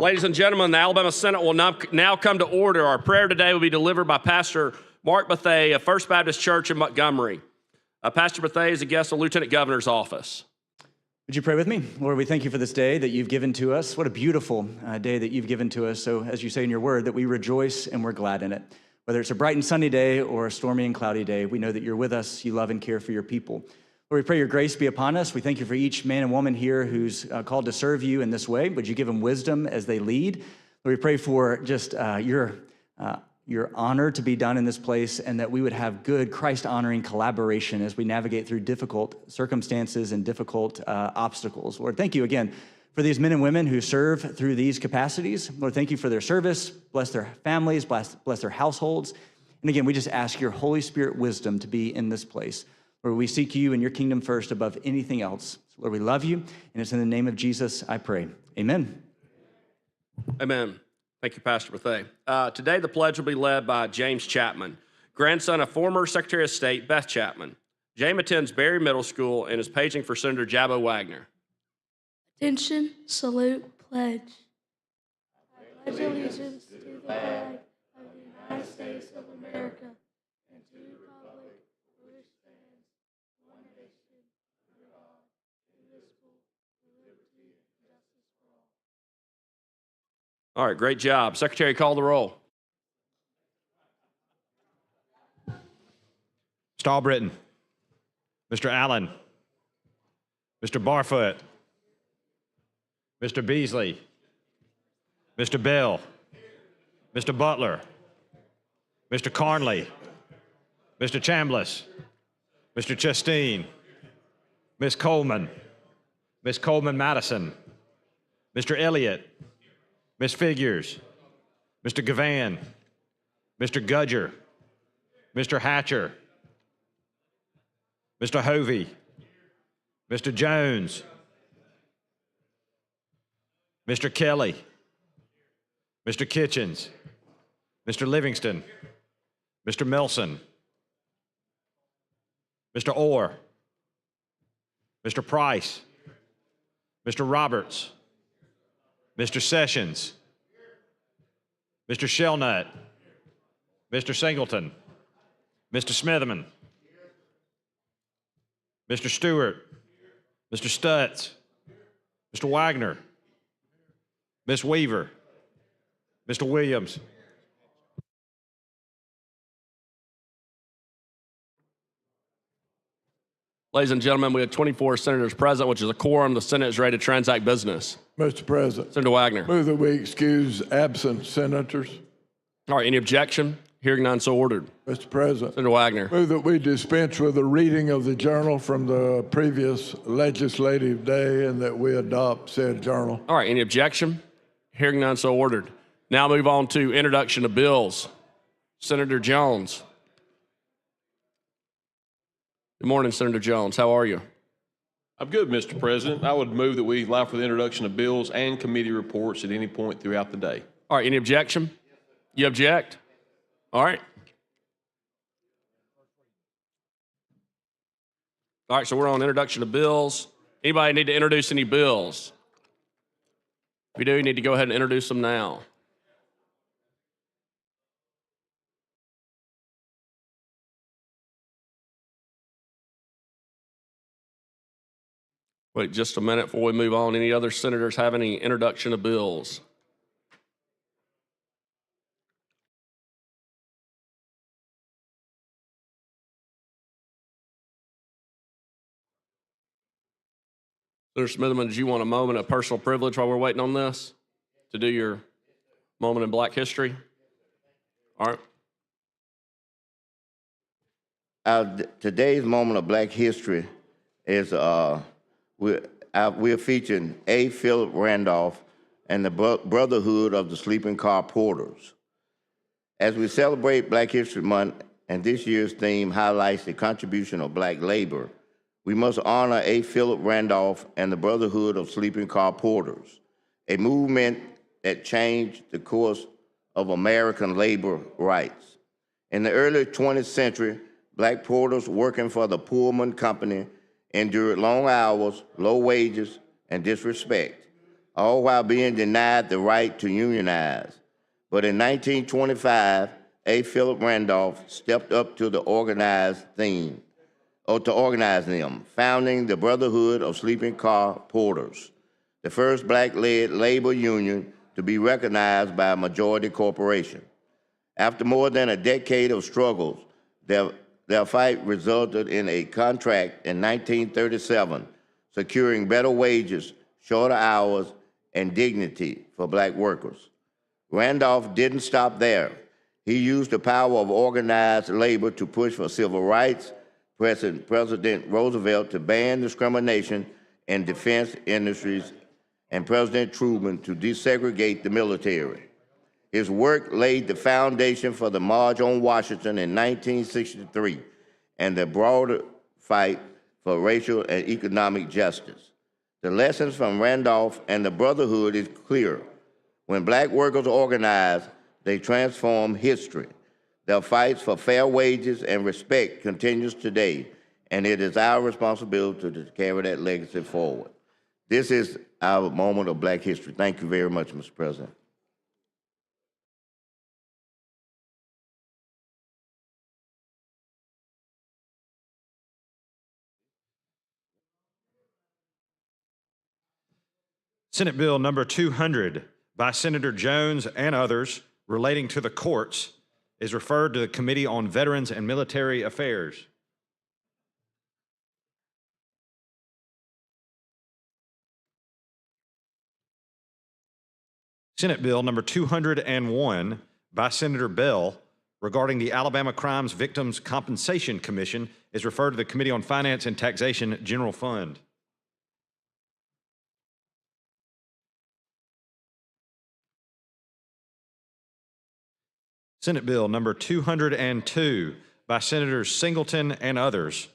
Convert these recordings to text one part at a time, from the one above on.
Ladies and gentlemen, the Alabama Senate will now come to order. Our prayer today will be delivered by Pastor Mark Bethea of First Baptist Church in Montgomery. Pastor Bethea is a guest of the Lieutenant Governor's office. Would you pray with me? Lord, we thank you for this day that you've given to us. What a beautiful day that you've given to us. So as you say in your word, that we rejoice and we're glad in it. Whether it's a bright and sunny day or a stormy and cloudy day, we know that you're with us, you love and care for your people. Lord, we pray your grace be upon us. We thank you for each man and woman here who's called to serve you in this way. Would you give them wisdom as they lead? Lord, we pray for just your honor to be done in this place, and that we would have good Christ-honoring collaboration as we navigate through difficult circumstances and difficult obstacles. Lord, thank you again for these men and women who serve through these capacities. Lord, thank you for their service. Bless their families, bless their households. And again, we just ask your Holy Spirit wisdom to be in this place, where we seek you and your kingdom first above anything else. Lord, we love you, and it's in the name of Jesus I pray. Amen. Amen. Thank you, Pastor Bethea. Today, the pledge will be led by James Chapman, grandson of former Secretary of State Beth Chapman. James attends Berry Middle School and is paging for Senator Jabo Wagner. Attention, salute, pledge. I pledge allegiance to the flag of the United States of America and to the republic for which stands one nation, under God, indivisible, with liberty and justice for all. All right, great job. Secretary, call the roll. Stallbritton, Mr. Allen, Mr. Barfoot, Mr. Beasley, Mr. Bell, Mr. Butler, Mr. Carnley, Mr. Chambliss, Mr. Chasteen, Ms. Coleman Madison, Mr. Elliott, Ms. Figures, Mr. Gavan, Mr. Gudger, Mr. Hatcher, Mr. Hovey, Mr. Jones, Mr. Kelly, Mr. Kitchens, Mr. Livingston, Mr. Melson, Mr. Orr, Mr. Price, Mr. Roberts, Mr. Sessions, Mr. Shelnut, Mr. Singleton, Mr. Smitherman, Mr. Stewart, Mr. Stutz, Mr. Wagner, Ms. Weaver, Mr. Williams. Ladies and gentlemen, we have 24 senators present, which is a quorum. The Senate is ready to transact business. Mr. President. Senator Wagner. Move that we excuse absent senators. All right, any objection? Hearing none, so ordered. Mr. President. Senator Wagner. Move that we dispense with the reading of the journal from the previous legislative day and that we adopt said journal. All right, any objection? Hearing none, so ordered. Now move on to introduction of bills. Senator Jones. Good morning, Senator Jones. How are you? I'm good, Mr. President. I would move that we allow for the introduction of bills and committee reports at any point throughout the day. All right, any objection? You object? All right. All right, so we're on introduction of bills. Anybody need to introduce any bills? If you do, you need to go ahead and introduce them now. Wait just a minute before we move on. Any other senators have any introduction of bills? Senator Smitherman, did you want a moment of personal privilege while we're waiting on this to do your moment in Black history? All right. Today's moment of Black history is we're featuring A. Philip Randolph and the Brotherhood of the Sleeping Car Porters. As we celebrate Black History Month, and this year's theme highlights the contribution of Black labor, we must honor A. Philip Randolph and the Brotherhood of Sleeping Car Porters, a movement that changed the course of American labor rights. In the early 20th century, Black porters working for the Pullman Company endured long hours, low wages, and disrespect. all while being denied the right to unionize. But in 1925, A. Philip Randolph stepped up to organize them, founding the Brotherhood of Sleeping Car Porters, the first black-led labor union to be recognized by a majority corporation. After more than a decade of struggles, their fight resulted in a contract in 1937, securing better wages, shorter hours, and dignity for black workers. Randolph didn't stop there. He used the power of organized labor to push for civil rights, pressing President Roosevelt to ban discrimination in defense industries and President Truman to desegregate the military. His work laid the foundation for the March on Washington in 1963 and the broader fight for racial and economic justice. The lessons from Randolph and the Brotherhood is clear. When black workers organize, they transform history. Their fights for fair wages and respect continues today, and it is our responsibility to carry that legacy forward. This is our moment of black history. Thank you very much, Mr. President. Senate Bill number 200 by Senator Jones and others relating to the courts is referred to the Committee on Veterans and Military Affairs. Senate Bill number 201 by Senator Bell regarding the Alabama Crimes Victims Compensation Commission is referred to the Committee on Finance and Taxation General Fund. Senate Bill number 202 by Senators Singleton and others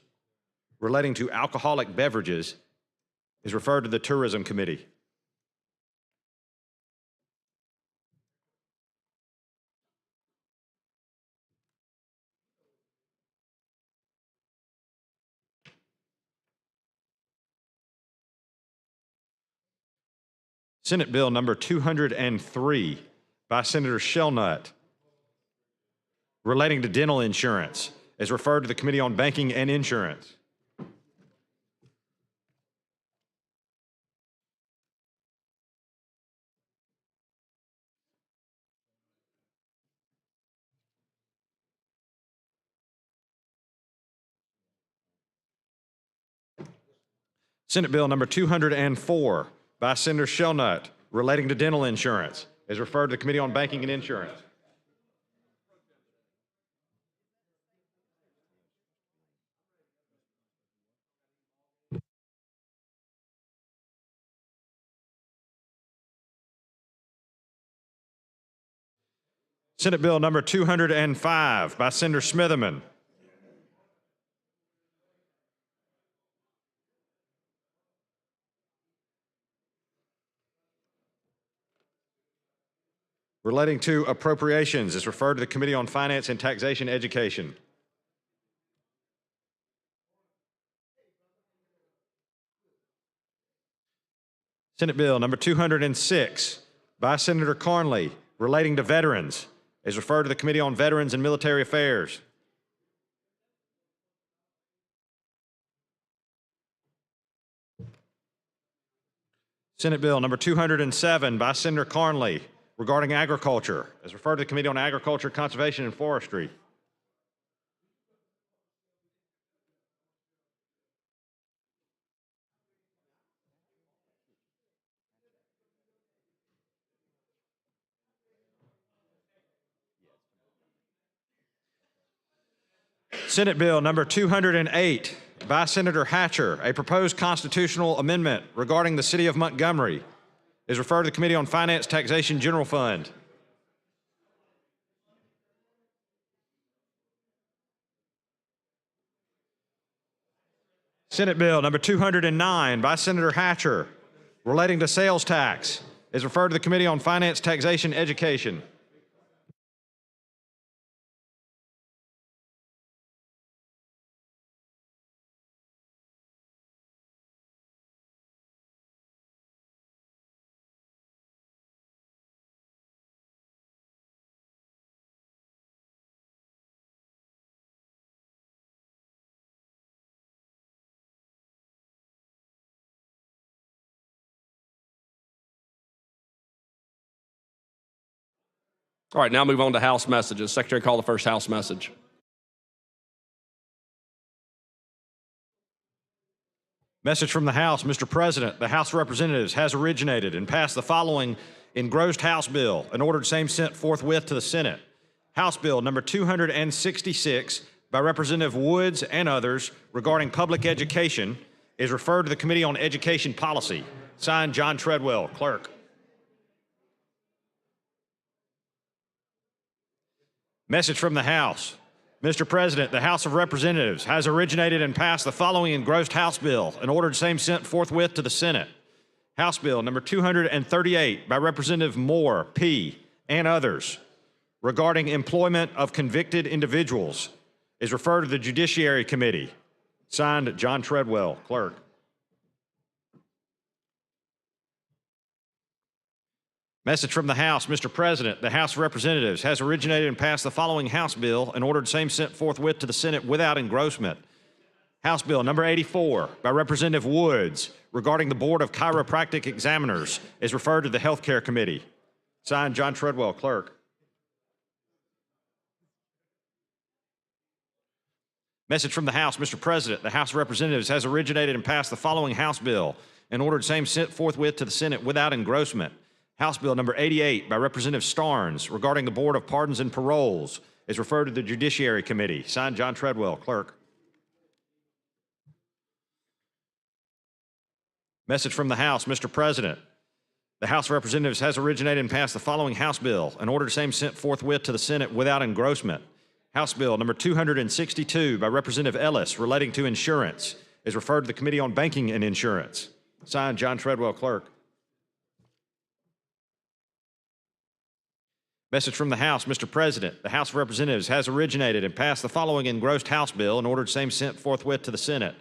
relating to alcoholic beverages is referred to the Tourism Committee. Senate Bill number 203 by Senator Shelnut relating to dental insurance is referred to the Committee on Banking and Insurance. Senate Bill number 204 by Senator Shelnut relating to dental insurance is referred to the Committee on Banking and Insurance. Senate Bill number 205 by Senator Smitherman relating to appropriations is referred to the Committee on Finance and Taxation Education. Senate Bill number 206 by Senator Carnley relating to veterans is referred to the Committee on Veterans and Military Affairs. Senate Bill number 207 by Senator Carnley regarding agriculture is referred to the Committee on Agriculture, Conservation, and Forestry. Senate Bill number 208 by Senator Hatcher, a proposed constitutional amendment regarding the City of Montgomery, is referred to the Committee on Finance, Taxation, General Fund. Senate Bill number 209 by Senator Hatcher relating to sales tax is referred to the Committee on Finance, Taxation, Education. All right, now move on to House messages. Secretary, call the first House message. Message from the House. Mr. President, the House of Representatives has originated and passed the following engrossed House bill and ordered same sent forthwith to the Senate. House Bill number 266 by Representative Woods and others regarding public education is referred to the Committee on Education Policy. Signed, John Treadwell, Clerk. Message from the House. Mr. President, the House of Representatives has originated and passed the following engrossed House bill and ordered same sent forthwith to the Senate. House Bill number 238 by Representative Moore, P., and others regarding employment of convicted individuals is referred to the Judiciary Committee. Signed, John Treadwell, Clerk. Message from the House. Mr. President, the House of Representatives has originated and passed the following House bill and ordered same sent forthwith to the Senate without engrossment. House Bill number 84 by Representative Woods regarding the Board of Chiropractic Examiners is referred to the Health Care Committee. Signed, John Treadwell, Clerk. Message from the House. Mr. President, the House of Representatives has originated and passed the following House bill and ordered same sent forthwith to the Senate without engrossment. House Bill number 88 by Representative Starnes regarding the Board of Pardons and Paroles is referred to the Judiciary Committee. Signed, John Treadwell, Clerk. Message from the House. Mr. President, the House of Representatives has originated and passed the following House bill and ordered same sent forthwith to the Senate without engrossment. House Bill number 262 by Representative Ellis relating to insurance is referred to the Committee on Banking and Insurance. Signed, John Treadwell, Clerk. Message from the House. Mr. President, the House of Representatives has originated and passed the following engrossed House bill and ordered same sent forthwith to the Senate.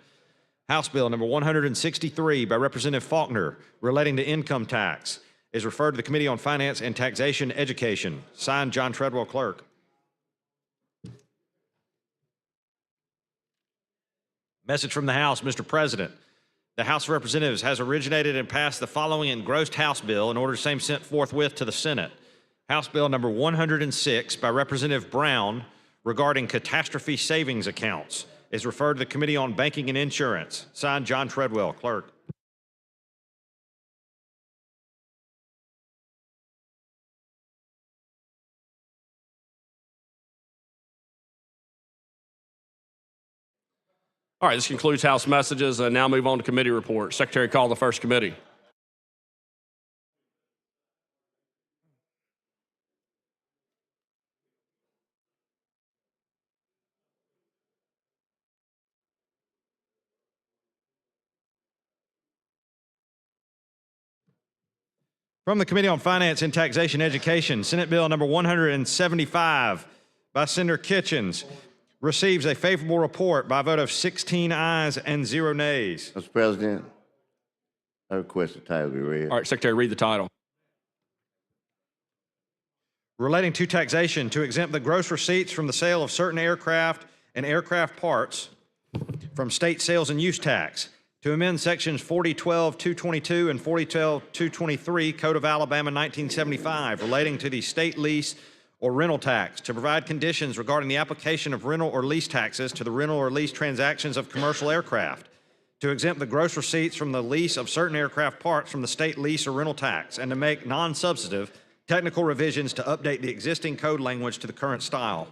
House Bill number 163 by Representative Faulkner relating to income tax is referred to the Committee on Finance and Taxation Education. Signed, John Treadwell, Clerk. Message from the House. Mr. President, the House of Representatives has originated and passed the following engrossed House bill and ordered same sent forthwith to the Senate. House Bill number 106 by Representative Brown regarding catastrophe savings accounts is referred to the Committee on Banking and Insurance. Signed, John Treadwell, Clerk. All right, this concludes House messages. Now move on to committee reports. Secretary, call the first committee. From the Committee on Finance and Taxation Education, Senate Bill number 175 by Senator Kitchens receives a favorable report by a vote of 16 ayes and 0 nays. Mr. President, I request the title be read. All right, Secretary, read the title. Relating to taxation to exempt the gross receipts from the sale of certain aircraft and aircraft parts from state sales and use tax, to amend sections 4012-222 and 4012-223 Code of Alabama 1975 relating to the state lease or rental tax, to provide conditions regarding the application of rental or lease taxes to the rental or lease transactions of commercial aircraft, to exempt the gross receipts from the lease of certain aircraft parts from the state lease or rental tax, and to make non-substantive technical revisions to update the existing code language to the current style.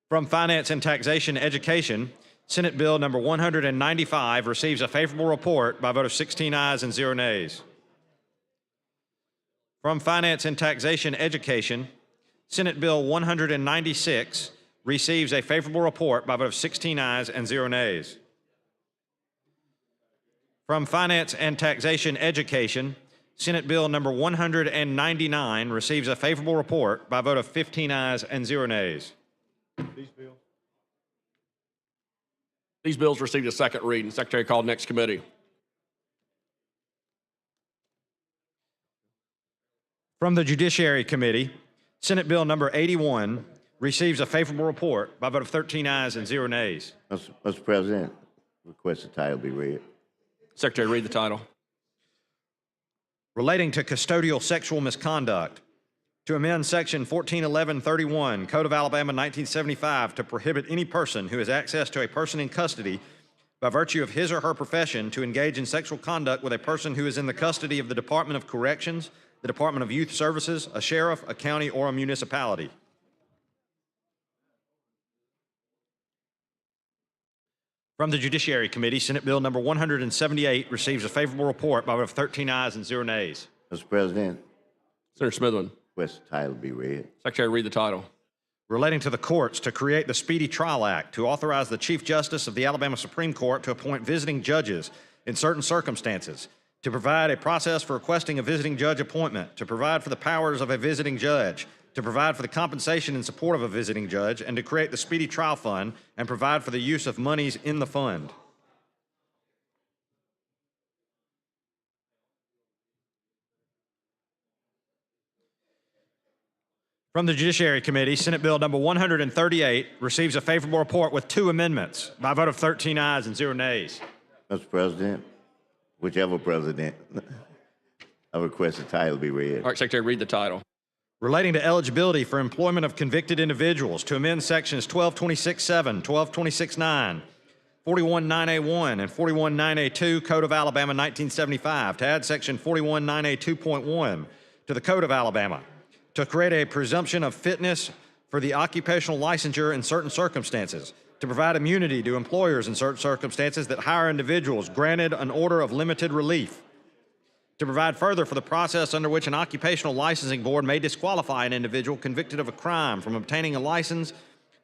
From Finance and Taxation Education, Senate Bill number 195 receives a favorable report by a vote of 16 ayes and 0 nays. From Finance and Taxation Education, Senate Bill 196 receives a favorable report by a vote of 16 ayes and 0 nays. From Finance and Taxation Education, Senate Bill number 199 receives a favorable report by a vote of 15 ayes and 0 nays. These bills received a second reading. Secretary, call next committee. From the Judiciary Committee, Senate Bill number 81 receives a favorable report by a vote of 13 ayes and 0 nays. Mr. President, request the title be read. Secretary, read the title. relating to custodial sexual misconduct, to amend Section 141131, Code of Alabama 1975, to prohibit any person who has access to a person in custody by virtue of his or her profession to engage in sexual conduct with a person who is in the custody of the Department of Corrections, the Department of Youth Services, a sheriff, a county, or a municipality. From the Judiciary Committee, Senate Bill number 178 receives a favorable report by a vote of 13 ayes and 0 nays. Mr. President, Senator Smithman. request the title be read. Secretary, read the title. Relating to the courts to create the Speedy Trial Act, to authorize the Chief Justice of the Alabama Supreme Court to appoint visiting judges in certain circumstances, to provide a process for requesting a visiting judge appointment, to provide for the powers of a visiting judge, to provide for the compensation in support of a visiting judge, and to create the Speedy Trial Fund and provide for the use of monies in the fund. From the Judiciary Committee, Senate Bill number 138 receives a favorable report with 2 amendments by a vote of 13 ayes and 0 nays. Mr. President, whichever president, I request the title be read. All right, Secretary, read the title. Relating to eligibility for employment of convicted individuals, to amend sections 1226.7, 1226.9, 419A1, and 419A2 Code of Alabama 1975, to add section 419A2.1 to the Code of Alabama, to create a presumption of fitness for the occupational licensure in certain circumstances, to provide immunity to employers in certain circumstances that hire individuals granted an order of limited relief, to provide further for the process under which an occupational licensing board may disqualify an individual convicted of a crime from obtaining a license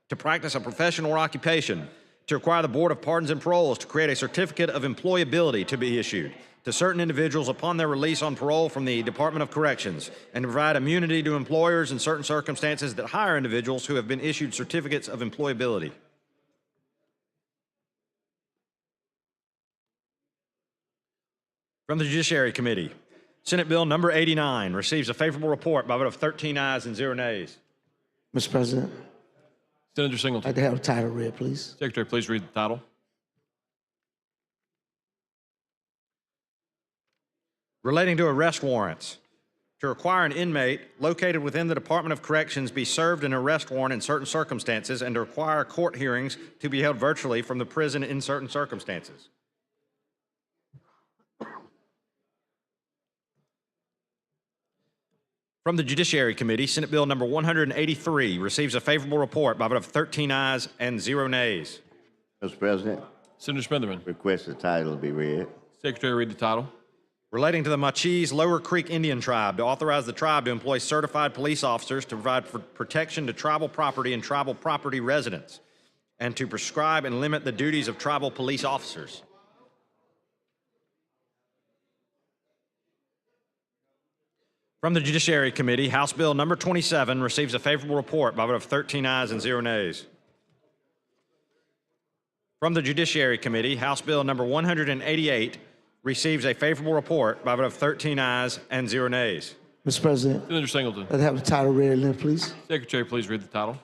to practice a profession or occupation, to require the Board of Pardons and Paroles to create a certificate of employability to be issued to certain individuals upon their release on parole from the Department of Corrections, and to provide immunity to employers in certain circumstances that hire individuals who have been issued certificates of employability. From the Judiciary Committee, Senate Bill number 89 receives a favorable report by a vote of 13 ayes and 0 nays. Mr. President, Senator I'd Singleton. like to have the title read, please. Secretary, please read the title. Relating to arrest warrants, to require an inmate located within the Department of Corrections be served an arrest warrant in certain circumstances, and to require court hearings to be held virtually from the prison in certain circumstances. From the Judiciary Committee, Senate Bill number 183 receives a favorable report by a vote of 13 ayes and 0 nays. Mr. President, Senator Smitherman. request the title be read. Secretary, read the title. Relating to the Machis Lower Creek Indian Tribe, to authorize the tribe to employ certified police officers to provide for protection to tribal property and tribal property residents, and to prescribe and limit the duties of tribal police officers. From the Judiciary Committee, House Bill number 27 receives a favorable report by a vote of 13 ayes and 0 nays. From the Judiciary Committee, House Bill number 188 receives a favorable report by a vote of 13 ayes and 0 nays. Mr. President, Senator Singleton. I'd like to have the title read, then, please. Secretary, please read the title.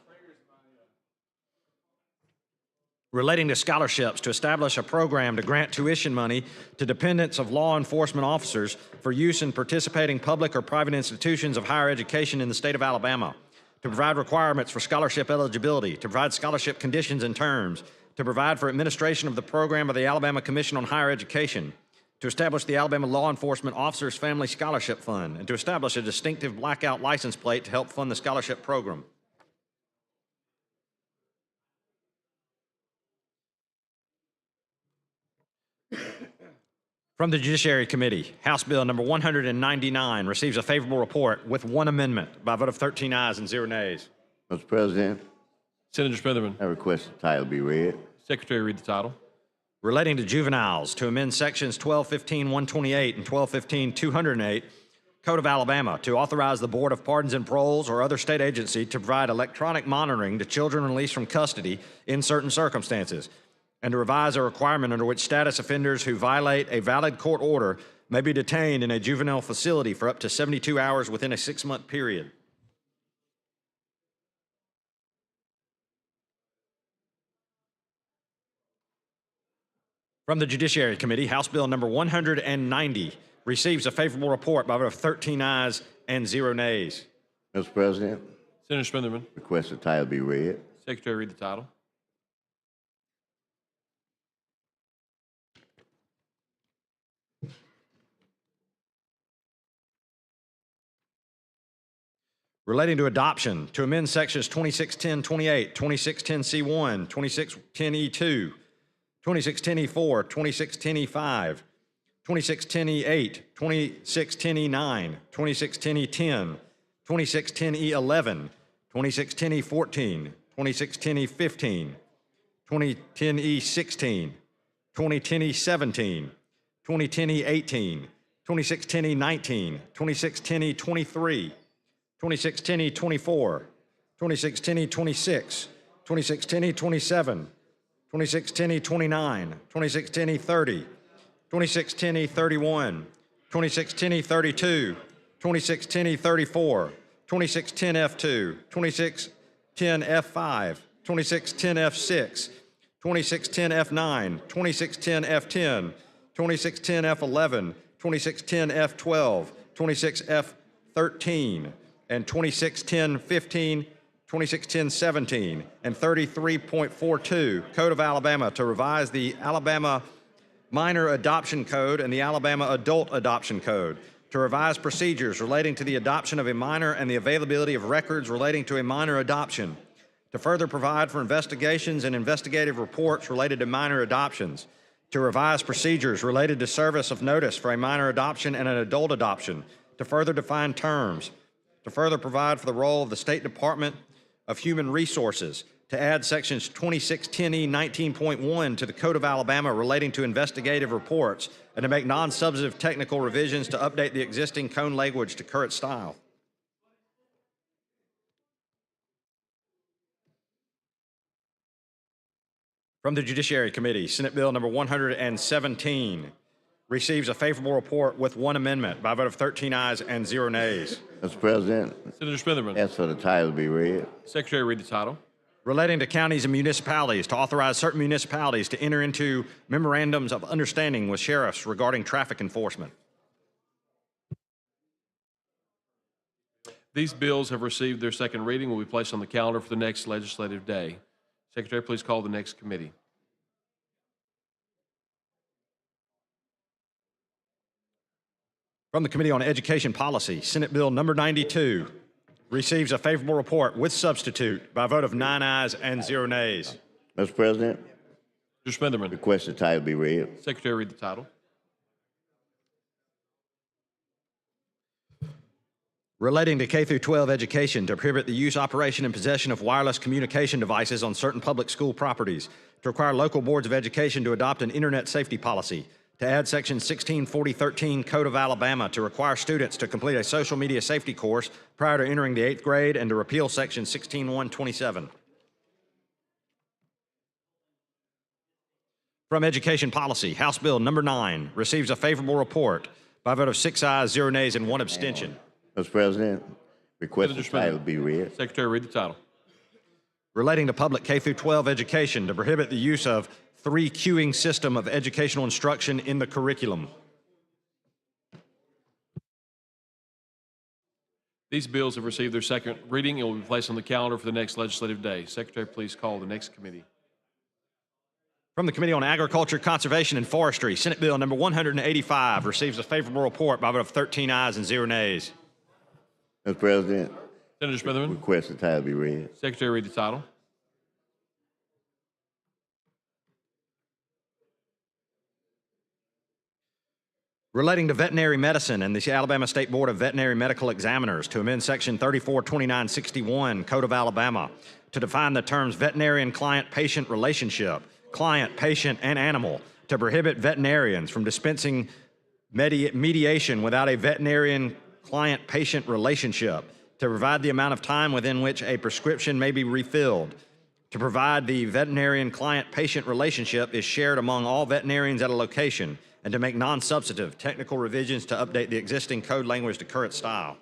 Relating to scholarships, to establish a program to grant tuition money to dependents of law enforcement officers for use in participating public or private institutions of higher education in the state of Alabama, to provide requirements for scholarship eligibility, to provide scholarship conditions and terms, to provide for administration of the program of the Alabama Commission on Higher Education, to establish the Alabama Law Enforcement Officers Family Scholarship Fund, and to establish a distinctive blackout license plate to help fund the scholarship program. From the Judiciary Committee, House Bill number 199 receives a favorable report with 1 amendment by a vote of 13 ayes and 0 nays. Mr. President, Senator Smitherman. I request the title be read. Secretary, read the title. Relating to juveniles, to amend sections 1215-128 and 1215-208 Code of Alabama, to authorize the Board of Pardons and Paroles or other state agency to provide electronic monitoring to children released from custody in certain circumstances, and to revise a requirement under which status offenders who violate a valid court order may be detained in a juvenile facility for up to 72 hours within a 6-month period. From the Judiciary Committee, House Bill number 190 receives a favorable report by a vote of 13 ayes and 0 nays. Mr. President, Senator Smitherman. request the title be read. Secretary, read the title. Relating to adoption, to amend sections 2610-28, 2610C1, 2610E2, 2610E4, 2610E5, 2610E8, 2610E9, 2610E10, 2610E11, 2610E14, 2610E15, 2010E16, 2010E17, 2010E18, 2610E19, 2610E23, 2610E24, 2610E26, 2610E27, 2610E29, 2610E30, 2610E31, 2610E32, 2610E34, 2610F2, 2610F5, 2610F6, 2610F9, 2610F10, 2610F11, 2610F12, 26F13, and 2610-15, 2610-17, and 33.42 Code of Alabama to revise the Alabama Minor Adoption Code and the Alabama Adult Adoption Code, to revise procedures relating to the adoption of a minor and the availability of records relating to a minor adoption, to further provide for investigations and investigative reports related to minor adoptions, to revise procedures related to service of notice for a minor adoption and an adult adoption, to further define terms, to further provide for the role of the State Department of Human Resources, to add sections 2610E 19.1 to the Code of Alabama relating to investigative reports, and to make non-substantive technical revisions to update the existing code language to current style. From the Judiciary Committee, Senate Bill number 117 receives a favorable report with one amendment by a vote of 13 ayes and 0 nays. Mr. President, Senator Smitherman. ask for the title to be read. Secretary, read the title. Relating to counties and municipalities, to authorize certain municipalities to enter into memorandums of understanding with sheriffs regarding traffic enforcement. These bills have received their second reading and will be placed on the calendar for the next legislative day. Secretary, please call the next committee. From the Committee on Education Policy, Senate Bill number 92 receives a favorable report with substitute by a vote of 9 ayes and 0 nays. Mr. President, Mr. Smitherman. request the title be read. Secretary, read the title. Relating to K through 12 education, to prohibit the use, operation, and possession of wireless communication devices on certain public school properties, to require local boards of education to adopt an internet safety policy, to add section 1640.13 Code of Alabama to require students to complete a social media safety course prior to entering the 8th grade, and to repeal section 16.127. From Education Policy, House Bill number 9 receives a favorable report by a vote of 6 ayes, 0 nays, and 1 abstention. Mr. President, request the Senator Smitherman. title be read. Secretary, read the title. Relating to public K through 12 education, to prohibit the use of 3 queuing system of educational instruction in the curriculum. These bills have received their second reading and will be placed on the calendar for the next legislative day. Secretary, please call the next committee. From the Committee on Agriculture, Conservation, and Forestry, Senate Bill number 185 receives a favorable report by a vote of 13 ayes and 0 nays. Mr. President, Senator Smitherman. request the title be read. Secretary, read the title. Relating to veterinary medicine and the Alabama State Board of Veterinary Medical Examiners, to amend section 342961 Code of Alabama to define the terms veterinarian-client-patient relationship, client, patient, and animal, to prohibit veterinarians from dispensing mediation without a veterinarian-client-patient relationship, to provide the amount of time within which a prescription may be refilled, to provide the veterinarian-client-patient relationship is shared among all veterinarians at a location, and to make non-substantive technical revisions to update the existing code language to current style.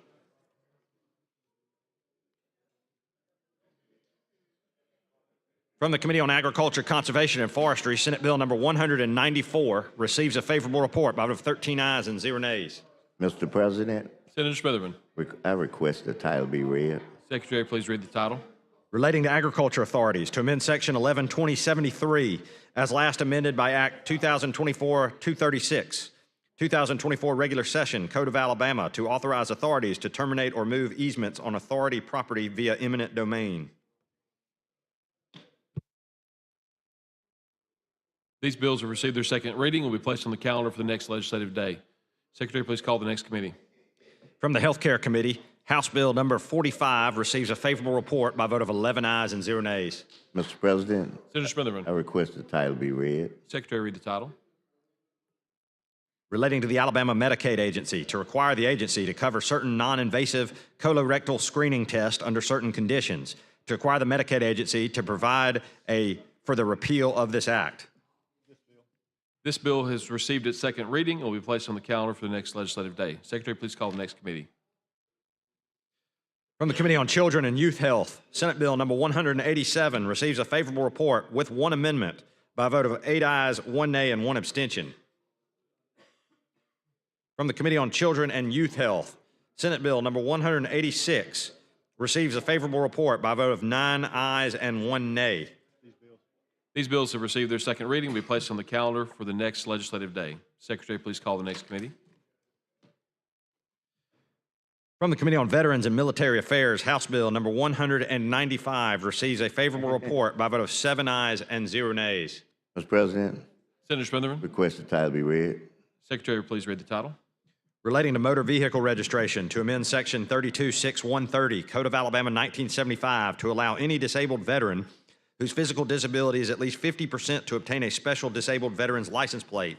From the Committee on Agriculture, Conservation, and Forestry, Senate Bill number 194 receives a favorable report by a vote of 13 ayes and 0 nays. Mr. President, Senator Smitherman. I request the title be read. Secretary, please read the title. Relating to agriculture authorities to amend Section 112073 as last amended by Act 2024-236, 2024 Regular Session, Code of Alabama, to authorize authorities to terminate or move easements on authority property via eminent domain. These bills have received their second reading and will be placed on the calendar for the next legislative day. Secretary, please call the next committee. From the Healthcare Committee, House Bill number 45 receives a favorable report by a vote of 11 ayes and 0 nays. Mr. President, Senator Smitherman. I request the title be read. Secretary, read the title. Relating to the Alabama Medicaid Agency to require the agency to cover certain non-invasive colorectal screening tests under certain conditions, to require the Medicaid Agency to provide for the repeal of this act. This bill has received its second reading and will be placed on the calendar for the next legislative day. Secretary, please call the next committee. From the Committee on Children and Youth Health, Senate Bill number 187 receives a favorable report with one amendment by a vote of 8 ayes, 1 nay, and 1 abstention. From the Committee on Children and Youth Health, Senate Bill number 186 receives a favorable report by a vote of 9 ayes and 1 nay. These bills have received their second reading and will be placed on the calendar for the next legislative day. Secretary, please call the next committee. From the Committee on Veterans and Military Affairs, House Bill number 195 receives a favorable report by a vote of 7 ayes and 0 nays. Mr. President, Senator Smitherman. request the title be read. Secretary, please read the title. Relating to motor vehicle registration to amend Section 326-130, Code of Alabama 1975, to allow any disabled veteran whose physical disability is at least 50% to obtain a special disabled veteran's license plate.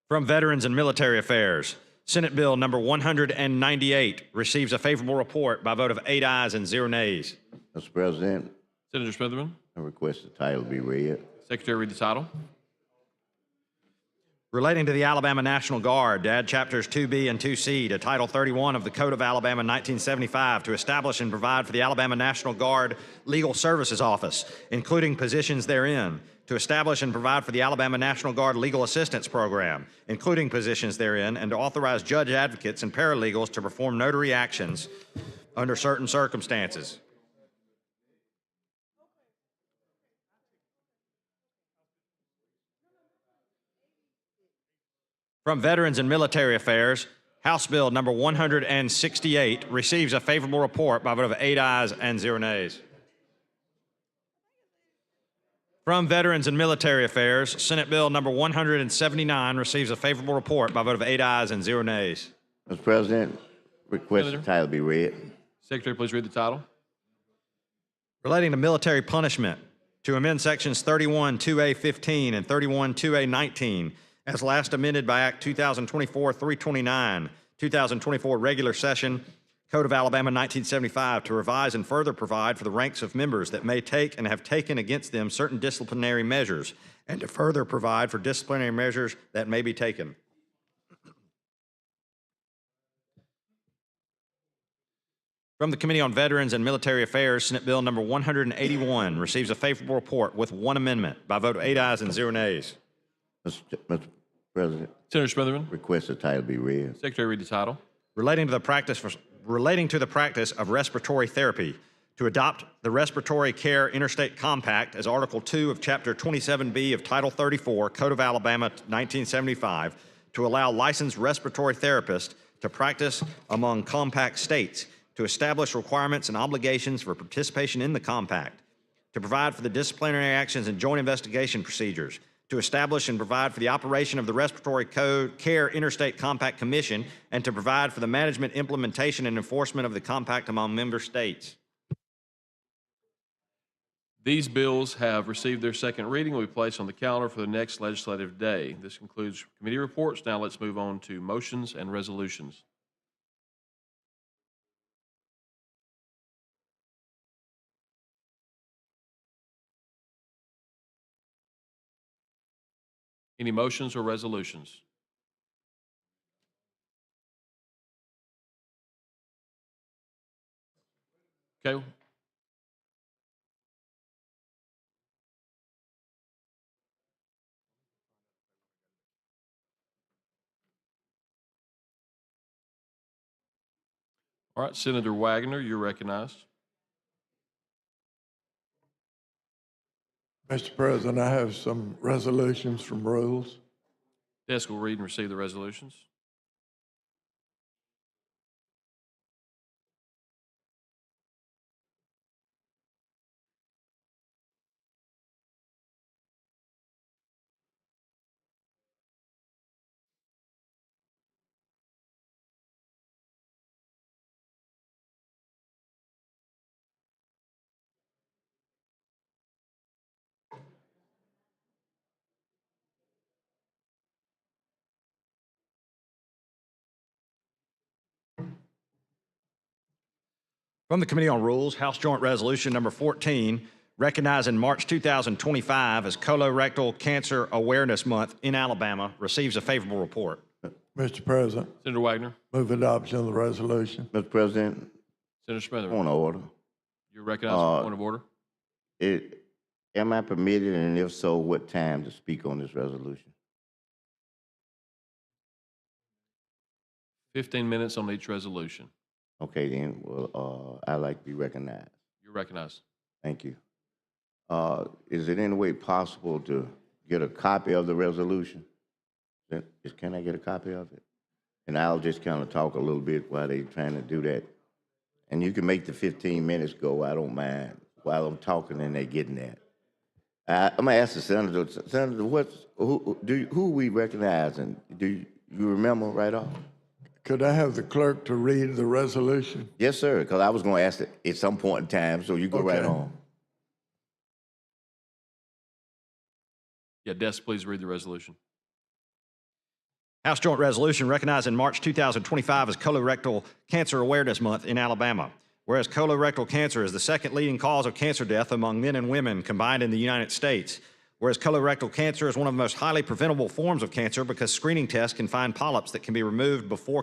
From Veterans and Military Affairs, Senate Bill number 198 receives a favorable report by a vote of 8 ayes and 0 nays. Mr. President, Senator Smitherman. I request the title be read. Secretary, read the title. Relating to the Alabama National Guard, to add chapters 2B and 2C to Title 31 of the Code of Alabama 1975 to establish and provide for the Alabama National Guard Legal Services Office, including positions therein, to establish and provide for the Alabama National Guard Legal Assistance Program, including positions therein, and to authorize judge advocates and paralegals to perform notary actions under certain circumstances. From Veterans and Military Affairs, House Bill number 168 receives a favorable report by a vote of 8 ayes and 0 nays. From Veterans and Military Affairs, Senate Bill number 179 receives a favorable report by a vote of 8 ayes and 0 nays. Mr. President, request Senator. the title be read. Secretary, please read the title. Relating to military punishment, to amend sections 31-2A-15 and 31-2A-19 as last amended by Act 2024-329, 2024 Regular Session, Code of Alabama 1975, to revise and further provide for the ranks of members that may take and have taken against them certain disciplinary measures, and to further provide for disciplinary measures that may be taken. From the Committee on Veterans and Military Affairs, Senate Bill number 181 receives a favorable report with one amendment by a vote of 8 ayes and 0 nays. Mr. President, Senator Smitherman. request the title be read. Secretary, read the title. Relating to the practice of respiratory therapy, to adopt the Respiratory Care Interstate Compact as Article 2 of Chapter 27B of Title 34, Code of Alabama 1975, to allow licensed respiratory therapists to practice among compact states, to establish requirements and obligations for participation in the compact, to provide for the disciplinary actions and joint investigation procedures, to establish and provide for the operation of the Respiratory Care Interstate Compact Commission, and to provide for the management, implementation, and enforcement of the compact among member states. These bills have received their second reading and will be placed on the calendar for the next legislative day. This concludes committee reports. Now let's move on to motions and resolutions. Any motions or resolutions? Okay. All right, Senator Wagner, you're recognized. Mr. President, I have some resolutions from rules. Desk will read and receive the resolutions. From the Committee on Rules, House Joint Resolution Number 14, recognizing March 2025 as Colorectal Cancer Awareness Month in Alabama, receives a favorable report. Mr. President, Senator Wagner, move adoption of the resolution. Mr. President, Senator Smithers, point of order. you're recognized for point of order. Am I permitted, and if so, what time to speak on this resolution? 15 minutes on each resolution. Okay, then, well, I'd like to be recognized. You're recognized. Thank you. Is it any way possible to get a copy of the resolution? Can I get a copy of it? And I'll just kind of talk a little bit while they're trying to do that. And you can make the 15 minutes go, I don't mind, while I'm talking and they're getting that. I'm gonna ask the senator, who we recognizing? Do you remember right off? Could I have the clerk to read the resolution? Yes, sir, because I was gonna ask it at some point in time, so you go right Okay. on. Yeah, Desk, please read the resolution. House Joint Resolution recognizing March 2025 as Colorectal Cancer Awareness Month in Alabama. Whereas colorectal cancer is the second leading cause of cancer death among men and women combined in the United States. Whereas colorectal cancer is one of the most highly preventable forms of cancer because screening tests can find polyps that can be removed before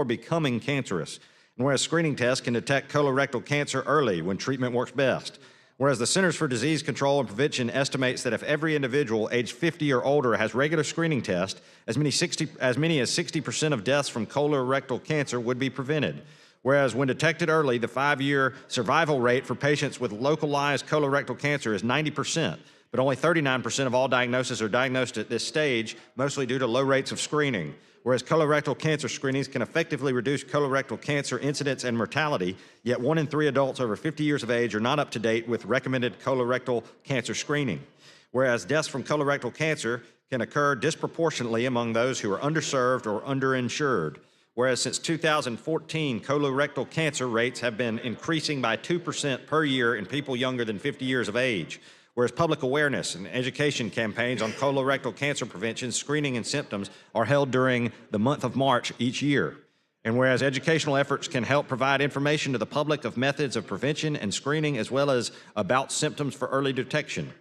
becoming cancerous. And whereas screening tests can detect colorectal cancer early when treatment works best. Whereas the Centers for Disease Control and Prevention estimates that if every individual aged 50 or older has regular screening tests, as many as 60% of deaths from colorectal cancer would be prevented. Whereas when detected early, the 5-year survival rate for patients with localized colorectal cancer is 90%, but only 39% of all diagnoses are diagnosed at this stage, mostly due to low rates of screening. Whereas colorectal cancer screenings can effectively reduce colorectal cancer incidence and mortality, yet 1 in 3 adults over 50 years of age are not up to date with recommended colorectal cancer screening. Whereas deaths from colorectal cancer can occur disproportionately among those who are underserved or underinsured. Whereas since 2014, colorectal cancer rates have been increasing by 2% per year in people younger than 50 years of age. Whereas public awareness and education campaigns on colorectal cancer prevention, screening, and symptoms are held during the month of March each year. And whereas educational efforts can help provide information to the public of methods of prevention and screening as well as about symptoms for early detection.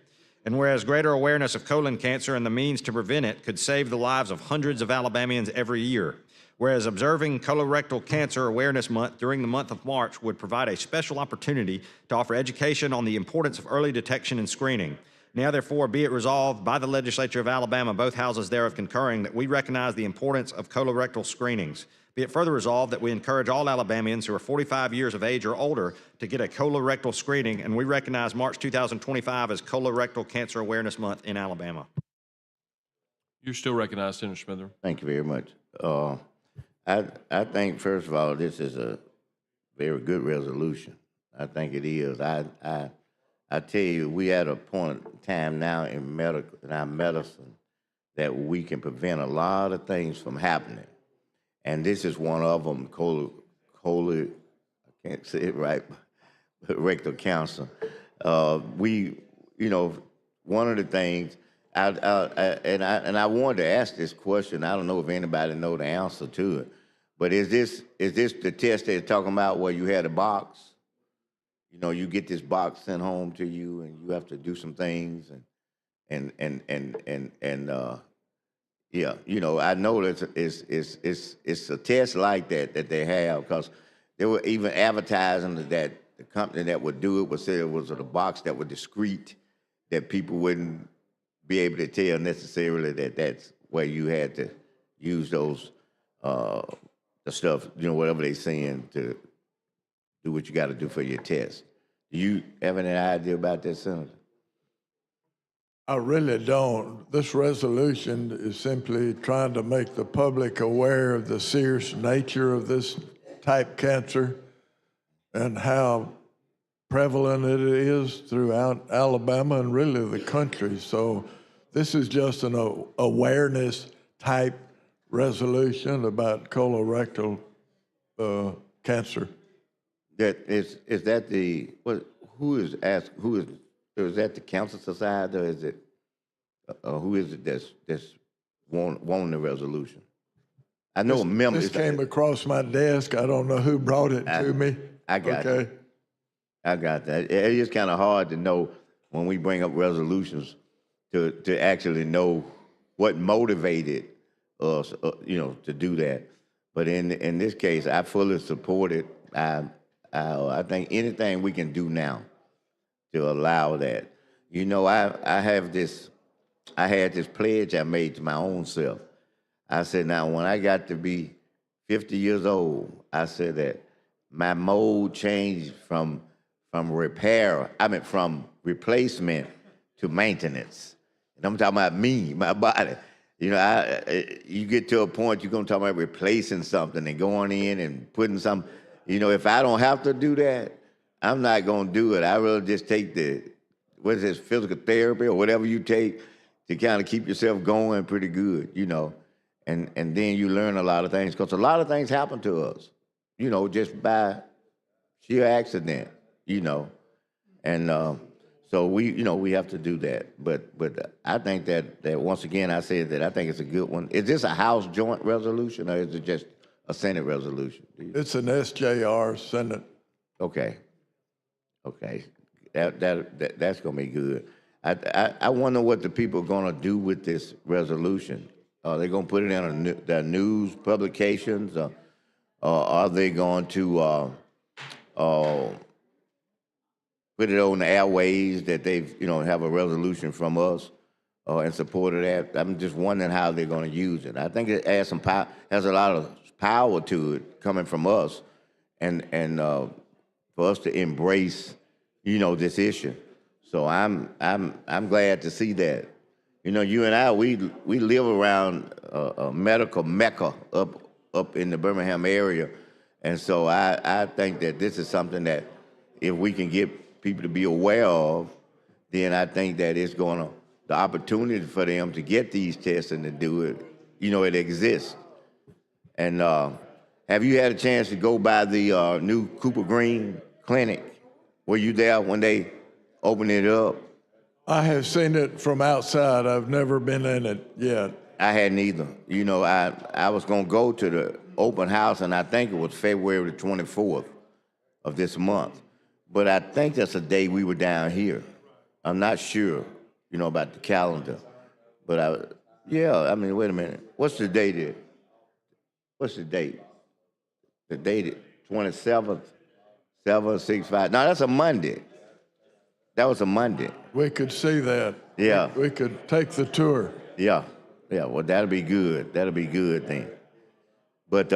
And whereas greater awareness of colon cancer and the means to prevent it could save the lives of hundreds of Alabamians every year. Whereas observing Colorectal Cancer Awareness Month during the month of March would provide a special opportunity to offer education on the importance of early detection and screening. Now, therefore, be it resolved by the Legislature of Alabama, both houses thereof concurring, that we recognize the importance of colorectal screenings. Be it further resolved that we encourage all Alabamians who are 45 years of age or older to get a colorectal screening, and we recognize March 2025 as Colorectal Cancer Awareness Month in Alabama. You're still recognized, Senator Smithers. Thank you very much. I think, first of all, this is a very good resolution. I think it is. I tell you, we at a point in time now in our medicine that we can prevent a lot of things from happening. And this is one of them, I can't say it right, rectal cancer. One of the things, I wanted to ask this question. I don't know if anybody know the answer to it, but is this the test they're talking about where you had a box? You know, you get this box sent home to you, and you have to do some things, yeah, you know, I know that it's a test like that they have, because they were even advertising that the company that would do it would say it was a box that was discreet, that people wouldn't be able to tell necessarily that that's where you had to use those, the stuff, whatever they saying to do what you got to do for your test. Do you have any idea about that, Senator? I really don't. This resolution is simply trying to make the public aware of the serious nature of this type cancer and how prevalent it is throughout Alabama and really the country. So this is just an awareness type resolution about colorectal cancer. Is that the who is that the Cancer Society, or is it who is it that's wanting the resolution? I know a member. This came across my desk. I don't know who brought it to me. I got it. I got that. It is kind of hard to know when we bring up resolutions to actually know what motivated us, to do that. But in this case, I fully support it. I think anything we can do now to allow that. I had this pledge I made to my own self. I said, now when I got to be 50 years old, I said that my mode changed from replacement to maintenance. And I'm talking about me, my body. You get to a point you're gonna talk about replacing something and going in and putting some. If I don't have to do that, I'm not gonna do it. I rather just take physical therapy or whatever you take to kind of keep yourself going pretty good, and then you learn a lot of things, because a lot of things happen to us, just by sheer accident, and so we have to do that. But I think that once again I said that I think it's a good one. Is this a House joint resolution, or is it just a Senate resolution? It's an SJR, Senate. Okay. That's gonna be good. I wonder what the people are gonna do with this resolution. Are they gonna put it in their news publications, or are they going to put it on the airways that they've have a resolution from us in support of that? I'm just wondering how they're gonna use it. I think it has a lot of power to it coming from us, and for us to embrace this issue. So I'm glad to see that. You and I, we live around a medical mecca up in the Birmingham area, and so I think that this is something that if we can get people to be aware of, then I think that it's the opportunity for them to get these tests and to do it, it exists. And have you had a chance to go by the new Cooper Green Clinic? Were you there when they opened it up? I have seen it from outside. I've never been in it yet. I hadn't either. I was going to go to the open house, and I think it was February the 24th of this month. But I think that's a day we were down here. I'm not sure, about the calendar. But wait a minute. What's the date? What's the date? The date, 27th, 765. No, that's a Monday. That was a Monday. We could see that. Yeah. We could take the tour. Yeah. Well, that'll be good. That'll be good then. But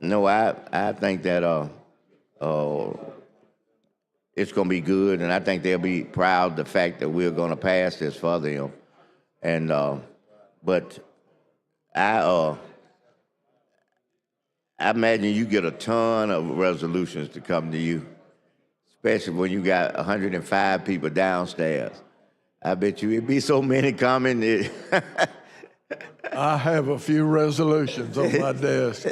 no, I think that it's going to be good, and I think they'll be proud of the fact that we're going to pass this for them. And but I imagine you get a ton of resolutions to come to you, especially when you got 105 people downstairs. I bet you it'd be so many coming. I have a few resolutions on my desk.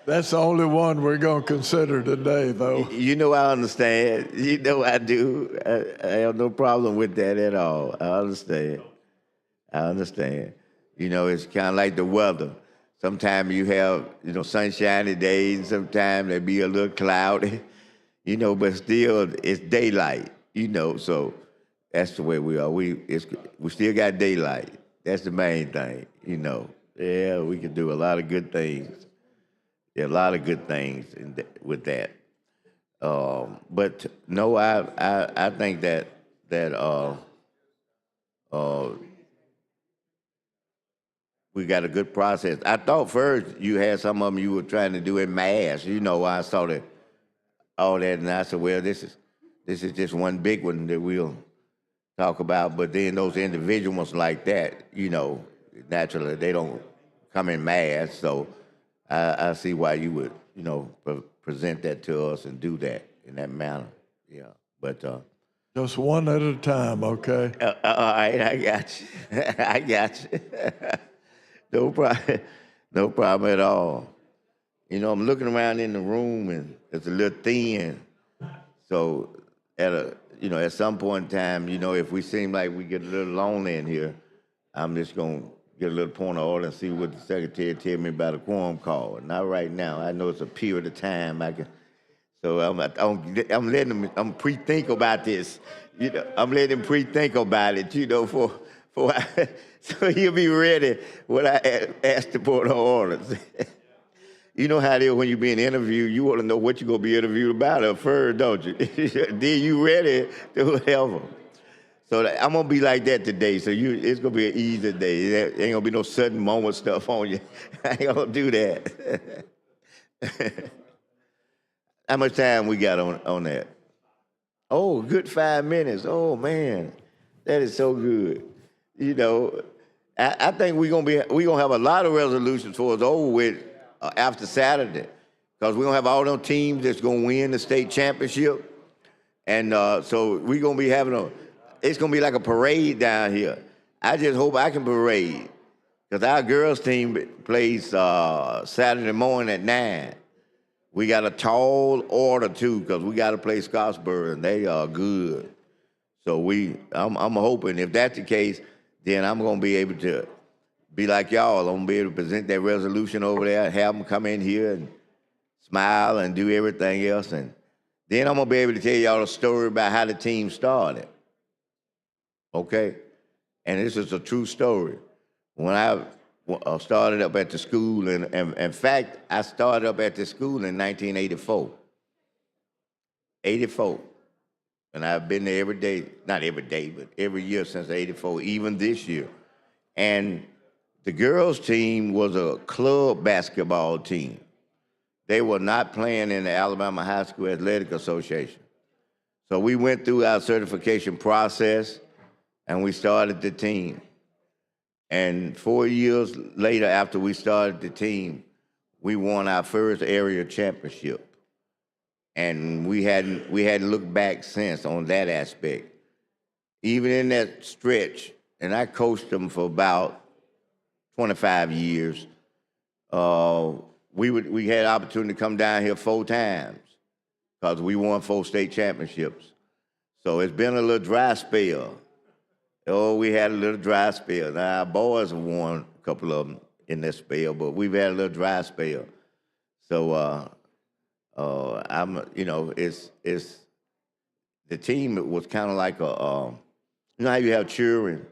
That's the only one we're going to consider today, though. I understand. I do. I have no problem with that at all. I understand. It's kind of like the weather. Sometimes you have, sunshiny days, and sometimes they be a little cloudy, but still it's daylight, so that's the way we are. We still got daylight. That's the main thing, Yeah, we can do a lot of good things. There are a lot of good things with that. But no, I think that we got a good process. I thought first you had some of them you were trying to do in mass. You know, I saw that all that, and I said, well, this is just one big one that we'll talk about. But then those individual ones like that, you know, naturally they don't come in mass. So I see why you would, you know, present that to us and do that in that manner. Yeah, but. Just one at a time, okay? All right, I got you. I got you. No problem. No problem at all. You know, I'm looking around in the room and it's a little thin. So at some point in time, you know, if we seem like we get a little lonely in here, I'm just gonna get a little point of order and see what the secretary tell me about a quorum call. Not right now. I know it's a period of time I can. So I'm letting him. I'm pre-think about this. You know, I'm letting him pre-think about it. You know, for so he'll be ready when I ask the point of orders. You know how it is when you're being interviewed. You want to know what you're gonna be interviewed about at first, don't you? Then you ready to whatever. So I'm gonna be like that today. So it's gonna be an easy day. There ain't gonna be no sudden moment stuff on you. I ain't gonna do that. How much time we got on that? Oh, good 5 minutes. Oh man, that is so good. You know, I think we're gonna have a lot of resolutions for us over with after Saturday, because we're gonna have all those teams that's gonna win the state championship, and so we're gonna be having it's gonna be like a parade down here. I just hope I can parade, because our girls team plays Saturday morning at 9. We got a tall order too, because we got to play Scottsboro, and they are good. So I'm hoping if that's the case, then I'm gonna be able to be like y'all. I'm gonna be able to present that resolution over there, have them come in here and smile and do everything else, and then I'm gonna be able to tell y'all a story about how the team started. Okay, and this is a true story. When I started up at the school, and in fact, I started up at the school in 1984. 84. And I've been there every day, not every day, but every year since 84, even this year. And the girls' team was a club basketball team. They were not playing in the Alabama High School Athletic Association. So we went through our certification process, and we started the team. And 4 years later, after we started the team, we won our first area championship. And we hadn't looked back since on that aspect. Even in that stretch, and I coached them for about 25 years, we had opportunity to come down here 4 times because we won 4 state championships. So it's been a little dry spell. Oh, we had a little dry spell. Now, our boys have won a couple of them in that spell, but we've had a little dry spell. So, it's the team was kind of like you know how you have children,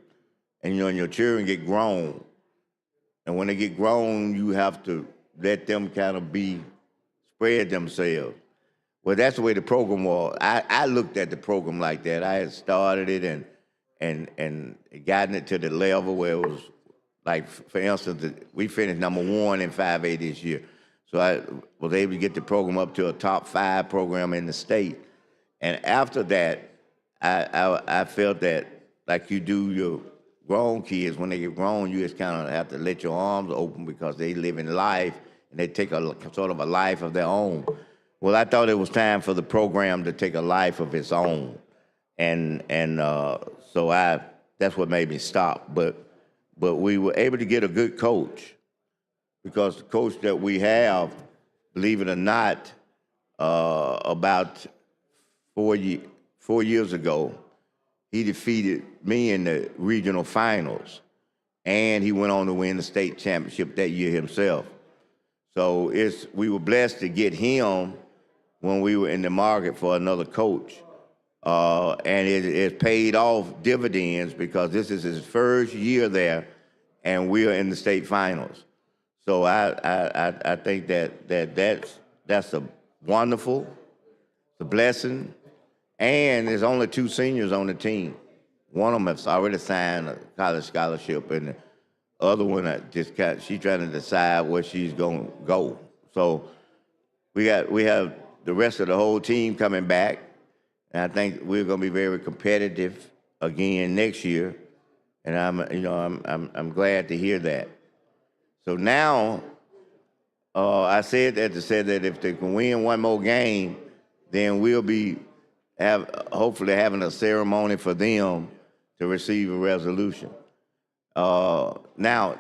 and your children get grown, and when they get grown, you have to let them kind of spread themselves. Well, that's the way the program was. I looked at the program like that. I had started it and gotten it to the level where it was like, for instance, we finished number 1 in 5A this year. So I was able to get the program up to a top 5 program in the state. And after that, I felt that like you do your grown kids, when they get grown, you just kind of have to let your arms open because they live in life and they take a sort of a life of their own. Well, I thought it was time for the program to take a life of its own. So that's what made me stop. But we were able to get a good coach, because the coach that we have, believe it or not, about 4 years ago, he defeated me in the regional finals, and he went on to win the state championship that year himself. So we were blessed to get him when we were in the market for another coach. And it paid off dividends, because this is his first year there, and we are in the state finals. So I think that's a wonderful It's a blessing. And there's only 2 seniors on the team. One of them has already signed a college scholarship, and the other one she's trying to decide where she's going to go. So we have the rest of the whole team coming back, and I think we're going to be very competitive again next year. And I'm glad to hear that. So now, I said that to say that if they can win one more game, then we'll be hopefully having a ceremony for them to receive a resolution. Now,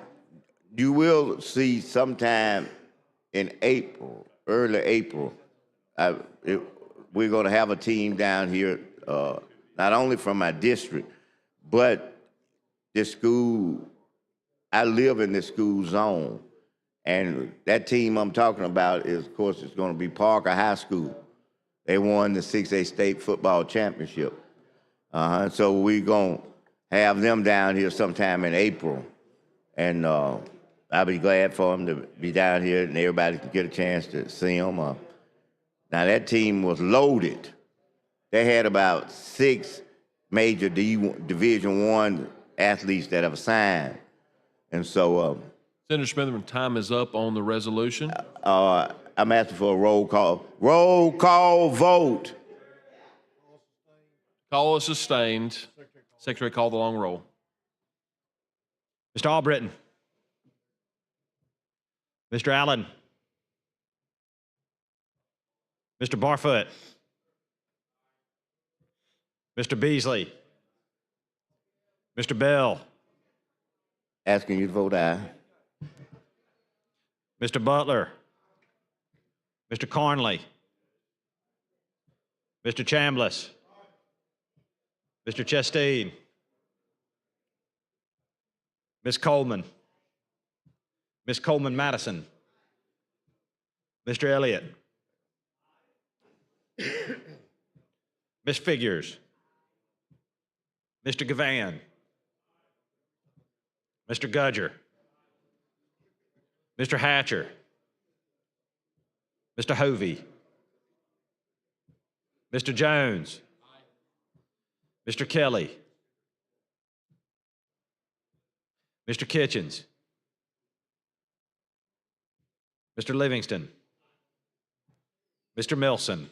you will see sometime in April, early April, we're going to have a team down here, not only from my district, but this school. I live in this school zone, and that team I'm talking about is, of course, it's going to be Parker High School. They won the 6A state football championship. So we're going to have them down here sometime in April. And I'll be glad for them to be down here and everybody can get a chance to see them. Now, that team was loaded. They had about 6 major Division I athletes that have signed. And so... Senator Smitherman, time is up on the resolution. I'm asking for a roll call. Roll call vote. Call is sustained. Secretary, call the long roll. Mr. Albritton. Mr. Allen. Mr. Barfoot. Mr. Beasley. Mr. Bell. Asking you to vote aye. Mr. Butler. Mr. Carnley. Mr. Chambliss. Mr. Chastain. Ms. Coleman. Ms. Coleman Madison. Mr. Elliott. Ms. Figures. Mr. Gavan. Mr. Gudger. Mr. Hatcher. Mr. Hovey. Mr. Jones. Mr. Kelly. Mr. Kitchens. Mr. Livingston. Mr. Milson.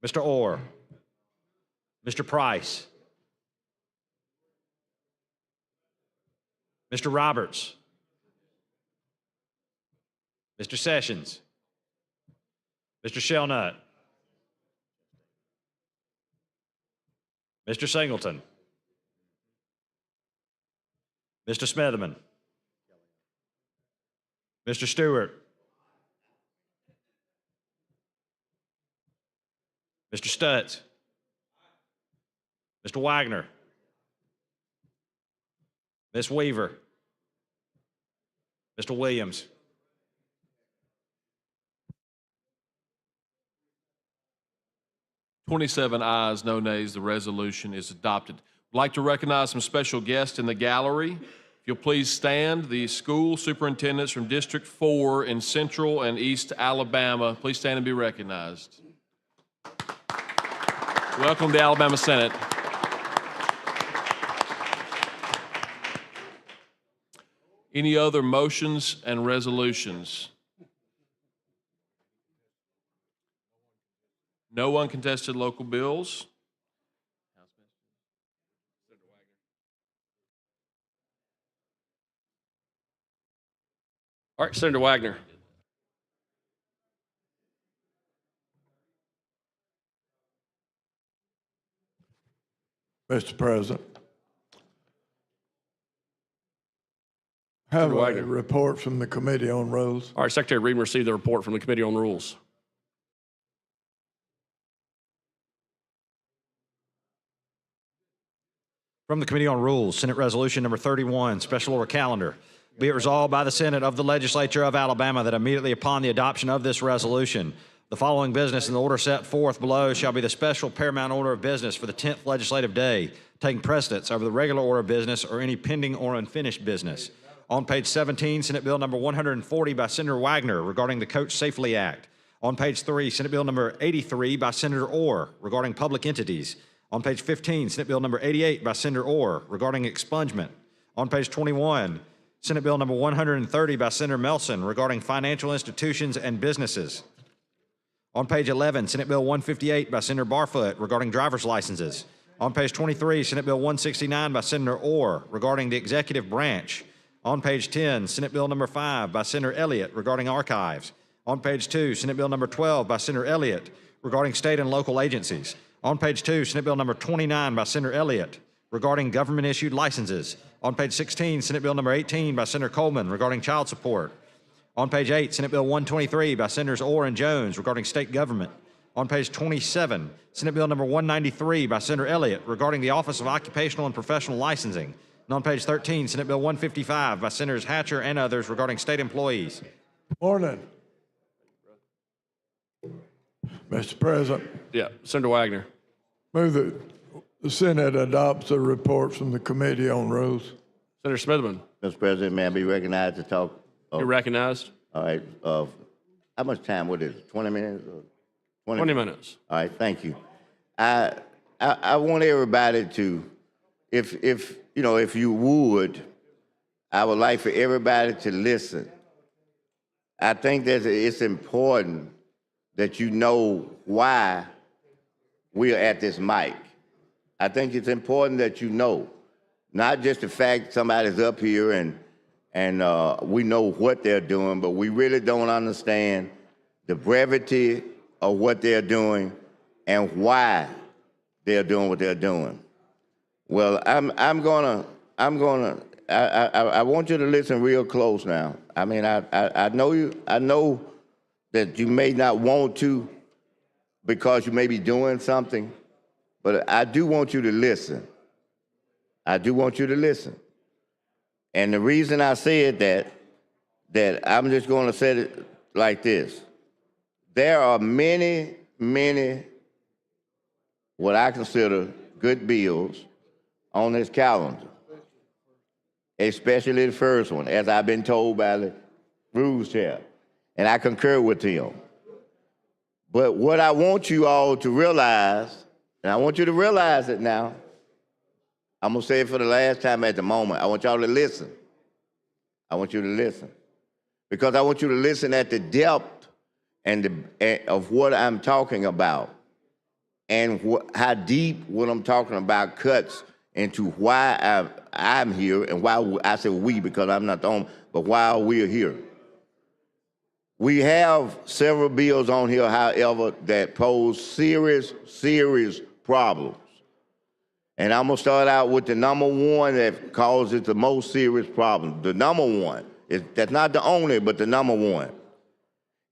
Mr. Orr. Mr. Price. Mr. Roberts. Mr. Sessions. Mr. Shelnut. Mr. Singleton. Mr. Smitherman. Mr. Stewart. Mr. Stutz. Mr. Wagner. Ms. Weaver. Mr. Williams. "27 ayes, no nays. The resolution is adopted. I'd like to recognize some special guests in the gallery. If you'll please stand, the school superintendents from District 4 in Central and East Alabama. Please stand and be recognized. Welcome to the Alabama Senate. Any other motions and resolutions? No uncontested local bills. All right, Senator Wagner. Mr. President. Have Senator a Wagner. report from the Committee on Rules. All right, Secretary Reed received the report from the Committee on Rules. From the Committee on Rules, Senate Resolution Number 31, Special Order Calendar. Be it resolved by the Senate of the Legislature of Alabama that immediately upon the adoption of this resolution, the following business in the order set forth below shall be the special paramount order of business for the 10th legislative day, taking precedence over the regular order of business or any pending or unfinished business. On page 17, Senate Bill Number 140 by Senator Wagner regarding the Coach Safely Act. On page 3, Senate Bill number 83 by Senator Orr regarding public entities. On page 15, Senate Bill number 88 by Senator Orr regarding expungement. On page 21, Senate Bill number 130 by Senator Melson regarding financial institutions and businesses. On page 11, Senate Bill 158 by Senator Barfoot regarding driver's licenses. On page 23, Senate Bill 169 by Senator Orr regarding the executive branch. On page 10, Senate Bill number 5 by Senator Elliott regarding archives. On page 2, Senate Bill number 12 by Senator Elliott regarding state and local agencies. On page 2, Senate Bill number 29 by Senator Elliott regarding government-issued licenses. On page 16, Senate Bill number 18 by Senator Coleman regarding child support. On page 8, Senate Bill 123 by Senators Orr and Jones regarding state government. On page 27, Senate Bill number 193 by Senator Elliott regarding the Office of Occupational and Professional Licensing. And on page 13, Senate Bill 155 by Senators Hatcher and others regarding state employees. Morning. Mr. President, Yeah, Senator Wagner. move that the Senate adopts a report from the Committee on Rules. Senator Smithman, Mr. President, may I be recognized to talk? you're recognized. All right, how much time, what is it, 20 minutes? Or 20 minutes. All right, thank you. I want everybody to, if you would, I would like for everybody to listen. I think that it's important that you know why we are at this mic. I think it's important that you know, not just the fact somebody's up here and we know what they're doing, but we really don't understand the brevity of what they're doing and why they're doing what they're doing. Well, I want you to listen real close now. I mean, I know that you may not want to because you may be doing something, but I do want you to listen. I do want you to listen. And the reason I said that I'm just going to say it like this. There are many, what I consider good bills on this calendar, especially the first one, as I've been told by the Rules Chair, and I concur with him. But what I want you all to realize, and I want you to realize it now, I'm going to say it for the last time at the moment. I want y'all to listen. I want you to listen. Because I want you to listen at the depth of what I'm talking about and how deep what I'm talking about cuts into why I'm here and why I say we because I'm not the only, but why we're here. We have several bills on here, however, that pose serious problems. And I'm gonna start out with the number one that causes the most serious problem. The number one, that's not the only, but the number one.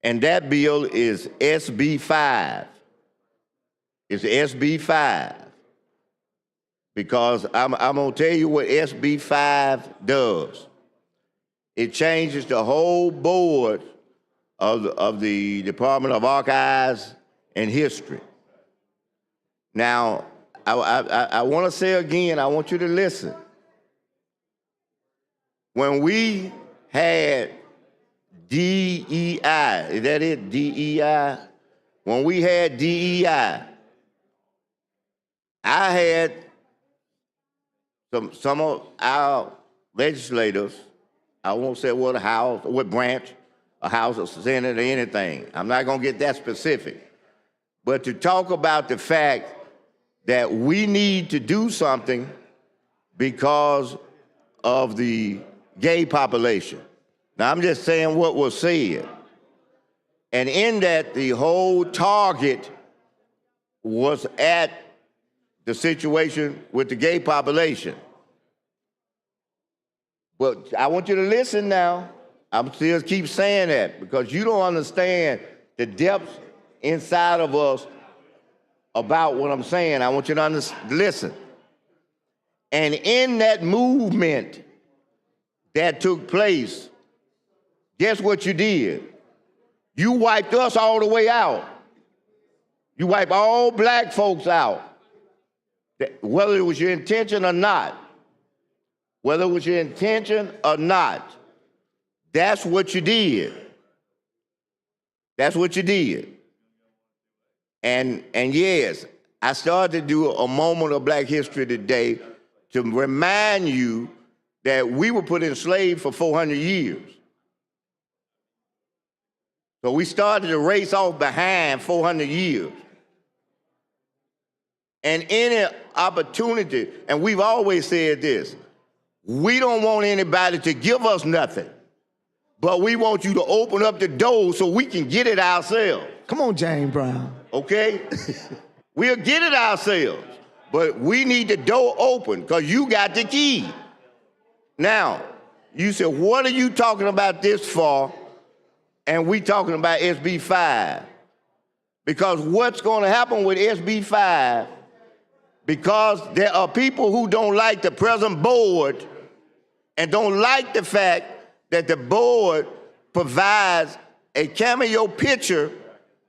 And that bill is SB 5. It's SB 5. Because I'm gonna tell you what SB 5 does. It changes the whole board of the Department of Archives and History. Now, I want to say again, I want you to listen. When we had DEI, is that it, DEI? When we had DEI, I had some of our legislators, I won't say what house, what branch, a House of Senate or anything. I'm not going to get that specific. But to talk about the fact that we need to do something because of the gay population. Now, I'm just saying what was said. And in that, the whole target was at the situation with the gay population. But I want you to listen now. I'm still keep saying that because you don't understand the depths inside of us about what I'm saying. I want you to listen. And in that movement that took place, guess what you did? You wiped us all the way out. You wiped all black folks out. Whether it was your intention or not. Whether it was your intention or not. That's what you did. That's what you did. And yes, I started to do a moment of Black history today to remind you that we were put enslaved for 400 years. So we started to race off behind 400 years. And any opportunity, and we've always said this, we don't want anybody to give us nothing, but we want you to open up the door so we can get it ourselves. Come on, James Brown. Okay? We'll get it ourselves, but we need the door open because you got the key. Now, you said, what are you talking about this for? And we talking about SB 5. Because what's going to happen with SB 5, because there are people who don't like the present board and don't like the fact that the board provides a cameo picture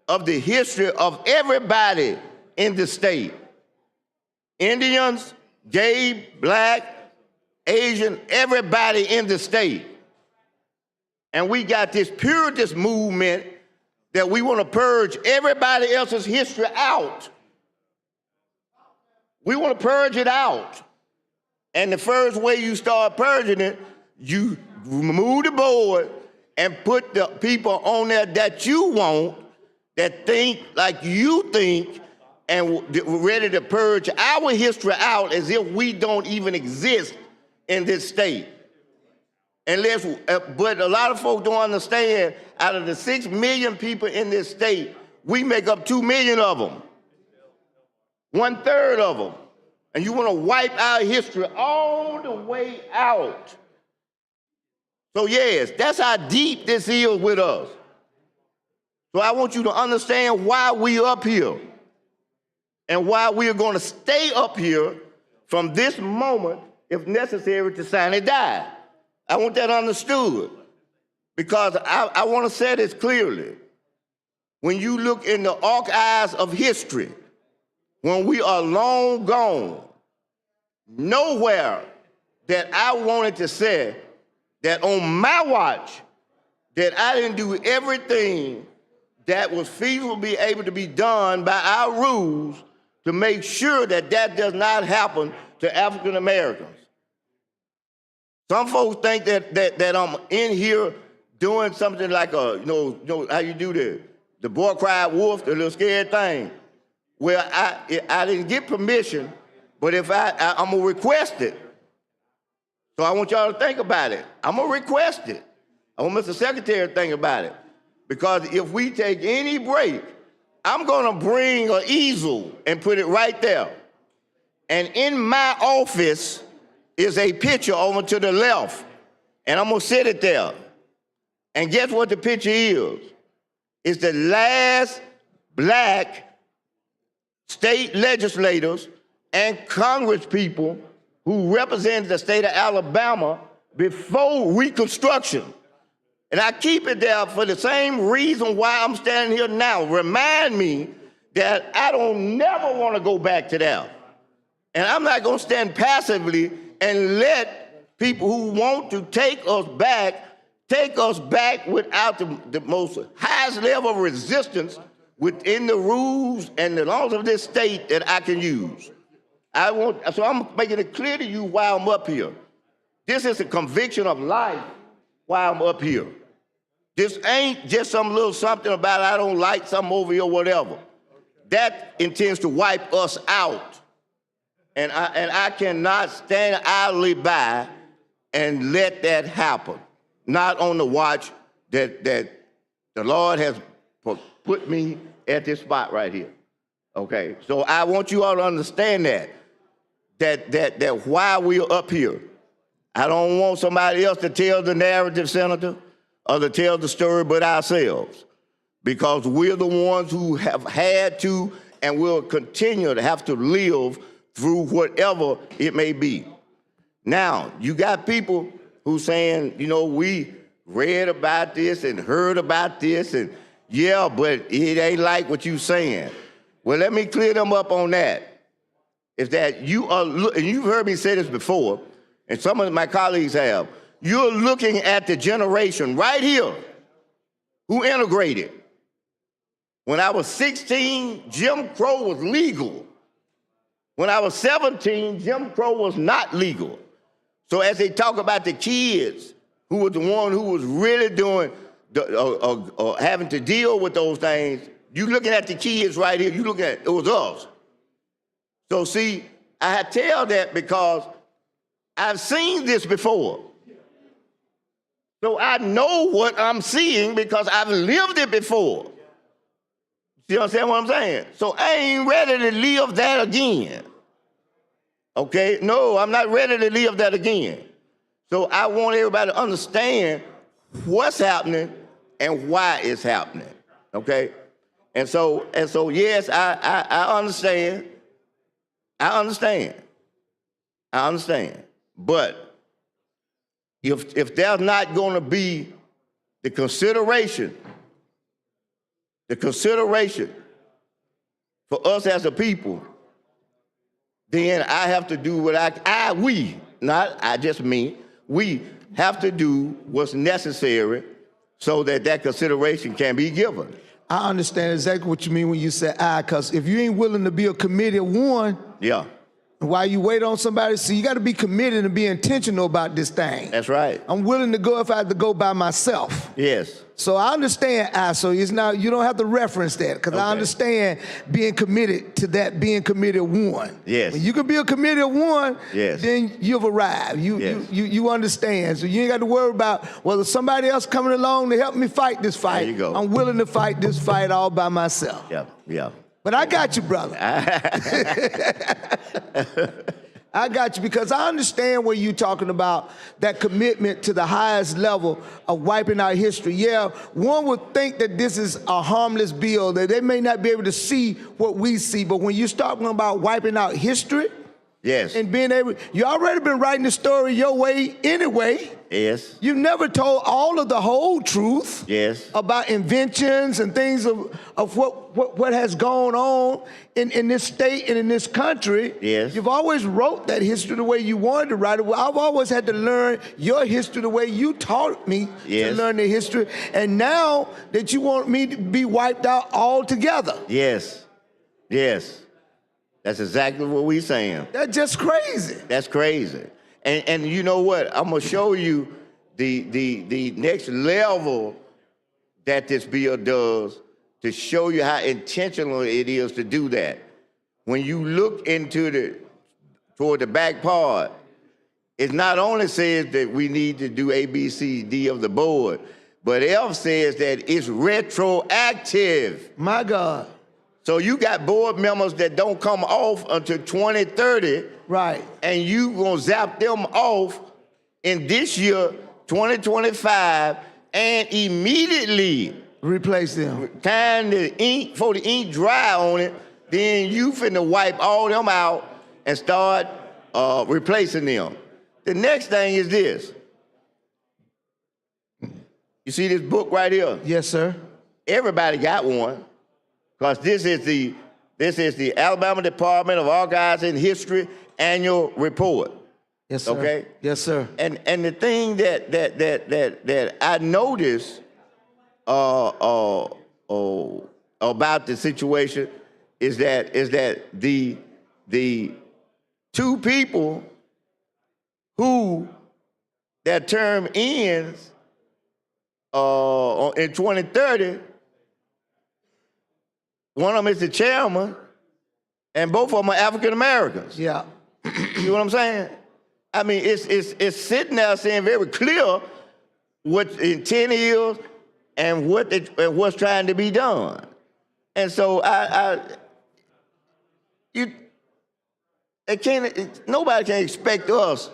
of the history of everybody in the state. Indians, gay, Black, Asian, everybody in the state. And we got this Puritist movement that we want to purge everybody else's history out. We want to purge it out. And the first way you start purging it, you remove the board and put the people on there that you want, that think like you think, and ready to purge our history out as if we don't even exist in this state. But a lot of folks don't understand, out of the 6 million people in this state, we make up 2 million of them. 1/3 of them. And you want to wipe our history all the way out. So yes, that's how deep this is with us. So I want you to understand why we up here and why we are going to stay up here from this moment, if necessary, to sign and die. I want that understood, because I want to say this clearly. When you look in the archives of history, when we are long gone, nowhere that I wanted to say that on my watch that I didn't do everything that was feasibly able to be done by our rules to make sure that that does not happen to African Americans. Some folks think that I'm in here doing something like you know how you do the boy cried wolf, the little scared thing. Well, I didn't get permission, but if I'm gonna request it. So I want y'all to think about it. I'm gonna request it. I want Mr. Secretary to think about it. Because if we take any break, I'm gonna bring an easel and put it right there. And in my office is a picture over to the left, and I'm gonna sit it there. And guess what the picture is? It's the last Black state legislators and Congress people who represented the state of Alabama before Reconstruction. And I keep it there for the same reason why I'm standing here now. Remind me that I don't never want to go back to that. And I'm not going to stand passively and let people who want to take us back without the most highest level of resistance within the rules and the laws of this state that I can use. So I'm making it clear to you why I'm up here. This is a conviction of life why I'm up here. This ain't just some little something about I don't like something over here or whatever. That intends to wipe us out. And I cannot stand idly by and let that happen. Not on the watch that the Lord has put me at this spot right here. Okay, so I want you all to understand that why we are up here. I don't want somebody else to tell the narrative, Senator, or to tell the story but ourselves, because we're the ones who have had to and will continue to have to live through whatever it may be. Now, you got people who saying, you know, we read about this and heard about this, and yeah, but it ain't like what you saying. Well, let me clear them up on that. Is that you are, and you've heard me say this before, and some of my colleagues have, you're looking at the generation right here who integrated. When I was 16, Jim Crow was legal. When I was 17, Jim Crow was not legal. So as they talk about the kids who was the one who was really doing, having to deal with those things, you looking at the kids right here, you looking at, it was us. So see, I tell that because I've seen this before. So I know what I'm seeing because I've lived it before. You understand what I'm saying? So I ain't ready to live that again. Okay? No, I'm not ready to live that again. So I want everybody to understand what's happening and why it's happening. Okay? And so yes, I understand. I understand. But if there's not going to be the consideration for us as a people, then I have to do what we have to do what's necessary so that consideration can be given. I understand exactly what you mean when you say because if you ain't willing to be a committee of one, Yeah, while you wait on somebody, so you got to be committed and be intentional about this thing. that's right. I'm willing to go if I have to go by myself. Yes, So I understand, so it's not, you don't have to reference that because I Okay. understand being committed to that, being committed one. Yes. When you can be a committed one, Yes. then you've arrived. Yes. You understand. So you ain't got to worry about whether somebody else coming along to help me fight this fight. There you go. I'm willing to fight this fight all by myself. yeah. But I got you, brother. I got you because I understand where you're talking about that commitment to the highest level of wiping out history. Yeah, one would think that this is a harmless bill, that they may not be able to see what we see, but when you start talking about wiping out history Yes, and being able, you already been writing the story your way anyway. yes, You've never told all of the whole truth yes, about inventions and things of what has gone on in this state and in this country. Yes. You've always wrote that history the way you wanted to write it. I've always had to learn your history the way you taught me to Yes. learn the history. And now that you want me to be wiped out altogether, yes. That's exactly what we're saying. that's just crazy. That's crazy. And you know what? I'm gonna show you the next level that this bill does to show you how intentional it is to do that. When you look toward the back part, it not only says that we need to do A, B, C, D of the board, but F says that it's retroactive. My God. So you got board members that don't come off until 2030, Right. and you gonna zap them off in this year, 2025, and immediately Replace them. time the ink, before the ink dry on it, then you finna wipe all them out and start replacing them. The next thing is this. You see this book right here? Yes, sir. Everybody got one, because this is the Alabama Department of Archives and History annual report. Yes, sir. Okay. Yes, sir. And the thing that I noticed about the situation is that the two people who their term ends in 2030, one of them is the chairman, and both of them are African Americans. Yeah. You know what I'm saying? I mean, it's sitting there saying very clear what the intent is and what's trying to be done. And so nobody can expect us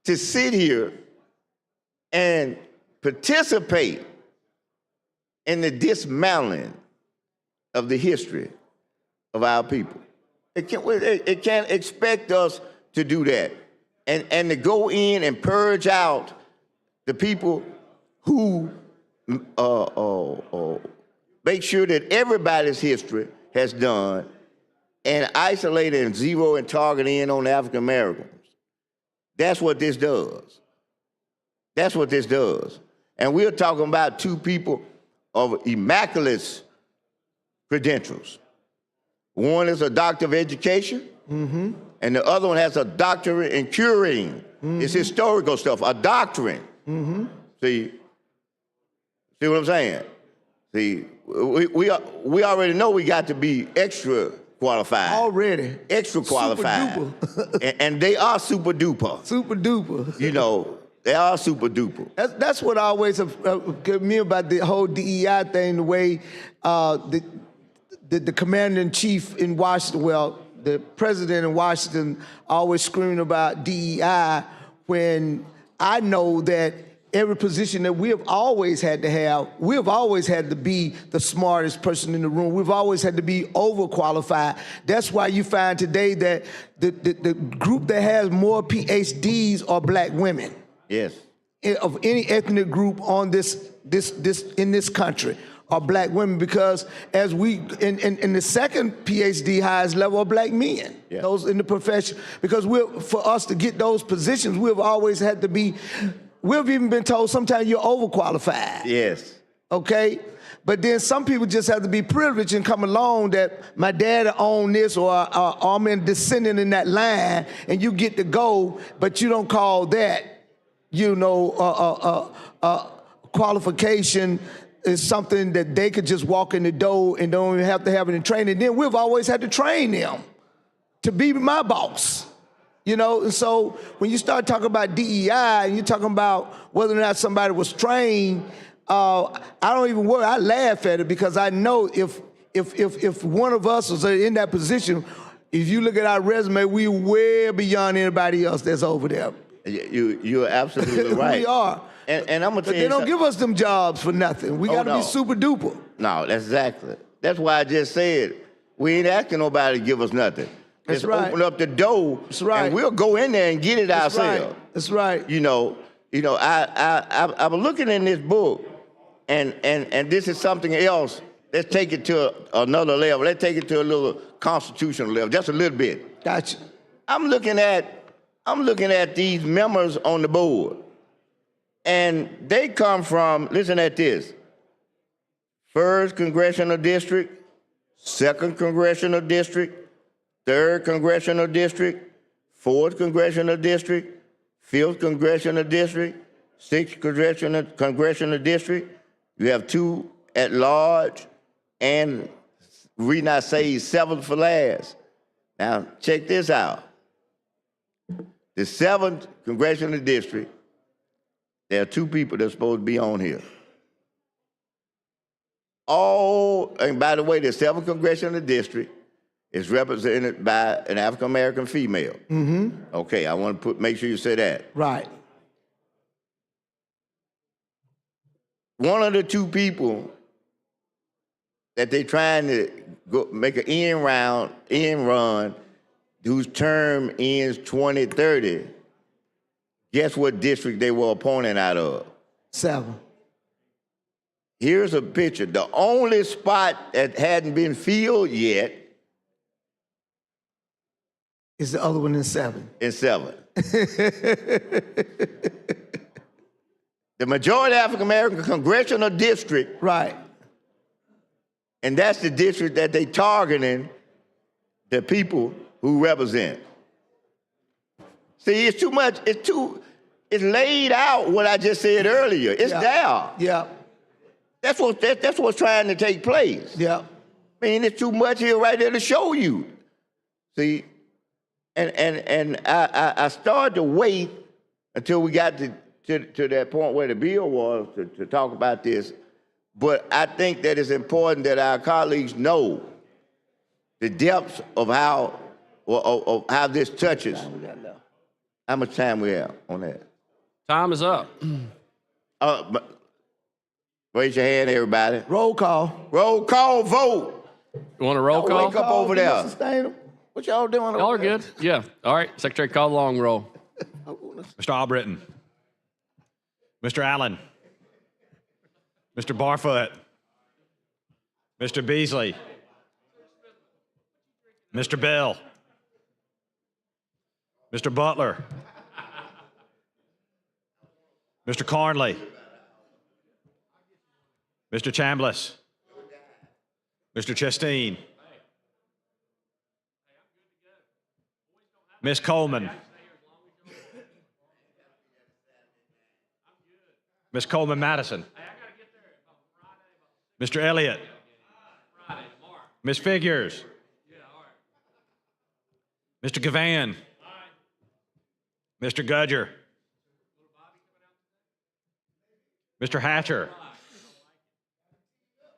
to sit here and participate in the dismantling of the history of our people. It can't expect us to do that and to go in and purge out the people who make sure that everybody's history has done and isolate and zero and target in on the African Americans. That's what this does. That's what this does. And we're talking about two people of immaculate credentials. One is a doctor of education, and the other one has a doctorate in curing. It's historical stuff, a doctrine. See what I'm saying? See, we already know we got to be extra qualified. Already. Extra qualified. Super and they are super duper. Super duper. You know, they are super duper. That's what I always get me about the whole DEI thing, the way the commander-in-chief in Washington, well, the president in Washington always screaming about DEI when I know that every position that we have always had to have, we have always had to be the smartest person in the room. We've always had to be overqualified. That's why you find today that the group that has more PhDs are black women. Yes. Of any ethnic group on this in this country are black women, because as we in the second PhD highest level are black men. Yeah. Those in the profession, because for us to get those positions, we've always had to be. We've even been told sometimes you're overqualified. Yes. Okay? But then some people just have to be privileged and come along that my dad owned this, or I'm in descendant in that line, and you get to go, but you don't call that, qualification is something that they could just walk in the door and don't even have to have any training. Then we've always had to train them to be my boss. And so when you start talking about DEI and you're talking about whether or not somebody was trained, I don't even worry. I laugh at it, because I know if one of us was in that position, if you look at our resume, we're way beyond anybody else that's over there. You're absolutely right. We are. And I'm gonna tell But you they don't something. give us them jobs for nothing. We got to no. be super duper. No, that's exactly. That's why I just said we ain't asking nobody to give us nothing. That's Just right. open up the door, That's right. and we'll go in there and get it That's ourselves. right. That's right. I was looking in this book, and this is something else. Let's take it to another level. Let's take it to a little constitutional level, just a little bit. Gotcha. I'm looking at these members on the board, and they come from, listen at this, 1st Congressional District, 2nd Congressional District, 3rd Congressional District, 4th Congressional District, 5th Congressional District, 6th Congressional District. You have 2 at large, and the reason I say 7th for last. Now, check this out. The 7th Congressional District, there are 2 people that are supposed to be on here. And by the way, the 7th Congressional District is represented by an African-American female. Okay, I want to make sure you say that. Right. One of the 2 people that they trying to make an end run, whose term ends 2030, guess what district they were opponent out of? 7. Here's a picture. The only spot that hadn't been filled yet Is the other one in 7. in 7. The majority African-American congressional district, Right. and that's the district that they targeting the people who represent. See, it's too much, it's laid out what I just said earlier. It's there. Yeah. That's what's trying to take place. Yeah. I mean, it's too much here right there to show you. See? And I started to wait until we got to that point where the bill was to talk about this. But I think that it's important that our colleagues know the depths of how this touches. How much time we have on that? Time is up. Raise your hand, everybody. Roll call. Roll call vote. You want a roll call? Wake up over there. Sustain 'em. What y'all doing? Y'all are good. Yeah. All right. Secretary, call the long roll. Mr. Albritton, Mr. Allen, Mr. Barfoot, Mr. Beasley, Mr. Bell, Mr. Butler, Mr. Carnley, Mr. Chambliss, Mr. Chasteen. Ms. Coleman. Ms. Coleman Madison. Mr. Elliott. Ms. Figures. Mr. Gavan. Mr. Gudger. Mr. Hatcher.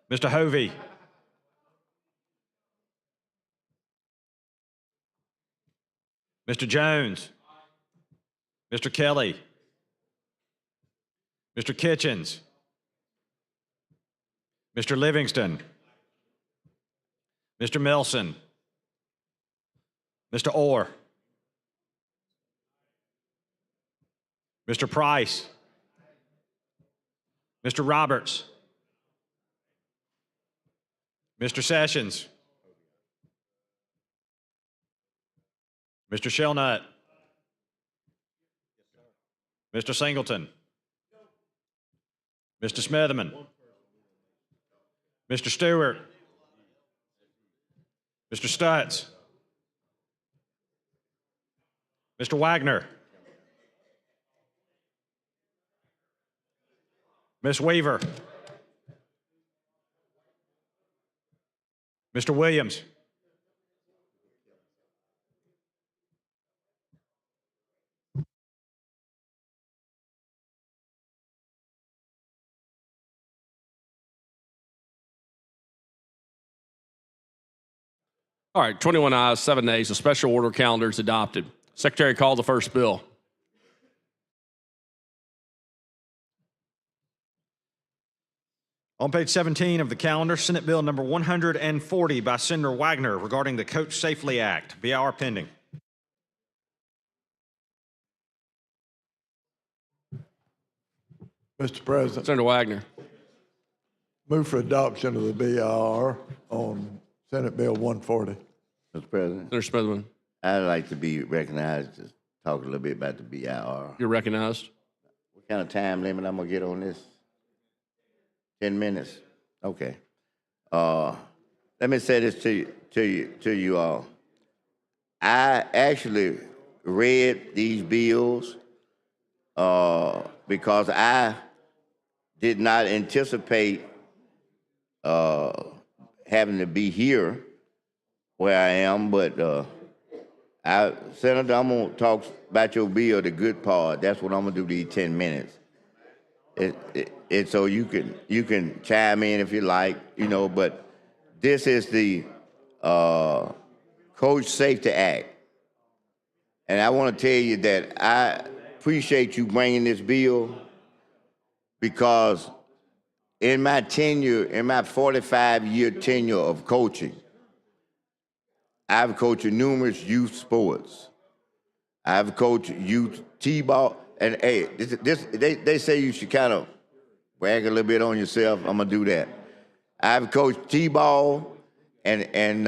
Mr. Hovey. Mr. Jones. Mr. Kelly. Mr. Kitchens. Mr. Livingston. Mr. Milson. Mr. Orr. Mr. Price. Mr. Roberts. Mr. Sessions. Mr. Shelnut. Mr. Singleton. Mr. Smitherman. Mr. Stewart. Mr. Stutz. Mr. Wagner. Ms. Weaver. Mr. Williams. All right, 21 ayes, 7 nays. The special order calendar is adopted. Secretary, call the first bill. On page 17 of the calendar, Senate Bill number 140 by Senator Wagner regarding the Coach Safely Act. BR pending. Mr. President, Senator Wagner. move for adoption of the BIR on Senate Bill 140. Mr. President, Senator Smithman, I'd like to be recognized to talk a little bit about the BIR. you're recognized. What kind of time limit I'm gonna get on this? 10 minutes? Okay. Let me say this to you all. I actually read these bills because I did not anticipate having to be here where I am, but Senator, I'm gonna talk about your bill, the good part. That's what I'm gonna do these 10 minutes. So you can chime in if you like, but this is the Coach Safety Act. And I want to tell you that I appreciate you bringing this bill because in my 45-year tenure of coaching, I've coached numerous youth sports. I've coached youth T-ball. And hey, they say you should kind of brag a little bit on yourself. I'm gonna do that. I've coached T-ball, and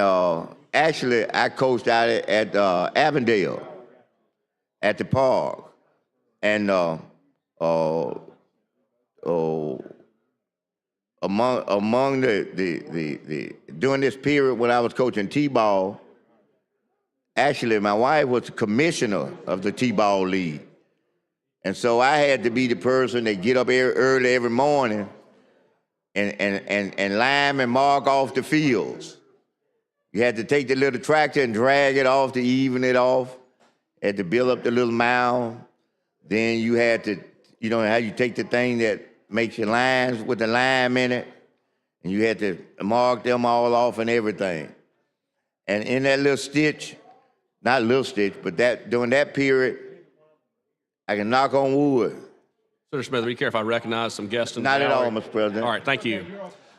actually I coached out at Avondale, at the park, and among the during this period when I was coaching T-ball, actually my wife was the commissioner of the T-ball league. And so I had to be the person that get up early every morning and lime and mark off the fields. You had to take the little tractor and drag it off to even it off. Had to build up the little mound. Then you had to, how you take the thing that makes your lines with the lime in it, and you had to mark them all off and everything. And in that little stitch, not little stitch, but during that period, I can knock on wood. Senator Smith, be careful. I recognize some guests in the Not gallery. at all, Mr. President. All right, thank you.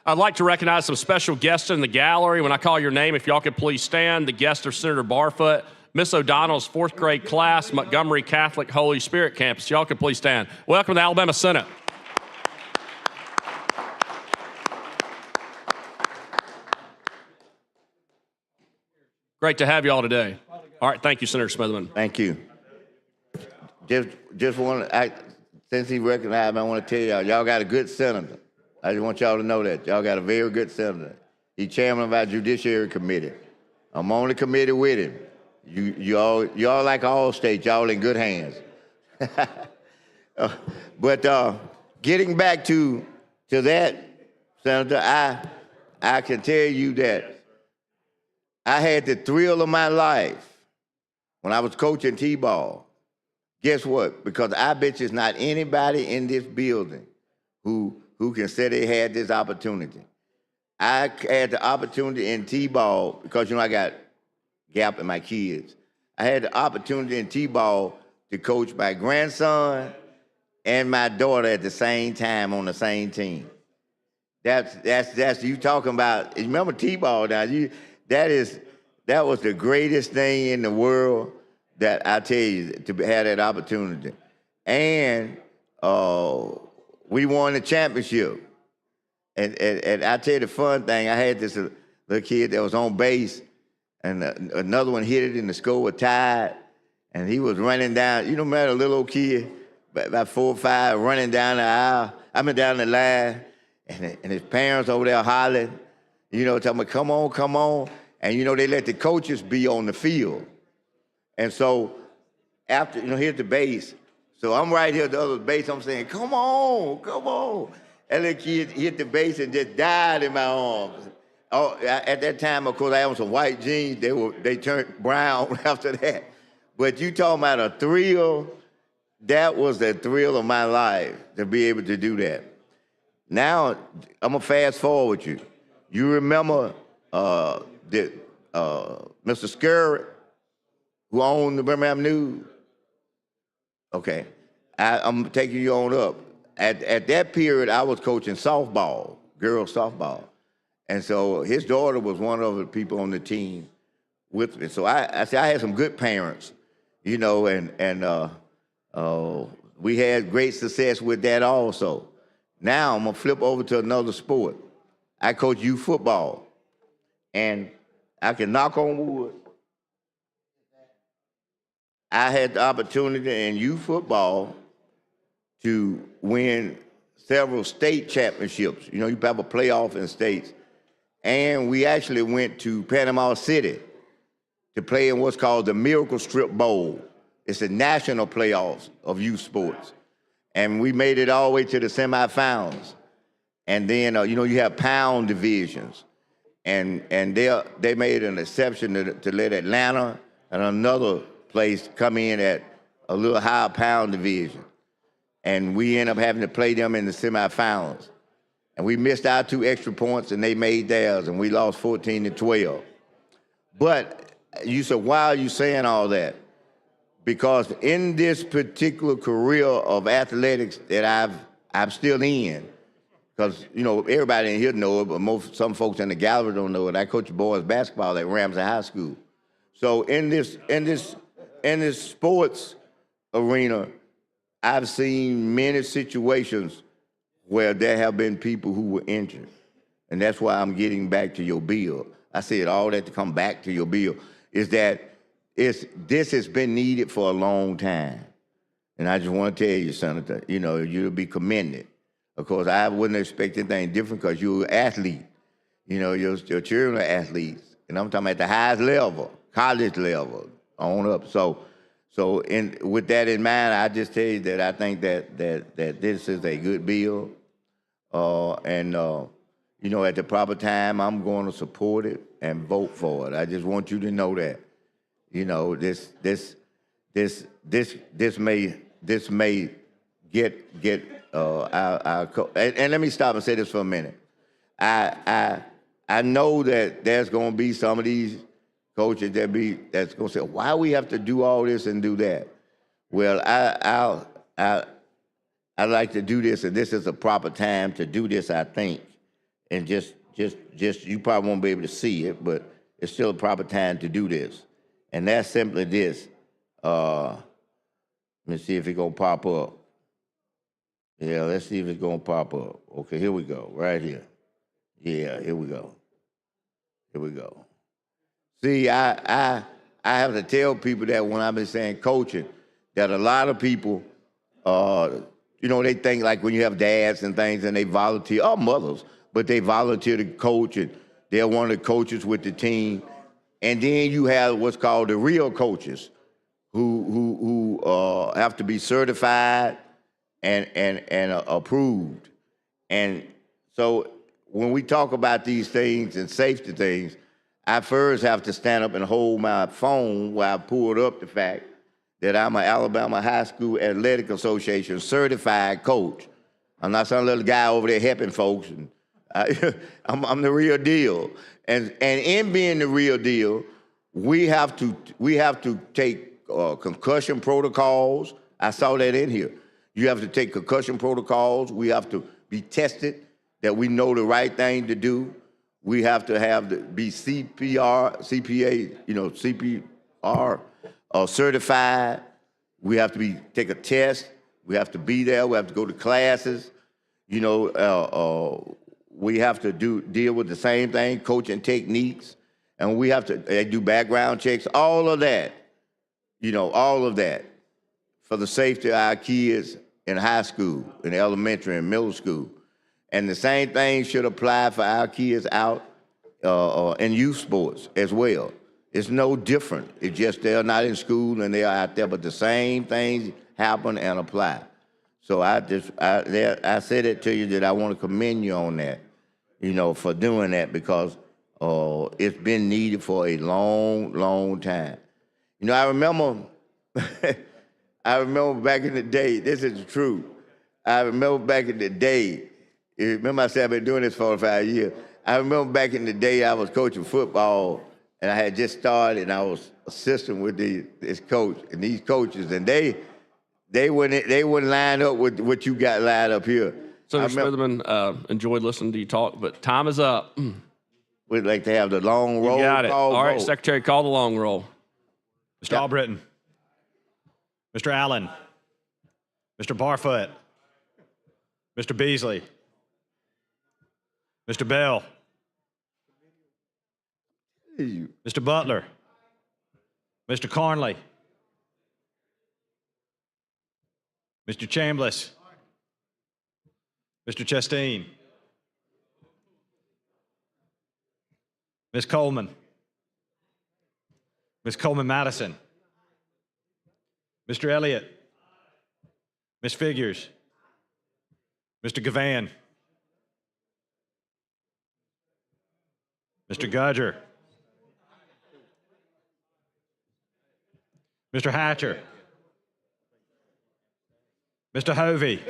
I'd like to recognize some special guests in the gallery. When I call your name, if y'all could please stand. The guests are Senator Barfoot, Miss O'Donnell's 4th grade class, Montgomery Catholic Holy Spirit Campus. Y'all could please stand. Welcome to the Alabama Senate. Great to have you all today. All right, thank you, Senator Smithman. Thank you. Just want to, since he recognized me, I want to tell y'all got a good senator. I just want y'all to know that. Y'all got a very good senator. He's chairman of our Judiciary Committee. I'm on the committee with him. Y'all like all states, y'all in good hands. But getting back to that, Senator, I can tell you that I had the thrill of my life when I was coaching T-ball. Guess what? Because I bet there's not anybody in this building who can say they had this opportunity. I had the opportunity in T-ball because, I got gap in my kids. I had the opportunity in T-ball to coach my grandson and my daughter at the same time on the same team. That's you talking about. Remember T-ball now? That was the greatest thing in the world. That I tell you, to have that opportunity, and we won the championship. And I tell you the fun thing, I had this little kid that was on base, and another one hit it, and the score was tied, and he was running down. You know, remember a little old kid, about 4 or 5, running down the aisle. Down the line, and his parents over there hollering, telling me, come on. And, they let the coaches be on the field. And so after, here's the base. So I'm right here at the other base. I'm saying, come on. And the kid hit the base and just died in my arms. Oh, at that time, of course, I had some white jeans. They turned brown after that. But you talking about a thrill, that was the thrill of my life, to be able to do that. Now, I'm going to fast forward you. You remember Mr. Skerritt, who owned the Birmingham News? Okay. I'm taking you on up. At that period, I was coaching softball, girls softball. And so his daughter was one of the people on the team with me. So I said I had some good parents, and we had great success with that also. Now I'm gonna flip over to another sport. I coach youth football, and I can knock on wood. I had the opportunity in youth football to win several state championships. You have a playoff in states. And we actually went to Panama City to play in what's called the Miracle Strip Bowl. It's the national playoffs of youth sports. And we made it all the way to the semifinals. And then, you have pound divisions. And they made an exception to let Atlanta and another place come in at a little higher pound division. And we ended up having to play them in the semifinals. And we missed our 2 extra points, and they made theirs, and we lost 14-12. But you said, why are you saying all that? Because in this particular career of athletics that I'm still in, because everybody in here know it, but some folks in the gallery don't know it. I coach boys basketball at Ramsey High School. So in this sports arena, I've seen many situations where there have been people who were injured. And that's why I'm getting back to your bill. I said all that to come back to your bill, is that this has been needed for a long time. And I just want to tell you, Senator, you'll be commended. Of course, I wouldn't expect anything different because you're an athlete. Your children are athletes. And I'm talking at the highest level, college level, on up. So with that in mind, I just tell you that I think that this is a good bill. At the proper time, I'm going to support it and vote for it. I just want you to know that. This may get our and let me stop and say this for a minute. I know that there's going to be some of these coaches that's going to say, why we have to do all this and do that? Well, I like to do this, and this is a proper time to do this, I think. And just you probably won't be able to see it, but it's still a proper time to do this. And that's simply this. Let me see if it's going to pop up. Yeah, let's see if it's going to pop up. Okay, here we go, right here. Yeah, here we go. See, I have to tell people that when I've been saying coaching, that a lot of people, they think like when you have dads and things and they volunteer, or mothers, but they volunteer to coach and They're one of the coaches with the team. And then you have what's called the real coaches who have to be certified and approved. And so when we talk about these things and safety things, I first have to stand up and hold my phone where I pulled up the fact that I'm an Alabama High School Athletic Association certified coach. I'm not some little guy over there helping folks. And I'm the real deal. And in being the real deal, we have to take concussion protocols. I saw that in here. You have to take concussion protocols. We have to be tested that we know the right thing to do. We have to be CPR, CPR certified. We have to take a test. We have to be there. We have to go to classes. We have to deal with the same thing, coaching techniques, and we have to do background checks. All of that, all of that for the safety of our kids in high school, in elementary and middle school. And the same thing should apply for our kids out in youth sports as well. It's no different. It's just they're not in school and they're out there, but the same things happen and apply. So I said it to you that I want to commend you on that, for doing that, because it's been needed for a long, long time. I remember, back in the day, this is true. I remember back in the day, remember I said I've been doing this 45 years. I remember back in the day I was coaching football, and I had just started, and I was assisting with this coach and these coaches, and they wouldn't line up with what you got lined up here. Senator Smitherman, enjoyed listening to you talk, but time is up. We'd like to have the long roll. You got it. All right, vote. Secretary, call the long roll. Mr. Albritton, Mr. Allen, Mr. Barfoot, Mr. Beasley, Mr. Bell, Mr. Butler, Mr. Carnley, Mr. Chambliss, Mr. Chasteen, Ms. Coleman, Ms. Coleman-Madison, Mr. Elliott, Ms. Figures, Mr. Gavan, Mr. Gudger, Mr. Hatcher, Mr. Hovey,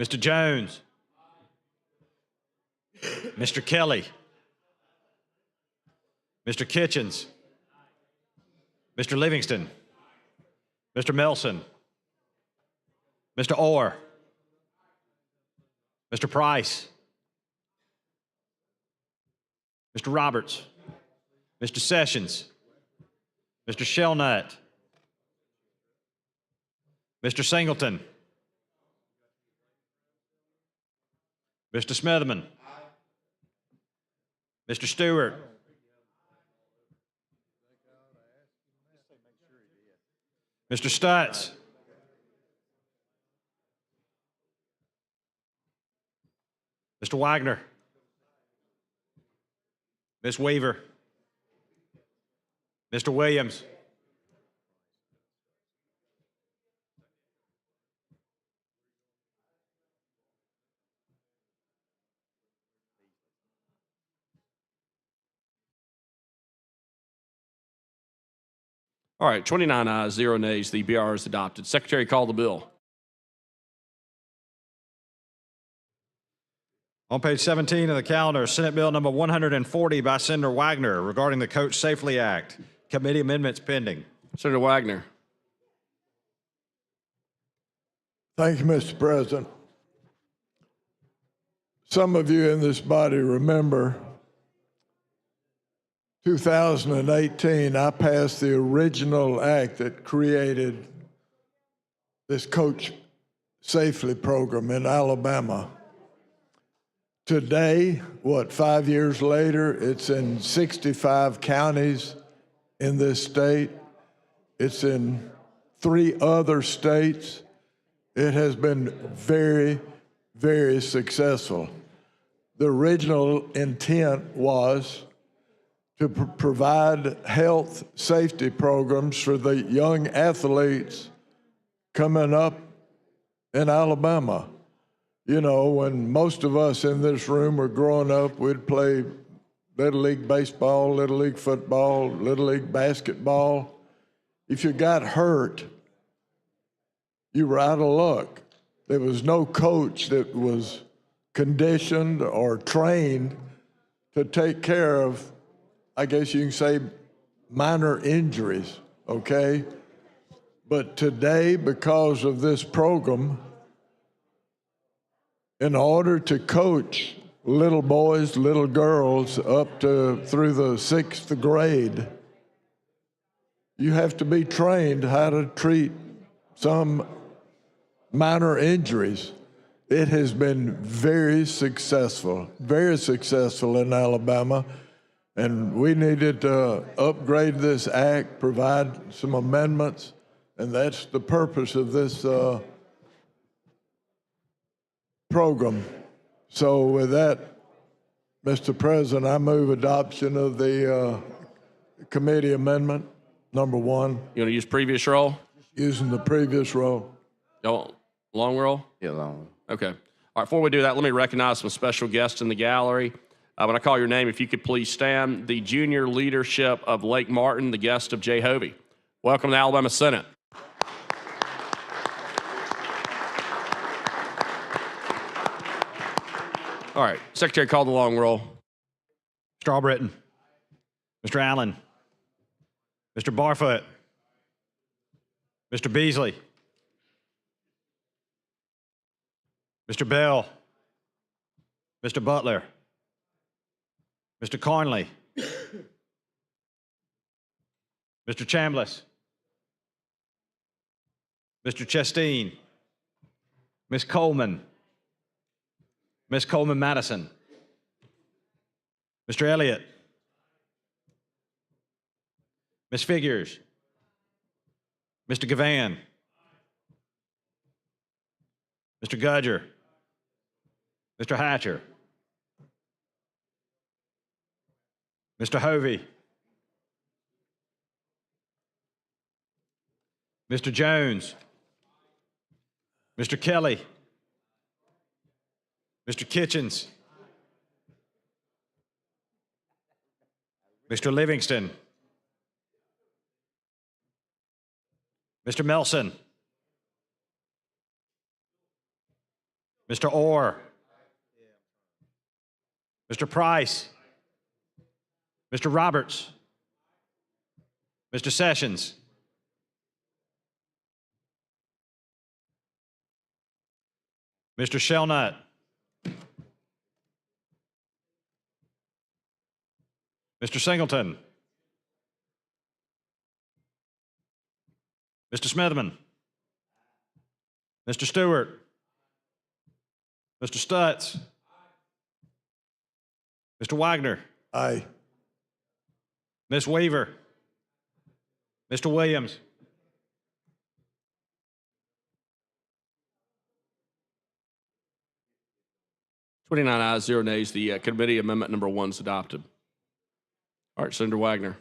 Mr. Jones, Mr. Kelly, Mr. Kitchens, Mr. Livingston, Mr. Melson, Mr. Orr, Mr. Price, Mr. Roberts, Mr. Sessions, Mr. Shellnut, Mr. Singleton, Mr. Smitherman, Mr. Stewart, Mr. Stutz, Mr. Wagner, Ms. Weaver, Mr. Williams, All right, 29 ayes, 0 nays. The BR is adopted. Secretary, call the bill. On page 17 of the calendar, Senate Bill number 140 by Senator Wagner regarding the Coach Safely Act. Committee amendments pending. Senator Wagner. Thank you, Mr. President. Some of you in this body remember 2018, I passed the original act that created this Coach Safely program in Alabama. Today, 5 years later, it's in 65 counties in this state. It's in 3 other states. It has been very, very successful. The original intent was to provide health safety programs for the young athletes coming up in Alabama. You know, when most of us in this room were growing up, we'd play Little League baseball, Little League football, Little League basketball. If you got hurt, you were out of luck. There was no coach that was conditioned or trained to take care of, I guess you can say, minor injuries, okay? But today, because of this program, in order to coach little boys, little girls up to through the 6th grade, you have to be trained how to treat some minor injuries. It has been very successful in Alabama, and we needed to upgrade this act, provide some amendments, and that's the purpose of this program. So with that, Mr. President, I move adoption of the committee amendment, number 1, You want to use previous roll? using the previous roll. Y'all, long roll? Yeah, long. Okay. All right, before we do that, let me recognize some special guests in the gallery. When I call your name, if you could please stand. The junior leadership of Lake Martin, the guest of Jay Hovey. Welcome to the Alabama Senate. All right, Secretary, call the long roll. Mr. Albritton, Mr. Allen, Mr. Barfoot, Mr. Beasley, Mr. Bell, Mr. Butler, Mr. Carnley, Mr. Chambliss, Mr. Chasteen, Ms. Coleman, Ms. Coleman Madison, Mr. Elliott, Ms. Figures, Mr. Gavan, Mr. Gudger, Mr. Hatcher, Mr. Hovey, Mr. Jones, Mr. Kelly, Mr. Kitchens, Mr. Livingston, Mr. Melson, Mr. Orr, Mr. Price, Mr. Roberts, Mr. Sessions, Mr. Shelnut, Mr. Singleton, Mr. Smithman, Mr. Stewart, Mr. Stutz, Mr. Wagner, Aye. Ms. Weaver, Mr. Williams, (29 ayes, 0 nays). The committee amendment number 1 is adopted. All right, Senator Wagner.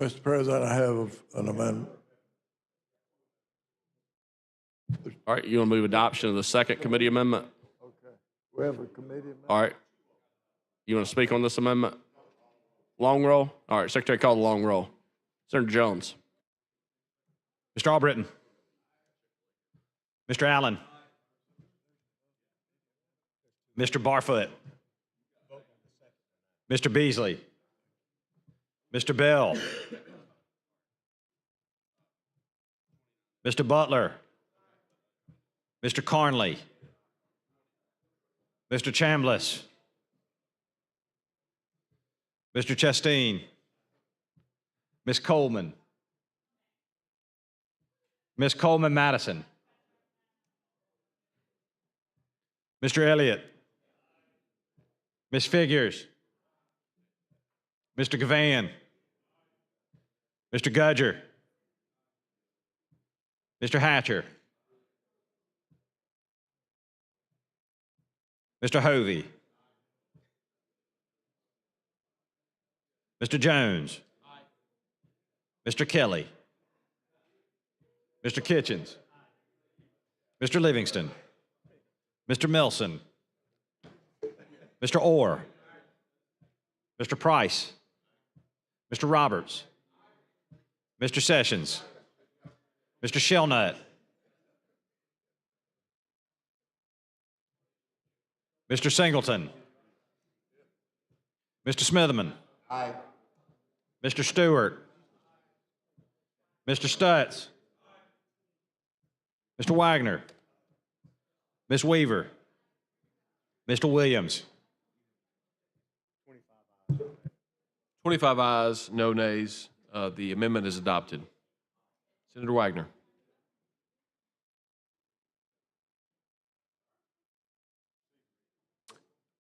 Mr. President, I have an amendment. All right, you want to move adoption of the second committee amendment? Okay. We have a committee amendment. All right. You want to speak on this amendment? Long roll? All right, Secretary, call the long roll. Senator Jones. Mr. Albritton, Mr. Allen, Mr. Barfoot, Mr. Beasley, Mr. Bell, Mr. Butler, Mr. Carnley, Mr. Chambliss, Mr. Chasteen, Ms. Coleman, Ms. Coleman Madison, Mr. Elliott, Ms. Figures, Mr. Gavan, Mr. Gudger, Mr. Hatcher, Mr. Hovey. Mr. Jones. Mr. Kelly. Mr. Kitchens. Mr. Livingston. Mr. Melson. Mr. Orr. Mr. Price. Mr. Roberts. Mr. Sessions. Mr. Shelnut. Mr. Singleton. Mr. Smitherman. Aye. Mr. Stewart. Mr. Stutz. Mr. Wagner. Ms. Weaver. Mr. Williams. 25 ayes, no nays. The amendment is adopted. Senator Wagner.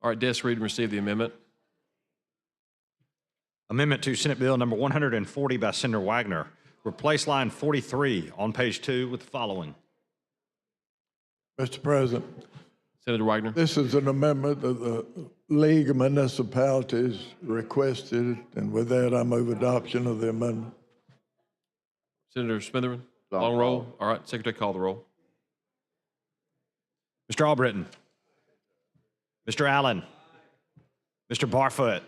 All right, Des, read and receive the amendment. Amendment to Senate Bill number 140 by Senator Wagner. Replace line 43 on page 2 with the following. Mr. President, Senator Wagner. this is an amendment that the League of Municipalities requested, and with that, I move adoption of the amendment. Senator Smitherman. Long Long roll. roll. All right, Secretary, call the roll. Mr. Albritton. Mr. Allen. Mr. Barfoot.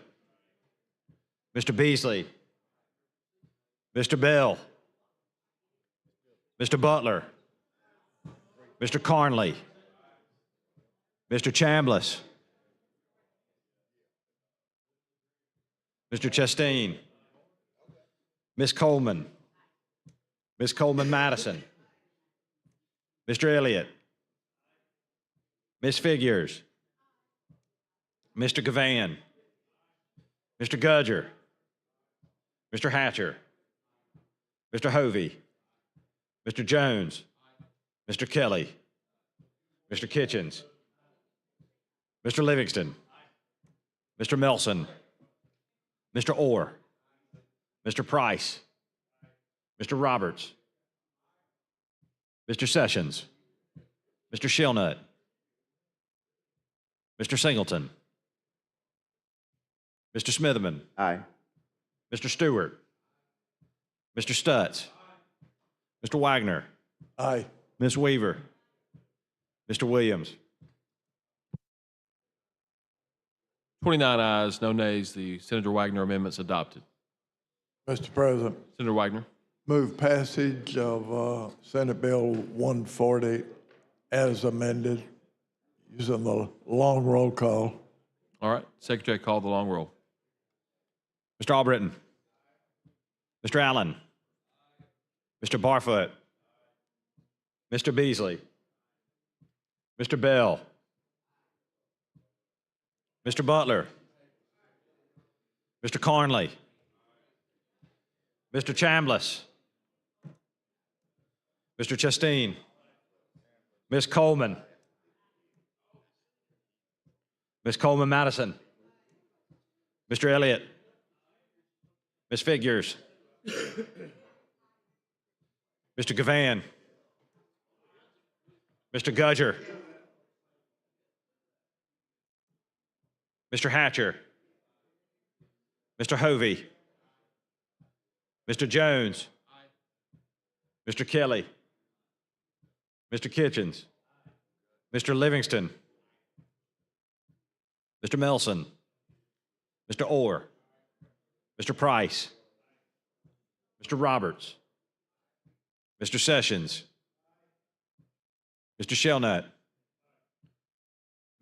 Mr. Beasley. Mr. Bell. Mr. Butler. Mr. Carnley. Mr. Chambliss. Mr. Chastain. Ms. Coleman. Ms. Coleman Madison. Mr. Elliott. Ms. Figures. Mr. Gavan. Mr. Gudger. Mr. Hatcher. Mr. Hovey. Mr. Jones. Mr. Kelly. Mr. Kitchens. Mr. Livingston. Mr. Melson. Mr. Orr. Mr. Price. Mr. Roberts. Mr. Sessions. Mr. Shelnut. Mr. Singleton. Mr. Smitherman. Aye. Mr. Stewart. Mr. Stutz. Mr. Wagner. Aye. Ms. Weaver. Mr. Williams. 29 ayes, no nays. The Senator Wagner amendment's adopted. Mr. President, Senator Wagner. move passage of Senate Bill 140 as amended, using the long roll call. All right, Secretary, call the long roll. Mr. Albritton. Mr. Allen. Mr. Barfoot. Mr. Beasley. Mr. Bell. Mr. Butler. Mr. Carnley. Mr. Chambliss. Mr. Chastain. Ms. Coleman. Ms. Coleman Madison. Mr. Elliott. Ms. Figures. Mr. Gavan. Mr. Gudger. Mr. Hatcher. Mr. Hovey. Mr. Jones. Mr. Kelly. Mr. Kitchens. Mr. Livingston. Mr. Melson. Mr. Orr. Mr. Price. Mr. Roberts. Mr. Sessions. Mr. Shelnut.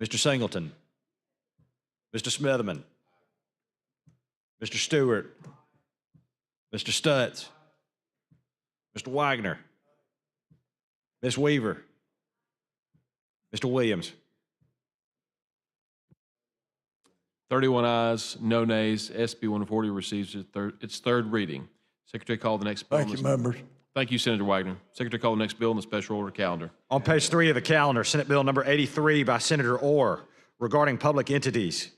Mr. Singleton. Mr. Smitherman. Mr. Stewart. Mr. Stutz. Mr. Wagner. Ms. Weaver. Mr. Williams. 31 ayes, no nays. SB 140 receives its third reading. Secretary, call the next bill. Thank you, members. Thank you, Senator Wagner. Secretary, call the next bill in the special order calendar. On page 3 of the calendar, Senate Bill number 83 by Senator Orr regarding public entities.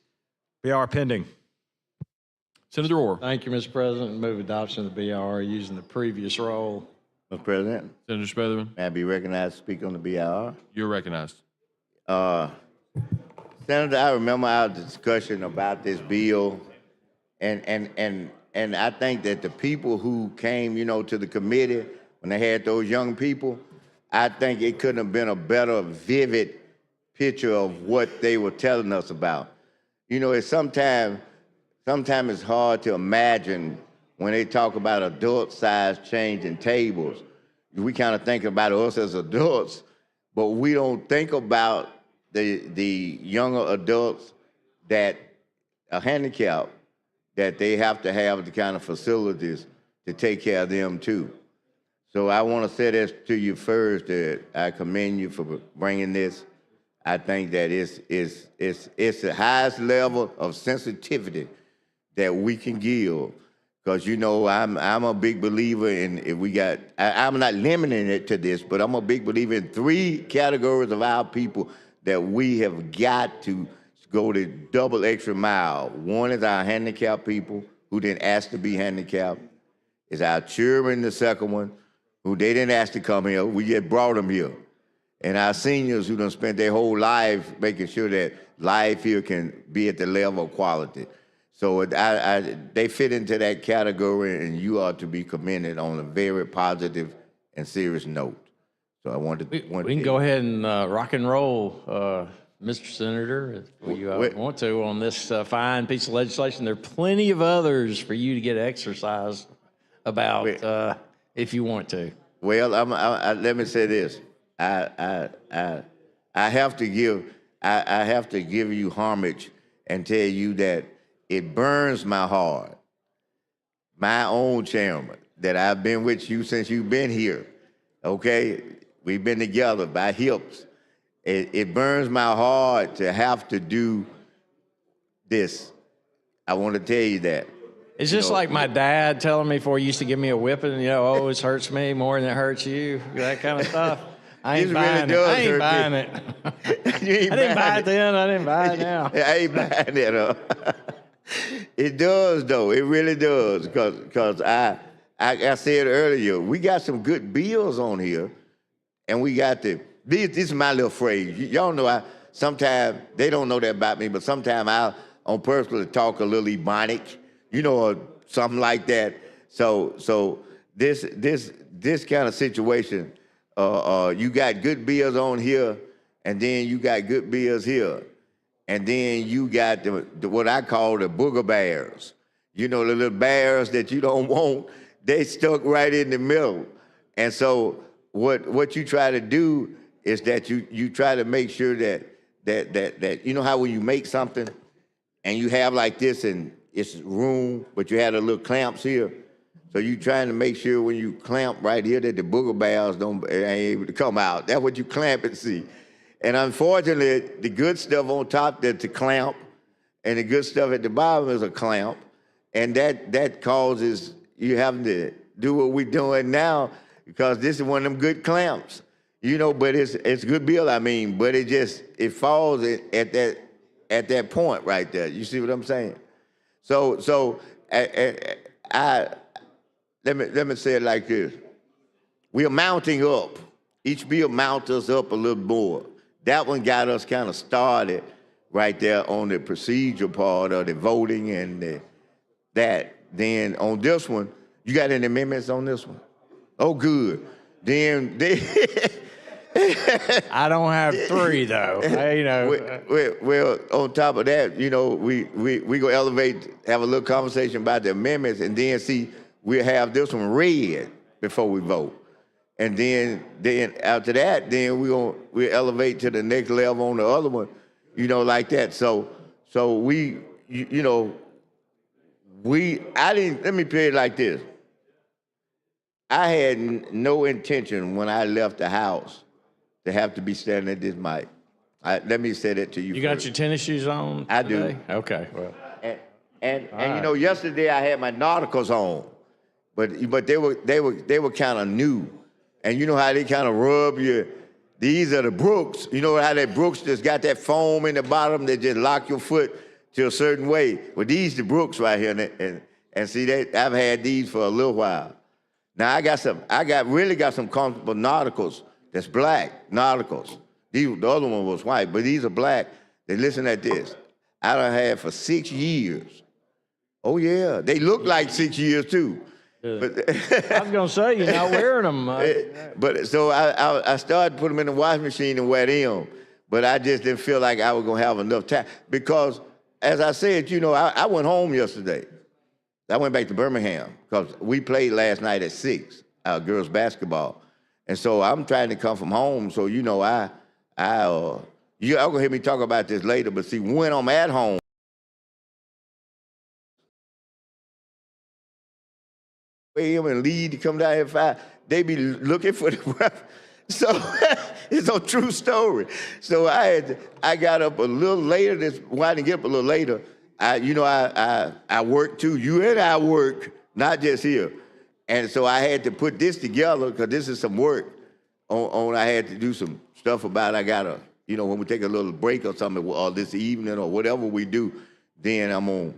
BR pending. Senator Orr. Thank you, Mr. President. Move adoption of the BR using the previous roll. Mr. President, Senator Smitherman, may I be recognized to speak on the BIR? you're recognized. Senator, I remember our discussion about this bill, and I think that the people who came, to the committee when they had those young people, I think it couldn't have been a better, vivid picture of what they were telling us about. It's sometimes it's hard to imagine when they talk about adult size changing tables. We kind of think about us as adults, but we don't think about the younger adults that are handicapped, that they have to have the kind of facilities to take care of them too. So I want to say this to you first, that I commend you for bringing this. I think that it's the highest level of sensitivity that we can give, because I'm a big believer in, if we got, I'm not limiting it to this, but I'm a big believer in 3 categories of our people that we have got to go the double extra mile. One is our handicapped people who didn't ask to be handicapped. It's our children, the second one, who they didn't ask to come here. We just brought them here. And our seniors who done spent their whole life making sure that life here can be at the level of quality. So they fit into that category, and you are to be commended on a very positive and serious note. So I wanted to. We can go ahead and rock and roll, Mr. Senator, if you want to, on this fine piece of legislation. There are plenty of others for you to get exercise about if you want to. Well, let me say this. I have to give you homage and tell you that it burns my heart, my own chairman, that I've been with you since you've been here, okay? We've been together by hips. It burns my heart to have to do this. I want to tell you that. It's just like my dad telling me before he used to give me a whipping, oh, it hurts me more than it hurts you, that kind of stuff. I ain't buying it. I ain't buying it. I didn't buy it then. I didn't buy it now. I ain't buying it. It does, though. It really does. Because I said earlier, we got some good bills on here, and we got this is my little phrase. Y'all know sometimes, they don't know that about me, but sometimes I'll on purpose talk a little Ebonic, or something like that. So this kind of situation, you got good bills on here, and then you got good bills here. And then you got what I call the booger bears. The little bears that you don't want, they stuck right in the middle. And so what you try to do is that you try to make sure that how when you make something and you have like this and it's room, but you had a little clamps here. So you trying to make sure when you clamp right here that the booger bears ain't able to come out. That's what you clamp and see. And unfortunately, the good stuff on top that's a clamp, and the good stuff at the bottom is a clamp, and that causes you having to do what we're doing now, because this is one of them good clamps, But it's a good bill, but it falls at that point right there. You see what I'm saying? So let me say it like this: we are mounting up. Each bill mounts us up a little more. That one got us kind of started right there on the procedure part of the voting and that. Then on this one, you got any amendments on this one? Oh, good. Then I don't have 3 though. Well, on top of that, we gonna elevate, have a little conversation about the amendments, and then we'll have this one read before we vote. And then after that, then we'll elevate to the next level on the other one, like that. So let me put it like this. I had no intention when I left the house to have to be standing at this mic. Let me say that to you. You got your tennis shoes on? I today? do. Okay, well. And yesterday I had my nauticals on, but they were kind of new. And you know how they kind of rub you. These are the Brooks. You know how that Brooks just got that foam in the bottom that just lock your foot to a certain way. Well, these the Brooks right here, and see I've had these for a little while. Now I really got some comfortable nauticals that's black nauticals. The other one was white, but these are black They listen at this. I done had for 6 years. Oh yeah, they look like 6 years too. But I was gonna say you're not wearing them. but so I started putting them in the washing machine and wear them. But I just didn't feel like I was gonna have enough time because, as I said, you know, I went home yesterday. I went back to Birmingham because we played last night at 6, girls basketball, and so I'm trying to come from home. So you know, you're gonna hear me talk about this later. But see, when I'm at home. AM and lead to come down here at 5, they be looking for the ref. So it's a true story. So I got up a little later. Why I didn't get up a little later? I work too. You and I work, not just here. And so I had to put this together because this is some work. I had to do some stuff about. I gotta, you know, when we take a little break or something, or this evening or whatever we do, then I'm gonna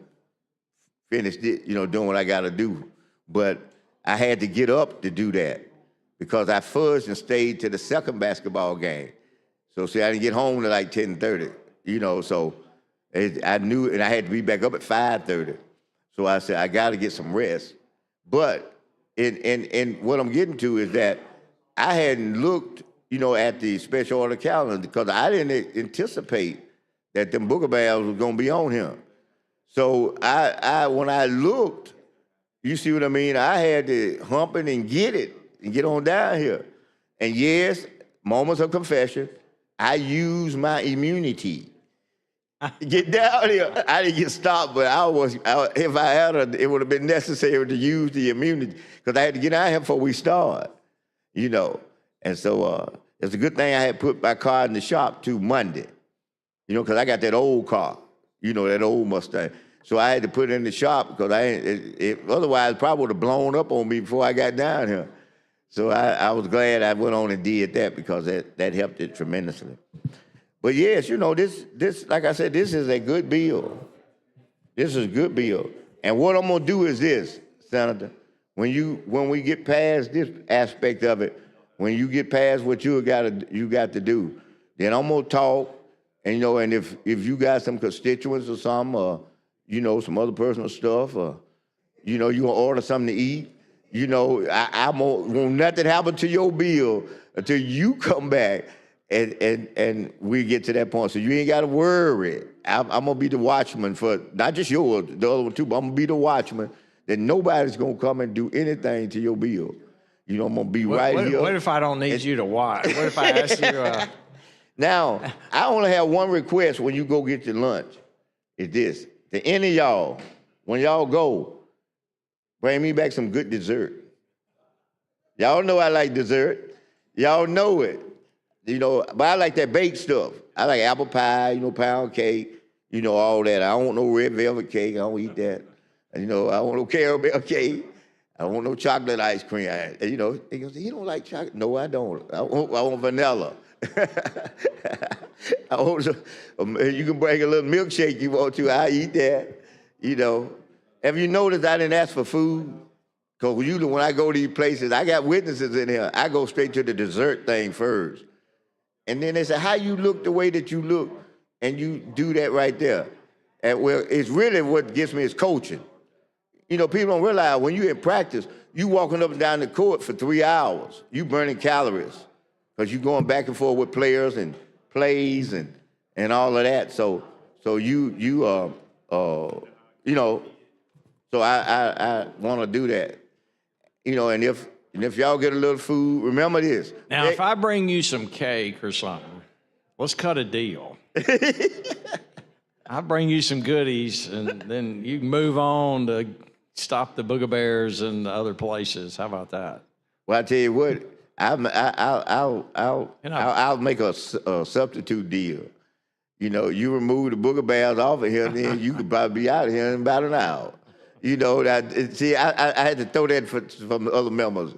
finish it, you know, doing what I gotta do. But I had to get up to do that because I fuzzed and stayed to the second basketball game. So see, I didn't get home till like 10:30, you know, so I knew, and I had to be back up at 5:30. So I said, I gotta get some rest. But and what I'm getting to is that I hadn't looked, you know, at the special order calendar because I didn't anticipate that them Booger Bears was gonna be on him. So when I looked, you see what I mean? I had to hump it and get on down here. And yes, moments of confession, I used my immunity. Get down here. I didn't get stopped, but if I had, it would have been necessary to use the immunity because I had to get out here before we start, you know. And so it's a good thing I had put my car in the shop too Monday, you know, because I got that old car, you know, that old Mustang. So I had to put it in the shop because otherwise it probably would have blown up on me before I got down here. So I was glad I went on and did that because that helped it tremendously. But yes, you know, this like I said, this is a good bill. This is a good bill. And what I'm gonna do is this, Senator, when we get past this aspect of it, when you get past what you got to do, then I'm gonna talk, and you know, and if you got some constituents or something, you know, some other personal stuff, or, you know, you gonna order something to eat, you know, I won't nothing happen to your bill until you come back and we get to that point. So you ain't gotta worry. I'm gonna be the watchman for, not just yours, the other one too, but I'm gonna be the watchman that nobody's gonna come and do anything to your bill. You know, I'm gonna be here. What if I don't need you to watch? What if I ask you? Now, I only have one request when you go get your lunch, is this. To any of y'all, when y'all go, bring me back some good dessert. Y'all know I like dessert. Y'all know it. You know, but I like that baked stuff. I like apple pie, you know, pound cake, you know, all that. I don't want no red velvet cake. I don't eat that. You know, I don't want no caramel cake. I don't want no chocolate ice cream. You know, he goes, you don't like chocolate? No, I don't. I want vanilla. You can bring a little milkshake you want to. I eat that. You know, have you noticed I didn't ask for food? Because usually when I go to these places, I got witnesses in here. I go straight to the dessert thing first. And then they say, how you look the way that you look? And you do that right there. And well, it's really what gets me is coaching. You know, people don't realize when you're in practice, you walking up and down the court for 3 hours. You burning calories. Because you're going back and forth with players and plays and all of that. So you know, so I want to do that. You know, and if y'all get a little food, remember this. Now, if I bring you some cake or something, let's cut a deal. I'll bring you some goodies, and then you can move on to stop the Booger Bears and other places. How about that? Well, I tell you what. I'll make a substitute deal. You know, you remove the Booger Bears off of here, then you could probably be out of here in about an hour. You know, I had to throw that from the other members.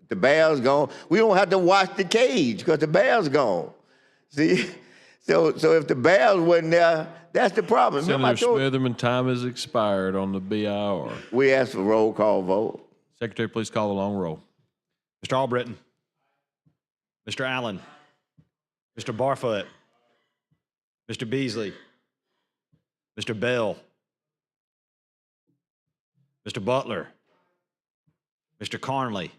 The Bears gone. We don't have to watch the cage because the Bears gone. See, so if the Bears wasn't there, that's the problem. Senator Smitherman, time has expired on the BIR. We asked for roll call vote. Secretary, please call the long roll. Mr. Albritton, Mr. Allen, Mr. Barfoot, Mr. Beasley, Mr. Bell, Mr. Butler, Mr. Carnley,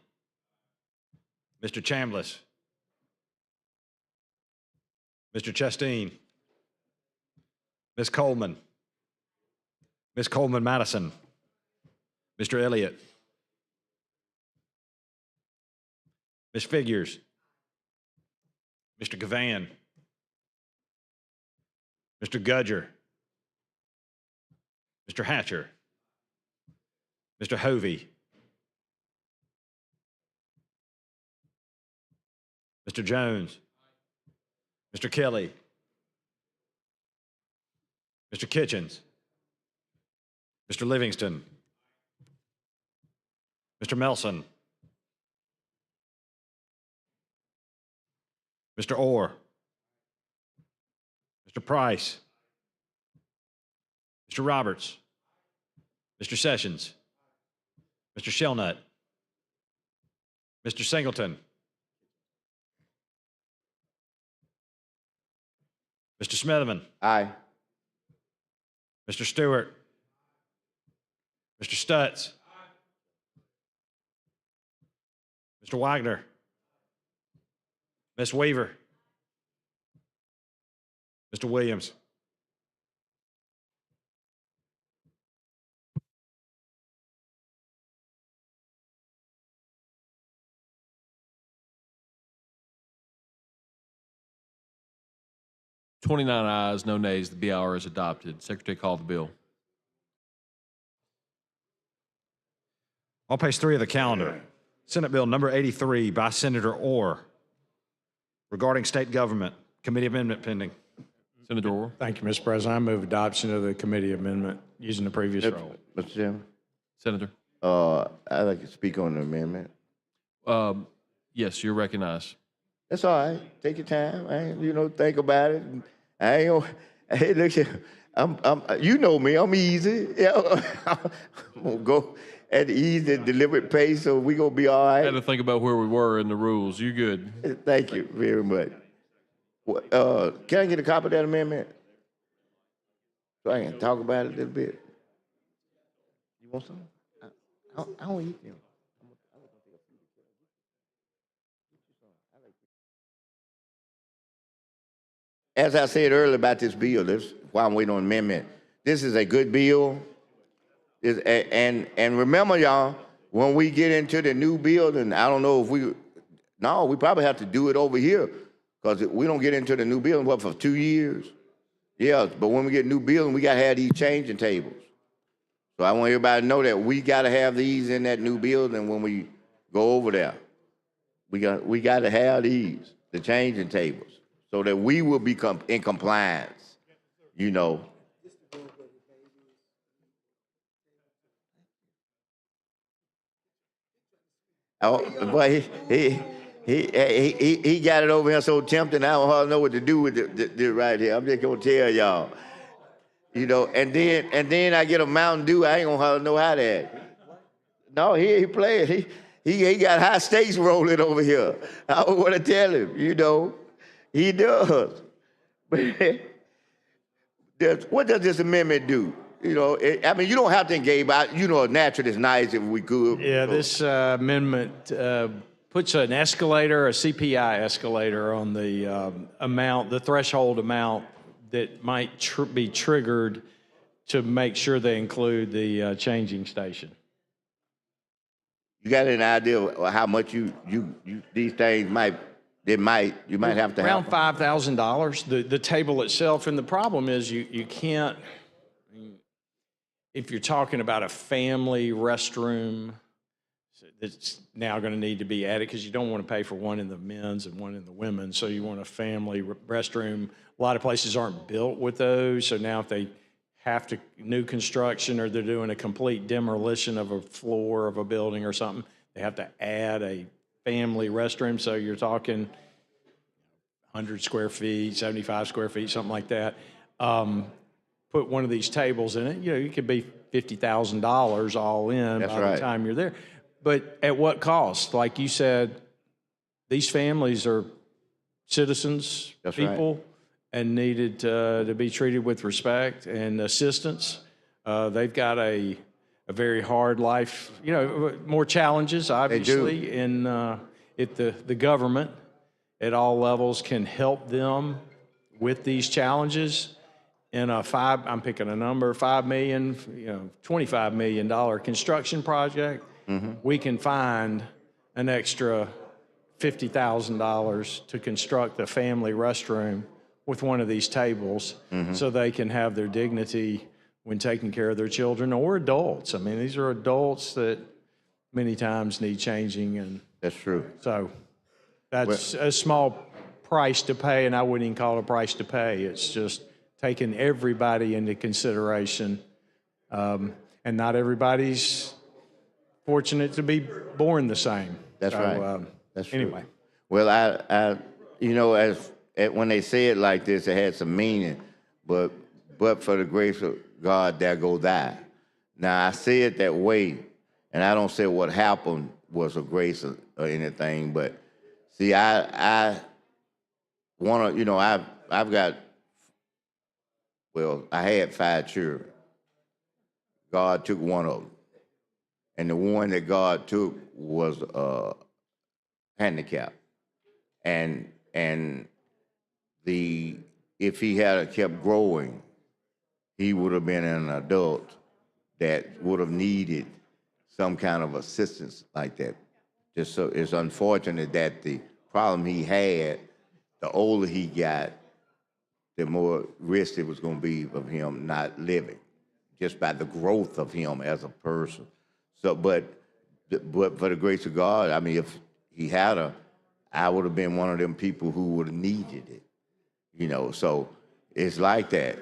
Mr. Chambliss, Mr. Chasteen, Ms. Coleman, Ms. Coleman Madison, Mr. Elliott, Ms. Figures, Mr. Gavan, Mr. Gudger, Mr. Hatcher, Mr. Hovey, Mr. Jones, Mr. Kelly, Mr. Kitchens, Mr. Livingston, Mr. Melson, Mr. Orr, Mr. Price, Mr. Roberts, Mr. Sessions, Mr. Shellnut, Mr. Singleton, Mr. Smitherman, Aye. Mr. Stewart, Mr. Stutz, Mr. Wagner, Ms. Weaver, Mr. Williams. Twenty-nine ayes, no nays. The BR is adopted. Secretary, call the bill. On page 3 of the calendar, Senate Bill number 83 by Senator Orr regarding state government. Committee amendment pending. Senator Orr. Thank you, Mr. President. I move adoption of the committee amendment using the previous rule. Mr. Chairman, Senator. I'd like to speak on the amendment. Yes, you're recognized. That's all right. Take your time. I ain't, think about it. I ain't gonna, hey, look here. You know me. I'm easy. Yeah, I'm gonna go at the easy, deliberate pace, so we gonna be all I right. had to think about where we were in the rules. You good? Thank you very much. Can I get a copy of that amendment so I can talk about it a little bit? You want some? I don't eat them. As I said earlier about this bill, this why I'm waiting on amendment. This is a good bill. And remember, y'all, when we get into the new building, I don't know if we probably have to do it over here because we don't get into the new building, for 2 years? Yeah, but when we get new building, we got to have these changing tables. So I want everybody to know that we got to have these in that new building when we go over there. We got to have these, the changing tables, so that we will be in compliance, Oh, boy, he got it over here so tempting, I don't hardly know what to do with it right here. I'm just gonna tell y'all, and then I get a Mountain Dew, I ain't gonna hardly know how to act. No, he playing. He got high stakes rolling over here. I don't want to tell him, he does. What does this amendment do? You don't have to engage, but naturally it's nice if we could. Yeah, this amendment puts an escalator, a CPI escalator on the amount, the threshold amount that might be triggered to make sure they include the changing station. You got an idea of how much these things might have to around have? $5,000. The table itself, and the problem is you can't. If you're talking about a family restroom that's now going to need to be added, because you don't want to pay for one in the men's and one in the women's, so you want a family restroom. A lot of places aren't built with those, so now if they have to new construction or they're doing a complete demolition of a floor of a building or something, they have to add a family restroom. So you're talking 100 square feet, 75 square feet, something like that. Put one of these tables in it, it could be $50,000 all in by the time you're there. But at what cost? Like you said, these families are citizens, people, and needed to be treated with respect and assistance. They've got a very hard life, more challenges, obviously, in the government at all levels can help them with these challenges. In I'm picking a number, $5 million, $25 million construction project, we can find an extra $50,000 to construct a family restroom with one of these tables so they can have their dignity when taking care of their children or adults. I mean, these are adults that many times need changing. And that's true. So that's a small price to pay, and I wouldn't even call it a price to pay. It's just taking everybody into consideration. And not everybody's fortunate to be born the same. That's so, right. That's true. Anyway. Well, I when they say it like this, it had some meaning, but for the grace of God, there go that. Now, I say it that way, and I don't say what happened was a grace or anything, but see, I want to, I've got, I had 5 children. God took one of them. And the one that God took was handicapped. And if he had kept growing, he would have been an adult that would have needed some kind of assistance like that. Just so it's unfortunate that the problem he had, the older he got, the more risk it was going to be of him not living, just by the growth of him as a person. So, but for the grace of God, I mean, if he had I would have been one of them people who would have needed it, So it's like that,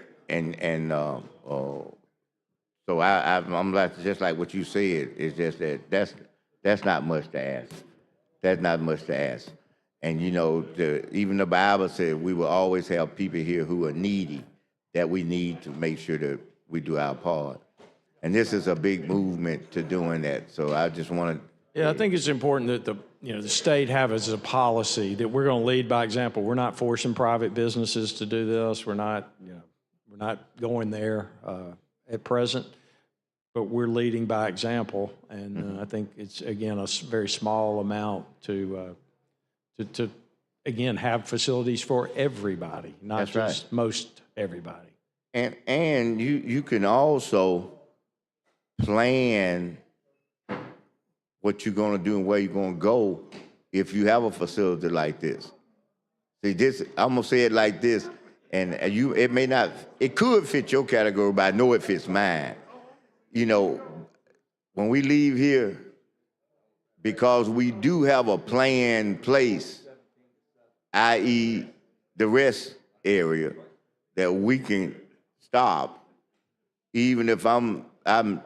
so I'm like, just like what you said. It's just that that's not much to ask. That's not much to ask. And even the Bible said we will always have people here who are needy, that we need to make sure that we do our part. And this is a big movement to doing that. So I just want to. Yeah, I think it's important that the state have as a policy that we're going to lead by example. We're not forcing private businesses to do this. We're not going there at present, but we're leading by example. And I think it's again a very small amount to again have facilities for everybody, not That's just right. most everybody. And you can also plan what you're going to do and where you're going to go if you have a facility like this. See, I'm going to say it like this, and it could fit your category, but I know it fits mine. When we leave here, because we do have a planned place, i.e. the rest area, that we can stop, even if I've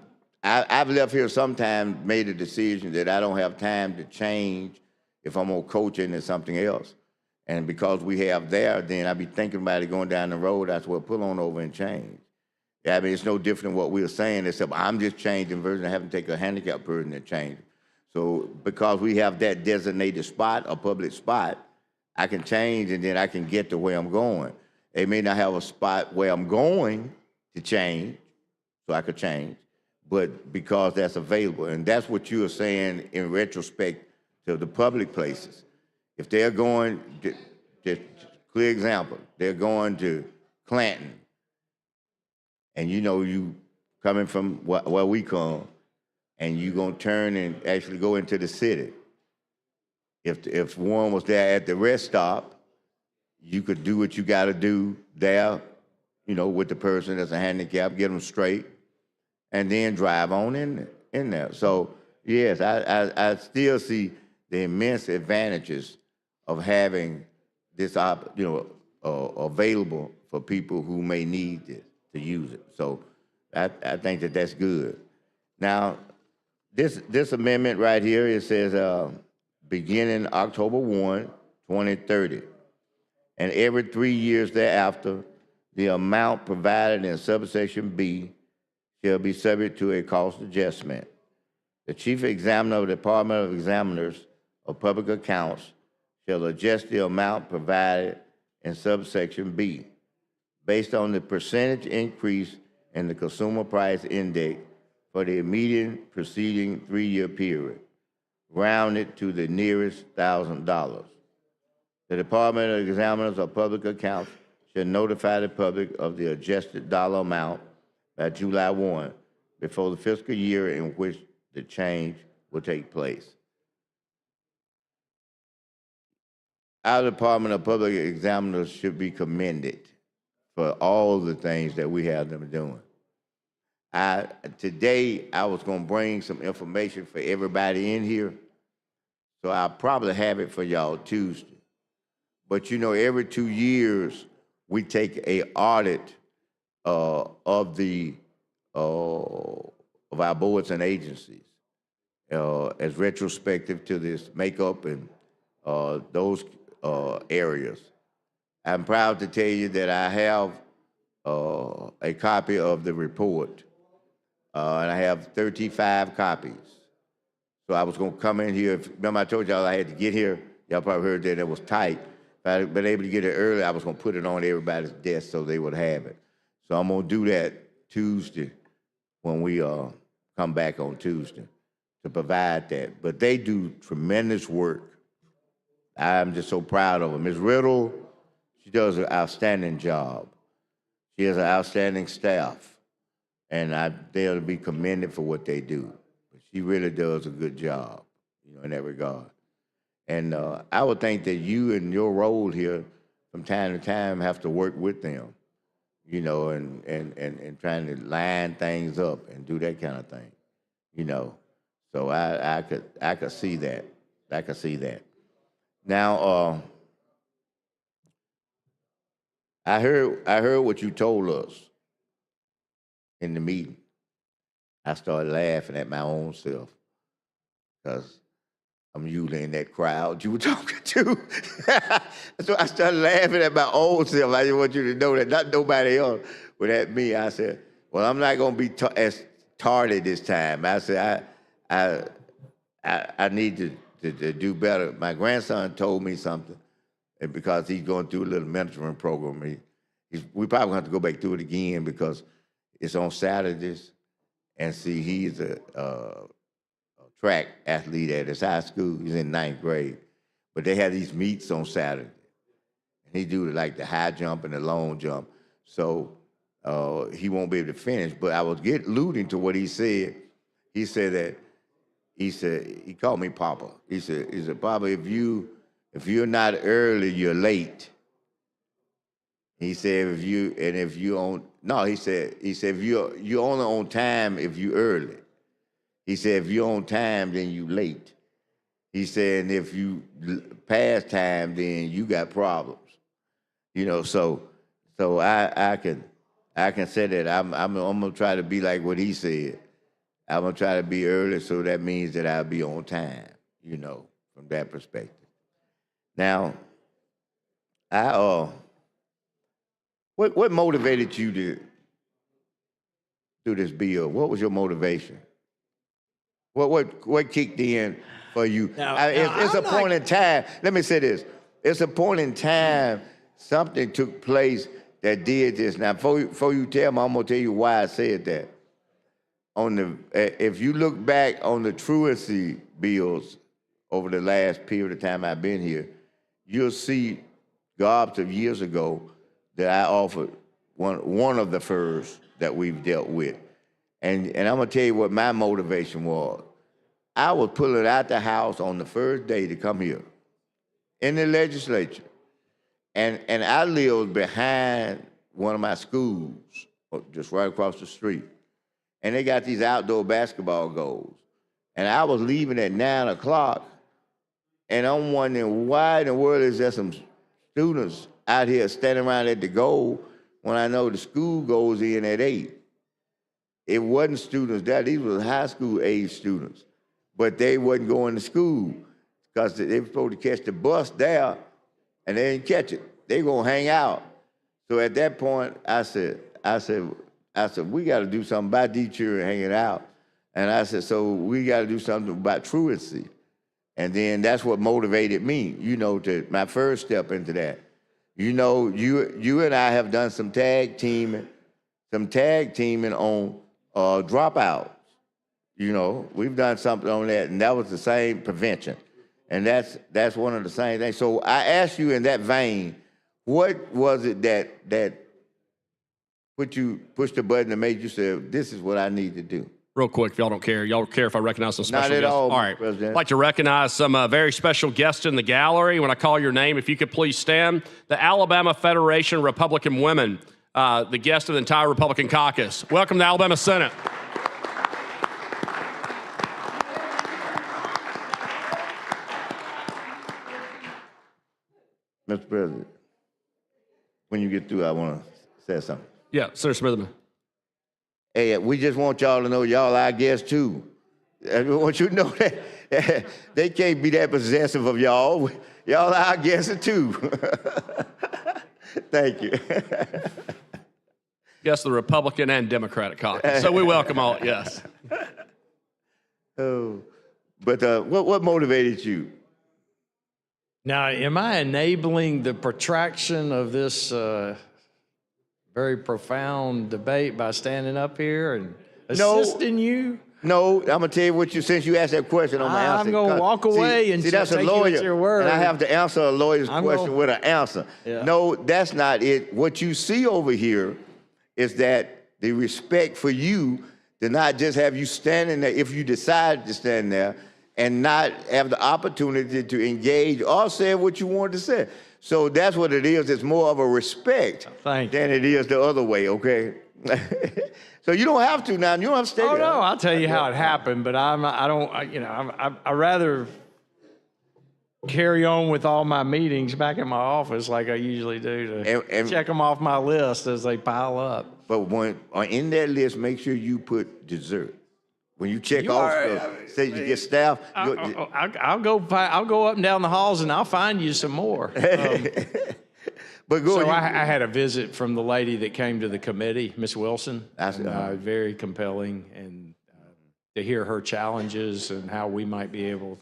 left here sometimes, made a decision that I don't have time to change if I'm on coaching or something else. And because we have there, then I be thinking about it going down the road, that's what pull on over and change. I mean, it's no different than what we were saying, except I'm just changing versus having to take a handicapped person to change. So because we have that designated spot, a public spot, I can change and then I can get to where I'm going. They may not have a spot where I'm going to change, so I could change, but because that's available. And that's what you are saying in retrospect to the public places. If they're going, just clear example, they're going to Clanton, and you coming from where we come, and you gonna turn and actually go into the city. If one was there at the rest stop, you could do what you gotta do there, with the person that's a handicap, get them straight, and then drive on in there. So yes, I still see the immense advantages of having this available for people who may need this, to use it. So I think that's good. Now, this amendment right here, it says beginning October 1, 2030, and every 3 years thereafter, the amount provided in subsection B shall be subject to a cost adjustment. The chief examiner of the Department of Examiners of Public Accounts shall adjust the amount provided in subsection B based on the percentage increase in the consumer price index for the immediate preceding 3-year period, rounded to the nearest $1,000. The Department of Examiners of Public Accounts should notify the public of the adjusted dollar amount by July 1 before the fiscal year in which the change will take place. Our Department of Public Examiners should be commended for all the things that we have them doing. Today, I was going to bring some information for everybody in here, so I'll probably have it for y'all Tuesday. But you know, every 2 years, we take an audit of our boards and agencies as retrospective to this makeup and those areas. I'm proud to tell you that I have a copy of the report, and I have 35 copies. So I was going to come in here. Remember I told y'all I had to get here? Y'all probably heard that it was tight. If I had been able to get it early, I was going to put it on everybody's desk so they would have it. So I'm going to do that Tuesday when we come back on Tuesday to provide that. But they do tremendous work. I'm just so proud of them. Ms. Riddle, she does an outstanding job. She has an outstanding staff, and they'll be commended for what they do. But she really does a good job, you know, in that regard. And I would think that you in your role here, from time to time, have to work with them, you know, and trying to line things up and do that kind of thing, you know. So I could see that. I could see that. Now, I heard what you told us in the meeting. I started laughing at my own self because I'm usually in that crowd you were talking to. So I started laughing at my own self. I just want you to know that not nobody else, but at me. I said, well, I'm not going to be as tardy this time. I said, I need to do better. My grandson told me something, and because he's going through a little mentoring program, we probably have to go back through it again because it's on Saturdays. And see, he's a track athlete at his high school. He's in 9th grade. But they have these meets on Saturday. And he do like the high jump and the long jump. So he won't be able to finish. But I was alluding to what he said. He said, he called me Papa. He said, Papa, if you're not early, you're late. He said, if you're only on time if you early. He said, if you're on time, then you late. He said, and if you pass time, then you got problems. You know, so I can say that I'm gonna try to be like what he said. I'm gonna try to be early, so that means that I'll be on time, you know, from that perspective. Now, what motivated you to do this bill? What was your motivation? What kicked in for you? It's a point in time. Let me say this. It's a point in time something took place that did this. Now, before you tell me, I'm going to tell you why I said that. If you look back on the truancy bills over the last period of time I've been here, you'll see gobs of years ago that I offered one of the first that we've dealt with. And I'm gonna tell you what my motivation was. I was pulling out the house on the first day to come here in the legislature. And I lived behind one of my schools, just right across the street. And they got these outdoor basketball goals. And I was leaving at 9 o'clock, and I'm wondering why in the world is there some students out here standing around at the goal when I know the school goes in at 8. It wasn't students there. These were high school age students. But they wasn't going to school because they were supposed to catch the bus there, and they didn't catch it. They gonna hang out. So at that point, I said, we got to do something about these children hanging out. And I said, so we got to do something about truancy. And then that's what motivated me, you know, to my first step into that. You know, you and I have done some tag teaming on dropouts. You know, we've done something on that, and that was the same prevention. And that's one of the same things. So I asked you in that vein, what was it that pushed the button and made you say, this is what I need to do? Real quick, if y'all don't care. Y'all care if I recognize some special Not at guests? all, All right. Mr. President. I'd like to recognize some very special guests in the gallery. When I call your name, if you could please stand. The Alabama Federation of Republican Women, the guest of the entire Republican caucus. Welcome to the Alabama Senate. Mr. President, when you get through, I want to say something. Yeah, Senator Smitherman. Hey, we just want y'all to know y'all our guests too. I want you to know that they can't be that possessive of y'all. Y'all our guests too. Thank you. Guests of the Republican and Democratic caucus. So we welcome all, yes. Oh, but what motivated you? Now, am I enabling the protraction of this very profound debate by standing up here and assisting you? No, I'm gonna tell you what you. Since you asked that question, I'm gonna answer. I'm gonna walk away and that's a take you lawyer, at your word. and I have to answer a lawyer's question with an answer. Yeah. No, that's not it. What you see over here is that the respect for you to not just have you standing there if you decide to stand there and not have the opportunity to engage or say what you wanted to say. So that's what it is. It's more of a respect Than it is the other way, okay? So you don't have to now. You don't have to stay Oh there. no, I'll tell you how it happened, but I rather carry on with all my meetings back in my office like I usually do to check them off my list as they pile up. But when in that list, make sure you put dessert. When you check off stuff, say you get staff. I'll go up and down the halls and I'll find you some more. But go. So I had a visit from the lady that came to the committee, Miss Wilson. Very compelling, and to hear her challenges and how we might be able,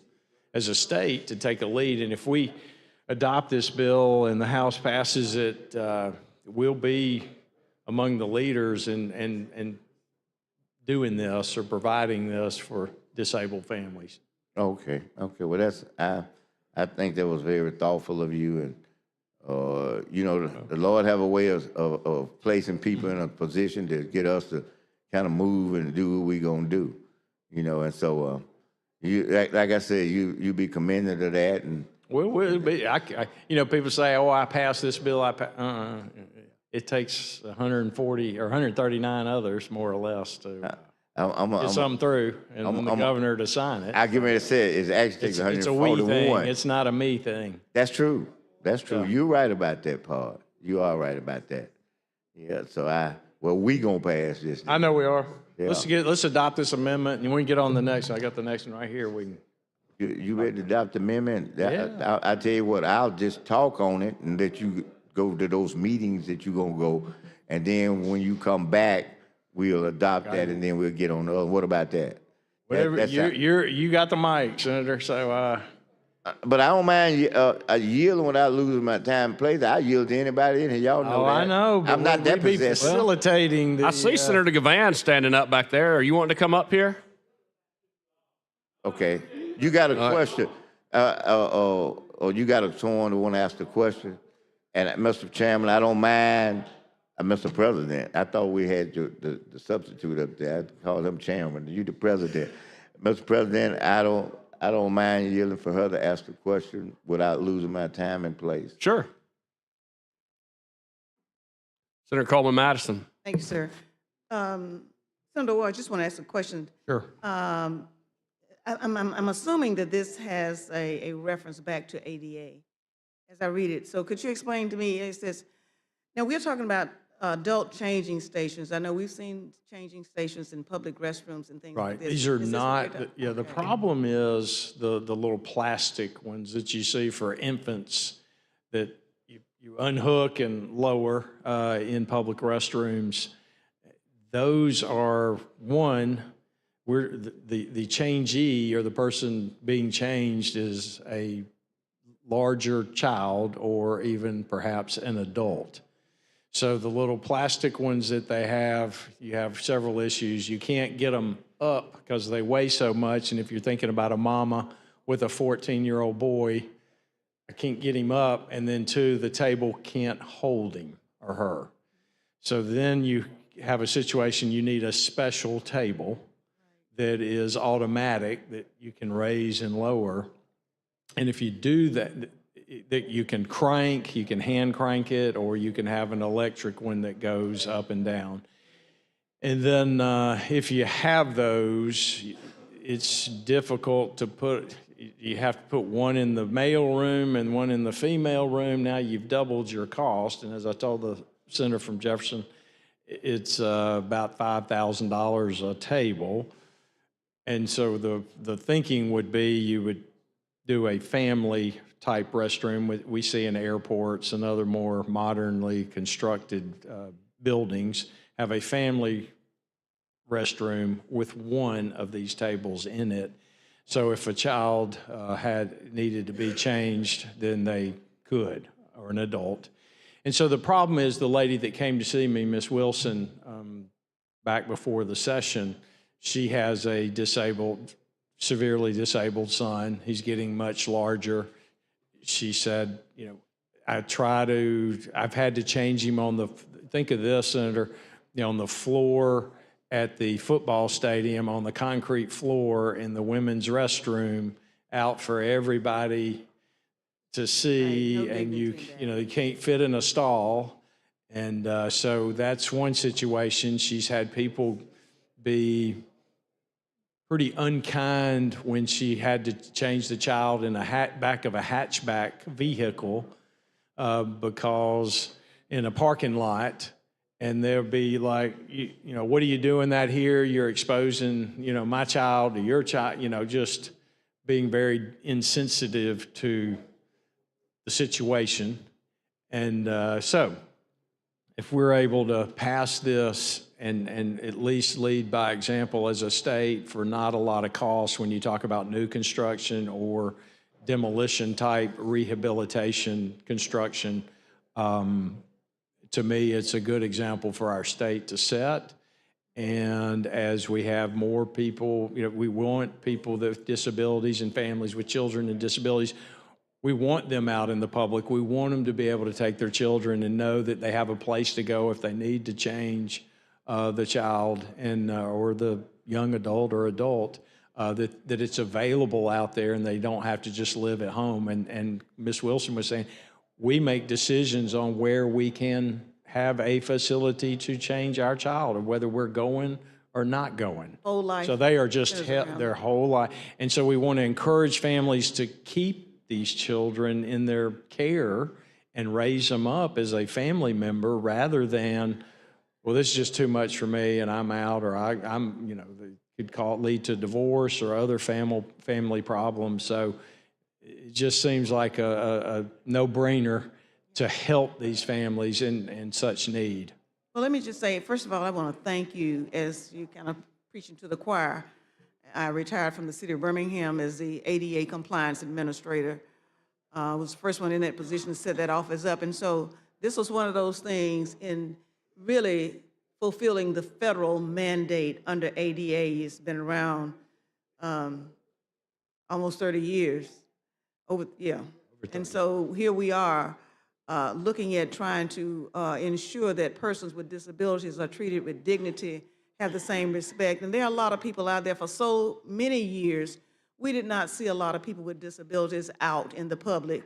as a state, to take a lead. And if we adopt this bill and the House passes it, we'll be among the leaders in doing this or providing this for disabled families. Okay. Well, that's I think that was very thoughtful of you, and you know, the Lord have a way of placing people in a position to get us to kind of move and do what we gonna do, you know. And so, you like I said, you be commended of that. And We'll be. You know, people say, "Oh, I passed this bill." It takes 140 or 139 others, more or less, to get something through, and then the governor to sign it. I get ready to say it actually takes 141. It's a we thing. It's not a me thing. That's true. That's true. Yeah. You're right about that part. You are right about that. Yeah. So we gonna pass this. I know we are. Yeah. Let's adopt this amendment, and we can get on the next one. I got the next one right here. We can. You ready to adopt the amendment? Yeah. I tell you what, I'll just talk on it and let you go to those meetings that you're gonna go, and then when you come back, we'll adopt that, and then we'll get on the other. What about that? Whatever. You got the mic, Senator. So. But I don't mind yielding without losing my time and place. I yield to anybody in here. Y'all know that. I know. I'm not that possessive. Facilitating. I see Senator Gavan standing up back there. Are you wanting to come up here? Okay. You got a question, or you got someone who want to ask the question? And Mr. Chairman, I don't mind. Mr. President, I thought we had the substitute up there. I called him chairman. You the president. Mr. President, I don't mind yielding for her to ask the question without losing my time and place. Sure. Senator Coleman Madison. Thank you, sir. Senator Ward, I just want to ask a question. Sure. I'm assuming that this has a reference back to ADA as I read it. So could you explain to me, it says, now we're talking about adult changing stations. I know we've seen changing stations in public restrooms and things like this. These are not, the problem is the little plastic ones that you see for infants that you unhook and lower in public restrooms. Those are, one, where the changee or the person being changed is a larger child or even perhaps an adult. So the little plastic ones that they have, you have several issues. You can't get them up because they weigh so much. And if you're thinking about a mama with a 14-year-old boy, I can't get him up. And then two, the table can't hold him or her. So then you have a situation, you need a special table that is automatic that you can raise and lower. And if you do that, that you can crank, you can hand crank it, or you can have an electric one that goes up and down. And then if you have those, it's difficult to put, you have to put one in the male room and one in the female room. Now you've doubled your cost. And as I told the senator from Jefferson, it's about $5,000 a table. And so the thinking would be you would do a family type restroom we see in airports and other more modernly constructed buildings, have a family restroom with one of these tables in it. So if a child had needed to be changed, then they could, or an adult. And so the problem is the lady that came to see me, Miss Wilson, back before the session, she has a severely disabled son. He's getting much larger. She said, you know, I've had to change him on think of this, Senator, you know, on the floor at the football stadium, on the concrete floor in the women's restroom, out for everybody to see, Right, no and dignity you know, you can't fit in a stall. And so that's one situation. She's had people be pretty unkind when she had to change the child in a back of a hatchback vehicle because in a parking lot, and they'll be like, you know, what are you doing that here? You're exposing, you know, my child to your child, you know, just being very insensitive to the situation. And so if we're able to pass this and at least lead by example as a state for not a lot of cost when you talk about new construction or demolition type rehabilitation construction, to me, it's a good example for our state to set. And as we have more people, you know, we want people with disabilities and families with children and disabilities. We want them out in the public. We want them to be able to take their children and know that they have a place to go if they need to change the child and or the young adult or adult, that it's available out there and they don't have to just live at home. And Ms. Wilson was saying, we make decisions on where we can have a facility to change our child or whether we're going or not going. Whole life. So they are just centers around their whole life. And so we want to encourage families to keep these children in their care and raise them up as a family member rather than, well, this is just too much for me and I'm out, or I'm, you know, they could lead to divorce or other family problems. So it just seems like a no-brainer to help these families in such need. Well, let me just say, first of all, I want to thank you as you kind of preaching to the choir. I retired from the city of Birmingham as the ADA compliance administrator. I was the first one in that position to set that office up. And so this was one of those things in really fulfilling the federal mandate under ADA. It's been around almost 30 years. And so here we are looking at trying to ensure that persons with disabilities are treated with dignity, have the same respect. And there are a lot of people out there for so many years, we did not see a lot of people with disabilities out in the public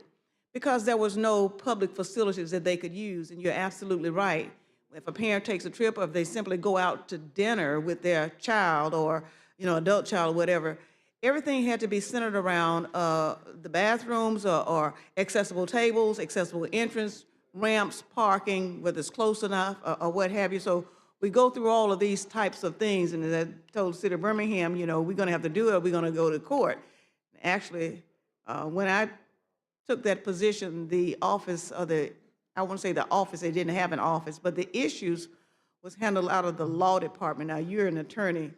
because there was no public facilities that they could use. And you're absolutely right. If a parent takes a trip or if they simply go out to dinner with their child or, you know, adult child or whatever, everything had to be centered around the bathrooms or accessible tables, accessible entrance, ramps, parking, whether it's close enough or what have you. So we go through all of these types of things, and as I told the city of Birmingham, you know, we're going to have to do it or we're going to go to court. Actually, when I took that position, the office of I won't say the office, they didn't have an office, but the issues was handled out of the law department. Now, you're an attorney.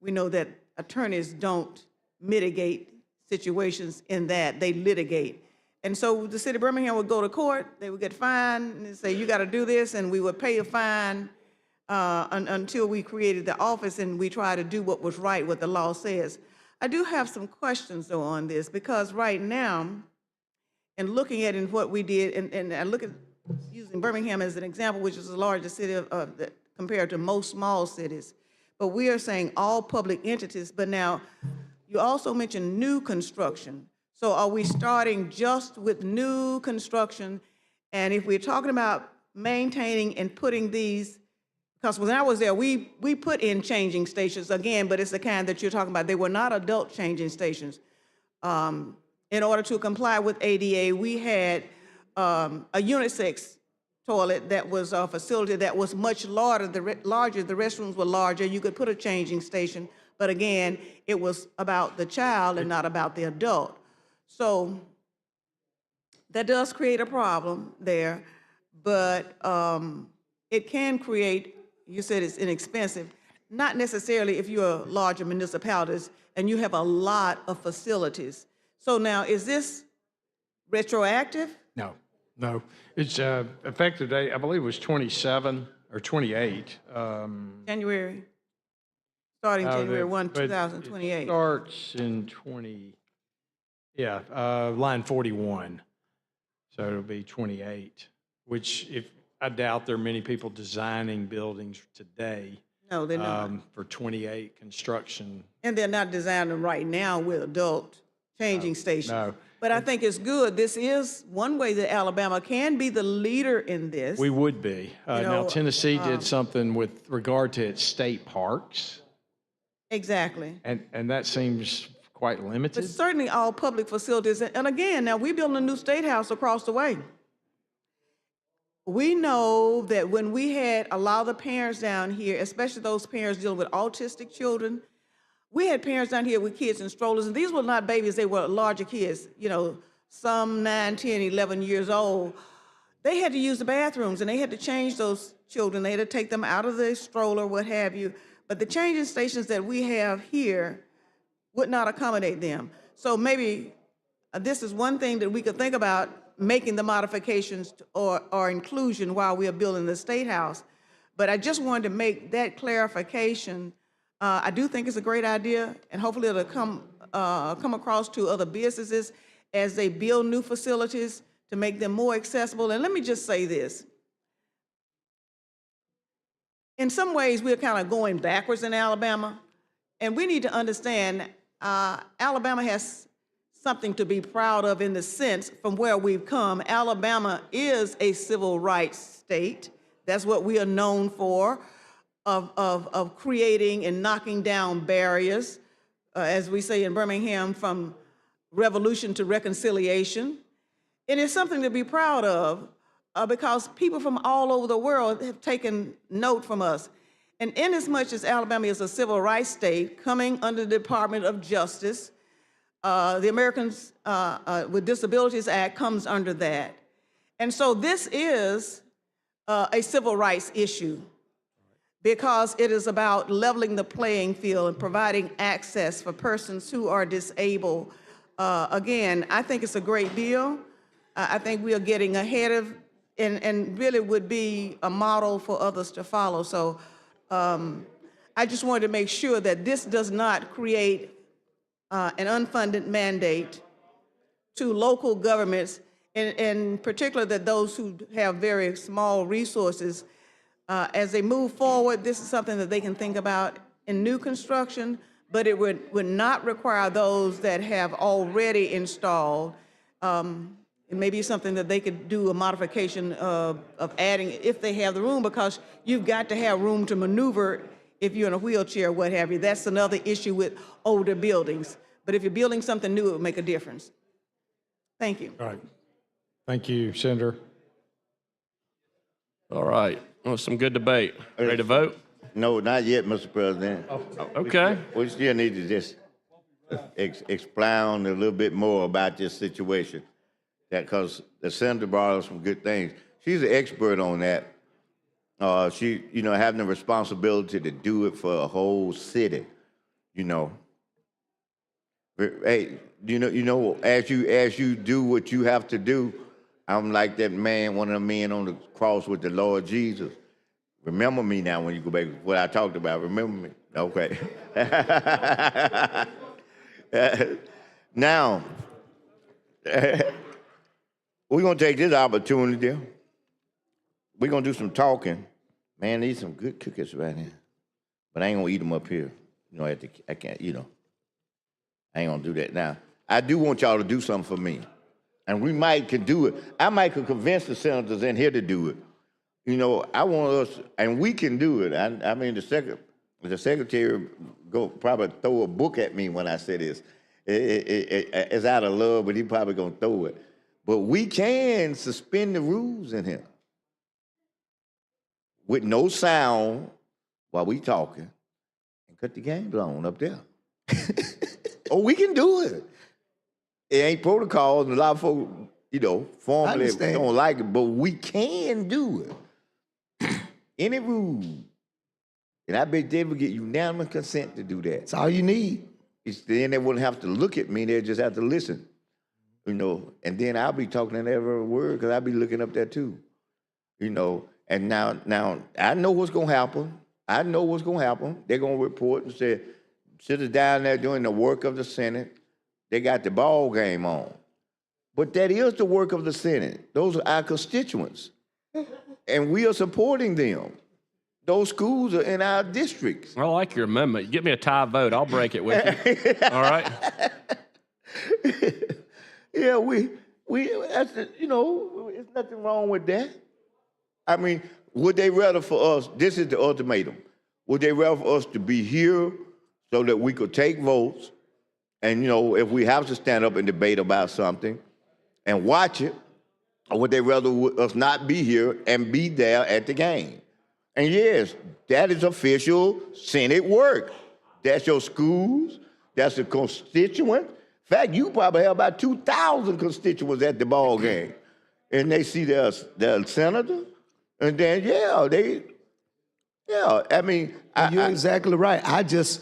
We know that attorneys don't mitigate situations in that, they litigate. And so the city of Birmingham would go to court, they would get fined, and they'd say, you got to do this, and we would pay a fine until we created the office and we try to do what was right, what the law says. I do have some questions, though, on this, because right now, and looking at what we did, and I look at using Birmingham as an example, which is the largest city compared to most small cities, but we are saying all public entities, but now you also mentioned new construction. So are we starting just with new construction? And if we're talking about maintaining and putting these, because when I was there, we put in changing stations again, but it's the kind that you're talking about. They were not adult changing stations. In order to comply with ADA, we had a unisex toilet that was a facility that was much larger. The restrooms were larger. You could put a changing station, but again, it was about the child and not about the adult. So that does create a problem there, but it can create, you said it's inexpensive, not necessarily if you're larger municipalities and you have a lot of facilities. So now, is this retroactive? No. It's effective date, I believe it was 27 or 28. January, starting January 1, 2028. It starts in line 41. So it'll be 28, which I doubt there are many people designing buildings today. No, they're not. For 28 construction. And they're not designing them right now with adult changing stations. No. But I think it's good. This is one way that Alabama can be the leader in this. We would be. Now, know, Tennessee did something with regard to its state parks, Exactly. and that seems quite But limited. certainly all public facilities. And again, now we're building a new state house across the way. We know that when we had a lot of the parents down here, especially those parents dealing with autistic children, we had parents down here with kids in strollers, and these were not babies, they were larger kids, some 9, 10, 11 years old. They had to use the bathrooms, and they had to change those children. They had to take them out of the stroller, what have you. But the changing stations that we have here would not accommodate them. So maybe this is one thing that we could think about, making the modifications or inclusion while we are building the State House. But I just wanted to make that clarification. I do think it's a great idea, and hopefully it'll come across to other businesses as they build new facilities to make them more accessible. And let me just say this. In some ways, we're kind of going backwards in Alabama, and we need to understand Alabama has something to be proud of in the sense from where we've come. Alabama is a civil rights state. That's what we are known for, of creating and knocking down barriers, as we say in Birmingham, from revolution to reconciliation. And it's something to be proud of because people from all over the world have taken note from us. And inasmuch as Alabama is a civil rights state coming under the Department of Justice, the Americans with Disabilities Act comes under that. And so this is a civil rights issue because it is about leveling the playing field and providing access for persons who are disabled. Again, I think it's a great bill. I think we are getting ahead of, and really would be a model for others to follow. So I just wanted to make sure that this does not create an unfunded mandate to local governments, in particular that those who have very small resources. As they move forward, this is something that they can think about in new construction, but it would not require those that have already installed. It may be something that they could do a modification of adding if they have the room, because you've got to have room to maneuver if you're in a wheelchair, what have you. That's another issue with older buildings. But if you're building something new, it would make a difference. Thank you. All right. Thank you, Senator. All right. Well, some good debate. Ready to vote? No, not yet, Mr. President. Okay. We still need to just expound a little bit more about this situation. That because the senator brought us some good things. She's an expert on that. She, having the responsibility to do it for a whole city, Hey, you know, as you do what you have to do, I'm like that man, one of the men on the cross with the Lord Jesus. Remember me now when you go back to what I talked about. Remember me? Okay. Now, we're going to take this opportunity. We're going to do some talking. Man, these some good cookies right here. But I ain't going to eat them up here. You know, I can't, you know. I ain't going to do that now. I do want y'all to do something for me. And we might could do it. I might could convince the senators in here to do it. You know, I want us, and we can do it. I mean, the secretary go probably throw a book at me when I say this. It's out of love, but he probably gonna throw it. But we can suspend the rules in here with no sound while we talking and cut the game on up there. Oh, we can do it. It ain't protocol, and a lot of folks, you know, formally don't like it, but we can do it. Any rule. And I bet they would get unanimous consent to do that. That's all you need. Then they wouldn't have to look at me, they'd just have to listen. You know, and then I'll be talking in every word because I'll be looking up there too. You know, and now I know what's gonna happen. I know what's gonna happen. They're gonna report and say, sit down there doing the work of the Senate. They got the ball game on. But that is the work of the Senate. Those are our constituents. And we are supporting them. Those schools are in our districts. I like your amendment. Get me a tie vote. I'll break it with you. All right? Yeah, that's, you know, there's nothing wrong with that. I mean, would they rather for us, this is the ultimatum, would they rather for us to be here so that we could take votes and, you know, if we have to stand up and debate about something and watch it, or would they rather us not be here and be there at the game? And yes, that is official Senate work. That's your schools, that's the constituents. In fact, you probably have about 2,000 constituents at the ball game. And they see their senator, and then, I mean. You're exactly right. I just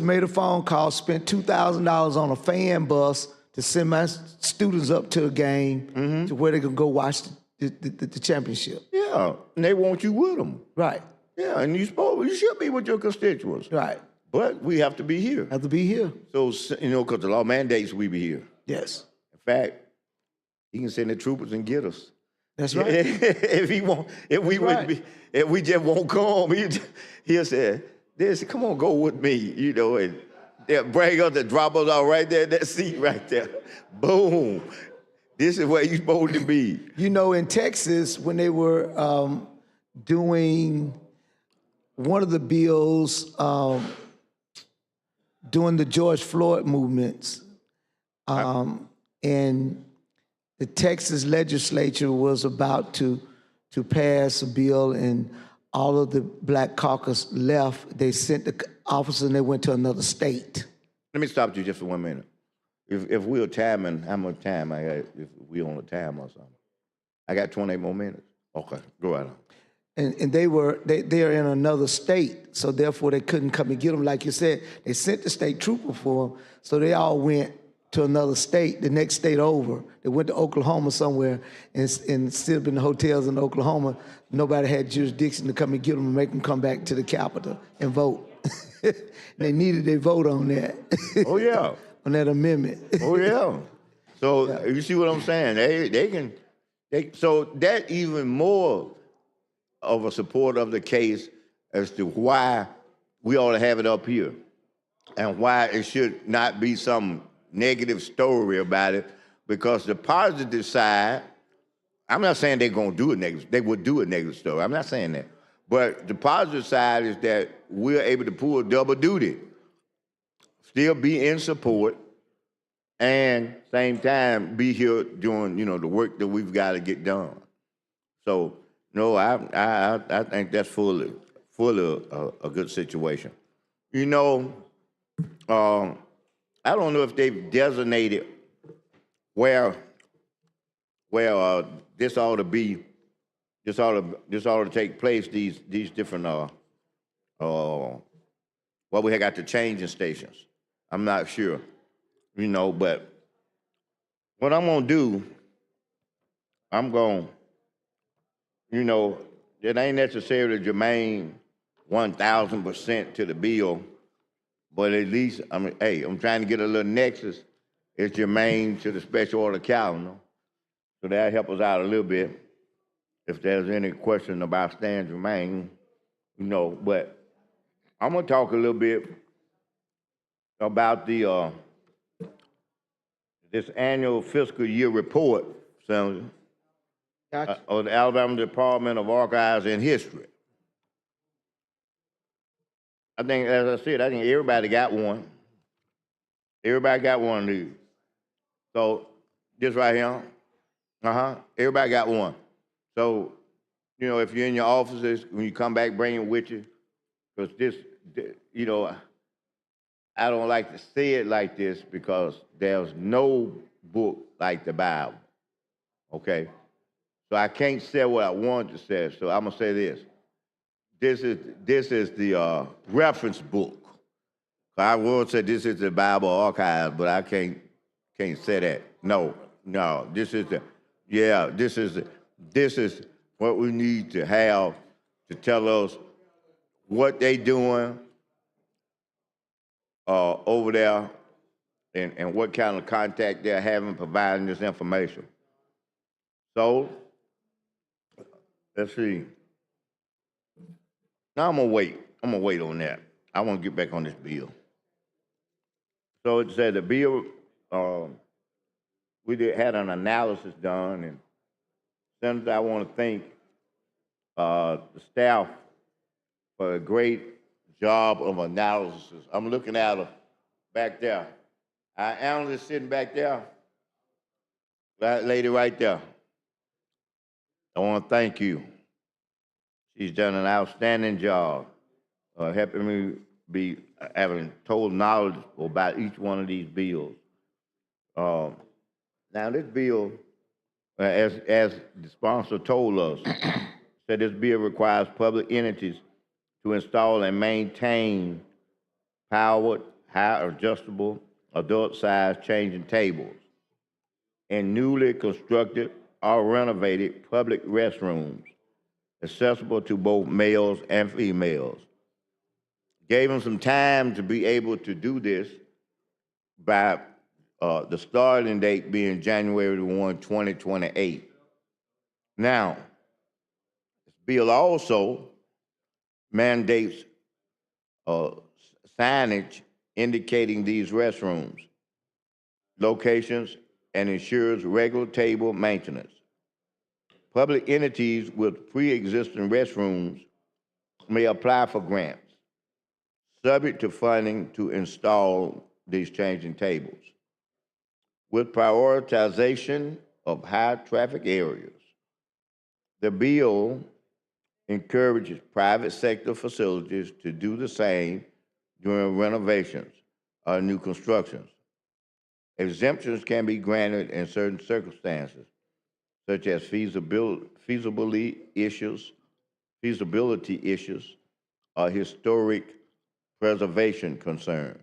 made a phone call, spent $2,000 on a fan bus to send my students up to a game to where they can go watch the championship. Yeah, and they want you with them. Right. Yeah, and you should be with your constituents. Right. But we have to be here. Have to be here. So, you know, because the law mandates we be here. Yes. In fact, he can send the troopers and get us. That's right. If we just won't come, he'll say, come on, go with me, you know, and they'll bring us the drop us all right there in that seat right there. Boom. This is where you're supposed to be. You know, in Texas, when they were doing one of the bills, during the George Floyd movements, and the Texas legislature was about to pass a bill, and all of the Black caucus left. They sent the officers and they went to another state. Let me stop you just for 1 minute. If we're timing, how much time I got? If we on a time or something, I got 28 more minutes. Okay, go right on. And they are in another state, so therefore they couldn't come and get them. Like you said, they sent the state trooper for them, so they all went to another state, the next state over. They went to Oklahoma somewhere, and still been in hotels in Oklahoma. Nobody had jurisdiction to come and get them and make them come back to the Capitol and vote. They needed their vote on that. Oh yeah, on that amendment. Oh yeah. So you see what I'm saying? So that even more of a support of the case as to why we ought to have it up here and why it should not be some negative story about it, because the positive side, I'm not saying they're going to do a negative, they would do a negative story. I'm not saying that. But the positive side is that we're able to pull double duty, still be in support, and same time be here doing, you know, the work that we've got to get done. So, no, I think that's fully a good situation. You know, I don't know if they've designated where this ought to be. This ought to take place. These different we have got the changing stations. I'm not sure. you know, but what I'm gonna do, I'm gonna, you know, it ain't necessarily germane 1,000% to the bill, but at least, I mean, hey, I'm trying to get a little nexus. It's germane to the special order calendar. So that'll help us out a little bit. If there's any question about staying germane, you know, but I'm gonna talk a little bit about the this annual fiscal year report, Senator, Gotcha. of the Alabama Department of Archives and History. I think, as I said, I think everybody got one. Everybody got one of these. So this right here, everybody got one. So, you know, if you're in your offices, when you come back, bring it with you, because this, you know, I don't like to say it like this because there's no book like the Bible, okay? So I can't say what I want to say, so I'm gonna say this. This is the reference book. I will say this is the Bible archive, but I can't say that. No, this is what we need to have to tell us what they doing over there and what kind of contact they're having providing this information. So, let's see. Now I'm gonna wait on that. I want to get back on this bill. So it said the bill, we had an analysis done, and Senator, I want to thank the staff for a great job of analysis. I'm looking at her back there. Our analyst sitting back there, that lady right there. I want to thank you. She's done an outstanding job helping me be having total knowledge about each one of these bills. Now this bill, as the sponsor told us, said this bill requires public entities to install and maintain powered, high adjustable, adult-sized changing tables in newly constructed or renovated public restrooms, accessible to both males and females. Gave them some time to be able to do this by the starting date being January 1, 2028. Now, this bill also mandates signage indicating these restrooms, locations, and ensures regular table maintenance. Public entities with pre-existing restrooms may apply for grants, subject to funding to install these changing tables. With prioritization of high traffic areas, the bill encourages private sector facilities to do the same during renovations or new constructions. Exemptions can be granted in certain circumstances, such as feasibility issues, or historic preservation concern.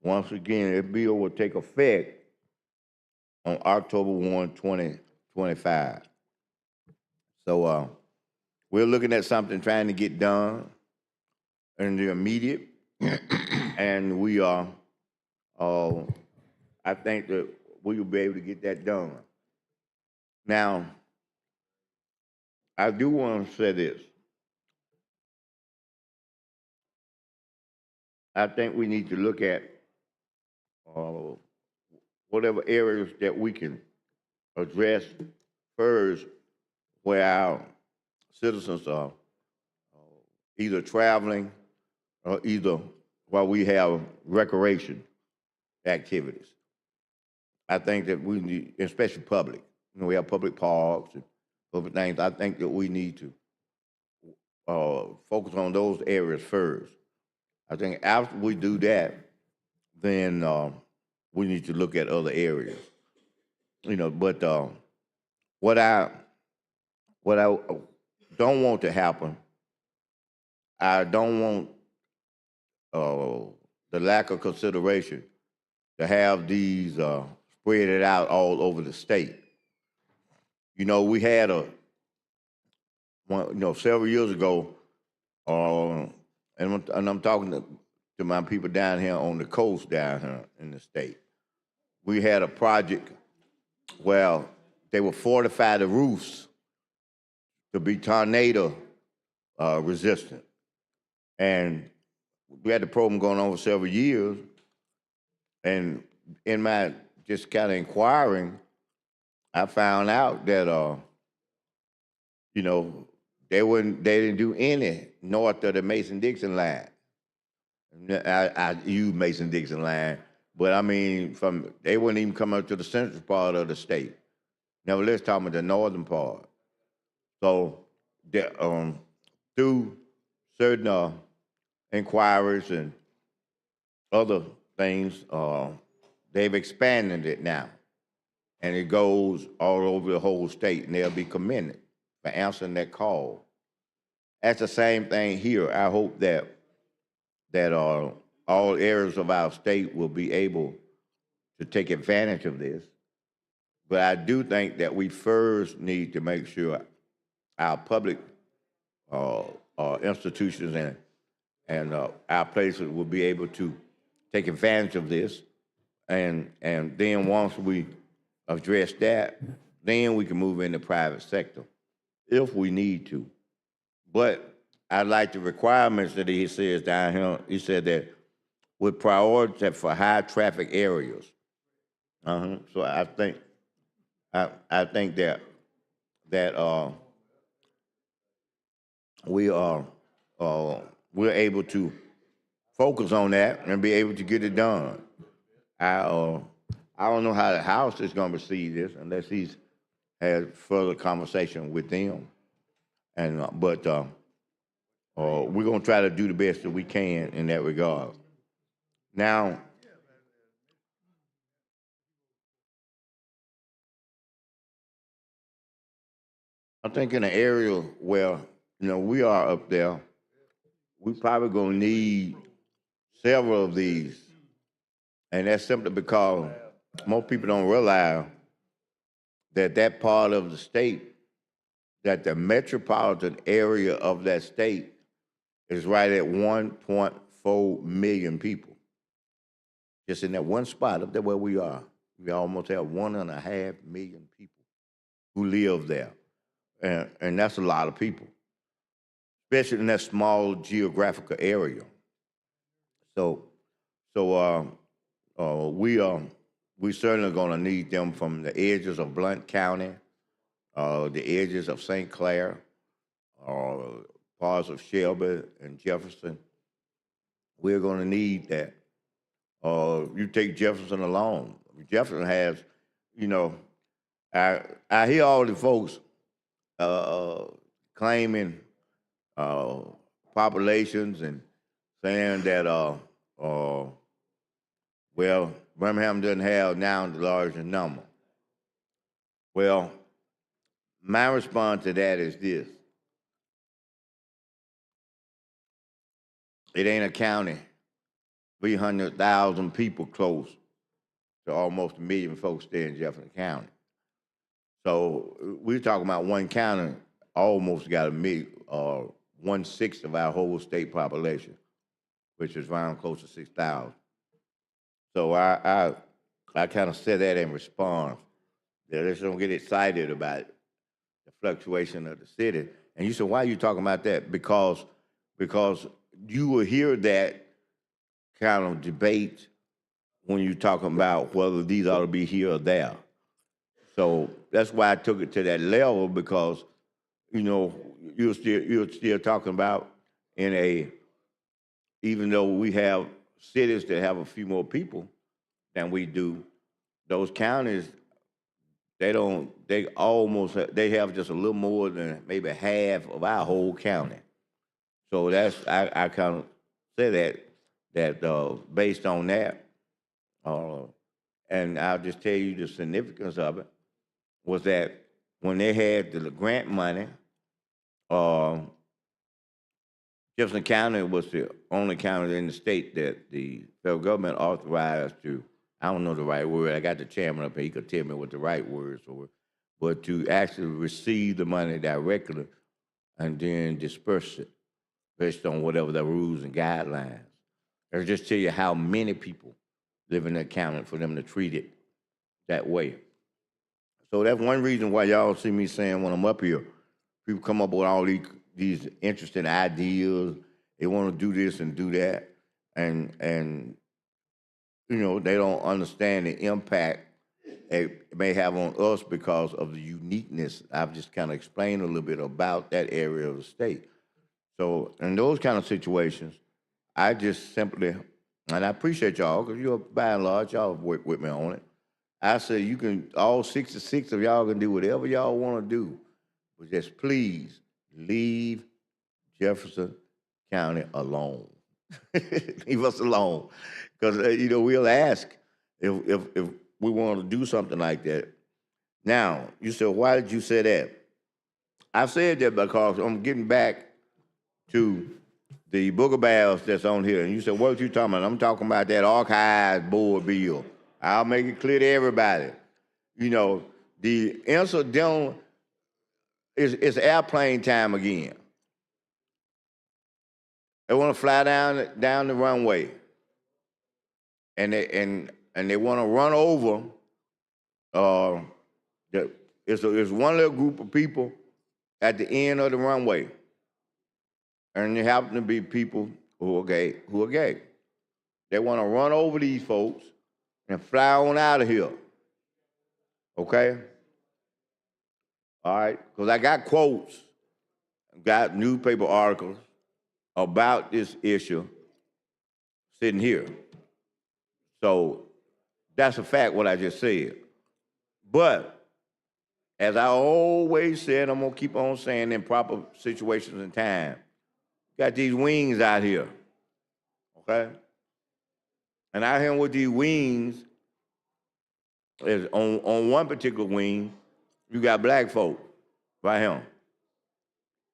Once again, this bill will take effect on October 1, 2025. So we're looking at something trying to get done in the immediate, and we are, I think that we will be able to get that done. Now, I do want to say this. I think we need to look at whatever areas that we can address first where our citizens are either traveling or either while we have recreation activities. I think that we need, especially public, you know, we have public parks and public things. I think that we need to focus on those areas first. I think after we do that, then we need to look at other areas. You know, but what I don't want to happen, I don't want the lack of consideration to have these spread it out all over the state. You know, we had several years ago, and I'm talking to my people down here on the coast down here in the state. We had a project where they would fortify the roofs to be tornado resistant. And we had the program going on for several years. And in my just kind of inquiring, I found out that, they didn't do any north of the Mason-Dixon line. I use Mason-Dixon line, but I mean, they wouldn't even come up to the central part of the state. Nevertheless, talking about the northern part. So, through certain inquiries and other things, they've expanded it now. And it goes all over the whole state, and they'll be commended for answering that call. That's the same thing here. I hope that all areas of our state will be able to take advantage of this. But I do think that we first need to make sure our public institutions and our places will be able to take advantage of this. And then once we address that, then we can move in the private sector if we need to. But I like the requirements that he says down here. He said that with priority for high traffic areas. So I think that we're able to focus on that and be able to get it done. I don't know how the House is going to receive this unless he's had further conversation with them. But we're going to try to do the best that we can in that regard. Now, I think in an area where, we are up there, we probably going to need several of these. And that's simply because most people don't realize that part of the state, that the metropolitan area of that state is right at 1.4 million people. Just in that one spot up there where we are, we almost have 1.5 million people who live there. And that's a lot of people, especially in that small geographical area. So we certainly going to need them from the edges of Blount County, the edges of St. Clair, parts of Shelby and Jefferson. We're going to need that. You take Jefferson alone. Jefferson has, I hear all the folks claiming populations and saying that, Birmingham doesn't have now the largest number. Well, my response to that is this. It ain't a county, 300,000 people close to almost 1 million folks there in Jefferson County. So we're talking about one county almost got 1/6 of our whole state population, which is around close to 6,000. So I kind of said that in response. That they don't get excited about the fluctuation of the city. And you said, why are you talking about that? Because you will hear that kind of debate when you're talking about whether these ought to be here or there. So that's why I took it to that level, because, you're still talking about even though we have cities that have a few more people than we do, those counties, they have just a little more than maybe half of our whole county. So I kind of say that based on that, and I'll just tell you the significance of it, was that when they had the grant money, Jefferson County was the only county in the state that the federal government authorized to I don't know the right word. I got the chairman up here. He could tell me what the right words were. But to actually receive the money directly and then disperse it based on whatever the rules and guidelines. It'll just tell you how many people live in the county for them to treat it that way. So that's one reason why y'all see me saying when I'm up here, people come up with all these interesting ideas. They want to do this and do that. And you know, they don't understand the impact it may have on us because of the uniqueness. I've just kind of explained a little bit about that area of the state. So in those kind of situations, I just simply, and I appreciate y'all, because you're by and large, y'all work with me on it. I say you can, all 66 of y'all can do whatever y'all want to do, but just please leave Jefferson County alone. Leave us alone. Because, you know, we'll ask if we want to do something like that. Now, you said, why did you say that? I said that because I'm getting back to the Booger Bears that's on here. And you said, what are you talking about? I'm talking about that Archives Board bill. I'll make it clear to everybody. You know, the incidental is airplane time again. They want to fly down the runway. And they want to run over. It's one little group of people at the end of the runway, and there happen to be people who are gay. They want to run over these folks and fly on out of here. Okay. All right. Because I got quotes, got newspaper articles about this issue sitting here. So that's a fact what I just said. But as I always said, I'm going to keep on saying in proper situations and time, got these wings out here, okay? And out here with these wings, is on one particular wing, you got black folk right here.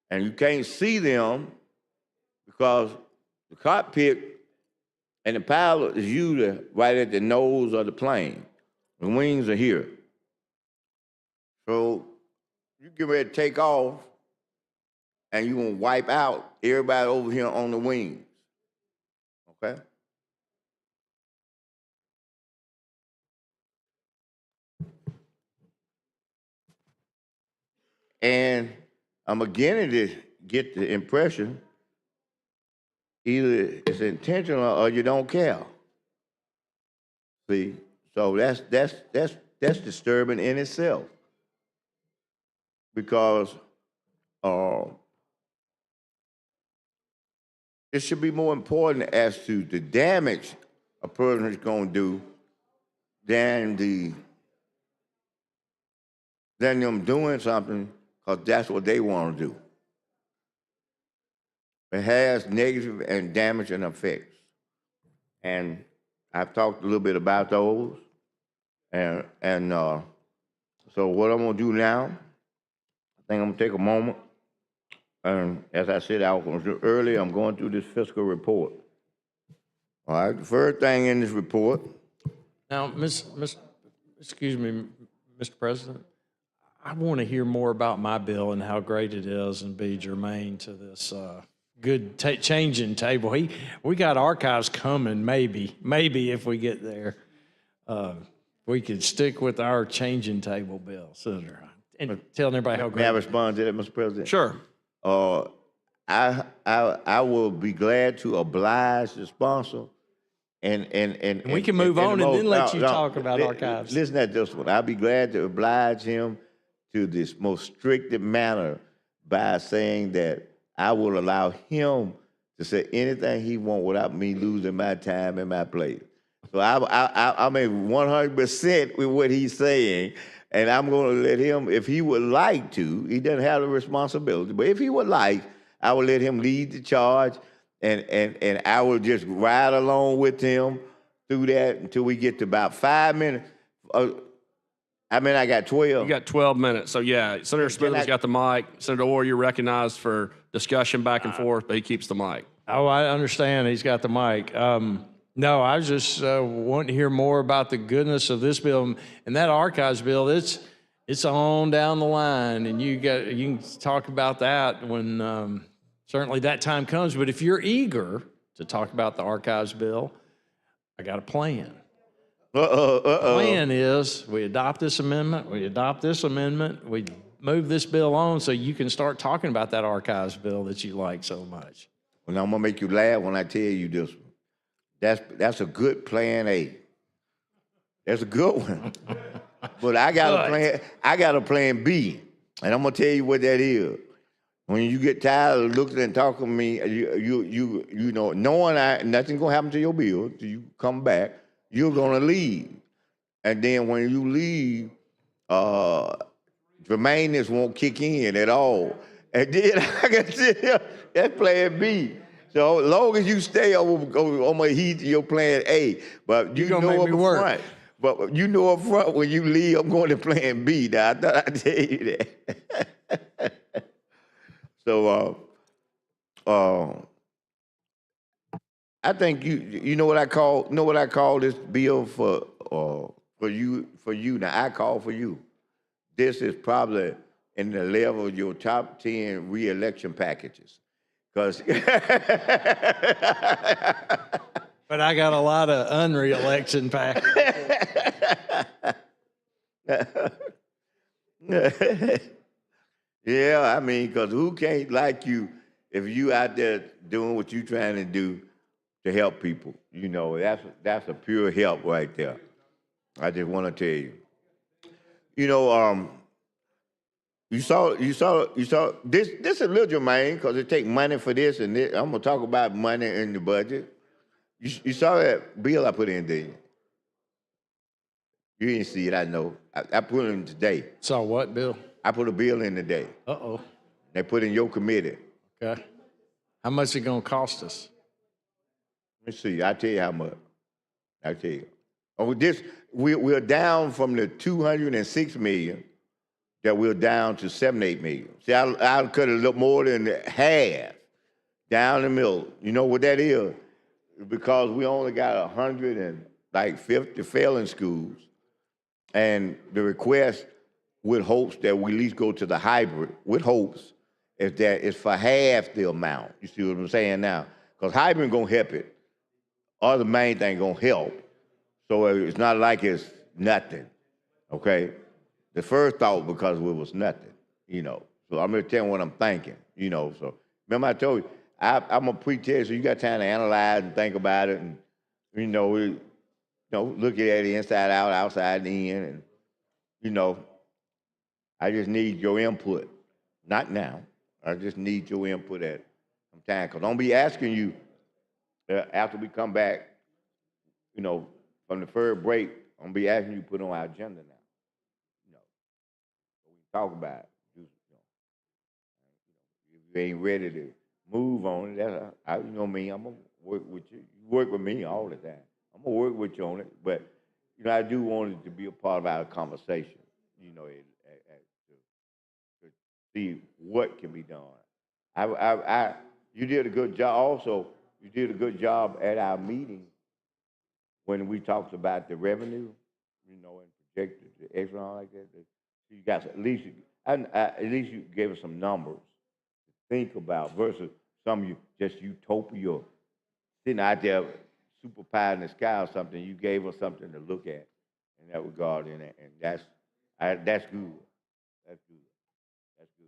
And you can't see them because the cockpit and the pilot is usually right at the nose of the plane. The wings are here. So you get ready to take off and you're gonna wipe out everybody over here on the wings, okay? And I'm beginning to get the impression either it's intentional or you don't care. See, so that's disturbing in itself, because it should be more important as to the damage a person is going to do than them doing something because that's what they want to do. It has negative and damaging effects. And I've talked a little bit about those. And so what I'm gonna do now, I think I'm gonna take a moment. And as I said earlier, I'm going through this fiscal report. All right, the first thing in this report. Now, excuse me, Mr. President, I want to hear more about my bill and how great it is and be germane to this good changing table. We got archives coming, maybe if we get there. We could stick with our changing table bill, Senator, and telling everybody how great. May I respond to that, Mr. President? Sure. I will be glad to oblige the sponsor. And we can move on and then let you talk about archives. Listen to this one. I'll be glad to oblige him to this most strict manner by saying that I will allow him to say anything he wants without me losing my time and my place. So I'm in 100% with what he's saying, and I'm going to let him, if he would like to, he doesn't have the responsibility, but if he would like, I will let him lead the charge, and I will just ride along with him through that until we get to about 5 minutes. I got 12. You got 12 minutes. So, yeah, Senator Smithers got the mic. Senator Orr, you're recognized for discussion back and forth, but he keeps the mic. Oh, I understand. He's got the mic. No, I was just wanting to hear more about the goodness of this bill. And that archives bill, it's on down the line, and you can talk about that when certainly that time comes. But if you're eager to talk about the archives bill, I got a plan. Plan is we adopt this amendment, we move this bill on so you can start talking about that archives bill that you like so much. Well, I'm gonna make you laugh when I tell you this one. That's a good plan A. That's a good one. But I got a plan B, and I'm gonna tell you what that is. When you get tired of looking and talking to me, you know, knowing nothing's gonna happen to your bill till you come back, you're gonna leave. And then when you leave, Jermaine won't kick in at all. And then I can tell that's plan B. So as long as you stay, I'm gonna heed to your plan A. But you know up front. But you know up front when you leave, I'm going to plan B. Now I thought I'd tell you that. So I think you know what I call this bill for you now. I call for you. This is probably in the level of your top 10 re-election packages. Because but I got a lot of unre-election packages. Yeah, I mean, because who can't like you if you out there doing what you trying to do to help people? You know, that's a pure help right there. I just want to tell you. You know, you saw this is a little Jermaine because it take money for this and this. I'm gonna talk about money in the budget. You saw that bill I put in there. You didn't see it, I know. I put it in today. Saw what, Bill? I put a bill in today. Uh-oh. They put in your committee. Okay. How much is it gonna cost us? Let me see. I'll tell you how much. I'll tell you. Oh, we're down from the 206 million that we're down to 78 million. See, I'll cut it a little more than half down the middle. You know what that is? Because we only got 150 failing schools, and the request with hopes that we at least go to the hybrid with hopes is that it's for half the amount. You see what I'm saying now? Because hybrid gonna help it. Other main thing gonna help. So it's not like it's nothing, okay? The first thought because it was nothing, you know. So I'm gonna tell you what I'm thinking, you know. So remember I told you, I'm a pre-test, so you got time to analyze and think about it and, look at it inside out, outside in, and, I just need your input. Not now. I just need your input at some time. Because don't be asking you after we come back, from the third break, I'm gonna be asking you to put on our agenda now. So we can talk about it. If you ain't ready to move on it, I'm gonna work with you. You work with me all the time. I'm gonna work with you on it, but I do want it to be a part of our conversation. To see what can be done. You did a good job. Also, you did a good job at our meeting when we talked about the revenue, and projected the extra and all like that. You guys at least you gave us some numbers to think about versus some of you just utopia sitting out there super pie in the sky or something. You gave us something to look at in that regard, and that's good. That's good. That's good.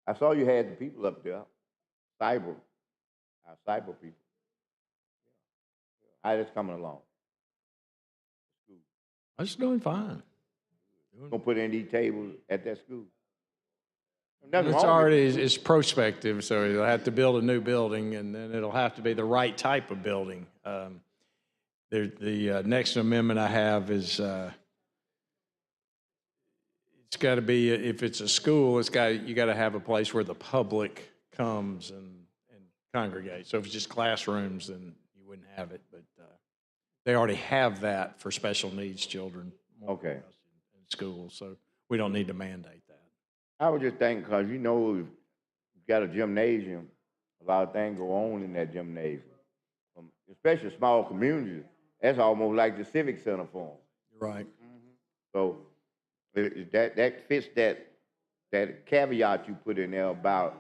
I saw you had the people up there, our cyber people. How that's coming along? I'm just doing fine. Gonna put in these tables at that school. It's already it's prospective, so you'll have to build a new building, and then it'll have to be the right type of building. The next amendment I have is it's got to be, if it's a school, you got to have a place where the public comes and congregate. So if it's just classrooms, then you wouldn't have it, but they already have that for special needs children. Okay. In schools, so we don't need to mandate that. I was just thinking because got a gymnasium, a lot of things go on in that gymnasium. Especially small communities, that's almost like the civic center for them. Right. So that fits that caveat you put in there about,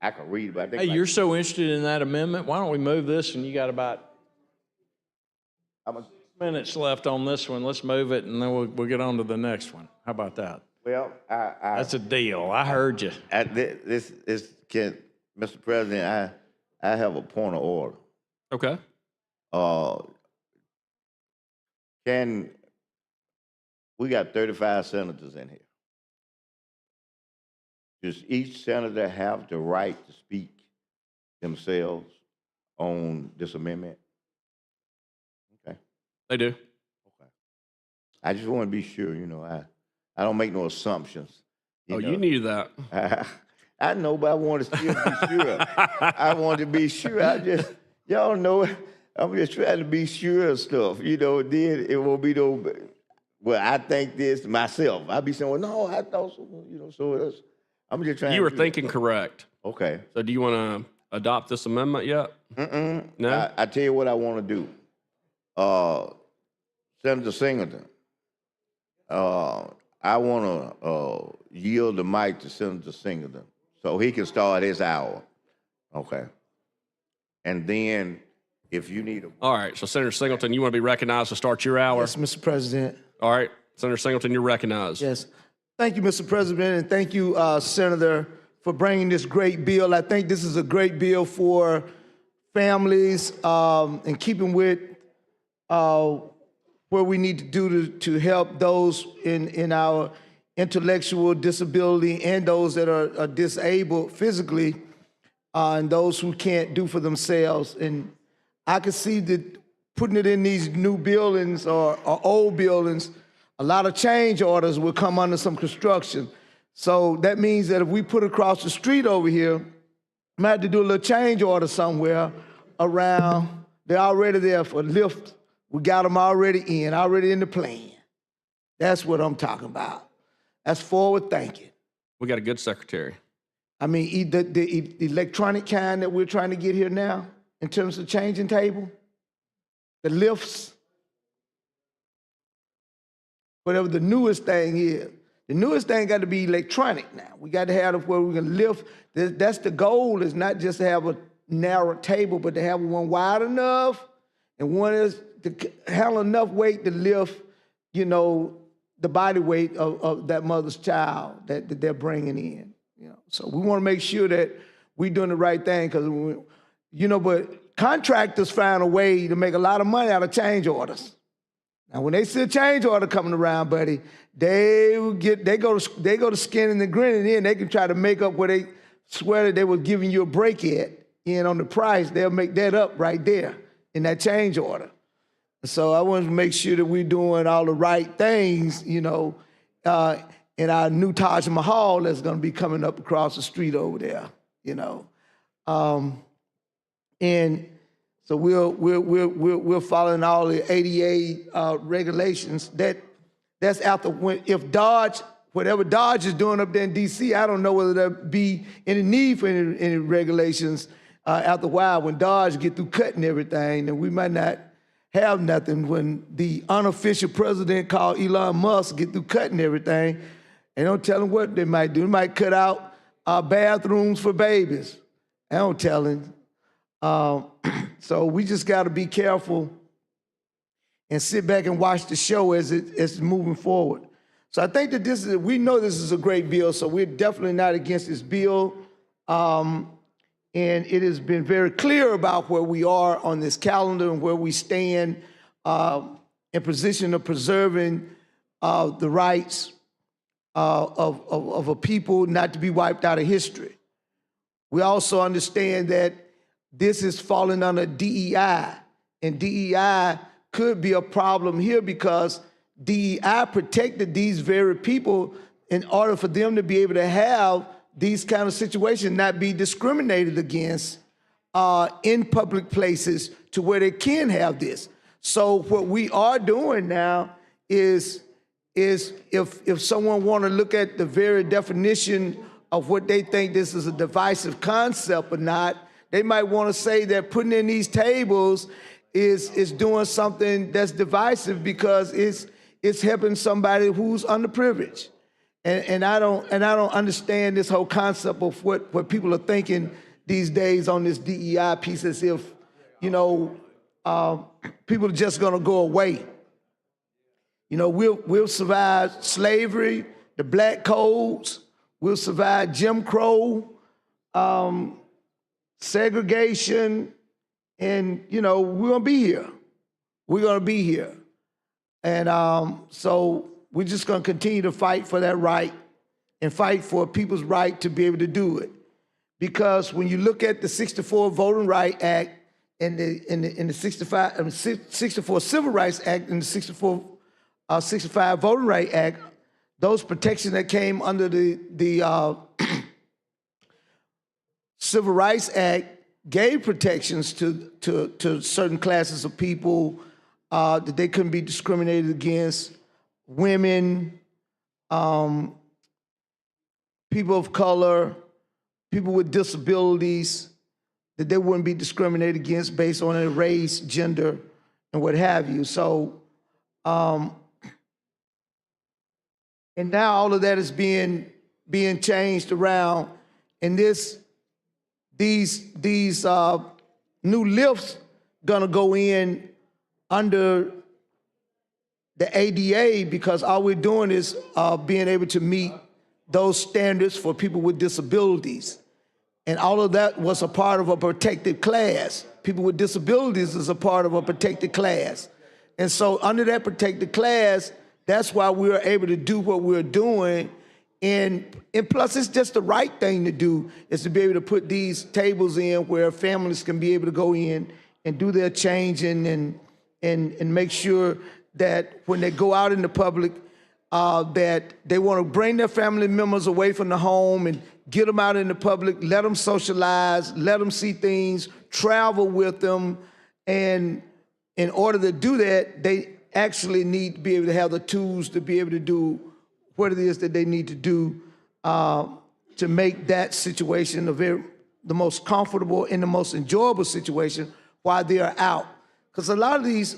I can read, but I think. Hey, like, you're so interested in that amendment. Why don't we move this and you got about I'm a, minutes left on this one. Let's move it and then we'll get on to the next one. How about that? well, That's a deal. I heard you. this can, Mr. President, I have a point of order. Okay. We got 35 senators in here. Does each senator have the right to speak themselves on this amendment? Okay. They do. Okay. I just want to be sure, I don't make no assumptions. You knew that. I know, but I want to still be sure. I want to be sure. Y'all know, I'm just trying to be sure of stuff. Then it won't be no, well, I think this myself. I'll be saying, well, no, I thought so, so it's, I'm just trying. You were thinking correct. Okay. So do you want to adopt this amendment yet? No? I tell you what I want to do. Senator Singleton, I want to yield the mic to Senator Singleton so he can start his hour. Okay. And then if you need a... All right. So Senator Singleton, you want to be recognized to start your hour? Yes, Mr. President. All right. Senator Singleton, you're recognized. Yes. Thank you, Mr. President, and thank you, Senator, for bringing this great bill. I think this is a great bill for families and keeping with what we need to do to help those in our intellectual disability and those that are disabled physically and those who can't do for themselves. And I can see that putting it in these new buildings or old buildings, a lot of change orders will come under some construction. So that means that if we put across the street over here, I might have to do a little change order somewhere around. They're already there for lift. We got them already in the plan. That's what I'm talking about. That's forward thinking. We got a good secretary. I mean, the electronic kind that we're trying to get here now, in terms of changing table, the lifts, whatever the newest thing is. The newest thing got to be electronic now. We got to have it where we can lift. That's the goal, is not just to have a narrow table, but to have one wide enough and one is to handle enough weight to lift, the body weight of that mother's child that they're bringing in. So we want to make sure that we're doing the right thing because, but contractors find a way to make a lot of money out of change orders. Now, when they see a change order coming around, buddy, they go to skinning and grinning in. They can try to make up where they swear that they were giving you a break in on the price. They'll make that up right there in that change order. So I want to make sure that we're doing all the right things, in our new Taj Mahal that's going to be coming up across the street over there, and so we're following all the ADA regulations. That's after if Dodge, whatever Dodge is doing up there in D.C., I don't know whether there be any need for any regulations after a while. When Dodge get through cutting everything, then we might not have nothing. When the unofficial president called Elon Musk get through cutting everything, and don't tell him what they might do. They might cut out bathrooms for babies. I don't tell him. So we just got to be careful and sit back and watch the show as it's moving forward. So I think that we know this is a great bill, so we're definitely not against this bill. And it has been very clear about where we are on this calendar and where we stand in position of preserving the rights of a people not to be wiped out of history. We also understand that this is falling under DEI, and DEI could be a problem here because DEI protected these very people in order for them to be able to have these kind of situations, not be discriminated against in public places to where they can have this. So what we are doing now is if someone want to look at the very definition of what they think this is a divisive concept or not. They might want to say that putting in these tables is doing something that's divisive because it's helping somebody who's underprivileged. And I don't understand this whole concept of what people are thinking these days on this DEI piece, as if, you know, people are just gonna go away. You know, we'll survive slavery, the black codes, we'll survive Jim Crow, segregation, and, you know, we're gonna be here. We're gonna be here. And so we're just gonna continue to fight for that right and fight for people's right to be able to do it. Because when you look at the 64 Voting Rights Act and the 64 Civil Rights Act and the 65 Voting Rights Act, those protections that came under the Civil Rights Act gave protections to certain classes of people that they couldn't be discriminated against, women, people of color, people with disabilities, that they wouldn't be discriminated against based on their race, gender, and what have you. So, and now all of that is being changed around, and these new lifts gonna go in under the ADA, because all we're doing is being able to meet those standards for people with disabilities. And all of that was a part of a protected class. People with disabilities is a part of a protected class. And so under that protected class, that's why we were able to do what we're doing. And plus, it's just the right thing to do, is to be able to put these tables in where families can be able to go in and do their changing and make sure that when they go out in the public, that they want to bring their family members away from the home and get them out in the public, let them socialize, let them see things, travel with them. And in order to do that, they actually need to be able to have the tools to be able to do what it is that they need to do to make that situation the most comfortable and the most enjoyable situation while they are out. Because a lot of these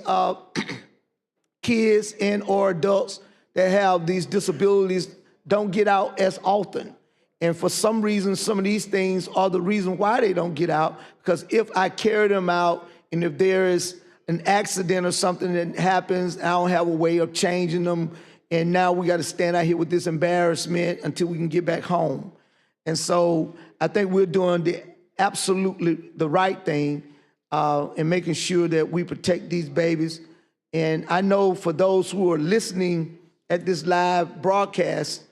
kids and or adults that have these disabilities don't get out as often. And for some reason, some of these things are the reason why they don't get out, because if I carry them out and if there is an accident or something that happens, I don't have a way of changing them, and now we got to stand out here with this embarrassment until we can get back home. And so I think we're doing absolutely the right thing in making sure that we protect these babies. And I know for those who are listening at this live broadcast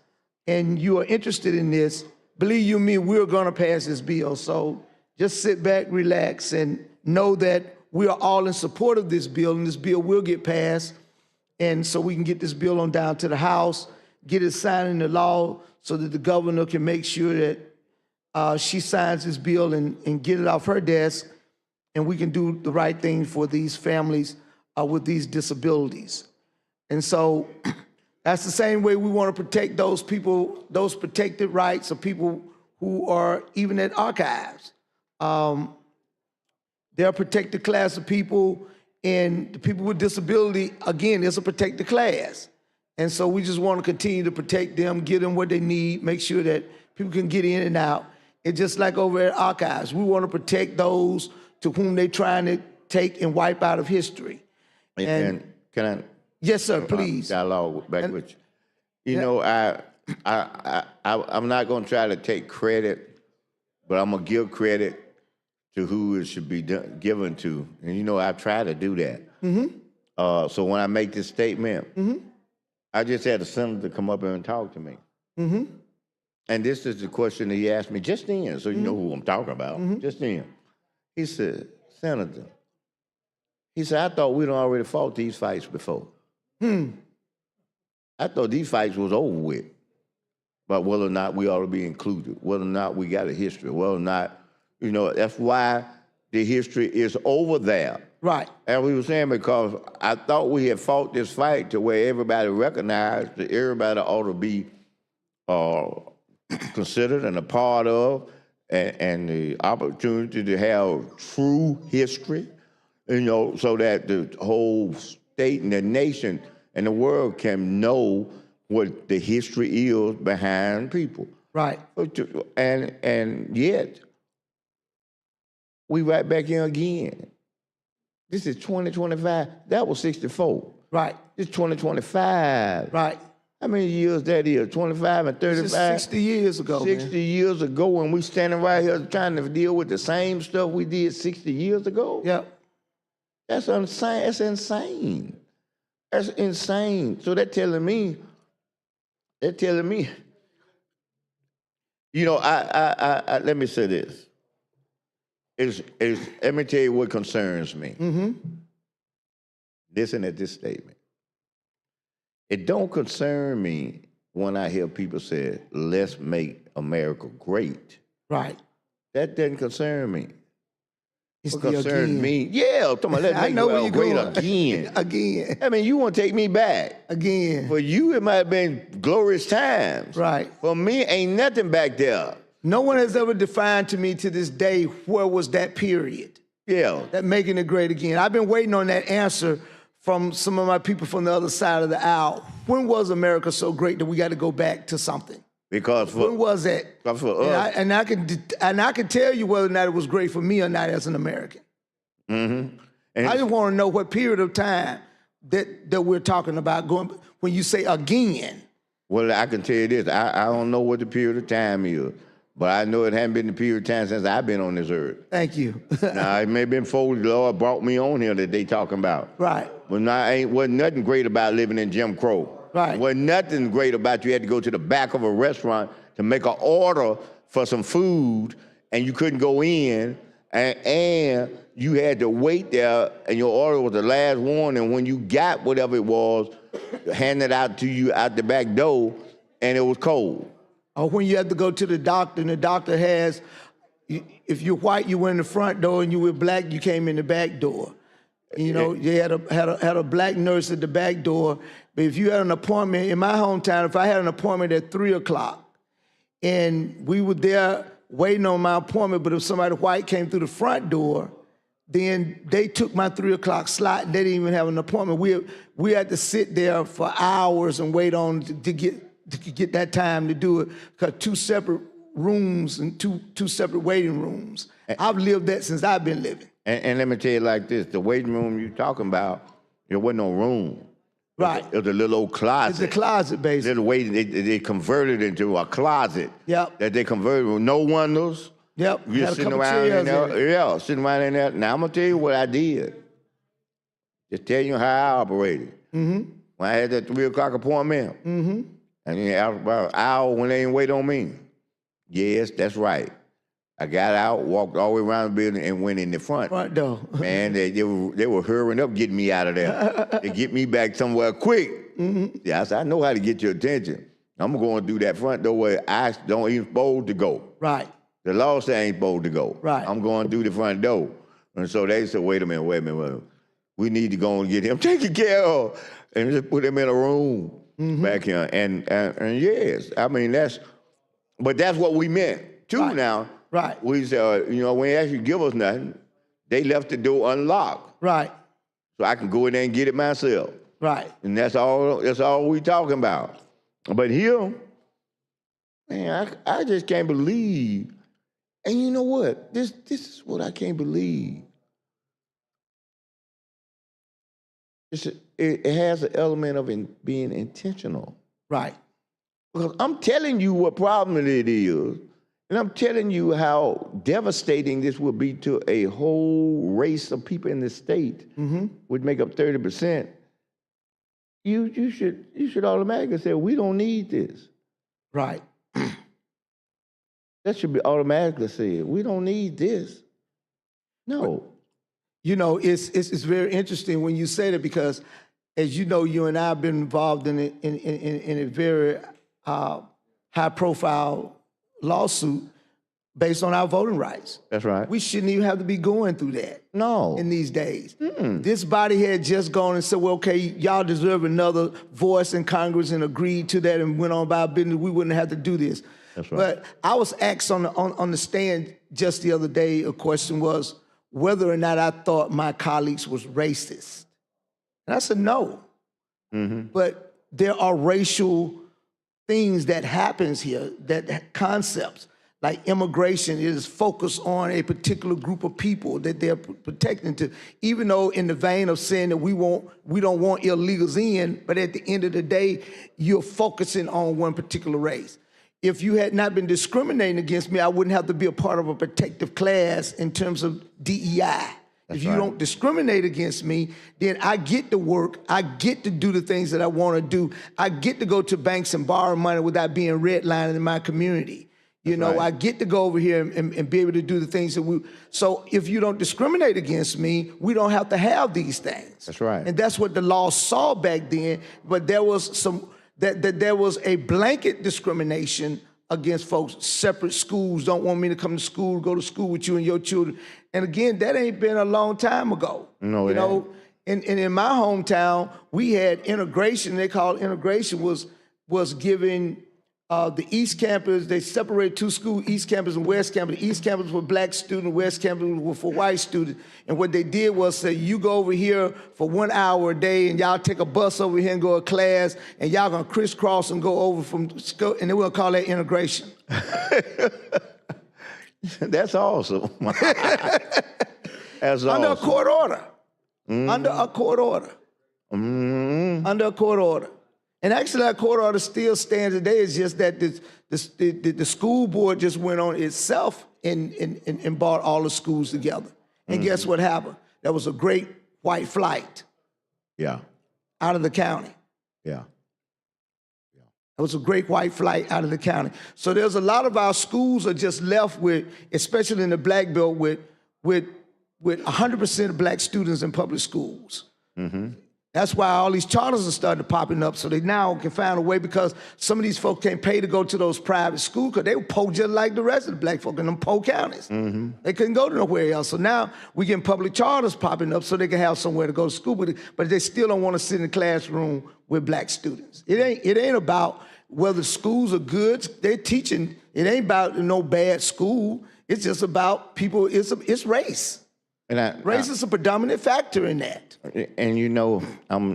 and you are interested in this, believe you me, we're going to pass this bill. So just sit back, relax, and know that we are all in support of this bill, and this bill will get passed. And so we can get this bill on down to the House, get it signed into law so that the governor can make sure that she signs this bill and get it off her desk, and we can do the right thing for these families with these disabilities. And so that's the same way we want to protect those people, those protected rights of people who are even at archives. They're a protected class of people, and the people with disability, again, is a protected class. And so we just want to continue to protect them, give them what they need, make sure that people can get in and out. It's just like over at archives. We want to protect those to whom they're trying to take and wipe out of history. And can I? Yes, sir, please. Dialogue back with you. You know, I'm not going to try to take credit, but I'm going to give credit to who it should be given to. And, you know, I try to do that. So when I make this statement, I just had a senator come up here and talk to me. And this is the question that he asked me just then, so you know who I'm talking about, just then. He said, Senator, he said, I thought we'd already fought these fights before. I thought these fights was over with, but whether or not we ought to be included, whether or not we got a history, whether or not, you know, that's why the history is over there. Right. And we were saying, because I thought we had fought this fight to where everybody recognized that everybody ought to be considered and a part of, and the opportunity to have true history, you know, so that the whole state and the nation and the world can know what the history is behind people. Right. And yet, we right back here again. This is 2025. That was 64. Right. This 2025. Right. How many years that is? 25 and 35? This is 60 years ago, 60 man. years ago, and we standing right here trying to deal with the same stuff we did 60 years ago? Yep. That's insane. That's insane. That's insane. So they're telling me, you know, I let me say this. Let me tell you what concerns me. Mm-hmm. Listen at this statement. It don't concern me when I hear people say, let's make America great. Right. That doesn't concern me. It's What the concerns again. me, yeah, I'm talking about let's I make know where America you're great going. again. Again. I mean, you want to take me back. Again. For you, it might have been glorious times. Right. For me, ain't nothing back there. No one has ever defined to me to this day where was that period, Yeah. that making it great again. I've been waiting on that answer from some of my people from the other side of the aisle. When was America so great that we got to go back to something? Because When was that? for us. And I can tell you whether or not it was great for me or not as an American. Mm-hmm. I just want to know what period of time that we're talking about going when you say again. Well, I can tell you this. I don't know what the period of time is, but I know it hasn't been the period of time since I've been on this earth. Thank you. Now, it may have been before the Lord brought me on here that they talking about. Right. But wasn't nothing great about living in Jim Crow. Right. Wasn't nothing great about you had to go to the back of a restaurant to make an order for some food, and you couldn't go in, and you had to wait there, and your order was the last one, and when you got whatever it was, handed out to you out the back door, and it was cold. Or when you have to go to the doctor, and the doctor has, if you're white, you went in the front door, and you were black, you came in the back door. You know, you had a black nurse at the back door. But if you had an appointment in my hometown, if I had an appointment at 3 o'clock, and we were there waiting on my appointment, but if somebody white came through the front door, then they took my 3 o'clock slot. They didn't even have an appointment. We had to sit there for hours and wait on to get that time to do it, because 2 separate rooms and two separate waiting rooms. I've lived that since I've been living. And let me tell you like this, the waiting room you're talking about, there wasn't no room. Right. It was a little old closet. It's a closet, basically. Little waiting, they converted it into a closet. Yep. That they converted with no windows. Yep. You're Had a sitting couple around in chairs there. in it. Yeah, sitting around in there. Now I'm gonna tell you what I did. Just tell you how I operated. Mm-hmm. When I had that 3 o'clock appointment, Mm-hmm. and then after about an hour when they didn't wait on me. Yes, that's right. I got out, walked all the way around the building, and went in the front. Front door. Man, they were hurrying up getting me out of there. They get me back somewhere quick. Mm-hmm. Yeah, I said, I know how to get your attention. I'm going to do that front door where I don't even supposed to go. Right. The law said I ain't supposed to go. Right. I'm going to do the front door. And so they said, wait a minute. We need to go and get him taken care of. And just put him in a room back here. And yes, I mean, that's what we meant. Too Right. now. Right. We said, when they actually give us nothing, they left the door unlocked. Right. So I can go in there and get it myself. Right. And that's all we talking about. But here, man, I just can't believe. And you know what? This is what I can't believe. It has an element of being intentional. Right. Because I'm telling you what problem it is. And I'm telling you how devastating this would be to a whole race of people in the state, would make up 30%. You should automatically say, we don't need this. Right. That should be automatically said. We don't need this. No. You know, it's very interesting when you say that, because, as you know, you and I have been involved in a very high-profile lawsuit based on our voting rights. That's right. We shouldn't even have to be going through that. No. In these days. This body had just gone and said, well, okay, y'all deserve another voice in Congress, and agreed to that and went on by our business. We wouldn't have to do this. That's right. But I was asked on the stand just the other day, a question was whether or not I thought my colleagues was racist. And I said no. But there are racial things that happens here, that concepts, like immigration is focused on a particular group of people that they're protecting to, even though in the vein of saying that we don't want illegals in, but at the end of the day, you're focusing on one particular race. If you had not been discriminating against me, I wouldn't have to be a part of a protective class in terms of DEI. If you don't discriminate against me, then I get to work, I get to do the things that I want to do, I get to go to banks and borrow money without being redlined in my community. You know, I get to go over here and be able to do the things that we, so if you don't discriminate against me, we don't have to have these things. That's right. And that's what the law saw back then, but there was some, that there was a blanket discrimination against folks. Separate schools, don't want me to come to school, go to school with you and your children. And again, that ain't been a long time ago. No, you know, and in my hometown, we had integration. They called integration was giving the East Campus, they separated two schools, East Campus and West Campus. The East Campus for black students, West Campus was for white students. And what they did was say, you go over here for 1 hour a day and y'all take a bus over here and go to class and y'all gonna crisscross and go over from school, and they will call that integration. That's awesome. That's Under awesome. a court order. Under a court order. Under a court order. And actually, that court order still stands today. It's just that the school board just went on itself and brought all the schools together. And guess what happened? There was a great white flight Yeah, out of the county. yeah. It was a great white flight out of the county. So there's a lot of our schools are just left with, especially in the Black Belt, with 100% of black students in public schools. That's why all these charters are starting to popping up, so they now can find a way, because some of these folks can't pay to go to those private schools because they were poor just like the rest of the black folk in them poor counties. They couldn't go to nowhere else. So now we getting public charters popping up so they can have somewhere to go to school, but they still don't want to sit in the classroom with black students. It ain't about whether schools are good. They're teaching. It ain't about no bad school. It's just about people. It's race. And Race is a predominant factor in that. And you know, I'll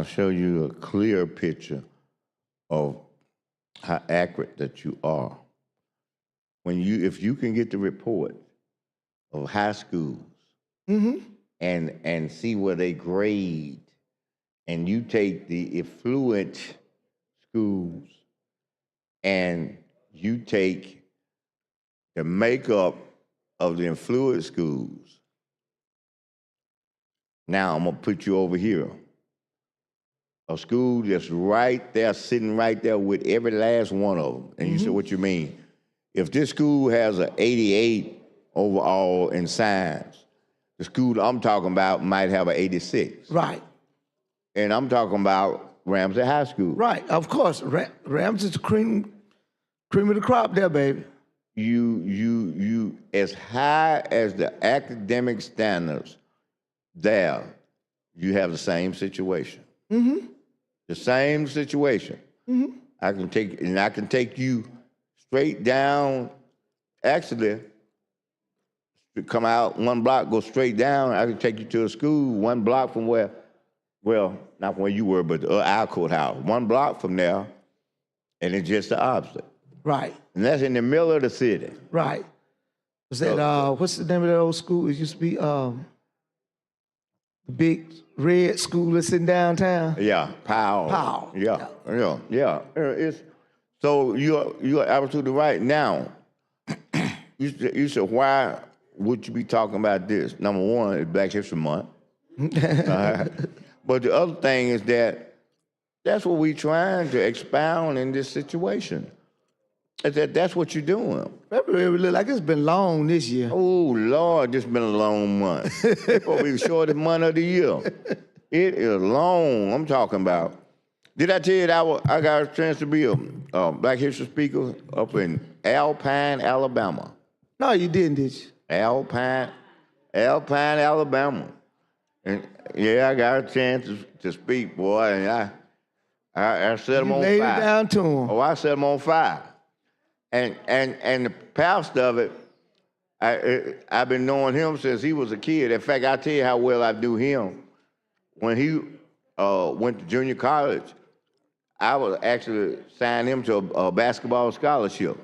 show you a clear picture of how accurate that you are. If you can get the report of high schools and see where they grade, and you take the affluent schools and you take the makeup of the affluent schools. Now I'm gonna put you over here. A school just right there, sitting right there with every last one of them. And you say, what you mean? If this school has an 88 overall in science, the school I'm talking about might have an 86. Right. And I'm talking about Ramsey High School. Right, of course. Ramsey's the cream of the crop there, baby. You as high as the academic standards there, you have the same situation. The same situation. I can take you straight down, actually, come out one block, go straight down. I can take you to a school 1 block from where, well, not from where you were, but our courthouse. 1 block from there, and it's just the opposite. Right. And that's in the middle of the city. Right. Was that, what's the name of that old school? It used to be the big red school that's in downtown. Yeah, Powell. Powell. Yeah. So you're absolutely right. Now, you said, why would you be talking about this? Number one, it's Black History Month. But the other thing is that's what we're trying to expound in this situation. That's what you're doing. February look like it's been long this year. Oh, Lord, this been a long month. It's going to be the shortest month of the year. It is long. I'm talking about. Did I tell you that I got a chance to be a Black History speaker up in Alpine, Alabama? No, you didn't, did you? Alpine, Alabama. And yeah, I got a chance to speak, boy, and I set them You on laid fire. it down to him. Oh, I set them on fire. And the pastor of it, I've been knowing him since he was a kid. In fact, I tell you how well I knew him. When he went to junior college, I was actually signed him to a basketball scholarship.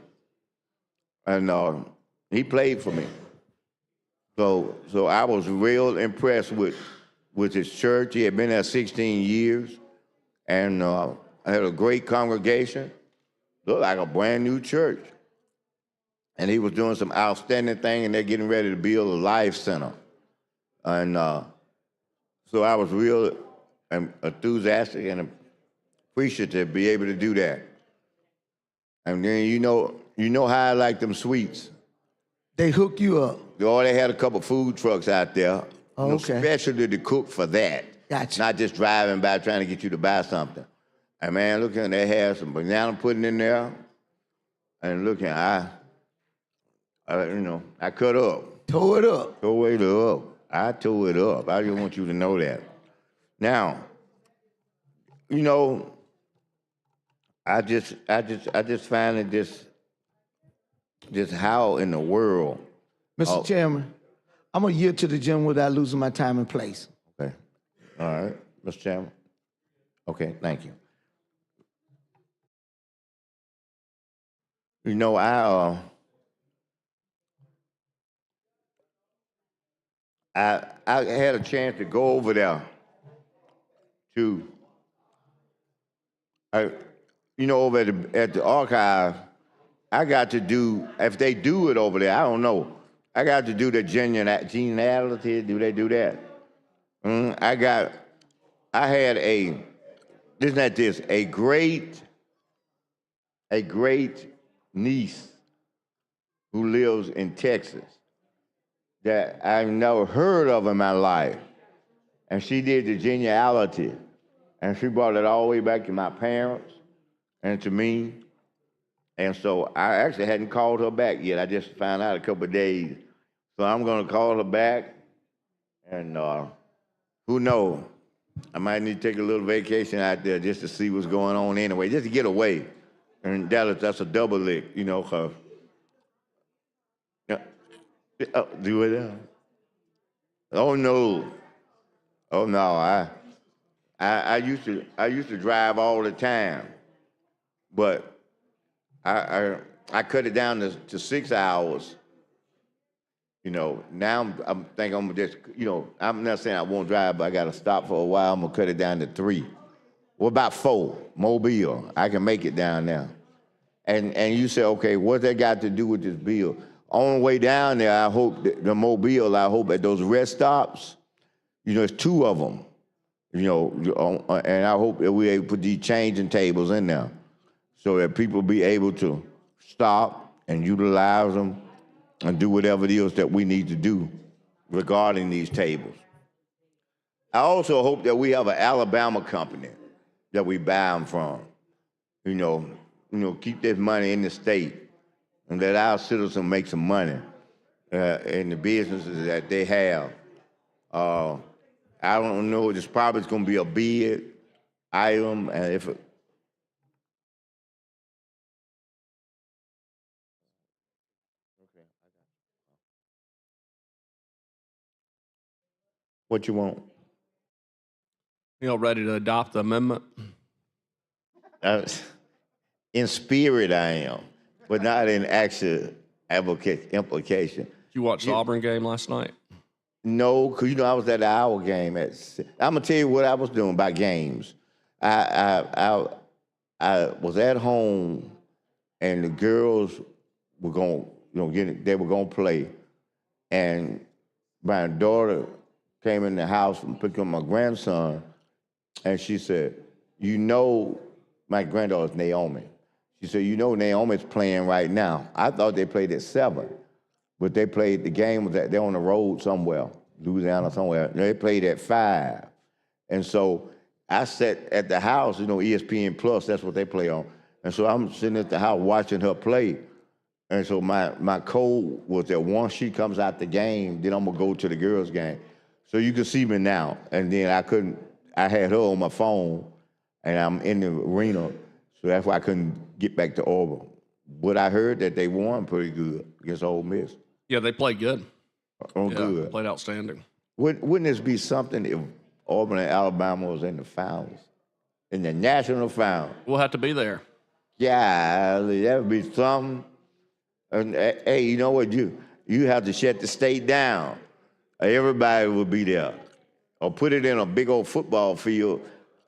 And he played for me. So I was real impressed with his church. He had been there 16 years. And I had a great congregation. Looked like a brand new church. And he was doing some outstanding thing, and they're getting ready to build a life center. And so I was real enthusiastic and appreciative to be able to do that. And then you know how I like them sweets. They hook you up. Oh, they had a couple food trucks out there. Oh, you know, okay. Especially to cook for that. Gotcha. Not just driving by trying to get you to buy something. And man, look at they had some banana pudding in there. And look at I cut up. Tore it up. Tore it up. I tore it up. I just want you to know that. Now, I just find it just how in the world. Mr. Chairman, I'm going to yield to the gentleman without losing my time and place. Okay. All right, Mr. Chairman. Okay, thank you. I had a chance to go over there to, over at the archive, I got to do, if they do it over there, I don't know. I got to do the genealogy, do they do that? I had a great niece who lives in Texas that I've never heard of in my life. And she did the genealogy. And she brought it all the way back to my parents and to me. And so I actually hadn't called her back yet. I just found out a couple of days. So I'm going to call her back. And who knows? I might need to take a little vacation out there just to see what's going on anyway, just to get away. And that's a double lick, cause do it. Oh no. I used to drive all the time, but I cut it down to 6 hours. Now I'm thinking I'm just, I'm not saying I won't drive, but I got to stop for a while. I'm gonna cut it down to 3. What about 4? Mobile. I can make it down there. And you say, okay, what's that got to do with this bill? On the way down there, I hope the Mobile, I hope at those rest stops, there's 2 of them, and I hope that we're able to put these changing tables in there so that people be able to stop and utilize them and do whatever it is that we need to do regarding these tables. I also hope that we have an Alabama company that we buy them from, keep this money in the state and let our citizens make some money in the businesses that they have. I don't know, it's probably going to be a bid item, and if what you want? Ready to adopt the amendment? In spirit, I am, but not in actual implication. Did you watch the Auburn game last night? No, because I was at the Iowa game. I'm gonna tell you what I was doing by games. I was at home, and the girls were going, they were gonna play, and my daughter came in the house and picked up my grandson, and she said, my granddaughter's Naomi. She said, Naomi's playing right now. I thought they played at 7, but they played, the game was they're on the road somewhere, Louisiana somewhere. They played at 5. And so I sat at the house, ESPN Plus, that's what they play on. And so I'm sitting at the house watching her play. And so my code was that once she comes out the game, then I'm gonna go to the girls' game. So you can see me now. And then I had her on my phone, and I'm in the arena, so that's why I couldn't get back to Auburn. But I heard that they won pretty good against Ole Miss. Yeah, they played good. Oh, Yeah, good. played outstanding. Wouldn't this be something if Auburn and Alabama was in the finals, in the national finals? We'll have to be there. Yeah, that would be something. And hey, you know what? You have to shut the state down. Everybody would be there. Or put it in a big old football field.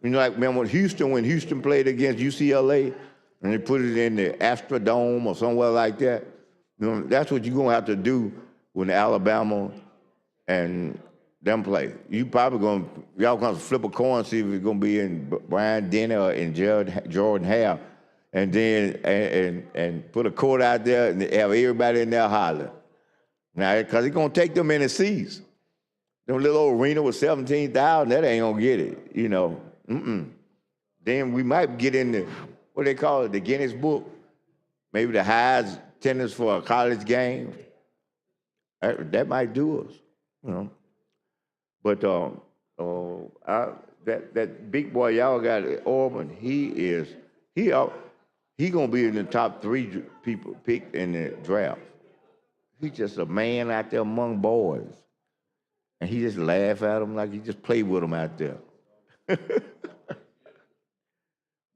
You know, like remember when Houston played against UCLA, and they put it in the Astrodome or somewhere like that. You know, that's what you're gonna have to do when Alabama and them play. Y'all gonna flip a coin, see if it's gonna be in Brian Denny or in Jordan Hare, and then and put a court out there and have everybody in there hollering. Now, because it's gonna take them in the seats. Them little old arena with 17,000, that ain't gonna get it, you know. Then we might get in the, what they call it, the Guinness Book, maybe the highest attendance for a college game. That might do us, you know. But that big boy y'all got at Auburn, he gonna be in the top 3 people picked in the draft. He's just a man out there among boys. And he just laugh at them like he just play with them out there.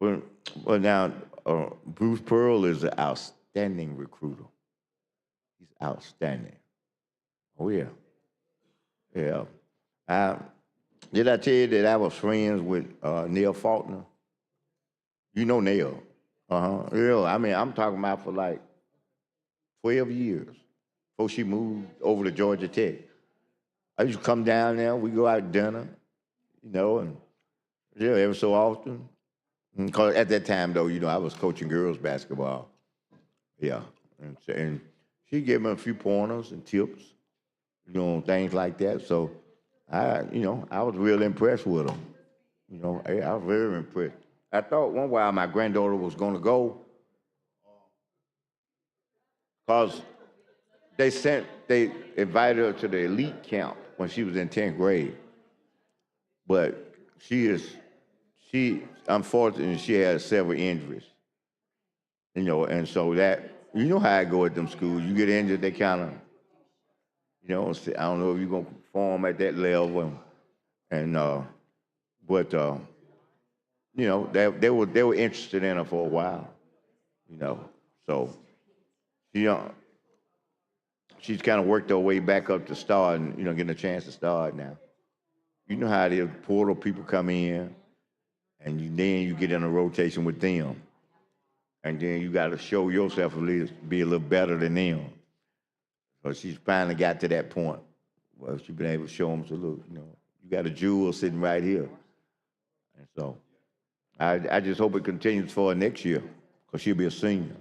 But now, Bruce Pearl is an outstanding recruiter. He's outstanding. Oh, yeah. Yeah. Did I tell you that I was friends with Neil Faulkner? You know Neil. Yeah, I mean, I'm talking about for like 12 years before she moved over to Georgia Tech. I used to come down there, we go out to dinner, you know, and yeah, every so often. Because at that time, though, you know, I was coaching girls basketball. Yeah. And she gave me a few pointers and tips, you know, things like that. So, I was real impressed with them. You know, I was very impressed. I thought one while my granddaughter was going to go because they invited her to the elite camp when she was in 10th grade. But unfortunately, she had several injuries. You know, and so that, you know how I go at them schools. You get injured, they kind of, you know, I don't know if you're going to perform at that level. But you know, they were interested in her for a while, you know. So, you know, she's kind of worked her way back up to start and, you know, getting a chance to start now. You know how it is, portal people come in, and then you get in a rotation with them. And then you got to show yourself be a little better than them. So she's finally got to that point. Well, she's been able to show them, so look, you know, you got a jewel sitting right here. And so I just hope it continues for her next year, because she'll be a senior.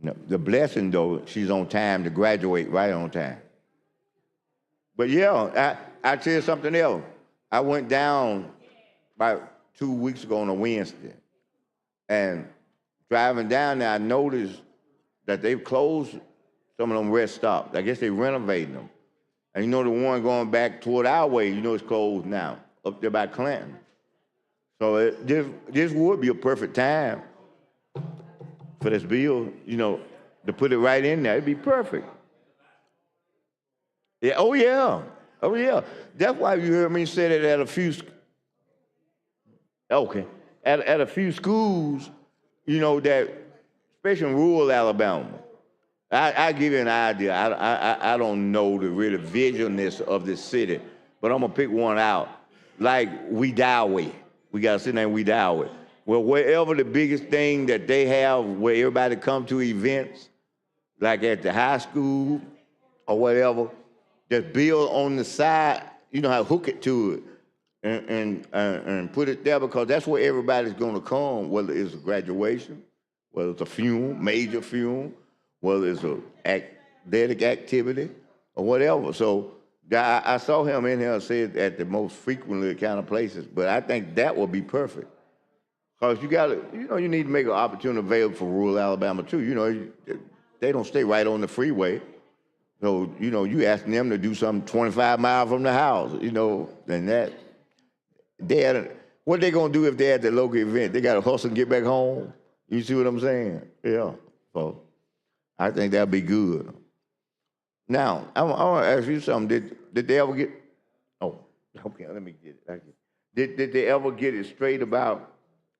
No, the blessing, though, she's on time to graduate, right on time. But yeah, I tell you something else. I went down about 2 weeks ago on a Wednesday, and driving down there, I noticed that they've closed some of them rest stops. I guess they're renovating them. And you know the one going back toward our way, you know it's closed now, up there by Clanton. So this would be a perfect time for this bill, you know, to put it right in there. It'd be perfect. Yeah, oh yeah. That's why you heard me say that at a few, at a few schools, you know, that, especially in rural Alabama. I give you an idea. I don't know the real visualness of this city, but I'm gonna pick one out. Like Wedowee. We got a city named Wedowee. Well, wherever the biggest thing that they have, where everybody come to events, like at the high school or whatever, just build on the side, you know how to hook it to it and put it there, because that's where everybody's gonna come, whether it's a graduation, whether it's a funeral, major funeral, whether it's an athletic activity or whatever. So I saw him in here say it at the most frequently kind of places, but I think that would be perfect. Because you need to make an opportunity available for rural Alabama too. You know, they don't stay right on the freeway. So, you know, you asking them to do something 25 miles from the house, you know, and that, What they gonna do if they at the local event? They gotta hustle and get back home. You see what I'm saying? Yeah. So I think that'd be good. Now, I want to ask you something. Did they ever get? Oh, okay. Let me get it. Did they ever get it straight about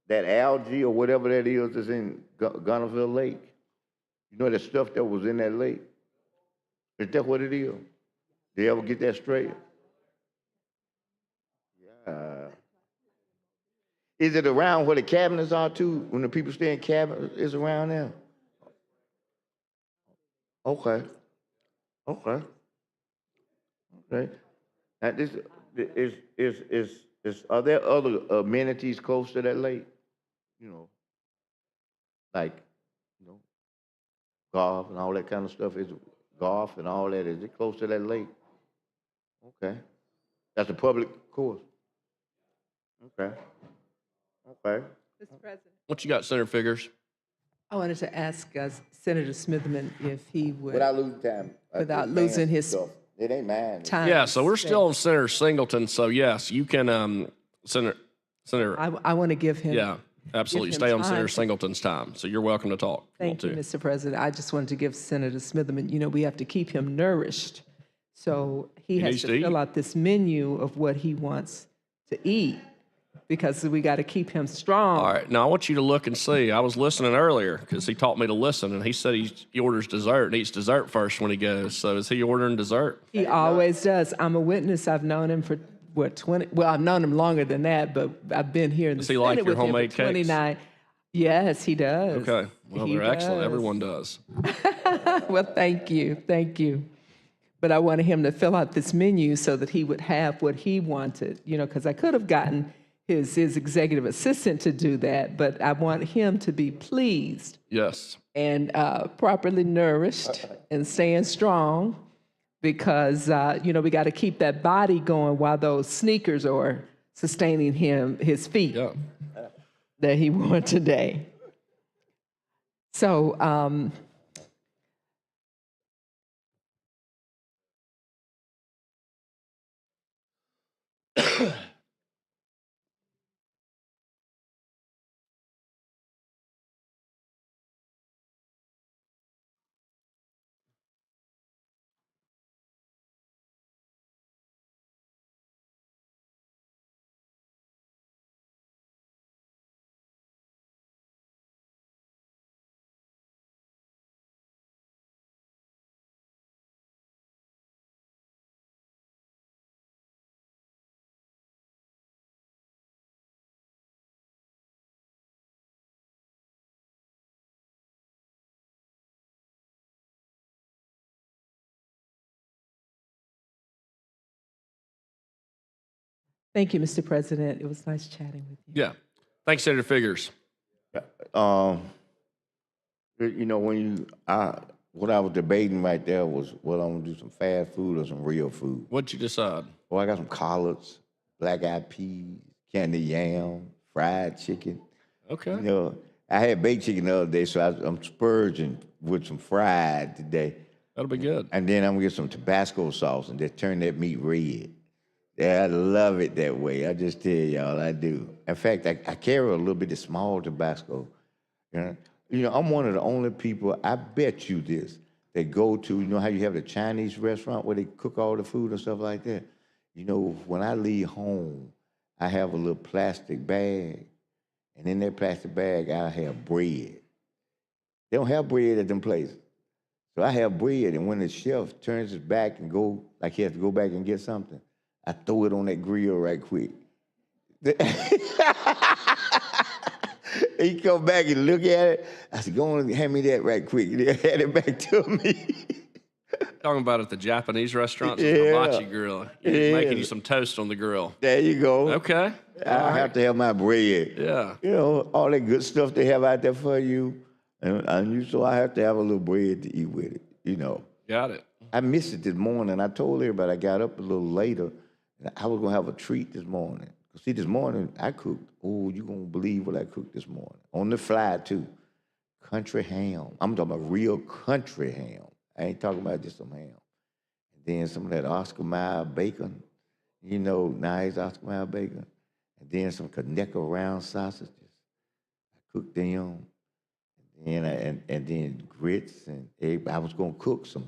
that algae or whatever that is that's in Gunnersville Lake? You know that stuff that was in that lake? Is that what it is? Did they ever get that straight? Yeah. Is it around where the cabinets are too? When the people stay in cabinets, is around there? Okay. Okay. Okay. Now this are there other amenities close to that lake? You know, like, you know, golf and all that kind of stuff. Is golf and all that? Is it close to that lake? Okay. That's a public course. Okay. Okay. Mr. President, What you got, Senator Figures? I wanted to ask Senator Smitherman if he would, Without losing time. Without This losing man's his stuff. It ain't mine. time. Yeah, so we're say- still on Senator Singleton, so yes, you can, Senator, I want to give him. yeah, absolutely. him Stay on time Senator to- Singleton's time, so you're welcome to talk. Thank you, Mr. President. I just wanted to give Senator Smitherman, we have to keep him nourished. So he has needs to to fill eat. out this menu of what he wants to eat because we got to keep him strong. All right, now I want you to look and see. I was listening earlier because he taught me to listen, and he said he orders dessert and eats dessert first when he goes. So is he ordering dessert? He always does. I'm a witness. I've known him for, 20, well, I've known him longer than that, but I've been here in the Does he like Senate your with him homemade for cakes? 29. Yes, he does. Okay, well, He they're excellent. does. Everyone does. Well, thank you. But I wanted him to fill out this menu so that he would have what he wanted, because I could have gotten his executive assistant to do that, but I want him to be pleased Yes. and properly nourished and staying strong because, we got to keep that body going while those sneakers are sustaining his feet Yeah. that he wore today. So, thank you, Mr. President. It was nice chatting with you. Yeah. Thanks, Senator Figures. What I was debating right there was whether I'm gonna do some fast food or some real food. What'd you decide? Well, I got some collards, black-eyed peas, candy yam, fried chicken. Okay. I had baked chicken the other day, so I'm spurging with some fried today. That'll be good. And then I'm gonna get some Tabasco sauce and just turn that meat red. Yeah, I love it that way. I just tell y'all, I do. In fact, I carry a little bit of small Tabasco. I'm one of the only people, I bet you this, that go to, how you have the Chinese restaurant where they cook all the food and stuff like that? When I leave home, I have a little plastic bag, and in that plastic bag, I have bread. They don't have bread at them places. So I have bread, and when the chef turns his back and go, like he has to go back and get something, I throw it on that grill right quick. He come back and look at it. I said, go on and hand me that right quick. And he had it back to me. Talking about at the Japanese restaurants, Yeah. the hibachi grill. You're Yeah. making you some toast on the grill. There you go. Okay. I have to have my bread. Yeah. All that good stuff they have out there for you. So I have to have a little bread to eat with it, Got it. I missed it this morning. I told everybody I got up a little later. And I was going to have a treat this morning. See, this morning I cooked. Oh, you going to believe what I cooked this morning. On the fly, too. Country ham. I'm talking about real country ham. I ain't talking about just some ham. And then some of that Oscar Mayer bacon. Nice Oscar Mayer bacon. and then some Kaneka round sausages. I cooked them, and then grits and egg. I was gonna cook some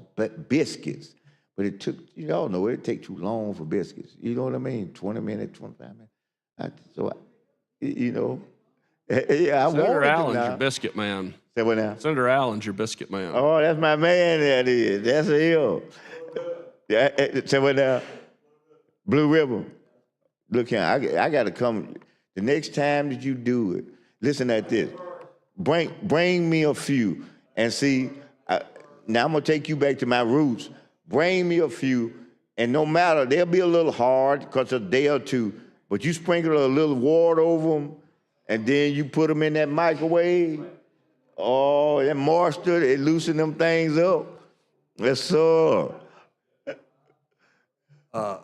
biscuits, but it took, y'all know it take too long for biscuits. You know what I mean? 20 minutes, 25 minutes. Yeah, I Senator wanted to Allen's now. your biscuit man. Say what now? Senator Allen's your biscuit man. Oh, that's my man. That is. That's him. Yeah, say what now? Blue Ribbon. Look here, I got to come. The next time that you do it, listen at this. Bring me a few and see. Now I'm gonna take you back to my roots. Bring me a few, and no matter, they'll be a little hard because a day or two, but you sprinkle a little water over them, and then you put them in that microwave. Oh, that moisture, it loosen them things up. Yes, sir.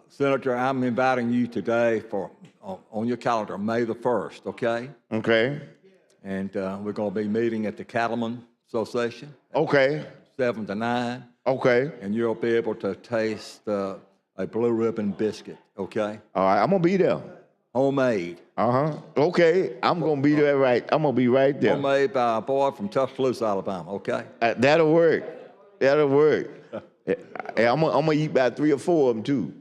Senator, I'm inviting you today for on your calendar, May the 1st, okay? Okay. And we're going to be meeting at the Cattlemen Association. Okay. 7 to 9. Okay. And you'll be able to taste a Blue Ribbon biscuit, okay? All right, I'm going to be there. Homemade. Uh-huh. Okay, I'm going to be there right. I'm going to be right there. Homemade by a boy from Tuscaloosa, Alabama, okay? That'll work. That'll work. Hey, I'm going to eat about 3 or 4 of them, too.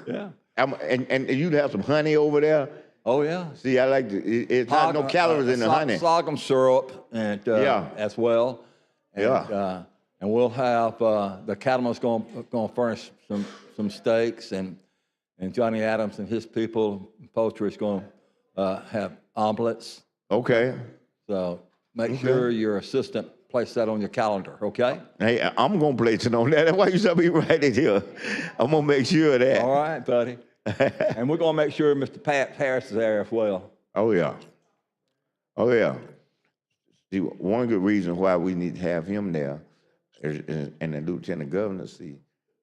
Yeah. And you'd have some honey over there. Oh, yeah. See, I like it's not no calories in the honey. Sorghum syrup and Yeah. as well. And, Yeah. And we'll have the cattleman's going to furnish some steaks, and Johnny Adams and his people, poultry, is going to have omelets. Okay. So make sure your assistant place that on your calendar, okay? Hey, I'm going to place it on that. That's why you should be right in here. I'm going to make sure of that. All right, buddy. And we're going to make sure Mr. Pat Harris is there as well. Oh, yeah. Oh, yeah. See, one good reason why we need to have him there and the lieutenant governor, see,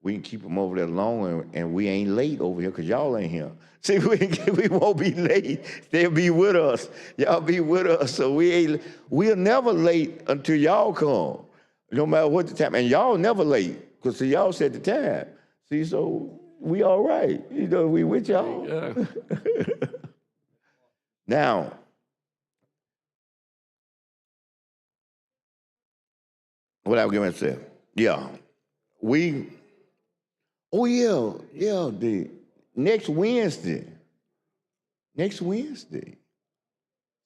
we can keep him over there longer, and we ain't late over here because y'all ain't here. See, we won't be late. They'll be with us. Y'all be with us. So we're never late until y'all come, no matter what the time. And y'all never late because y'all set the time. See, so we all right. We with y'all. Yeah. Now, what I was going to say, yeah, the next Wednesday,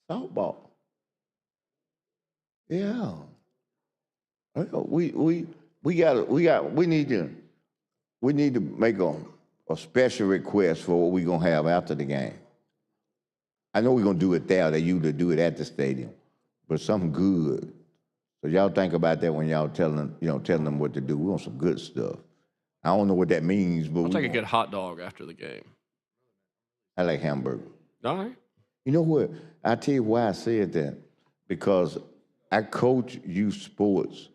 softball. Yeah, we need to make a special request for what we're gonna have after the game. I know we're gonna do it there. They usually do it at the stadium, but something good. So y'all think about that when y'all telling them what to do. We want some good stuff. I don't know what that means, but I'll take a good hot dog after the game. I like hamburger. All right. You know what? I tell you why I said that. Because I coach youth sports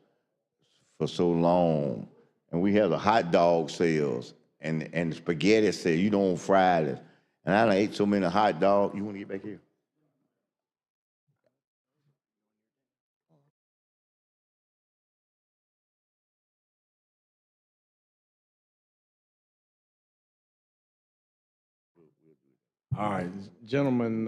for so long, and we have the hot dog sales and the spaghetti sale, on Fridays. And I done ate so many hot dogs. You want to get back here? All right, gentlemen,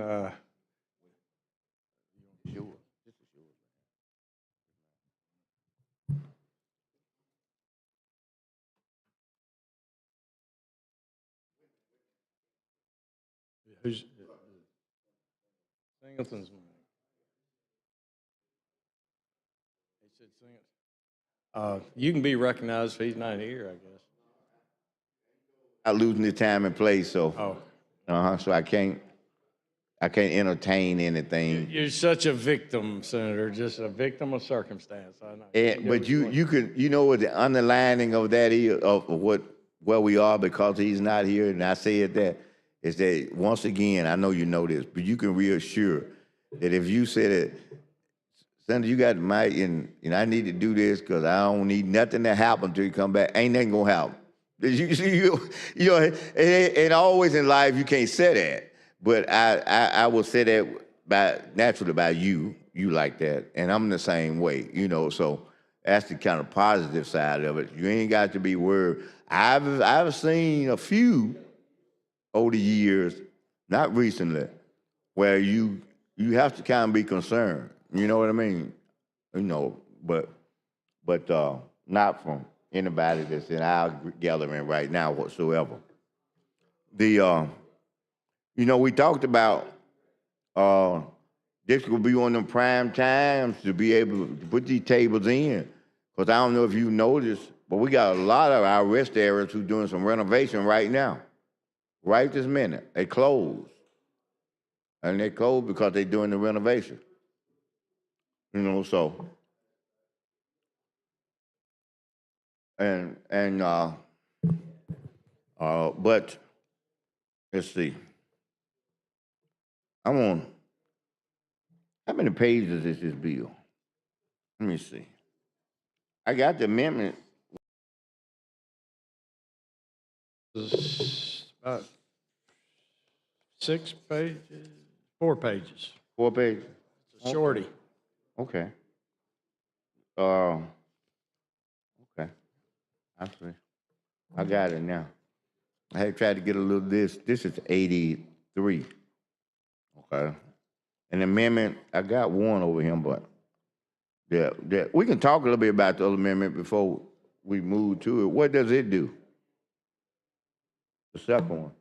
who's Singleton's mic? He said Singleton. You can be recognized if he's not here, I guess. I'm losing the time and place, so so I can't entertain anything. You're such a victim, Senator, just a victim of circumstance. I know. But you could, what the underlining of that is, of where we are because he's not here, and I said that, is that once again, I know you know this, but you can reassure that if you said it, Senator, you got the mic, and I need to do this because I don't need nothing to happen until you come back. Ain't nothing gonna happen. And always in life you can't say that, but I will say that naturally by you like that, and I'm the same way, So that's the kind of positive side of it. You ain't got to be worried. I've seen a few over the years not recently, where you have to kind of be concerned. You know what I mean? You know, but not from anybody that's in our gathering right now whatsoever. The you know, we talked about this will be on them prime times to be able to put these tables in. Because I don't know if you noticed, but we got a lot of our rest areas who doing some renovation right now. Right this minute. They closed. And they closed because they're doing the renovation. You know, so. But let's see. I'm on, how many pages is this bill? Let me see. I got the amendment. It's about 6 pages, 4 pages. 4 pages? It's a shorty. Okay. Okay. I see. I got it now. I had tried to get a little this. This is 83. Okay. An amendment, I got one over here, but we can talk a little bit about the other amendment before we move to it. What does it do? The second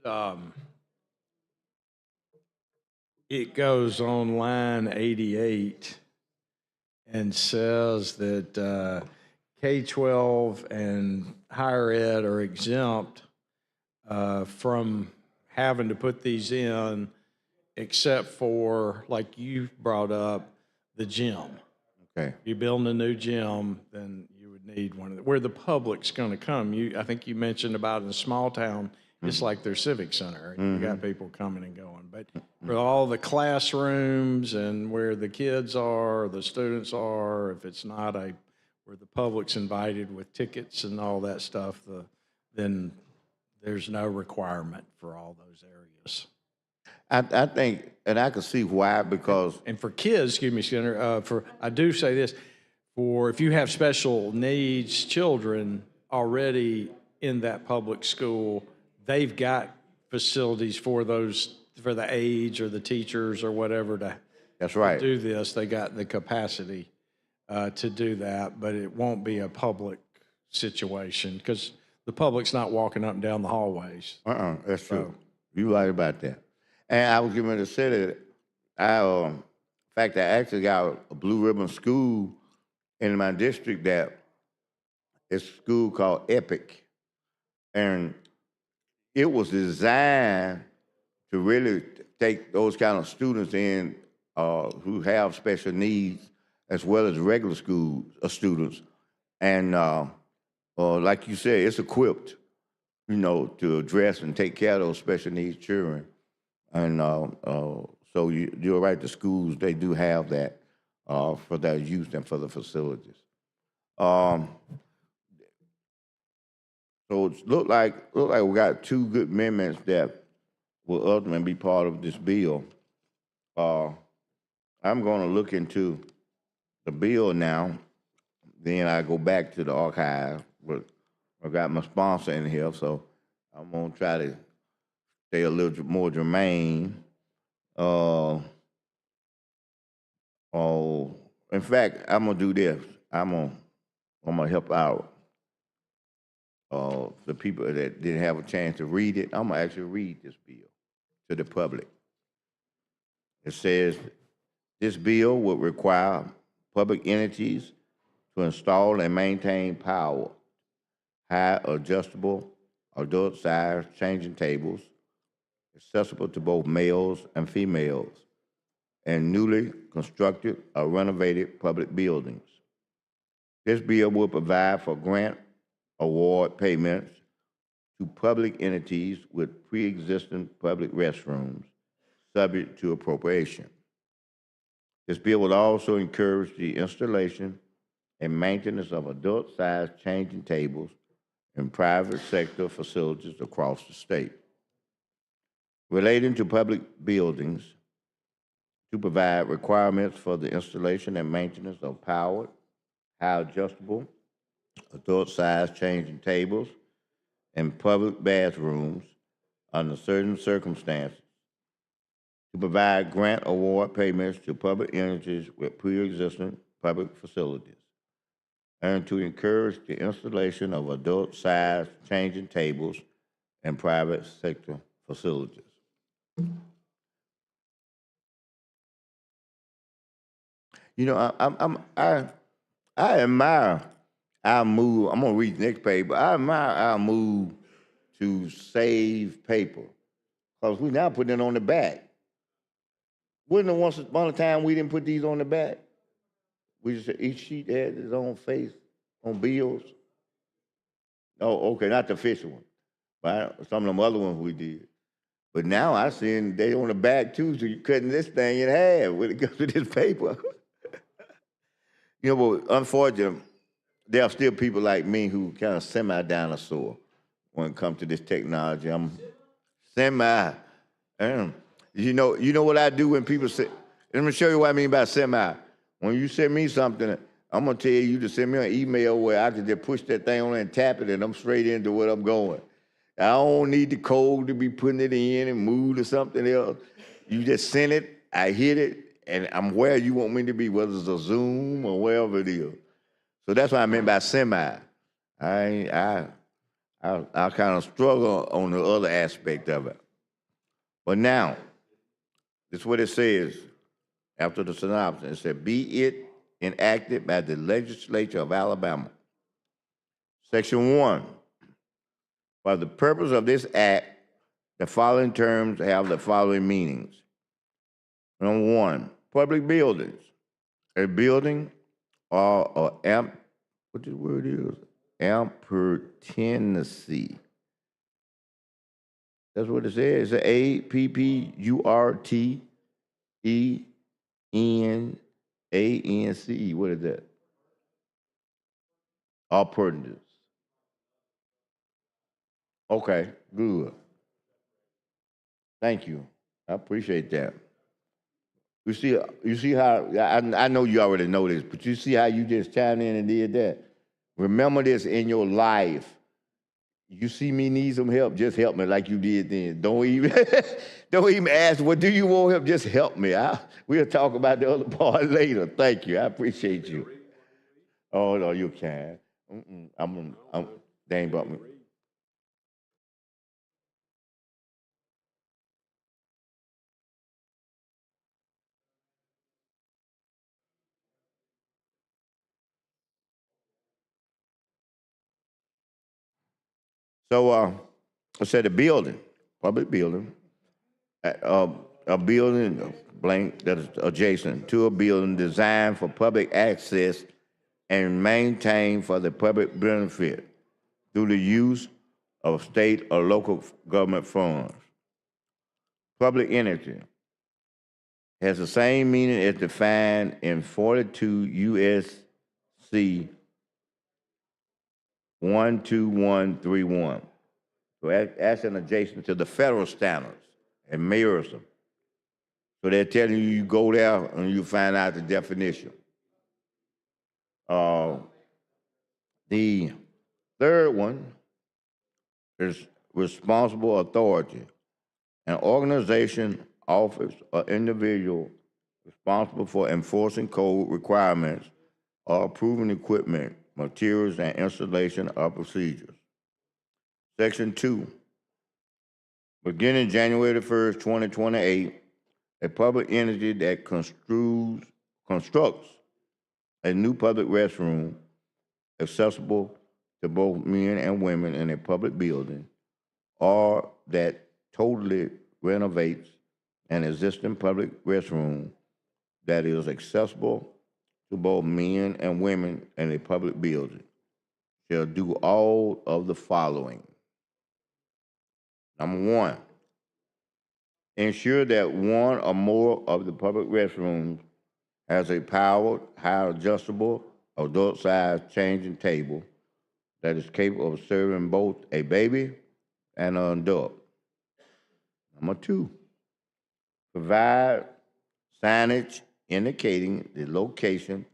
one. It goes on line 88 and says that K-12 and higher ed are exempt from having to put these in, except for, like you brought up, the gym. Okay. You're building a new gym, then you would need one of the, where the public's going to come. I think you mentioned about in a small town, it's like their civic center. You got people coming and going. But for all the classrooms and where the kids are, the students are, if it's not where the public's invited with tickets and all that stuff, then there's no requirement for all those areas. I think, and I can see why, because. And for kids, excuse me, Senator, I do say this, if you have special needs children already in that public school, they've got facilities for the age or the teachers or whatever That's right. to do this. They got the capacity to do that, but it won't be a public situation because the public's not walking up and down the hallways. That's true. You're right about that. And I was going to say that in fact, I actually got a Blue Ribbon school in my district it's a school called Epic. And it was designed to really take those kind of students in who have special needs as well as regular school students. And like you said, it's equipped, to address and take care of those special needs children. And so you're right, the schools, they do have that for their use and for the facilities. So it look like we got 2 good amendments that will ultimately be part of this bill. I'm going to look into the bill now. Then I go back to the archive. But I got my sponsor in here, so I'm going to try to stay a little more germane. In fact, I'm going to do this. I'm going to help out the people that didn't have a chance to read it. I'm going to actually read this bill to the public. It says, this bill would require public entities to install and maintain power, high adjustable, adult size changing tables, accessible to both males and females, and newly constructed or renovated public buildings. This bill will provide for grant award payments to public entities with pre-existing public restrooms, subject to appropriation. This bill will also encourage the installation and maintenance of adult-sized changing tables in private sector facilities across the state. Relating to public buildings, to provide requirements for the installation and maintenance of powered, high adjustable, adult-sized changing tables in public bathrooms under certain circumstances, to provide grant award payments to public entities with pre-existing public facilities, and to encourage the installation of adult-sized changing tables in private sector facilities. You know, I admire our move. I'm gonna read the next page, but I admire our move to save paper, because we now putting it on the back. Wasn't there once upon a time we didn't put these on the back? We just, each sheet had its own face on bills. Oh, okay, not the official one, but some of them other ones we did. But now I seen they on the back too, so you're cutting this thing in half when it comes to this paper. You know, but unfortunately, there are still people like me who kind of semi-dinosaur when it comes to this technology. I'm semi. You know what I do when people say, let me show you what I mean by semi. When you send me something, I'm gonna tell you to send me an email where I can just push that thing on and tap it and I'm straight into what I'm going. I don't need the code to be putting it in and move to something else. You just send it, I hit it, and I'm where you want me to be, whether it's a Zoom or wherever it is. So that's what I meant by semi. I kind of struggle on the other aspect of it. But now, this is what it says after the synopsis. It said, be it enacted by the legislature of Alabama. Section 1, for the purpose of this act, the following terms have the following meanings. Number 1, public buildings. A building or what the word is? Appurtenancy. That's what it says. It's APPURTENANCE. What is that? Appurtenance. Okay, good. Thank you. I appreciate that. You see how, I know you already know this, but you see how you just chimed in and did that? Remember this in your life. You see me need some help, just help me like you did then. Don't even ask, well, do you want help? Just help me. We'll talk about the other part later. Thank you. I appreciate you. Oh, no, you can. They ain't brought me. So I said a building, public building, a building blank that is adjacent to a building designed for public access and maintained for the public benefit through the use of state or local government funds. Public entity has the same meaning as defined in 42 U.S.C. 12131. So that's an adjacent to the federal standards and mirrors them. So they're telling you, you go there and you find out the definition. The third one is responsible authority, an organization, office, or individual responsible for enforcing code requirements or approving equipment, materials, and installation or procedures. Section 2, beginning January 1st, 2028, a public entity that constructs a new public restroom accessible to both men and women in a public building, or that totally renovates an existing public restroom that is accessible to both men and women in a public building, shall do all of the following. Number 1, ensure that one or more of the public restrooms has a powered, high adjustable, adult-sized changing table that is capable of serving both a baby and an adult. Number 2, provide signage indicating the location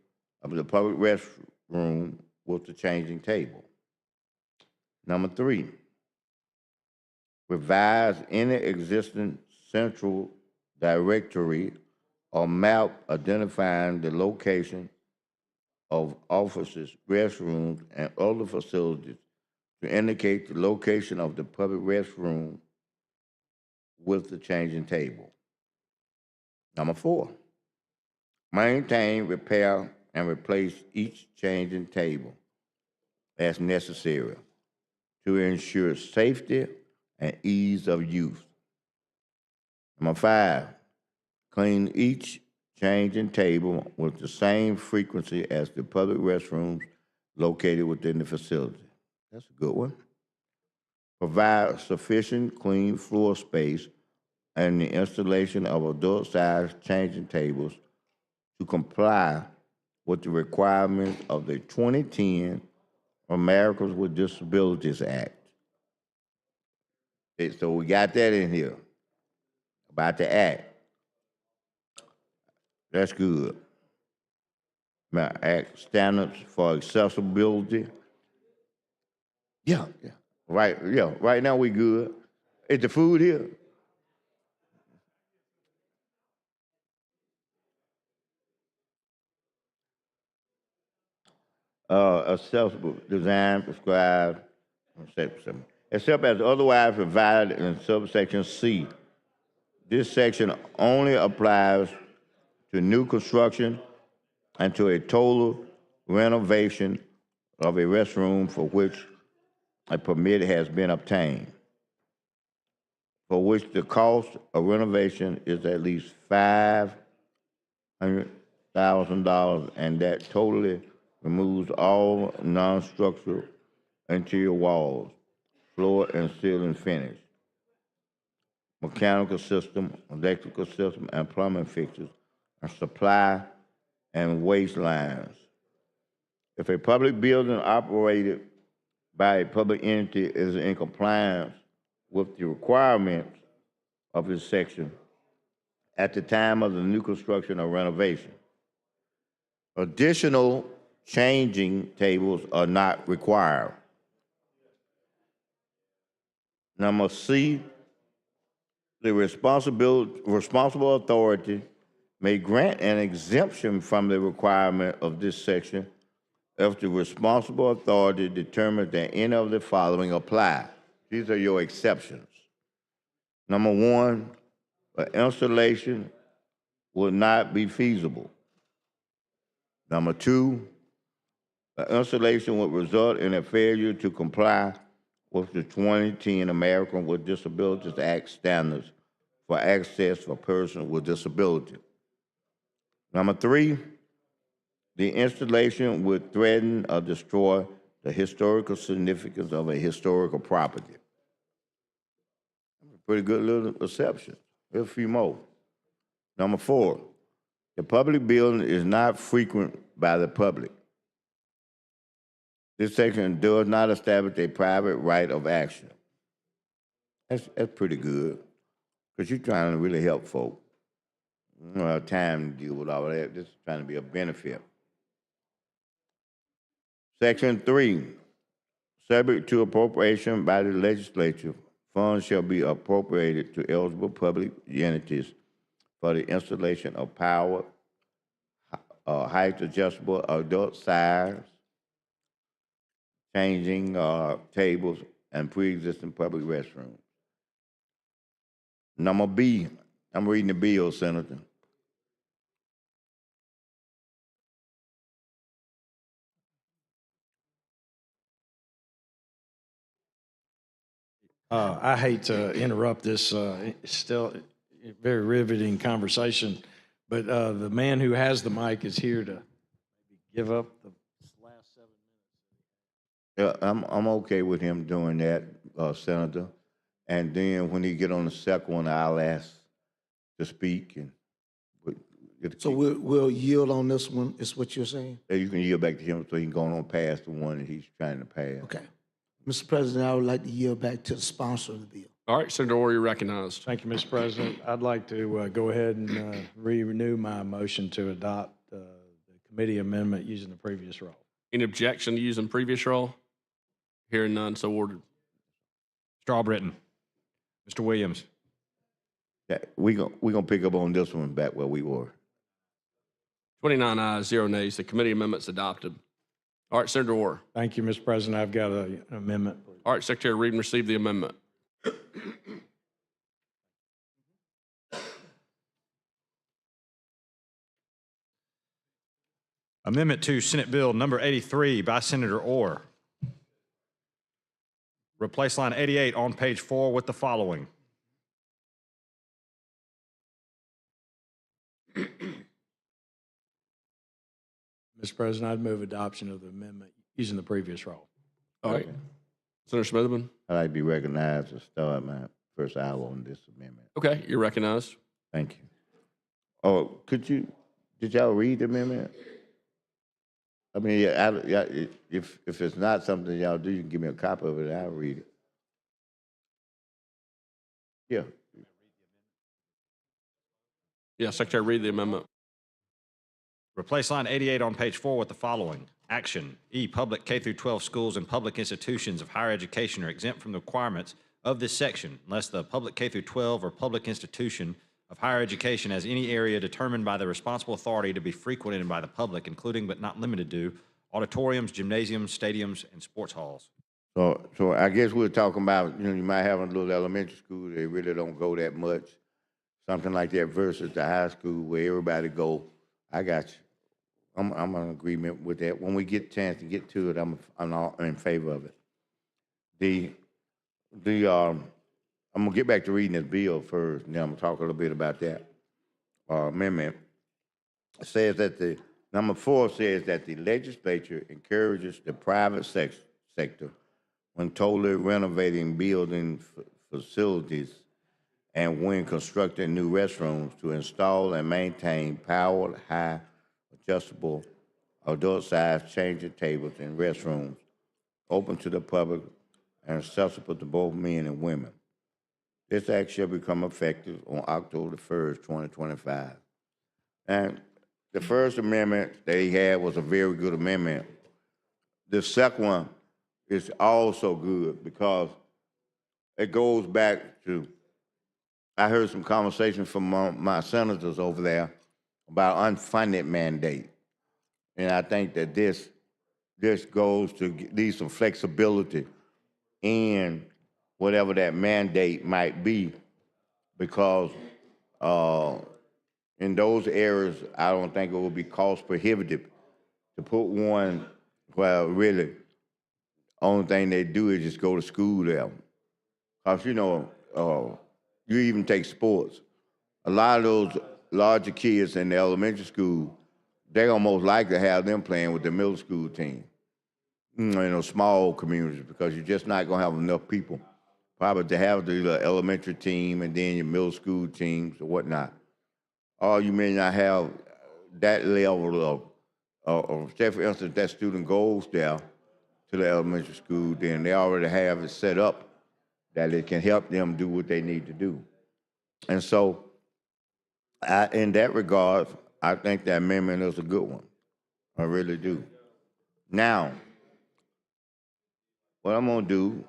of the public restroom with the changing table. Number 3, revise any existing central directory or map identifying the location of offices, restrooms, and other facilities to indicate the location of the public restroom with the changing table. Number 4, maintain, repair, and replace each changing table as necessary to ensure safety and ease of use. Number 5, clean each changing table with the same frequency as the public restrooms located within the facility. That's a good one. Provide sufficient clean floor space and the installation of adult-sized changing tables to comply with the requirements of the 2010 Americans with Disabilities Act. So we got that in here about the act. That's good. Now, act standards for accessibility. Yeah. Right now we good. Is the food here? Accessible design prescribed, except as otherwise provided in subsection C. This section only applies to new construction and to a total renovation of a restroom for which a permit has been obtained, for which the cost of renovation is at least $500,000, and that totally removes all non-structural interior walls, floor and ceiling finish, mechanical system, electrical system, and plumbing fixtures, and supply and waste lines. If a public building operated by a public entity is in compliance with the requirements of this section at the time of the new construction or renovation, additional changing tables are not required. Number C, the responsible authority may grant an exemption from the requirement of this section if the responsible authority determines that any of the following apply. These are your exceptions. Number 1, an installation will not be feasible. Number 2, the installation would result in a failure to comply with the 2010 American with Disabilities Act standards for access for persons with disability. Number 3, the installation would threaten or destroy the historical significance of a historical property. Pretty good little exception. There's a few more. Number 4, the public building is not frequented by the public. This section does not establish a private right of action. That's pretty good, because you're trying to really help folk. You don't have time to deal with all that. This is trying to be a benefit. Section 3, subject to appropriation by the legislature, funds shall be appropriated to eligible public entities for the installation of powered, height adjustable adult size, changing tables, and pre-existing public restrooms. Number B, I'm reading the bill, Senator. I hate to interrupt this still very riveting conversation, but the man who has the mic is here to give up the last 7 minutes. Yeah, I'm okay with him doing that, Senator. And then when he get on the second one, I'll ask to speak. And So we'll yield on this one, is what you're saying? you can yield back to him so he can go on past the one that he's trying to pass. Okay. Mr. President, I would like to yield back to the sponsor of the bill. All right, Senator Orr, you're recognized. Thank you, Mr. President. I'd like to go ahead and renew my motion to adopt the committee amendment using the previous roll. Any objection to using previous roll? Hearing none, so ordered. Strawbritton. Mr. Williams. Yeah, we gonna pick up on this one back where we were. 29 ayes, 0 nays. The committee amendment's adopted. All right, Senator Orr. Thank you, Mr. President. I've got an amendment. All right, Secretary Reed and receive the amendment. Amendment to Senate Bill number 83 by Senator Orr. Replace line 88 on page 4 with the following. Mr. President, I'd move adoption of the amendment using the previous roll. All right. Senator Smithman. I'd like to be recognized to start my first hour on this amendment. Okay, you're recognized. Thank you. Oh, did y'all read the amendment? I mean, if it's not something y'all do, you can give me a copy of it and I'll read it. Yeah. Yeah, Secretary, read the amendment. Replace line 88 on page 4 with the following. Action. E, public K through 12 schools and public institutions of higher education are exempt from the requirements of this section unless the public K through 12 or public institution of higher education has any area determined by the responsible authority to be frequented by the public, including but not limited to auditoriums, gymnasiums, stadiums, and sports halls. So I guess we're talking about, you might have a little elementary school, they really don't go that much, something like that versus the high school where everybody go. I got you. I'm in agreement with that. When we get a chance to get to it, I'm all in favor of it. I'm gonna get back to reading this bill first, and then I'm gonna talk a little bit about that amendment. It says that number 4 says that the legislature encourages the private sector when totally renovating building facilities and when constructing new restrooms to install and maintain powered, high, adjustable, adult-sized changing tables in restrooms open to the public and accessible to both men and women. This act shall become effective on October 1st, 2025. And the first amendment that he had was a very good amendment. The second one is also good because it goes back to, I heard some conversation from my senators over there about unfunded mandate. And I think that this goes to leave some flexibility in whatever that mandate might be, because in those areas, I don't think it would be cost prohibitive to put one, well, really, only thing they do is just go to school there. Because, you even take sports. A lot of those larger kids in the elementary school, they almost like to have them playing with the middle school team. Small communities, because you're just not going to have enough people probably to have the elementary team and then your middle school teams or whatnot. Or you may not have that level of say for instance, that student goes there to the elementary school, then they already have it set up that it can help them do what they need to do. And so, in that regard, I think that amendment is a good one. I really do. Now, what I'm gonna do,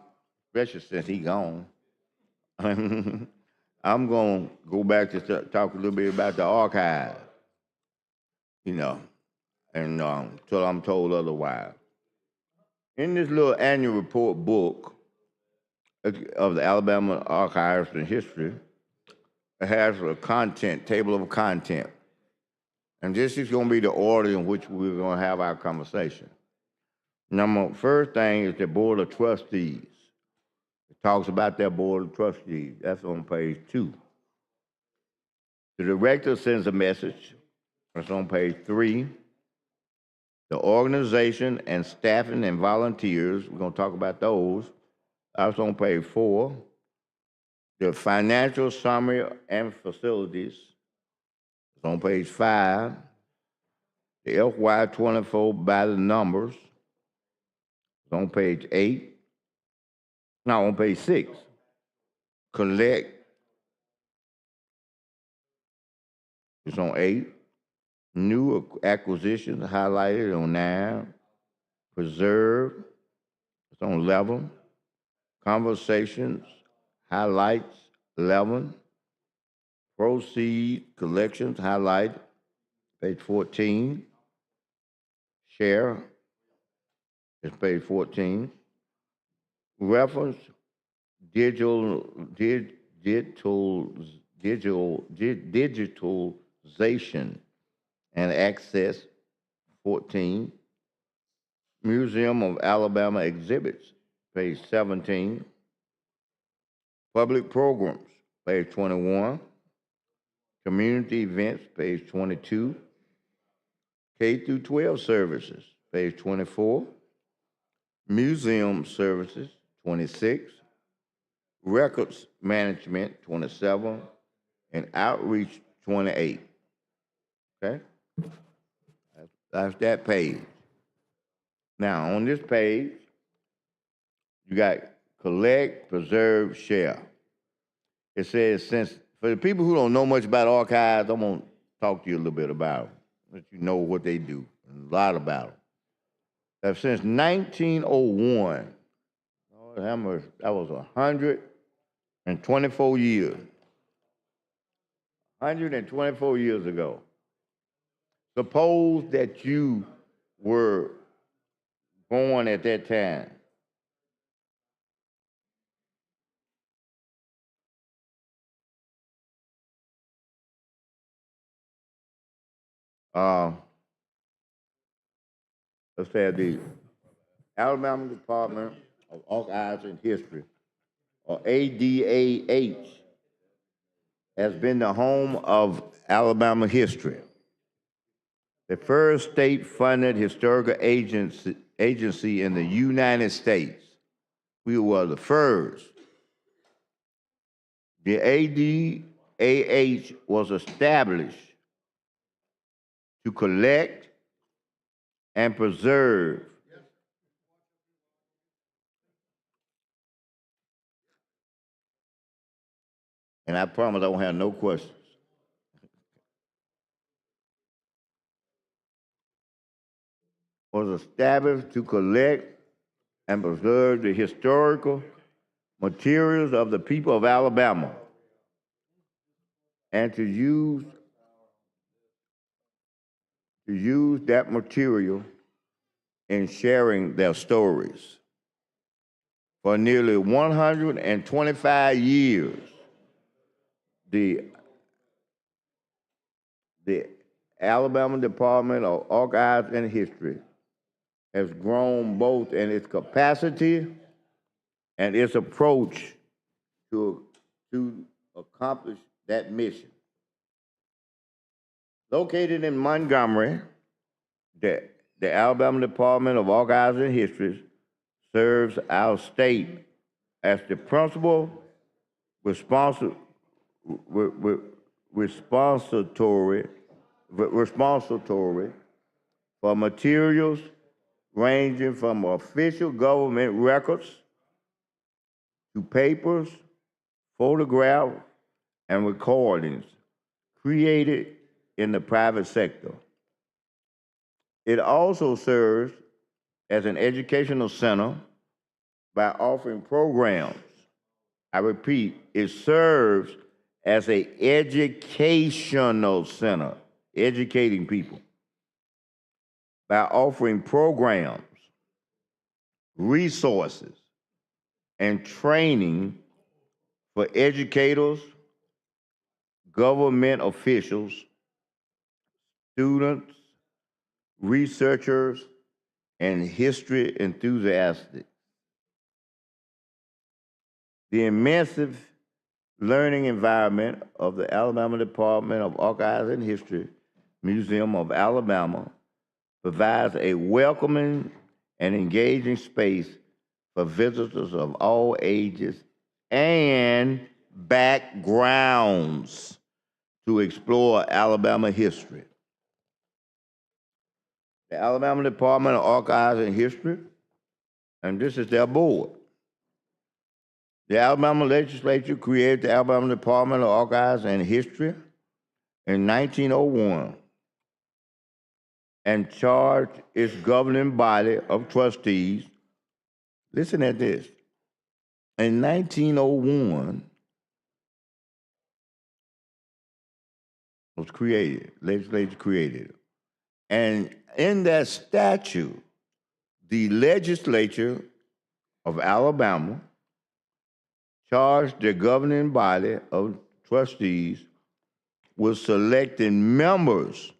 especially since he gone, I'm gonna go back to talk a little bit about the archive, and until I'm told otherwise. In this little annual report book of the Alabama Archives and History, it has a table of content. And this is gonna be the order in which we're gonna have our conversation. First thing is the Board of Trustees. It talks about their Board of Trustees. That's on page 2. The director sends a message. That's on page 3. The organization and staffing and volunteers, we're gonna talk about those. That's on page 4. The financial summary and facilities is on page 5. The FY24 by the numbers is on page 8. No, on page 6. Collect is on 8. New acquisitions highlighted on 9. Preserve is on 11. Conversations, highlights 11, proceed collections highlighted, page 14. Share is page 14. Reference digitalization and access, 14. Museum of Alabama exhibits, page 17. Public programs, page 21. Community events, page 22. K through 12 services, page 24. Museum services, 26. Records management, 27. And outreach, 28. Okay? That's that page. Now, on this page, you got collect, preserve, share. It says, for the people who don't know much about archives, I'm going to talk to you a little bit about them, let you know what they do, and a lot about them. That since 1901, that was 124 years. 124 years ago. Suppose that you were born at that time. Let's say the Alabama Department of Archives and History, or ADAH, has been the home of Alabama history. The first state-funded historical agency in the United States. We were the first. The ADAH was established to collect and preserve and I promise I won't have no questions. Was established to collect and preserve the historical materials of the people of Alabama and to use that material in sharing their stories. For nearly 125 years, the Alabama Department of Archives and History has grown both in its capacity and its approach to accomplish that mission. Located in Montgomery, the Alabama Department of Archives and History serves our state as the principal repository for materials ranging from official government records to papers, photographs, and recordings created in the private sector. It also serves as an educational center by offering programs. I repeat, it serves as an educational center, educating people, by offering programs, resources, and training for educators, government officials, students, researchers, and history enthusiasts. The immersive learning environment of the Alabama Department of Archives and History Museum of Alabama provides a welcoming and engaging space for visitors of all ages and backgrounds to explore Alabama history. The Alabama Department of Archives and History, and this is their board. The Alabama legislature created the Alabama Department of Archives and History in 1901 and charged its governing body of trustees. Listen at this. In 1901, was created, legislature created. And in that statute, the legislature of Alabama charged the governing body of trustees with selecting members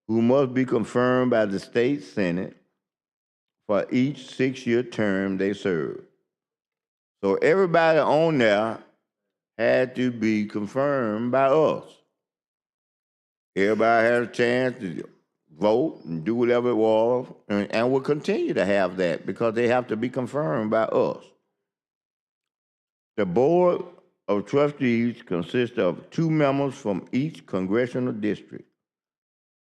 who must be confirmed by the state Senate for each 6-year term they serve. So everybody on there had to be confirmed by us. Everybody had a chance to vote and do whatever it was, and will continue to have that because they have to be confirmed by us. The Board of Trustees consists of 2 members from each congressional district,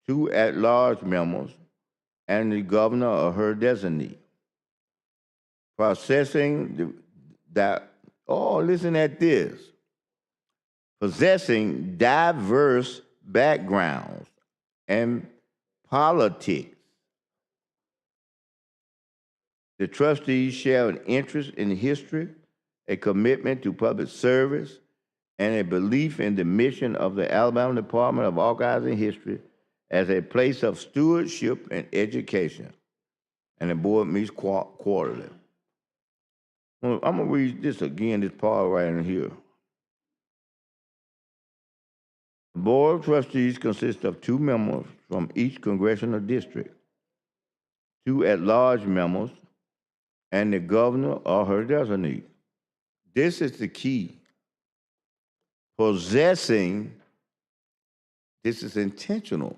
2 at-large members, and the governor or her designee. Listen at this. Possessing diverse backgrounds and politics. The trustees share an interest in history, a commitment to public service, and a belief in the mission of the Alabama Department of Archives and History as a place of stewardship and education. And the board meets quarterly. I'm going to read this again, this part right in here. The Board of Trustees consists of 2 members from each congressional district, 2 at-large members, and the governor or her designee. This is the key. Possessing, this is intentional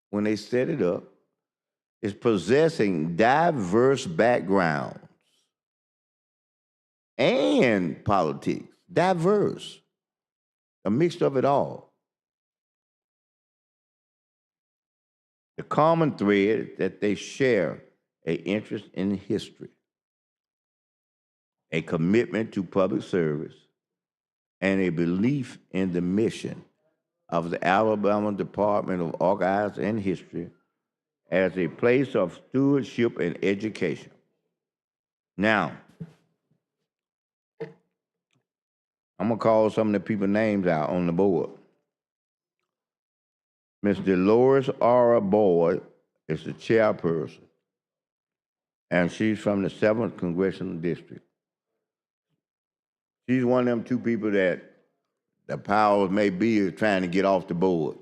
when they set it up, is possessing diverse backgrounds and politics, diverse, a mix of it all. The common thread that they share an interest in history, a commitment to public service, and a belief in the mission of the Alabama Department of Archives and History as a place of stewardship and education. Now, I'm gonna call some of the people's names out on the board. Ms. Dolores R. Boyd is the chairperson, and she's from the 7th Congressional District. She's one of them 2 people that the powers may be is trying to get off the board.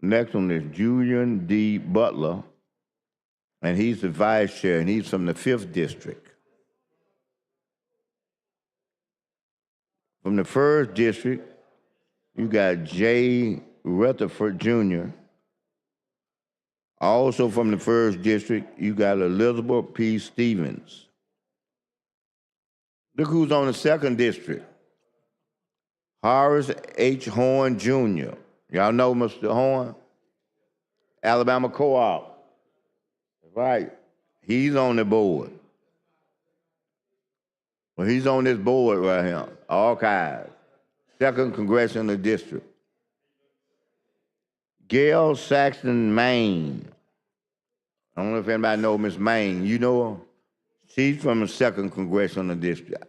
Next one is Julian D. Butler, and he's the vice chair, and he's from the 5th District. From the 1st District, you got Jay Rutherford Jr. Also from the 1st District, you got Elizabeth P. Stevens. Look who's on the 2nd District. Horace H. Horn Jr. Y'all know Mr. Horn? Alabama Co-op. Right. He's on the board. Well, he's on this board right here, Archives, 2nd Congressional District. Gail Saxton Maine. I don't know if anybody knows Miss Maine. You know her? She's from the 2nd Congressional District.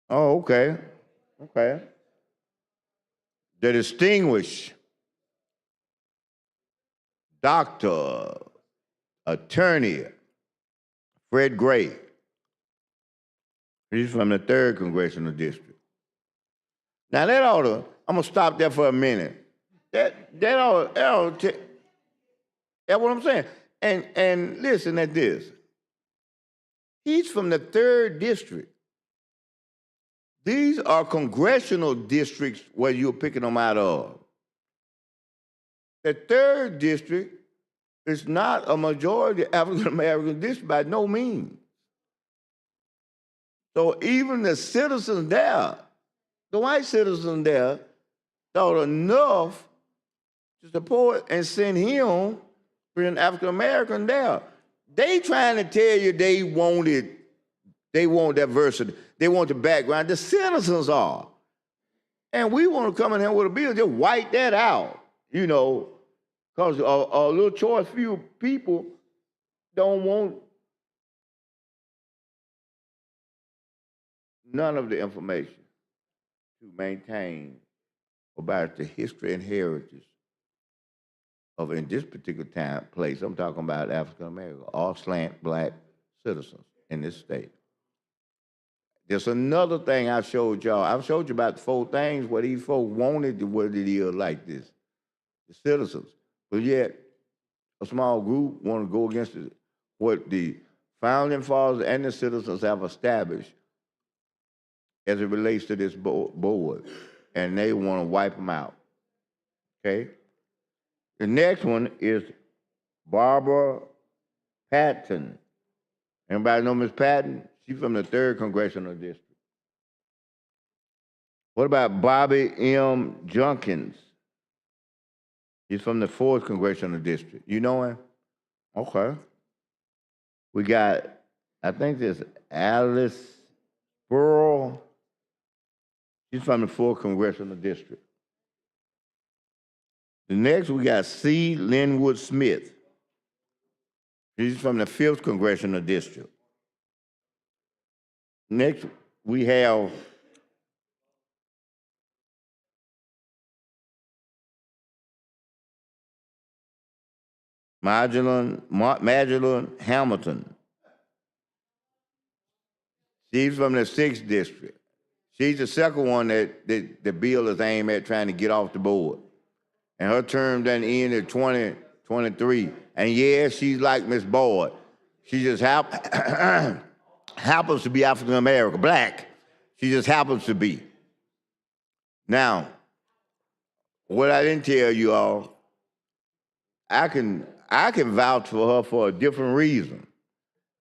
Oh, okay. Okay. The distinguished Dr. Attorney Fred Gray. He's from the 3rd Congressional District. Now that ought to, I'm gonna stop there for a minute. That's what I'm saying. And listen at this. He's from the 3rd District. These are congressional districts where you're picking them out of. The 3rd District is not a majority African-American district by no means. So even the citizens there, the white citizens there, thought enough to support and send him for an African-American there. They trying to tell you they want diversity. They want the background. The citizens are. And we want to come in here with a bill, just wipe that out, you know, because a little choice few people don't want none of the information. to maintain about the history and heritage of, in this particular time, place, I'm talking about African American, all slant black citizens in this state. There's another thing I showed y'all. I've showed you about the 4 things where these folks wanted what it is like this, the citizens. But yet, a small group want to go against what the founding fathers and the citizens have established as it relates to this board, and they want to wipe them out, okay? The next one is Barbara Patton. Anybody know Miss Patton? She's from the 3rd Congressional District. What about Bobby M. Junkins? He's from the 4th Congressional District. You know him? Okay. We got, I think there's Alice Burrell. She's from the 4th Congressional District. The next, we got C. Linwood Smith. She's from the 5th Congressional District. Next, we have Magdalene Hamilton. She's from the 6th District. She's the second one that the bill is aimed at trying to get off the board. And her term doesn't end in 2023. And yeah, she's like Miss Boyd. She just happens to be African American, black. She just happens to be. Now, what I didn't tell you all, I can vouch for her for a different reason.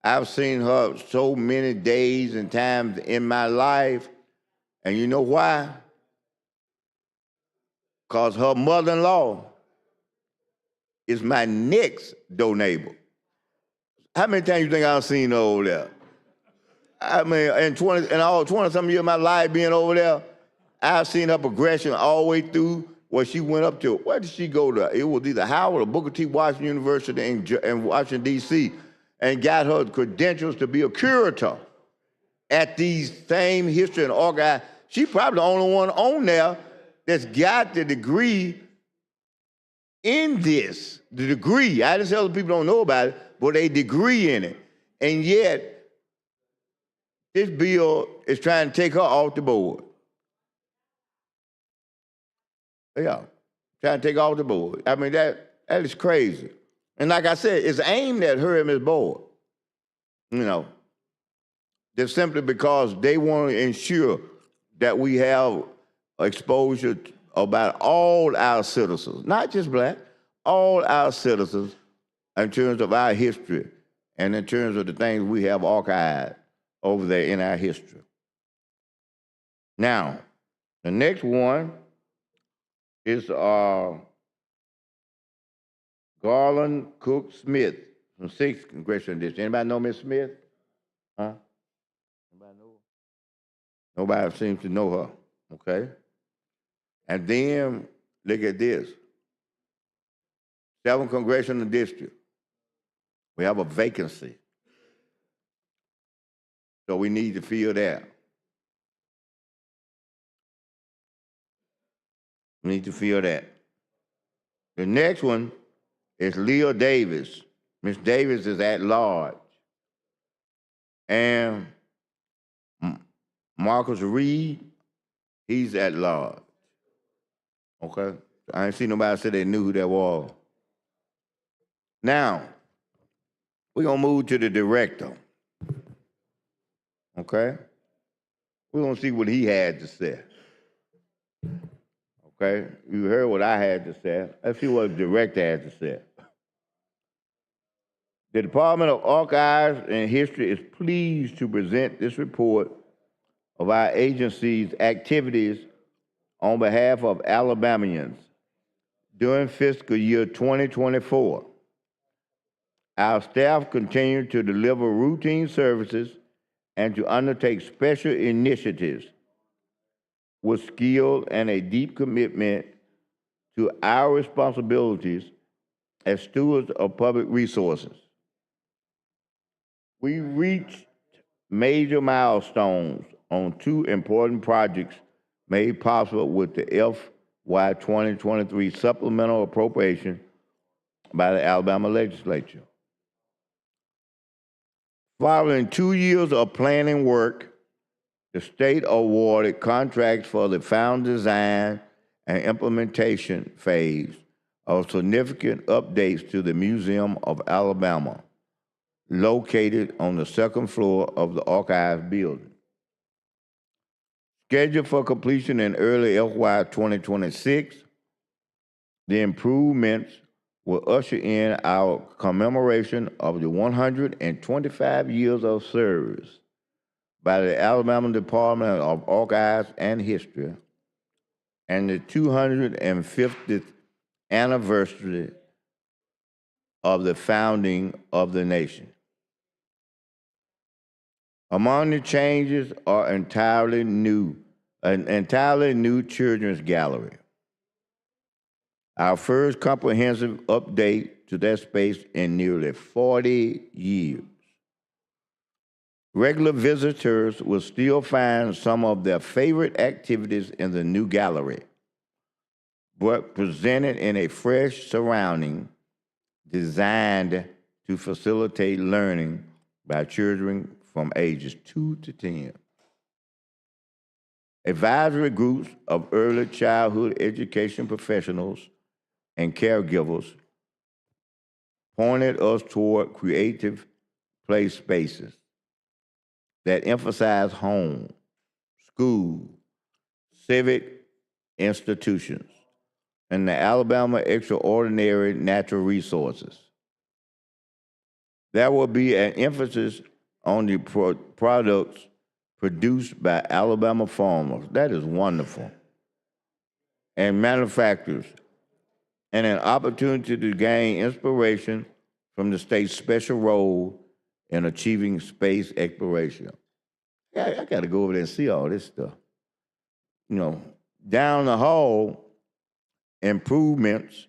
I've seen her so many days and times in my life, and you know why? Because her mother-in-law is my next door neighbor. How many times you think I've seen her over there? I mean, in all 20-some years of my life being over there, I've seen her progression all the way through where she went up to. Where did she go to? It was either Howard or Booker T. Washington University in Washington, D.C., and got her credentials to be a curator at these same history and archive. She's probably the only one on there that's got the degree in this. The degree. I didn't say other people don't know about it, but a degree in it. And yet, this bill is trying to take her off the board. Yeah, trying to take her off the board. I mean, that is crazy. And like I said, it's aimed at her and Ms. Boyd. You know, just simply because they want to ensure that we have exposure about all our citizens, not just black, all our citizens in terms of our history and in terms of the things we have archived over there in our history. Now, the next one is Garland Cook Smith from 6th Congressional District. Anybody know Miss Smith? Huh? Anybody know her? Nobody seems to know her, okay? And then, look at this. 7th Congressional District. We have a vacancy. So we need to fill that. We need to fill that. The next one is Leah Davis. Miss Davis is at large. And Marcus Reed, he's at large. Okay? I ain't seen nobody say they knew who that was. Now, we're gonna move to the director. Okay? We're gonna see what he had to say. Okay? You heard what I had to say. Let's see what the director had to say. The Department of Archives and History is pleased to present this report of our agency's activities on behalf of Alabamians during fiscal year 2024. Our staff continue to deliver routine services and to undertake special initiatives with skill and a deep commitment to our responsibilities as stewards of public resources. We reached major milestones on 2 important projects made possible with the FY 2023 supplemental appropriation by the Alabama legislature. Following 2 years of planning work, the state awarded contracts for the found design and implementation phase of significant updates to the Museum of Alabama, located on the second floor of the Archives building. Scheduled for completion in early FY 2026, the improvements will usher in our commemoration of the 125 years of service by the Alabama Department of Archives and History and the 250th anniversary of the founding of the nation. Among the changes are an entirely new children's gallery, our first comprehensive update to that space in nearly 40 years. Regular visitors will still find some of their favorite activities in the new gallery, but presented in a fresh surrounding designed to facilitate learning by children from ages 2 to 10. Advisory groups of early childhood education professionals and caregivers pointed us toward creative play spaces that emphasize home, school, civic institutions, and the Alabama extraordinary natural resources. There will be an emphasis on the products produced by Alabama farmers. That is wonderful. And manufacturers, and an opportunity to gain inspiration from the state's special role in achieving space exploration. Yeah, I got to go over there and see all this stuff. You know, down the hall, improvements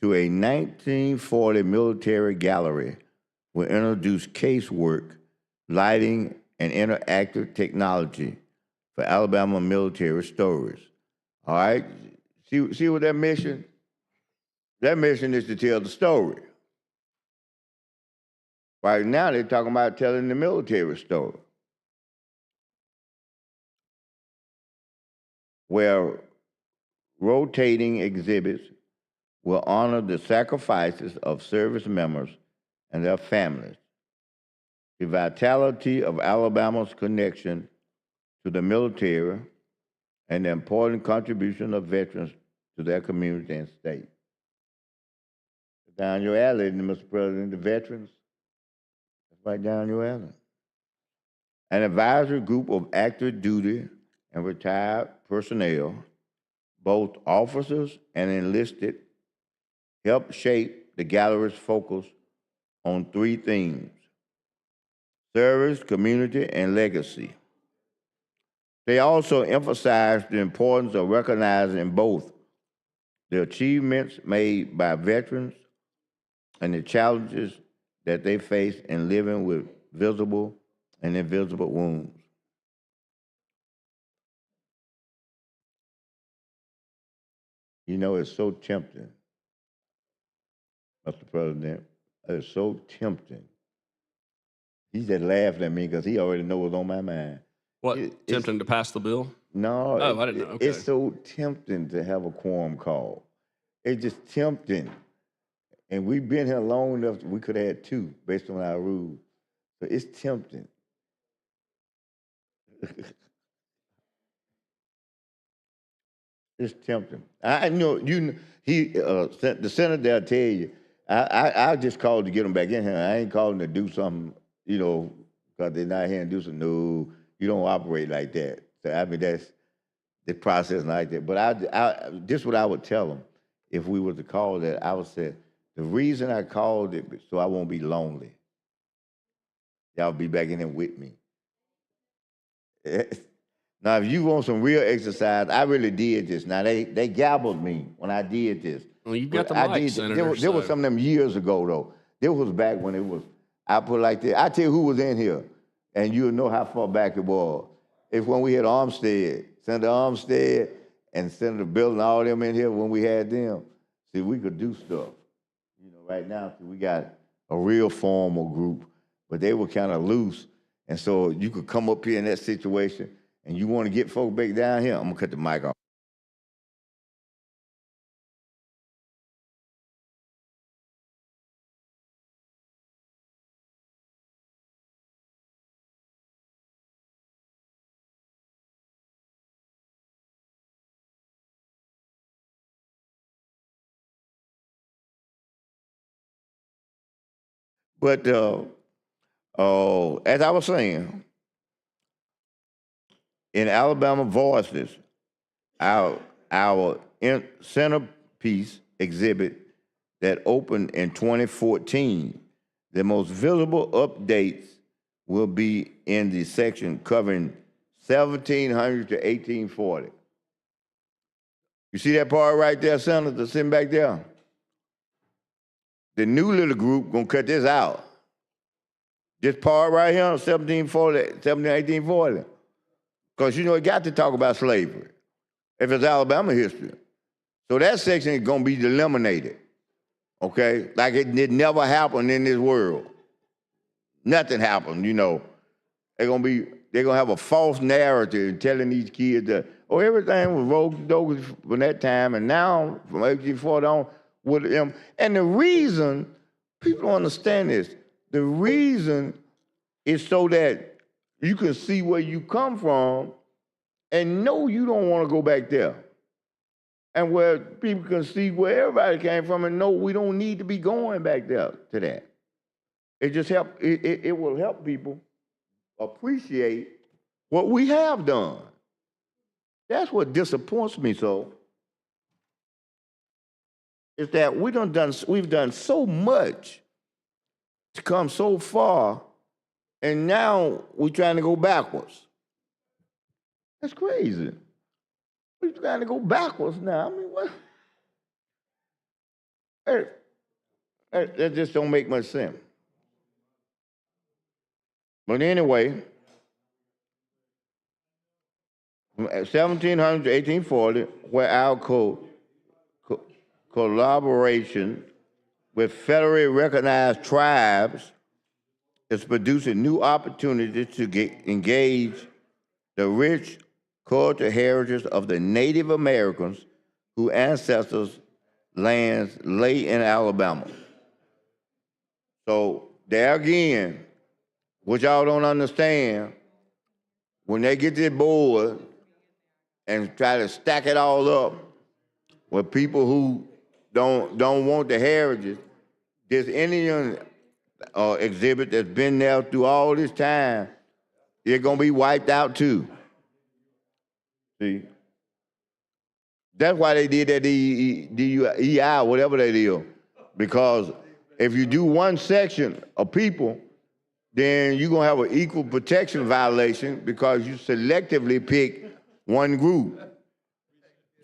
to a 1940 military gallery will introduce casework, lighting, and interactive technology for Alabama military stories. All right, see what that mission? That mission is to tell the story. Right now, they're talking about telling the military story, where rotating exhibits will honor the sacrifices of service members and their families, the vitality of Alabama's connection to the military, and the important contribution of veterans to their community and state. Down your alley, Mr. President, the veterans, that's right down your alley. An advisory group of active duty and retired personnel, both officers and enlisted, helped shape the gallery's focus on 3 themes: service, community, and legacy. They also emphasized the importance of recognizing both the achievements made by veterans and the challenges that they face in living with visible and invisible wounds. You know, it's so tempting, Mr. President. It's so tempting. He just laughed at me because he already knows what's on my mind. What, tempting to pass the bill? No. Oh, I didn't know. Okay. It's so tempting to have a quorum call. It's just tempting. And we've been here long enough, we could have had 2 based on our rules. So it's tempting. It's tempting. I know the senator there tell you, I just called to get them back in here. I ain't calling to do something, you know, because they're not here and do something. No, you don't operate like that. So I mean, that's the process like that. But this is what I would tell them if we were to call that. I would say, the reason I called it so I won't be lonely. Y'all be back in here with me. Now, if you want some real exercise, I really did this. Now, they gabbled me when I did this. Well, you've got the mic, Senator. There was some of them years ago, though. There was back when it was, I put it like this. I tell you who was in here, and you'll know how far back it was. It's when we had Armstead Senator Armstead and Senator Bill and all them in here when we had them, see, we could do stuff. You know, right now, see, we got a real formal group, but they were kind of loose. And so you could come up here in that situation and you want to get folk back down here, I'm gonna cut the mic off. But as I was saying, in Alabama Voices, our centerpiece exhibit that opened in 2014, the most visible updates will be in the section covering 1700 to 1840. You see that part right there, Senator, sitting back there? The new little group gonna cut this out. This part right here, 1840. Because you know, it got to talk about slavery, if it's Alabama history. So that section is gonna be eliminated, okay? Like it never happened in this world. Nothing happened, you know. They're gonna have a false narrative telling these kids that, oh, everything was rogue dogus from that time, and now from 1840 on with them. And the reason, people don't understand this, the reason is so that you can see where you come from and know you don't want to go back there. And where people can see where everybody came from and know we don't need to be going back there to that. It just it will help people appreciate what we have done. That's what disappoints me so, is that we've done so much to come so far, and now we're trying to go backwards. That's crazy. We're trying to go backwards now. I mean, what? That just don't make much sense. But anyway, from 1700 to 1840, where our collaboration with federally recognized tribes is producing new opportunities to engage the rich cultural heritage of the Native Americans whose ancestors' lands lay in Alabama. So there again, what y'all don't understand, when they get this board and try to stack it all up with people who don't want the heritage, this Indian exhibit that's been there through all this time, they're gonna be wiped out too. See? That's why they did that DEI, whatever they did. Because if you do one section of people, then you're gonna have an equal protection violation because you selectively pick one group.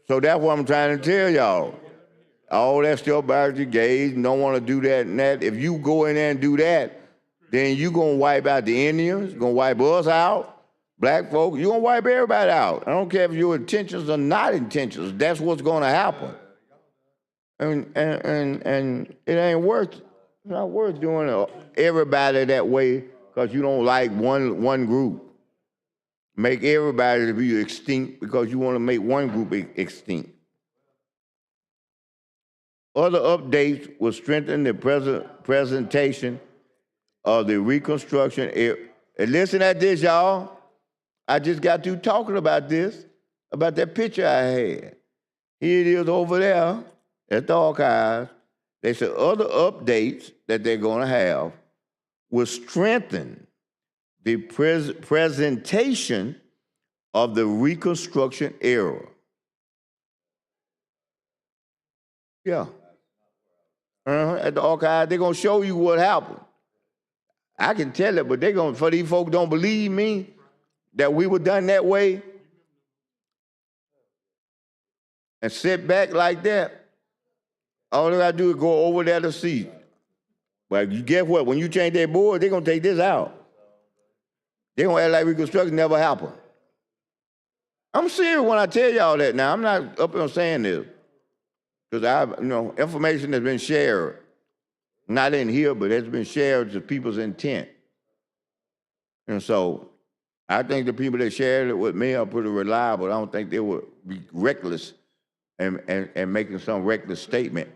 So that's what I'm trying to tell y'all. All that stuff about the gays, don't want to do that and that. If you go in there and do that, then you're going to wipe out the Indians, you're going to wipe us out, black folk, you're going to wipe everybody out. I don't care if your intentions are not intentions. That's what's going to happen. And it ain't worth, it's not worth doing everybody that way because you don't like one group. Make everybody to be extinct because you want to make one group extinct. Other updates will strengthen the presentation of the Reconstruction era. And listen at this, y'all. I just got through talking about this, about that picture I had. Here it is over there at the archives. They said other updates that they're going to have will strengthen the presentation of the Reconstruction era. Yeah. At the archive, they're gonna show you what happened. I can tell it, but for these folks don't believe me that we were done that way and sit back like that, all they gotta do is go over there to see. But you guess what? When you change their board, they're gonna take this out. They're gonna act like Reconstruction never happened. I'm serious when I tell y'all that now. I'm not up here saying this. Because information has been shared. Not in here, but it's been shared to people's intent. And so I think the people that shared it with me are pretty reliable. I don't think they would be reckless and making some reckless statement.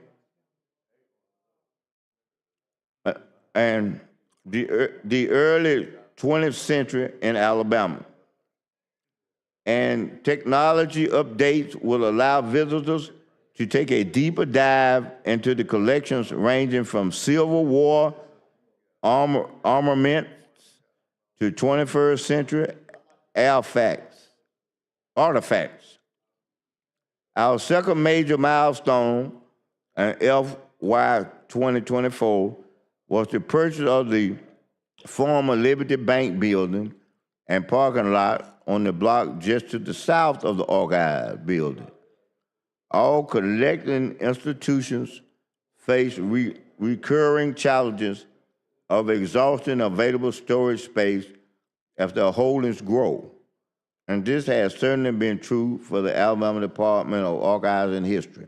And the early 20th century in Alabama. And technology updates will allow visitors to take a deeper dive into the collections ranging from Civil War armaments to 21st century artifacts. Our second major milestone in FY 2024 was the purchase of the former Liberty Bank building and parking lot on the block just to the south of the Archives building. All collecting institutions face recurring challenges of exhausting available storage space as their holdings grow. And this has certainly been true for the Alabama Department of Archives and History.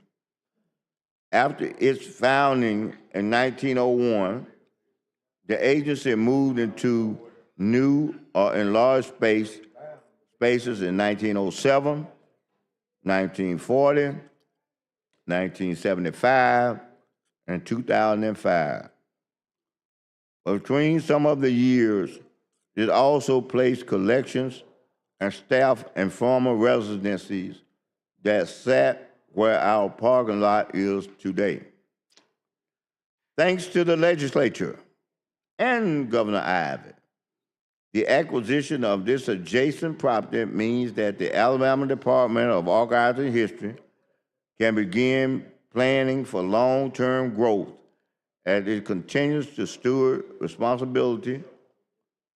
After its founding in 1901, the agency moved into new or enlarged spaces in 1907, 1940, 1975, and 2005. Between some of the years, it also placed collections and staff in former residencies that sat where our parking lot is today. Thanks to the legislature and Governor Ivey, the acquisition of this adjacent property means that the Alabama Department of Archives and History can begin planning for long-term growth as it continues to steward responsibility,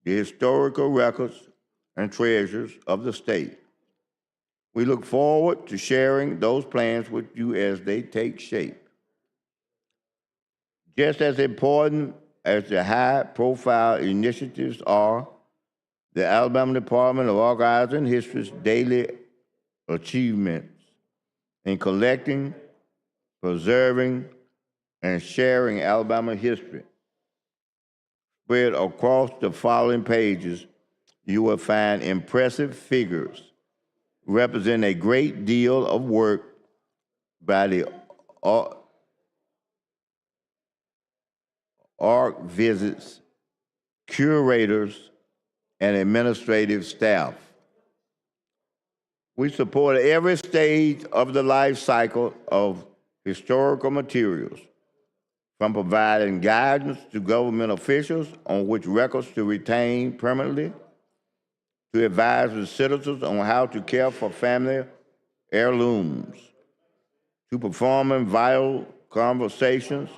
the historical records and treasures of the state. We look forward to sharing those plans with you as they take shape. Just as important as the high-profile initiatives are, the Alabama Department of Archives and History's daily achievements in collecting, preserving, and sharing Alabama history. Spread across the following pages, you will find impressive figures represent a great deal of work by the ARC visits, curators, and administrative staff. We support every stage of the life cycle of historical materials, from providing guidance to government officials on which records to retain permanently, to advise the citizens on how to care for family heirlooms, to performing vital conversations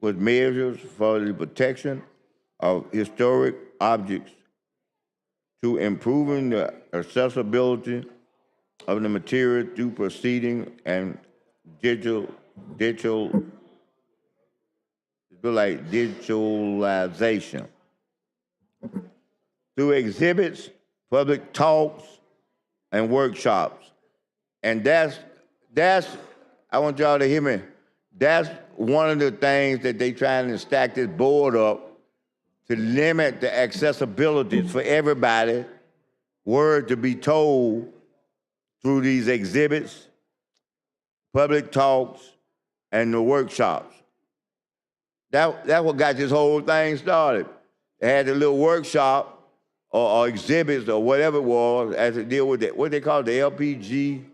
with measures for the protection of historic objects, to improving the accessibility of the material through proceeding and digitalization, through exhibits, public talks, and workshops. And that's I want y'all to hear me, that's one of the things that they trying to stack this board up to limit the accessibility for everybody, word to be told through these exhibits, public talks, and the workshops. That's what got this whole thing started. They had a little workshop or exhibits or whatever it was as to deal with it, what they call the LBQ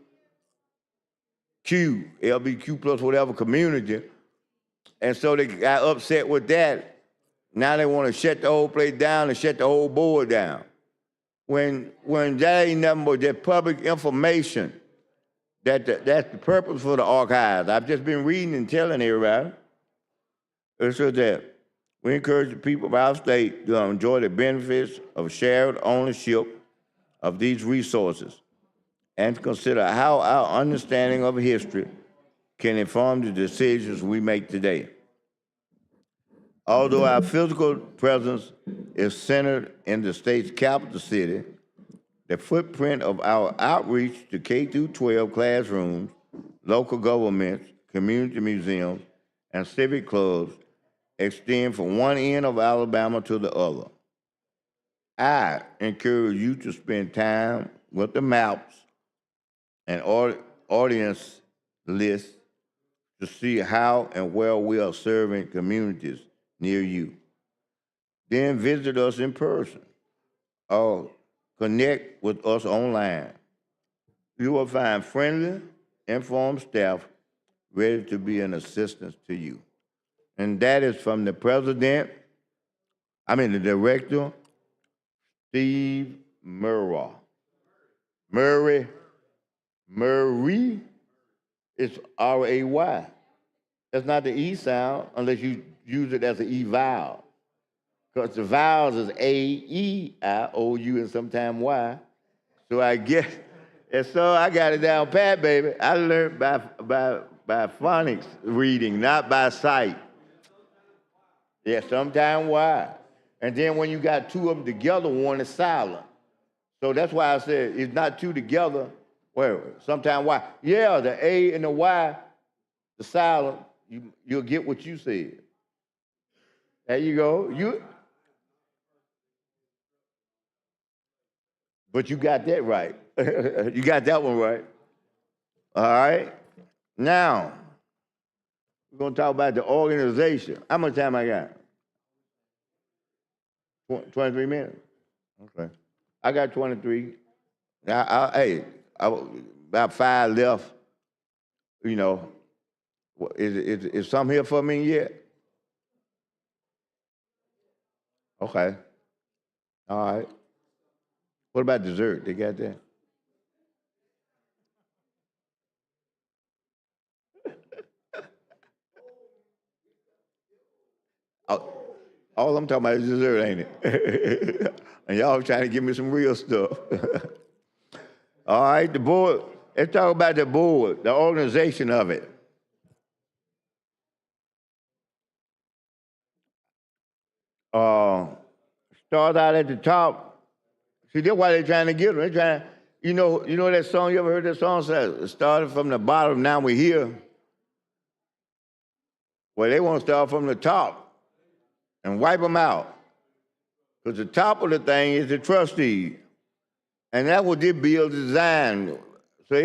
plus whatever community. And so they got upset with that. Now they want to shut the whole place down and shut the whole board down. When that ain't nothing but just public information, that's the purpose for the archives. I've just been reading and telling everybody. It says that we encourage the people of our state to enjoy the benefits of shared ownership of these resources and to consider how our understanding of history can inform the decisions we make today. Although our physical presence is centered in the state's capital city, the footprint of our outreach to K through 12 classrooms, local governments, community museums, and civic clubs extend from one end of Alabama to the other. I encourage you to spend time with the maps and audience lists to see how and where we are serving communities near you. Then visit us in person or connect with us online. You will find friendly, informed staff ready to be an assistance to you. And that is from the director, Steve Murray. Murray is R-A-Y. That's not the E sound unless you use it as an E vowel. Because the vowels is A-E-I-O-U and sometimes Y. So I got it down pat, baby. I learned by phonics reading, not by sight. Yeah, sometimes Y. And then when you got two of them together, one is silent. So that's why I said it's not two together. Well, sometimes Y. Yeah, the A and the Y, the silent, you'll get what you said. There you go. But you got that right. You got that one right. All right. Now, we're going to talk about the organization. How much time I got? 23 minutes? Okay. I got 23. About 5 left. You know, is some here for me yet? Okay. All right. What about dessert? They got that? All I'm talking about is dessert, ain't it? And y'all trying to give me some real stuff. All right, the board. Let's talk about the board, the organization of it. Start out at the top. See, that's why they're trying to get them. They're trying. You know that song. You ever heard that song? It started from the bottom. Now we're here. Well, they want to start from the top and wipe them out. Because the top of the thing is the trustees. And that's what this bill is designed. So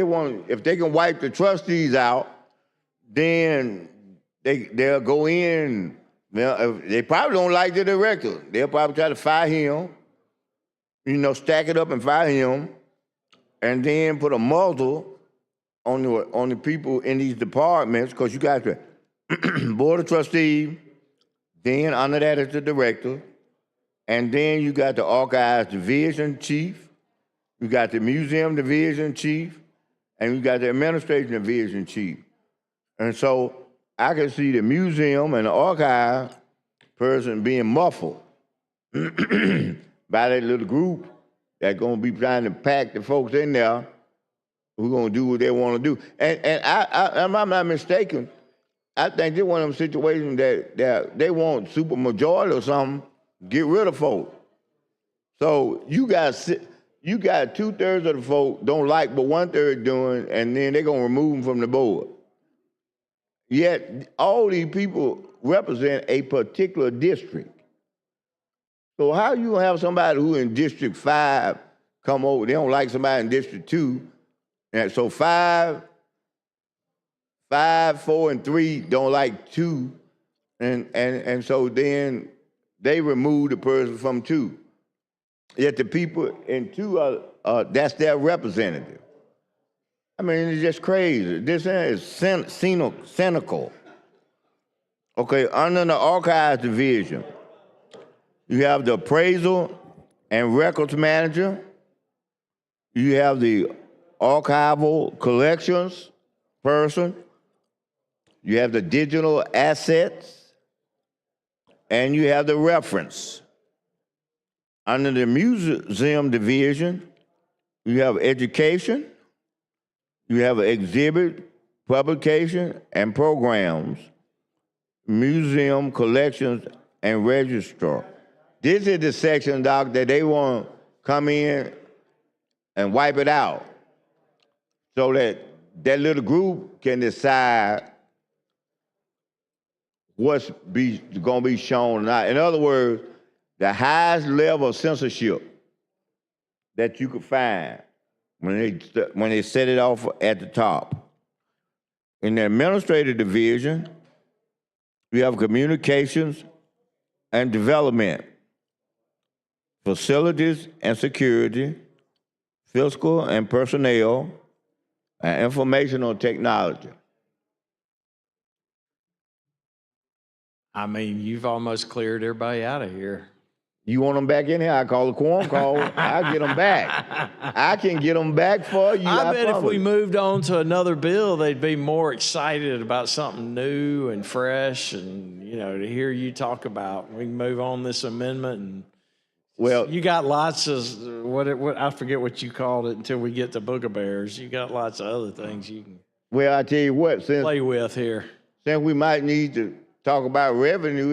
if they can wipe the trustees out, then they'll go in. They probably don't like the director. They'll probably try to fire him, stack it up and fire him, and then put a muzzle on the people in these departments, because you got the Board of Trustees, then under that is the director, and then you got the Archives Division Chief, you got the Museum Division Chief, and you got the Administration Division Chief. And so I can see the museum and the archive person being muffled by that little group that's going to be trying to pack the folks in there who are going to do what they want to do. And I'm not mistaken, I think this one of them situations that they want super majority or something, get rid of folks. So you got 2/3 of the folk don't like but 1/3 doing, and then they're going to remove them from the board. Yet all these people represent a particular district. So how you gonna have somebody who in District 5 come over, they don't like somebody in District 2, and so 5, 4, and 3 don't like 2, and so then they remove the person from 2. Yet the people in 2 that's their representative. I mean, it's just crazy. This is cynical. Okay, under the Archives Division, you have the appraisal and records manager. You have the archival collections person. You have the digital assets. And you have the reference. Under the museum division, you have education. You have exhibit, publication, and programs, museum collections, and registrar. This is the section, Doc, that they want to come in and wipe it out so that that little group can decide what's going to be shown or not. In other words, the highest level of censorship that you could find when they set it off at the top. In the administrative division, we have communications and development, facilities and security, fiscal and personnel, and informational technology. I mean, you've almost cleared everybody out of here. You want them back in here? I call a quorum call. I'll get them back. I can get them back for you. I bet if promise. we moved on to another bill, they'd be more excited about something new and fresh, and to hear you talk about. We can move on this amendment, and well, you got lots of what I forget what you called it until we get to Boogabears. You got lots of other things you can. Well, I tell you what, play with here. Since we might need to talk about revenue,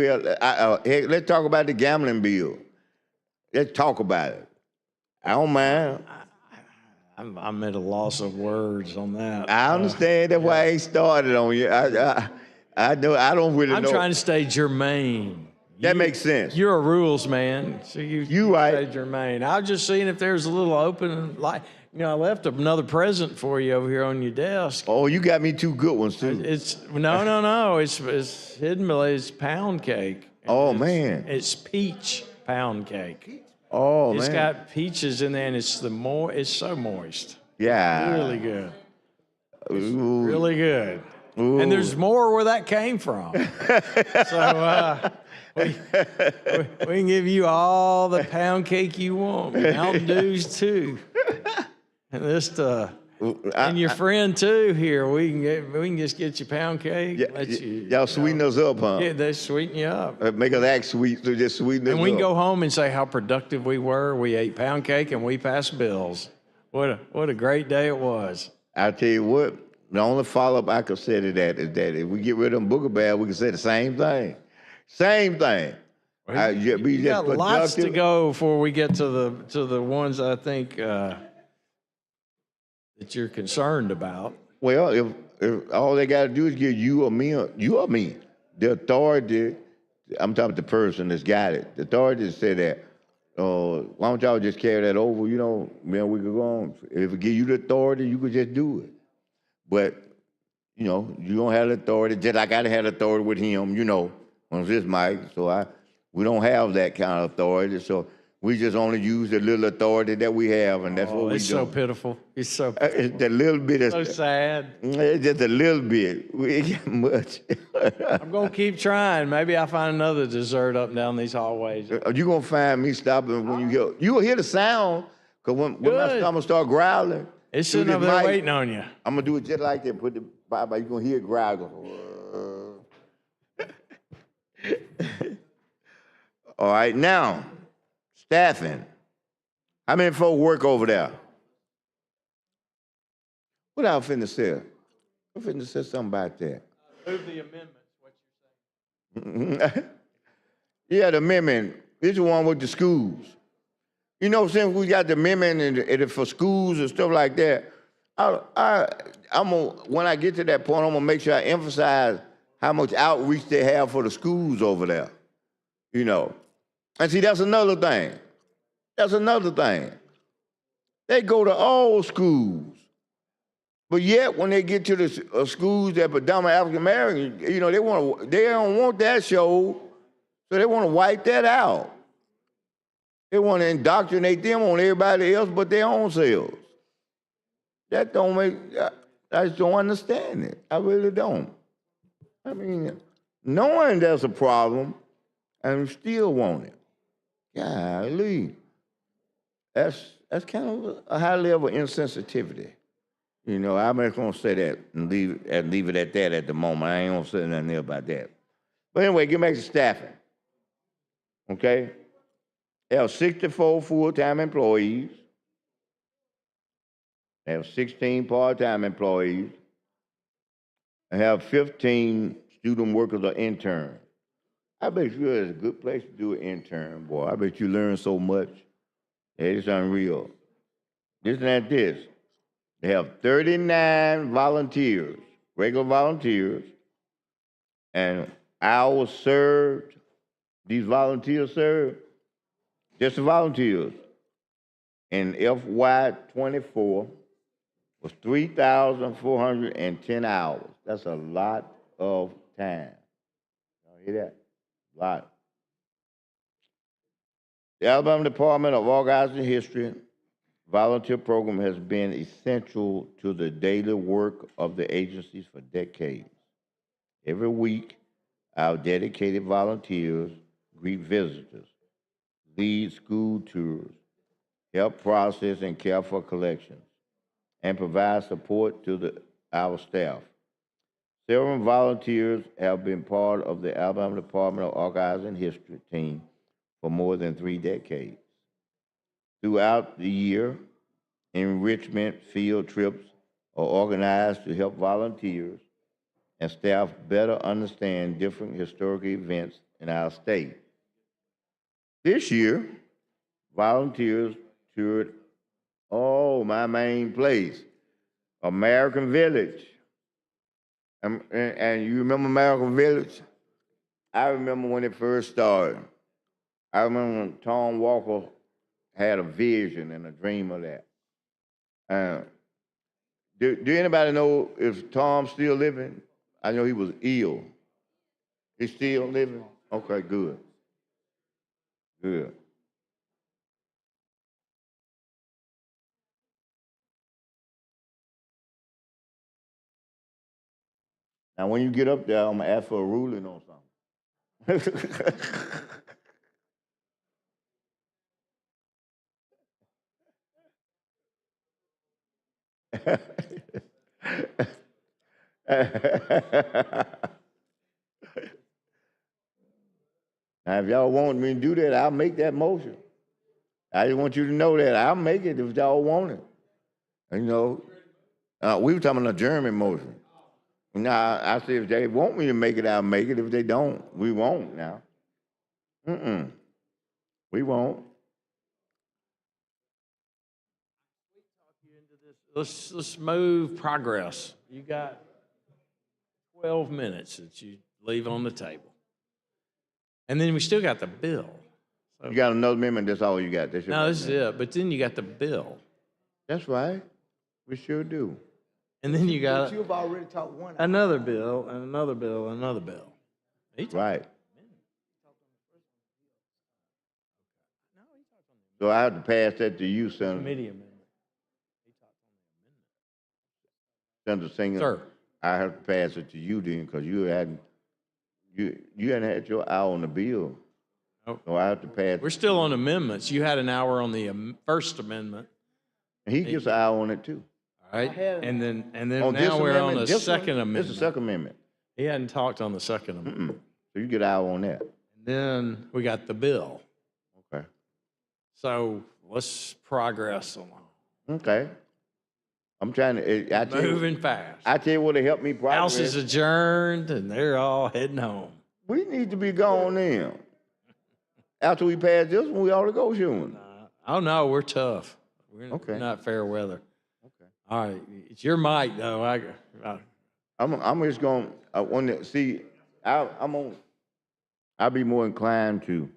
hey, let's talk about the gambling bill. Let's talk about it. I don't mind. I'm at a loss of words on that. I understand. That's why I ain't started on you. I know. I don't really know. I'm trying to stay germane. That makes sense. You're a rules man, so you right. Stay germane. I was just seeing if there's a little open light. I left another present for you over here on your desk. Oh, you got me two good ones too. It's no. It's hidden below. It's pound cake. Oh man. It's peach pound cake. Oh It's man. got peaches in there, and it's so moist. Yeah. Really good. Ooh. Really good. Ooh. And there's more where that came from. So we can give you all the pound cake you want. Mountain Dews too. And this and your friend too here. We can just get you pound cake. Y'all sweeten us up, huh? Yeah, they sweeten you up. Make us act sweet, so just sweeten us up. And we can go home and say how productive we were. We ate pound cake and we passed bills. What a great day it was. I'll tell you what, the only follow-up I could say to that is that if we get rid of them booger bears, we can say the same thing. Same thing. You got lots to go before we get to the ones I think that you're concerned about. Well, if all they got to do is give you or me, the authority, I'm talking about the person that's got it, the authority to say that, why don't y'all just carry that over, we could go on. If it give you the authority, you could just do it. But, you don't have the authority, just like I had authority with him, on this mic, so we don't have that kind of authority, so we just only use the little authority that we have, and that's what we do. It's so pitiful. It's so pitiful. It's a little bit of... So sad. It's just a little bit. We ain't got much. I'm going to keep trying. Maybe I'll find another dessert up and down these hallways. You're going to find me stopping when you will hear the sound, because when my stomach start growling... It's sitting over there waiting on you. I'm going to do it just like that. Put the bye-bye. You're going to hear it growl. All right, now, staffing. How many folk work over there? What I finna say? I'm finna say something about that. Move the amendment, what you're saying. Yeah, the amendment. This is the one with the schools. Since we got the amendment and for schools and stuff like that, when I get to that point, I'm gonna make sure I emphasize how much outreach they have for the schools over there. And see, that's another thing. They go to all schools. But yet, when they get to the schools that predominantly African American, they don't want that show, so they want to wipe that out. They want to indoctrinate them on everybody else but their own selves. That don't make, I just don't understand it. I really don't. I mean, knowing there's a problem and still want it. Golly. That's kind of a high level of insensitivity. I'm just gonna say that and leave it at that at the moment. I ain't gonna say nothing else about that. But anyway, get back to staffing. Okay? They have 64 full-time employees. They have 16 part-time employees. They have 15 student workers or interns. I bet you it's a good place to do an intern, boy. I bet you learn so much. It's unreal. listen at this. They have 39 volunteers, regular volunteers, and hours served, these volunteers served, just the volunteers, in FY '24 was 3,410 hours. That's a lot of time. Y'all hear that? A lot. The Alabama Department of Organizing History volunteer program has been essential to the daily work of the agencies for decades. Every week, our dedicated volunteers greet visitors, lead school tours, help process and care for collections, and provide support to our staff. Several volunteers have been part of the Alabama Department of Organizing History team for more than 3 decades. Throughout the year, enrichment field trips are organized to help volunteers and staff better understand different historical events in our state. This year, volunteers toured, my main place, American Village. And you remember American Village? I remember when it first started. I remember when Tom Walker had a vision and a dream of that. Do anybody know if Tom's still living? I know he was ill. He's still living? Okay, good. Good. Now, when you get up there, I'm gonna ask for a ruling on something. Now, if y'all want me to do that, I'll make that motion. I just want you to know that I'll make it if y'all want it. You know, we were talking about a German motion. Now, I said if they want me to make it, I'll make it. If they don't, we won't now. We won't. Let's move progress. You got 12 minutes that you leave on the table. And then we still got the bill. So, You got another amendment, that's all you got. That's your no, this is amendment. it. But then you got the bill. That's right. We sure do. And then you got But you've already talked one. another bill, and another bill, and another bill. Right. So I have to pass that to you, Senator. Committee amendment. Senator Singer. Sir. I have to pass it to you then, because you hadn't had your eye on the bill. Nope. So I have to pass. We're still on amendments. You had an hour on the first amendment. He gets an eye on it too. All right. And then On this now we're on amendment, the this one, second amendment. This is the second amendment. He hadn't talked on the second amendment. So you get an eye on that. Then we got the bill. Okay. So let's progress along. Okay. I'm trying to. I tell you, Moving fast. I tell you what to help me progress. House is adjourned and they're all heading home. We need to be gone in. After we pass this one, we ought to go soon. Oh no, we're tough. We're Okay. not fair weather. Okay. All right, it's your mic though. I'm just going. I want to see. I'll be more inclined to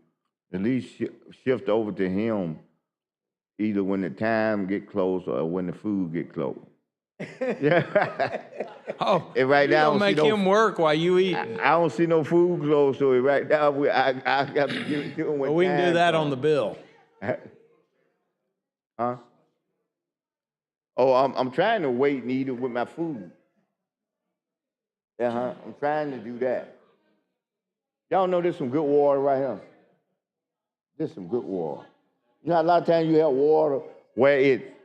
at least shift over to him, either when the time get close or when the food get close. Yeah. Oh, And right now, I don't don't see make him work while you eat. I don't see no food close, so right now I got to give it to him when Well, we can do time that comes. on the bill. Huh? Oh, I'm trying to wait and eat it with my food. I'm trying to do that. Y'all know there's some good water right here. There's some good water. You know, a lot of times you have water where it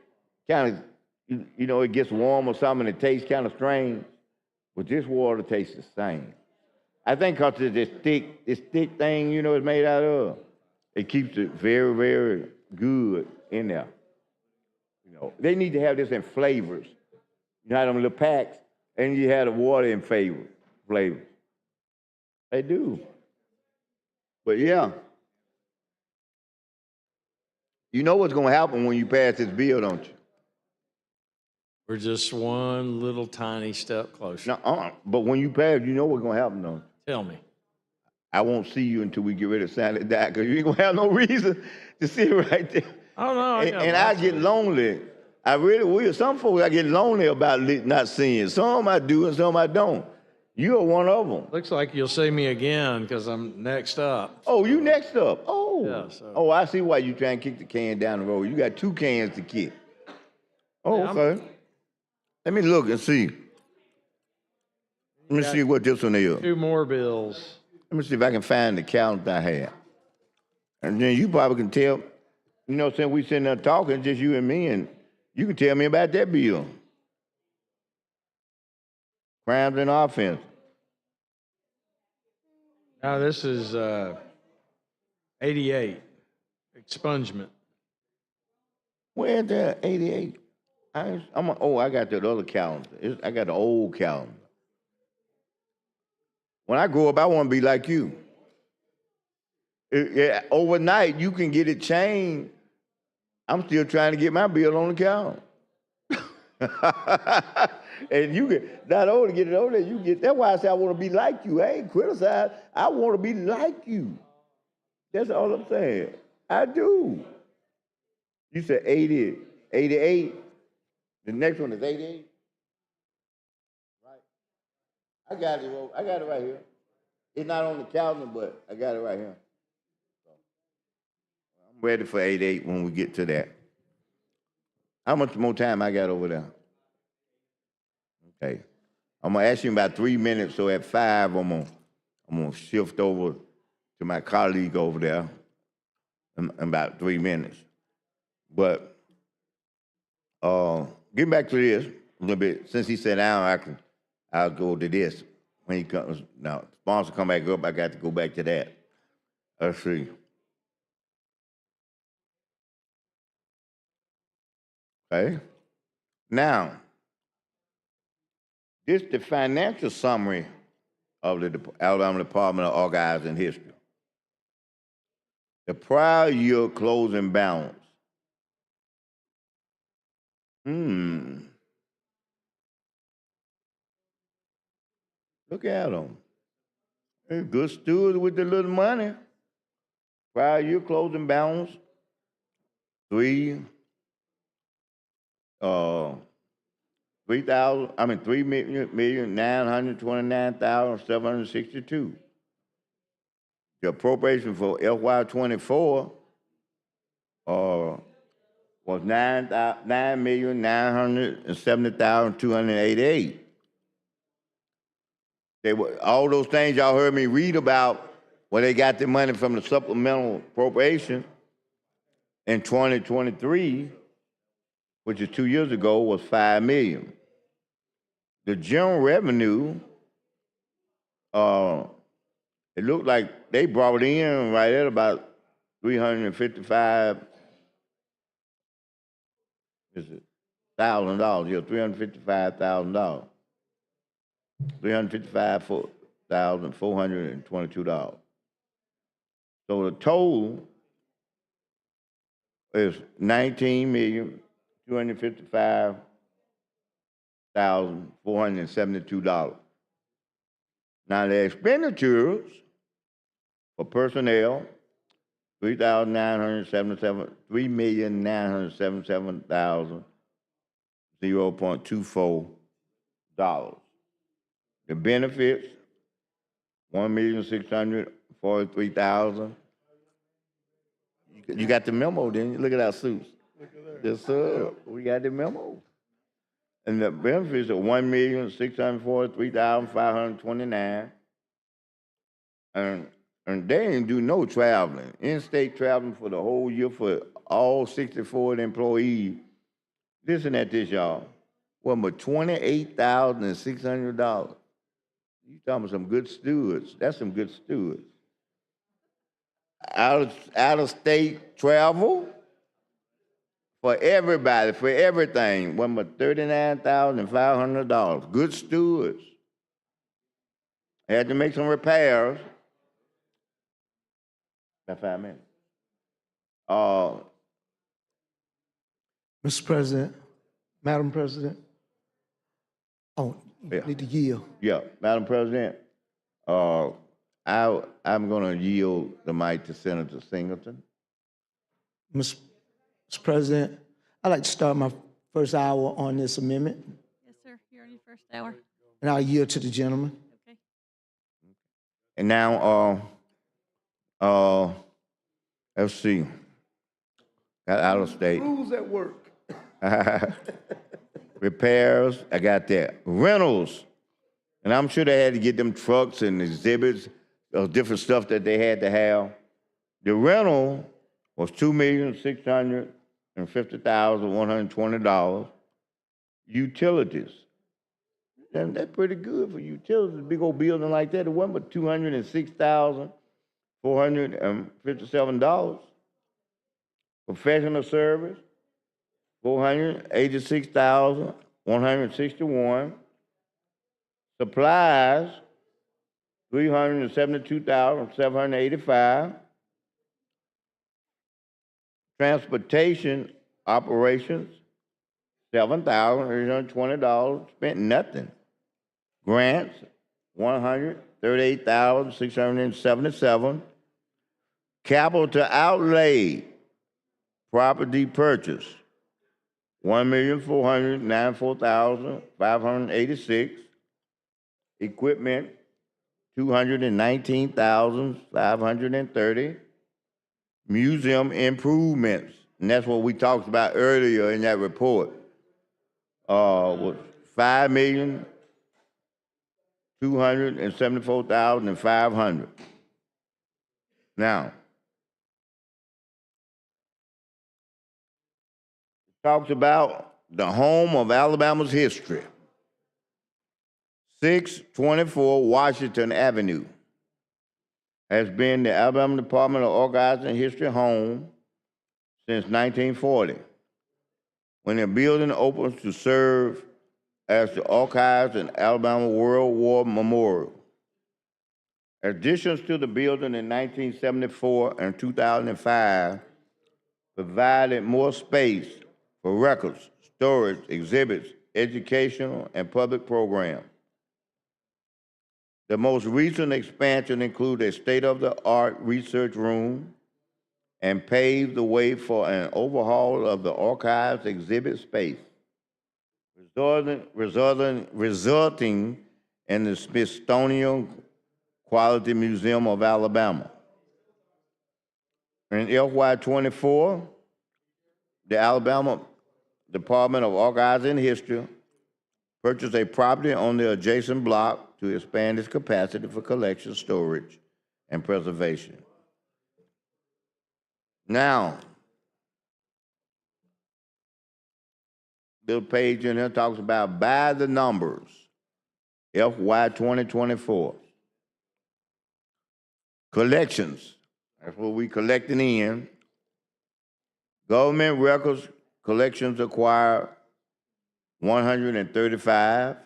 kind of, it gets warm or something and it tastes kind of strange. But this water tastes the same. I think because of this thick thing, it's made out of, it keeps it very, very good in there. They need to have this in flavors. You know, them little packs, and you have the water in flavors. They do. But yeah. You know what's going to happen when you pass this bill, don't you? We're just one little tiny step closer. No, but when you pass, you know what's gonna happen though. Tell me. I won't see you until we get ready to sign it down, because you ain't gonna have no reason to sit right there. Oh, no, I got And I lots get of- lonely. I really will. Some folks I get lonely about not seeing. Some I do and some I don't. You're one of them. Looks like you'll see me again because I'm next up. Oh, you next up. Oh. Yeah, so- Oh, I see why you trying to kick the can down the road. You got 2 cans to kick. Oh, Yeah, okay. Let me look and see. Let me see what this one is. 2 more bills. Let me see if I can find the calendar I had. And then you probably can tell, you know, since we sitting there talking, just you and me, and you can tell me about that bill. Crimes and offense. Now, this is 88, expungement. Where's that 88? I got that other calendar. I got the old calendar. When I grow up, I want to be like you. Overnight, you can get it changed. I'm still trying to get my bill on the calendar. And you get, not only get it over there, you get, that's why I say I want to be like you. I ain't criticize. I want to be like you. That's all I'm saying. I do. You said 80, 88. The next one is 88. Right. I got it right here. It's not on the calendar, but I got it right here. So, I'm ready for 88 when we get to that. How much more time I got over there? Okay. I'm gonna ask you in about 3 minutes, so at 5, I'm gonna shift over to my colleague over there in about 3 minutes. But getting back to this a little bit, since he sat down, I'll go to this. When he comes, now, sponsor come back up, I got to go back to that. Let's see. Okay. Now, this is the financial summary of the Alabama Department of Organizing History. The prior year closing balance. Look at them. They're good stewards with the little money. Prior year closing balance, $3 million 929,762. The appropriation for FY24 was $9,970,288. They were all those things y'all heard me read about where they got the money from the supplemental appropriation in 2023, which is 2 years ago, was $5 million. The general revenue, it looked like they brought in right at about $355,000. $355,000. $355,422. So the total is $19,255,472. Now the expenditures for personnel, $3,977,024. The benefits, $1,643,000. You got the memo, didn't you? Look at our suits. Yes, sir. We got the memo. And the benefits are $1,643,529. And they didn't do no traveling. In-state traveling for the whole year for all 64 employees. Listen at this, y'all. Well, but $28,600. You talking about some good stewards. That's some good stewards. Out of state travel for everybody, for everything. One but $39,500. Good stewards. Had to make some repairs. About 5 minutes. Mr. President, Madam President, Oh, Yeah. you need to yield. Yeah, Madam President, I'm going to yield the mic to Senator Singleton. Mr. President, I'd like to start my first hour on this amendment, Yes, sir. You're on your first hour. and I'll yield to the gentleman. Okay. And now, let's see. Got out of state. Rules at work. Repairs, I got that. Rentals, and I'm sure they had to get them trucks and exhibits, different stuff that they had to have. The rental was $2,650,120. Utilities, and that's pretty good for utilities. Big old building like that, it wasn't but $206,457. Professional service, $486,161. Supplies, $372,785. Transportation operations, $7,820. Spent nothing. Grants, $138,677. Capital outlay, property purchase, $1,494,586. Equipment, $219,530. Museum improvements, and that's what we talked about earlier in that report. Was $5,274,500. Now, it talks about the home of Alabama's history, 624 Washington Avenue. Has been the Alabama Department of Organizing History home since 1940, when the building opens to serve as the Archives and Alabama World War Memorial. Additions to the building in 1974 and 2005 provided more space for records, storage, exhibits, educational, and public programs. The most recent expansion included a state-of-the-art research room and paved the way for an overhaul of the archives exhibit space, resulting in the Smithsonian Quality Museum of Alabama. In FY24, the Alabama Department of Archives and History purchased a property on the adjacent block to expand its capacity for collection, storage, and preservation. Now, this page in here talks about by the numbers, FY 2024. Collections, that's what we collecting in. Government records collections acquired 135.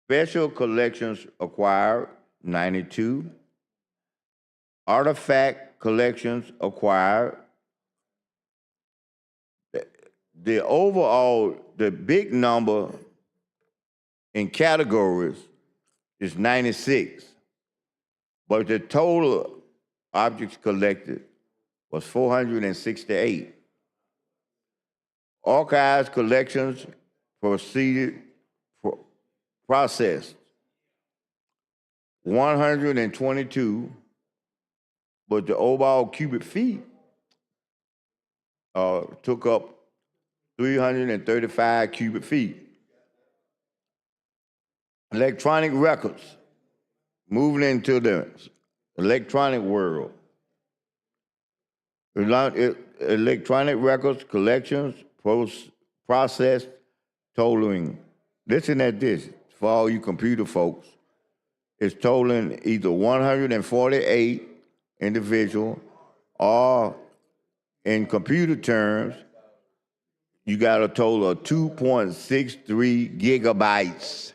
Special collections acquired 92. Artifact collections acquired. The overall, the big number in categories is 96, but the total objects collected was 468. Archives collections processed 122, but the overall cubic feet took up 335 cubic feet. Electronic records, moving into the electronic world. Electronic records collections processed totaling, listen at this, for all you computer folks, it's totaling either 148 individual or in computer terms, you got a total of 2.63 gigabytes.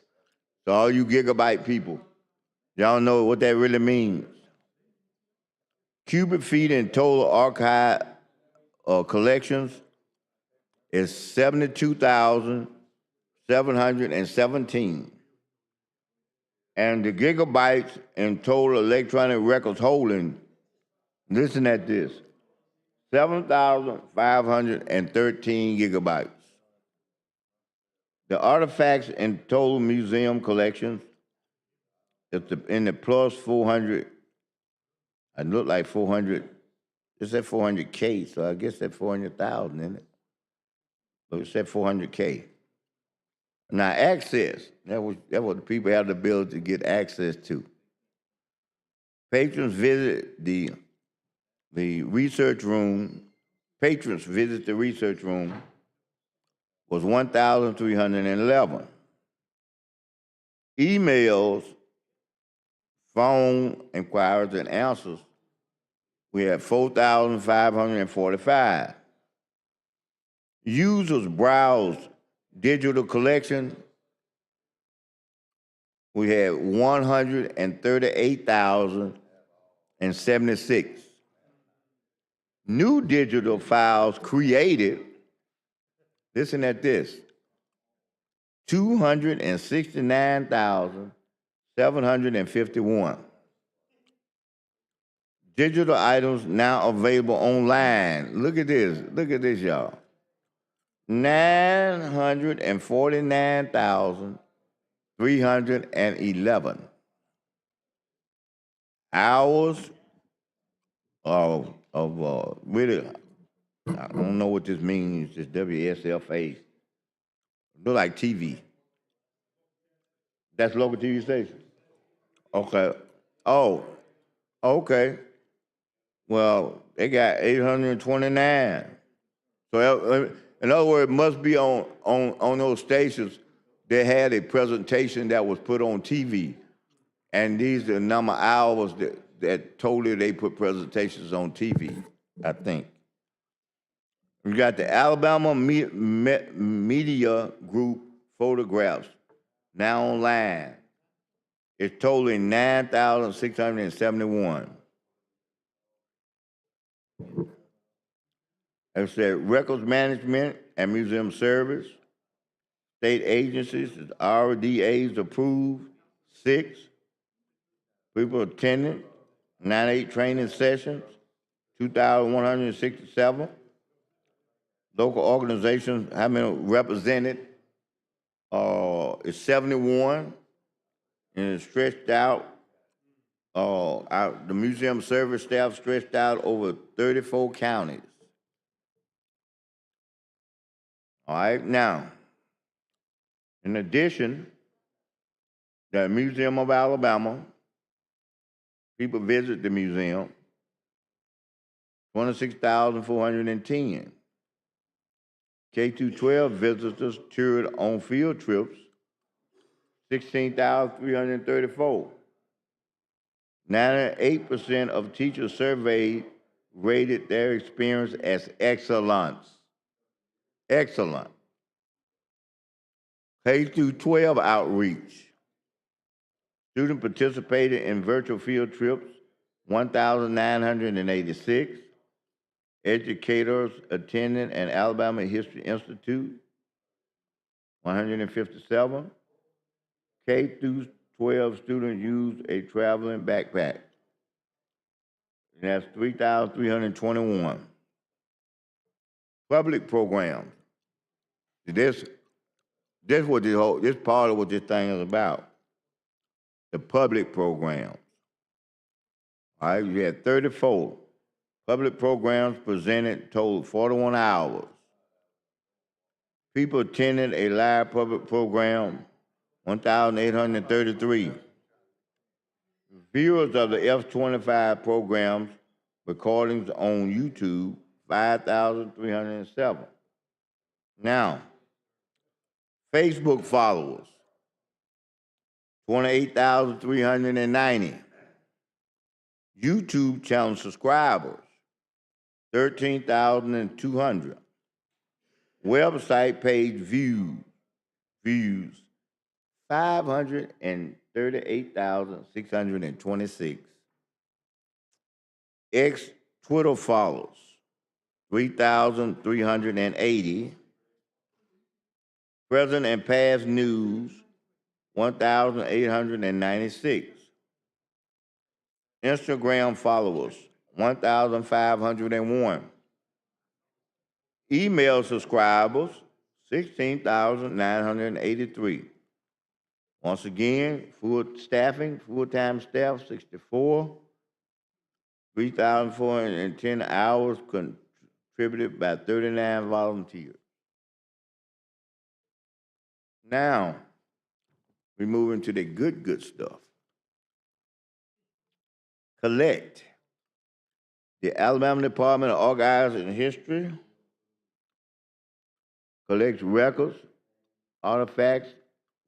So all you gigabyte people, y'all know what that really means. Cubic feet in total archive collections is 72,000 717. And the gigabytes in total electronic records holding, listen at this, 7,513 gigabytes. The artifacts in total museum collections, in the plus 400, it looked like 400, it said 400K, so I guess that's 400,000, isn't it? But it said 400K. Now, access, that was the people have the ability to get access to. Patrons visit the research room, was 1,311. Emails, phone inquiries, and answers, we had 4,545. Users browsed digital collection, we had 138,076. New digital files created, listen at this, 269,751. Digital items now available online. Look at this, y'all. 949,311 hours of really, I don't know what this means, this WSFA. Look like TV. That's local TV station? Okay. Oh, okay. Well, they got 829. So in other words, it must be on those stations, they had a presentation that was put on TV. And these are the number of hours that totally they put presentations on TV, I think. We got the Alabama Media Group photographs now online. It's totaling 9,671. It said records management and museum service, state agencies, RDAs approved, 6. People attended, 98 training sessions, 2,167. Local organizations, how many represented? It's 71, and it's stretched out. The museum service staff stretched out over 34 counties. All right, now, in addition, the Museum of Alabama, people visit the museum, 26,410. K-12 visitors toured on field trips, 16,334. 98% of teachers surveyed rated their experience as excellence. Excellent. K-12 outreach. Students participated in virtual field trips, 1,986. Educators attended an Alabama History Institute, 157. K-12 students used a traveling backpack. And that's 3,321. Public programs. This part of what this thing is about. The public programs. All right, you had 34. Public programs presented totaled 41 hours. People attended a live public program, 1,833. Viewers of the F-25 programs, recordings on YouTube, 5,307. Now, Facebook followers, 28,390. YouTube channel subscribers, 13,200. Website page views, 538,626. Twitter followers, 3,380. present and past news, 1,896. Instagram followers, 1,501. Email subscribers, 16,983. Once again, full-time staff, 64. 3,410 hours contributed by 39 volunteers. Now, we move into the good stuff. Collect. The Alabama Department of Archives and History collects records, artifacts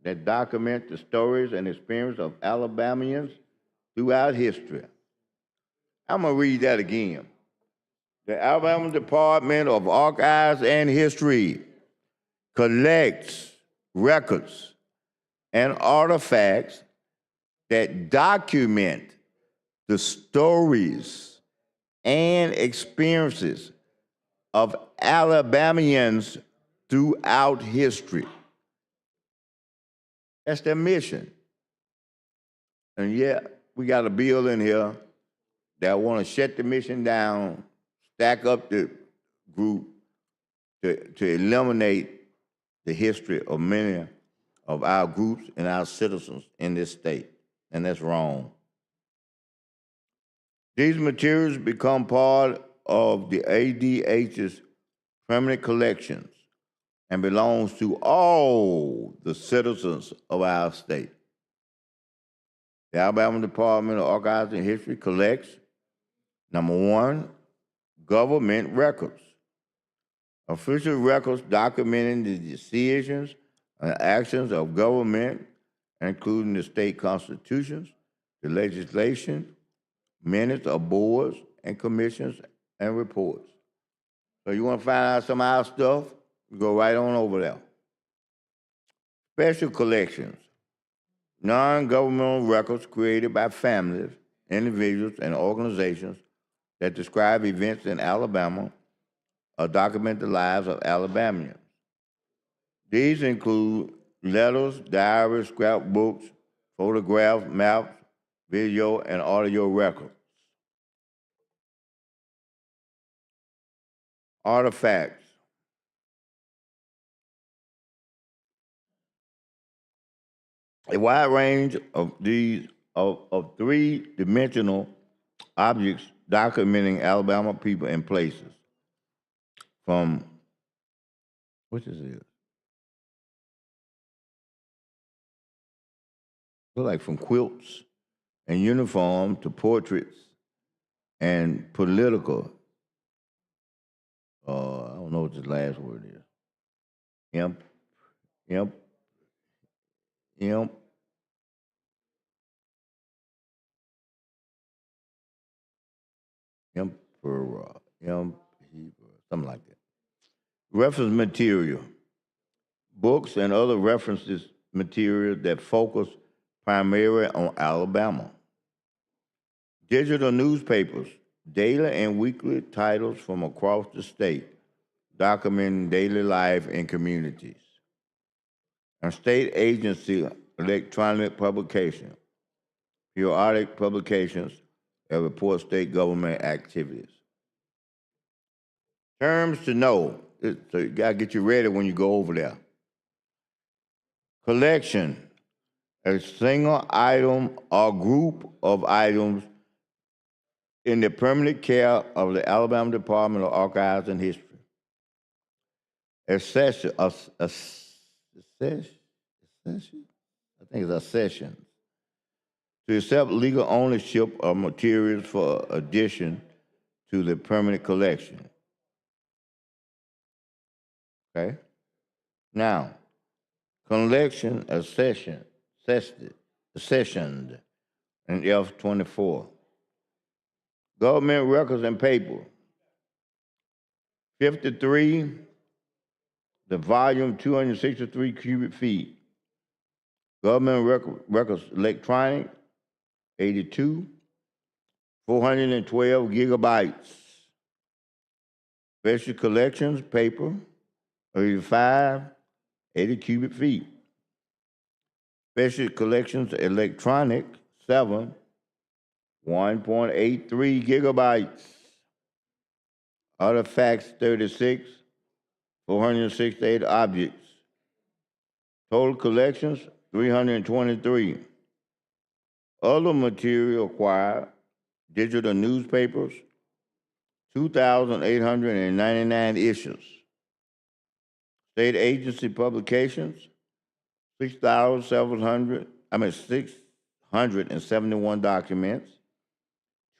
that document the stories and experience of Alabamians throughout history. I'm going to read that again. The Alabama Department of Archives and History collects records and artifacts that document the stories and experiences of Alabamians throughout history. That's their mission. And yeah, we got a bill in here that want to shut the mission down, stack up the group to eliminate the history of many of our groups and our citizens in this state, and that's wrong. These materials become part of the ADH's permanent collections and belongs to all the citizens of our state. The Alabama Department of Archives and History collects, number one, government records. Official records documenting the decisions and actions of government, including the state constitutions, the legislation, minutes of boards and commissions and reports. So you want to find out some of our stuff, you go right on over there. Special collections, non-governmental records created by families, individuals, and organizations that describe events in Alabama or document the lives of Alabamians. These include letters, diaries, scrapbooks, photographs, maps, video, and audio records. Artifacts. A wide range of these of three-dimensional objects documenting Alabama people and places. From, what is it? Look like from quilts and uniform to portraits and political. I don't know what the last word is. Emperor, something like that. Reference material. Books and other references material that focus primarily on Alabama. Digital newspapers, daily and weekly titles from across the state, documenting daily life in communities. And state agency electronic publication, periodic publications that report state government activities. Terms to know, so you gotta get you ready when you go over there. Collection, a single item or group of items in the permanent care of the Alabama Department of Archives and History. Accession, I think it's accession, to accept legal ownership of materials for addition to the permanent collection. Okay? Now, collection, accessioned in F-24. Government records and paper. 53, the volume 263 cubic feet. Government records electronic, 82, 412 gigabytes. Special collections paper, 85, 80 cubic feet. Special Collections Electronic, 7, 1.83 gigabytes. Artifacts, 36, 468 objects. Total collections, 323. Other material acquired, digital newspapers, 2,899 issues. State agency publications, 671 documents,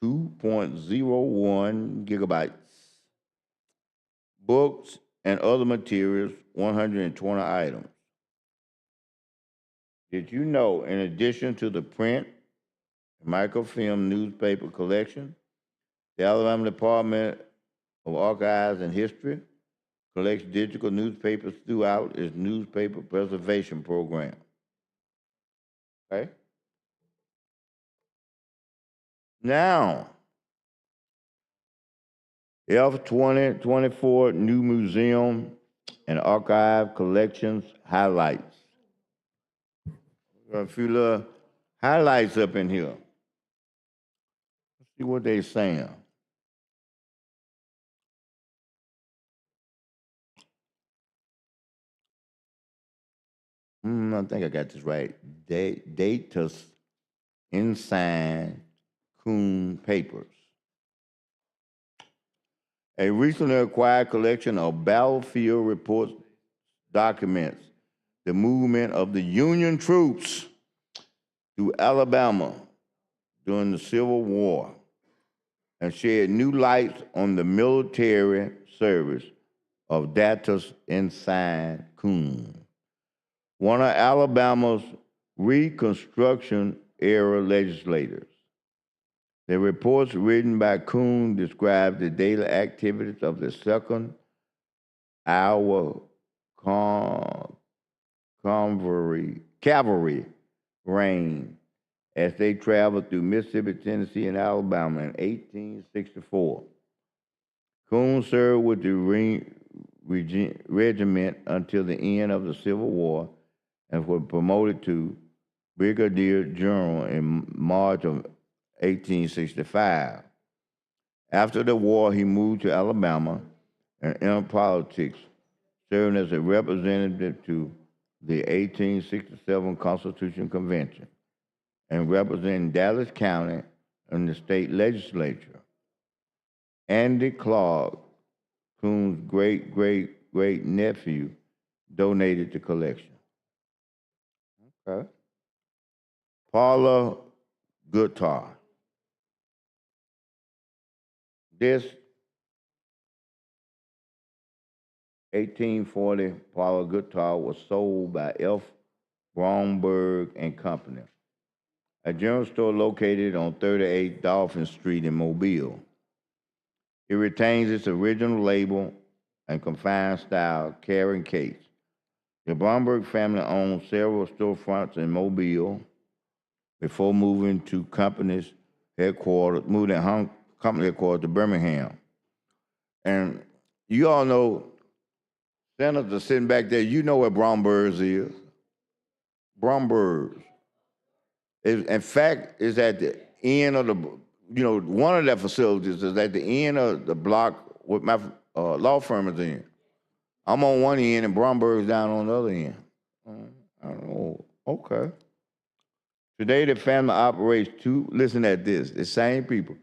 2.01 gigabytes. Books and other materials, 120 items. Did you know, in addition to the print and microfilm newspaper collection, the Alabama Department of Archives and History collects digital newspapers throughout its newspaper preservation program? Okay? Now, F-2024 New Museum and Archive Collections highlights. Got a few little highlights up in here. Let's see what they're saying. I think I got this right. Datus Ensign Coon Papers. A recently acquired collection of battlefield reports documents the movement of the Union troops through Alabama during the Civil War and shed new light on the military service of Datus Ensign Coon, one of Alabama's Reconstruction era legislators. The reports written by Coon describe the daily activities of the Second Iowa Cavalry Reign as they traveled through Mississippi, Tennessee, and Alabama in 1864. Coon served with the regiment until the end of the Civil War and was promoted to Brigadier General in March of 1865. After the war, he moved to Alabama and entered politics, serving as a representative to the 1867 Constitutional Convention and representing Dallas County in the state legislature. Andy Clark, Coon's great-great-great-nephew, donated the collection. Okay. Paula Goodtar. This 1840 Paula Goodtar was sold by F. Bromberg and Company, a general store located on 38 Dolphin Street in Mobile. It retains its original label and confined style carrying case. The Bromberg family owned several storefronts in Mobile before moving to company headquarters to Birmingham. And you all know, senators sitting back there, you know where Bromberg's is. Bromberg's. In fact, is at the end of the, one of their facilities is at the end of the block with my law firm is in. I'm on one end and Bromberg's down on the other end. I don't know. Okay. Today, the family operates two, listen at this, the same people,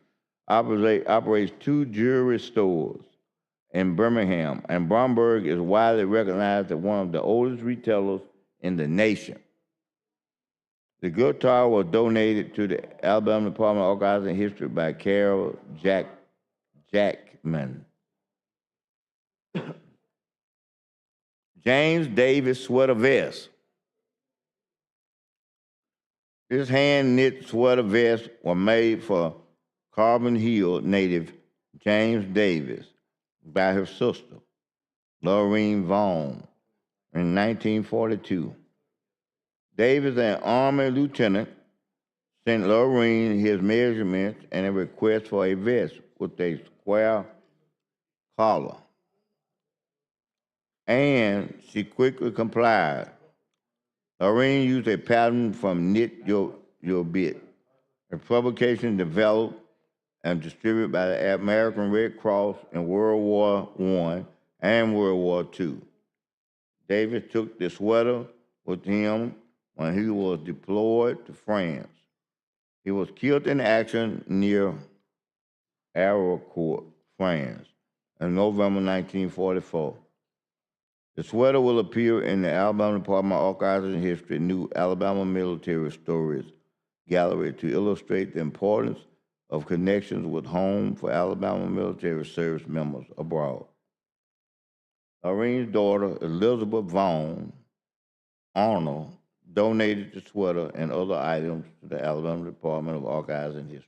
operates two jewelry stores in Birmingham, and Bromberg is widely recognized as one of the oldest retailers in the nation. The Goodtar was donated to the Alabama Department of Archives and History by Carol Jackman. James Davis sweater vest. This hand-knit sweater vest was made for Carbon Hill native James Davis by his sister, Lorraine Vaughn, in 1942. Davis, an Army lieutenant, sent Lorraine his measurements and a request for a vest with a square collar. and she quickly complied. Lorraine used a pattern from Knit Your Bit, a publication developed and distributed by the American Red Cross in World War I and World War II. Davis took the sweater with him when he was deployed to France. He was killed in action near Haraucourt, France, in November 1944. The sweater will appear in the Alabama Department of Archives and History New Alabama Military Stories Gallery to illustrate the importance of connections with home for Alabama military service members abroad. Lorraine's daughter, Elizabeth Vaughn Arnold, donated the sweater and other items to the Alabama Department of Archives and History.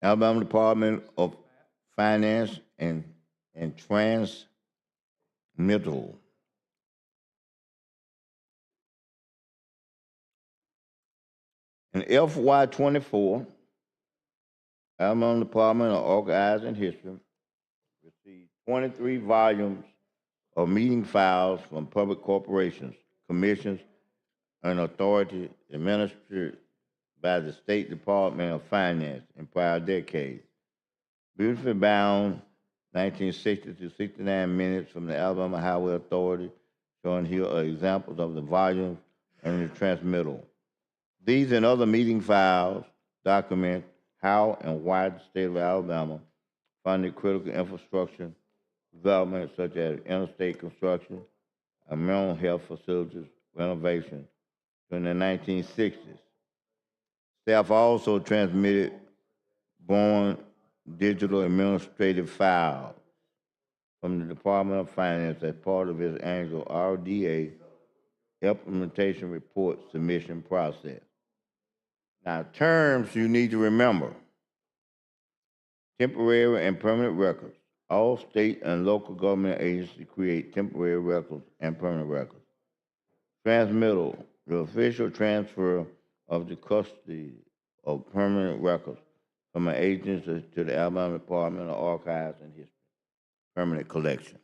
Alabama Department of Finance and Transmittal. In FY24, Alabama Department of Archives and History received 23 volumes of meeting files from public corporations, commissions, and authorities administered by the State Department of Finance in prior decades. Beautifully bound 1960 to 69 minutes from the Alabama Highway Authority, shown here are examples of the volumes and the transmittal. These and other meeting files document how and why the state of Alabama funded critical infrastructure development such as interstate construction and mental health facilities renovation during the 1960s. Staff also transmitted born digital administrative files from the Department of Finance as part of its annual RDA implementation report submission process. Now, terms you need to remember: temporary and permanent records. All state and local government agencies create temporary records and permanent records. Transmittal, the official transfer of the custody of permanent records from an agency to the Alabama Department of Archives and History. Permanent collection.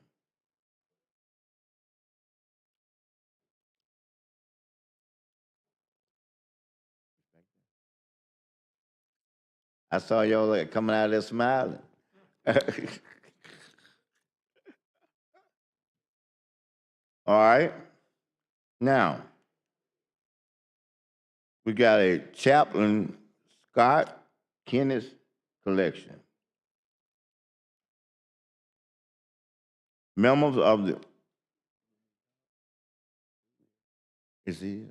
I saw y'all like coming out of there smiling. All right. Now, we got a Chaplain Scott Kenneth collection. Members of the, is he?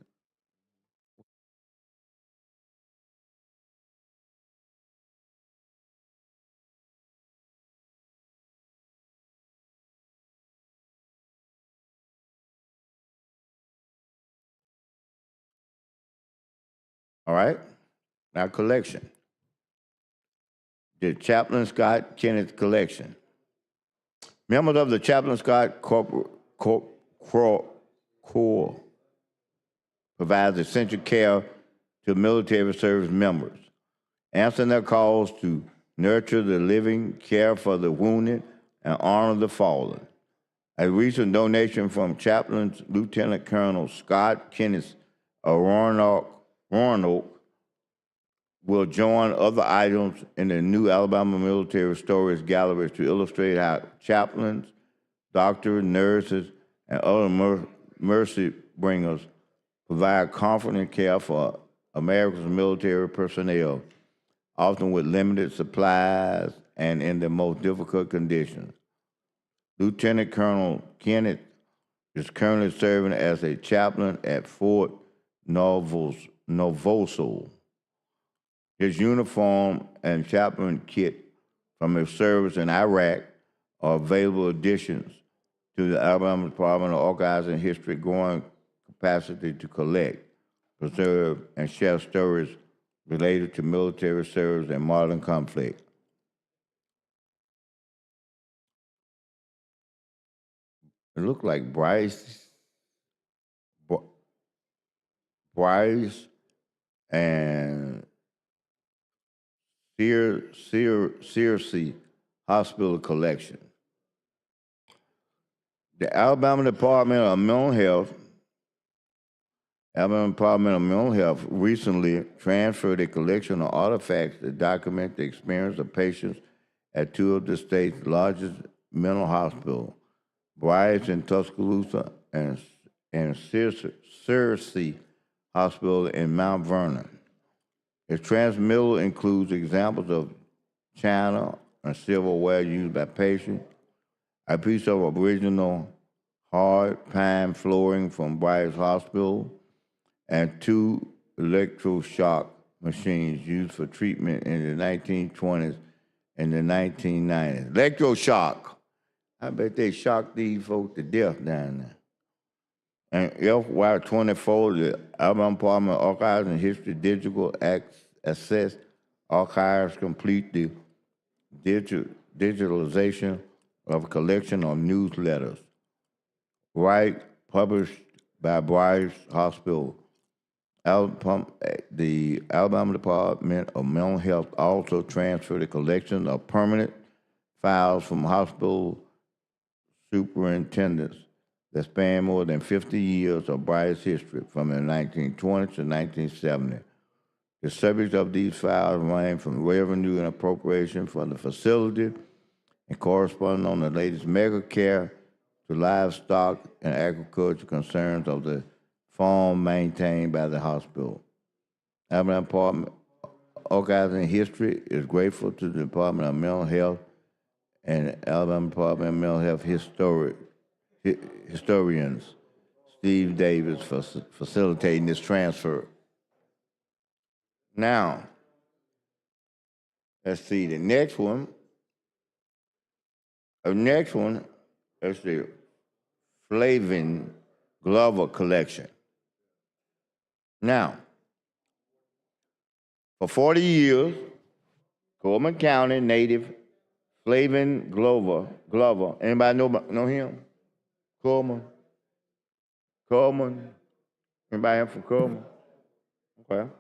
All right, now collection. The Chaplain Scott Kenneth collection. Members of the Chaplain Scott Corps provides essential care to military service members, answering their calls to nurture the living, care for the wounded, and honor the fallen. A recent donation from Chaplain Lieutenant Colonel Scott Kenneth of Roanoke will join other items in the new Alabama Military Stories Gallery to illustrate how chaplains, doctors, nurses, and other mercy bringers provide comfort and care for America's military personnel, often with limited supplies and in the most difficult conditions. Lieutenant Colonel Kenneth is currently serving as a chaplain at Fort Novosul. His uniform and chaplain kit from his service in Iraq are available additions to the Alabama Department of Archives and History growing capacity to collect, preserve, and share stories related to military service and modern conflict. it looked like Bryce and Searcy Hospital collection. The Alabama Department of Mental Health recently transferred a collection of artifacts that document the experience of patients at two of the state's largest mental hospitals, Bryce in Tuscaloosa and Searcy Hospital in Mount Vernon. Its transmittal includes examples of china and silverware used by patients, a piece of original hard pine flooring from Bryce Hospital, and two electroshock machines used for treatment in the 1920s and the 1990s. Electroshock. I bet they shocked these folks to death down there. And FY24, the Alabama Department of Archives and History Digital Access Archives complete the digitalization of a collection of newsletters. Published by Bryce Hospital. The Alabama Department of Mental Health also transferred a collection of permanent files from hospital superintendents that span more than 50 years of Bryce history from the 1920s to 1970. The subject of these files range from revenue and appropriation for the facility and corresponding on the latest medical care to livestock and agriculture concerns of the farm maintained by the hospital. Alabama Department Archives and History is grateful to the Department of Mental Health and Alabama Department of Mental Health historians, Steve Davis, for facilitating this transfer. Now, let's see the next one. The next one is the Flavin Glover collection. Now, for 40 years, Coleman County native Flavin Glover. Anybody know him? Coleman? Anybody here from Coleman? Okay.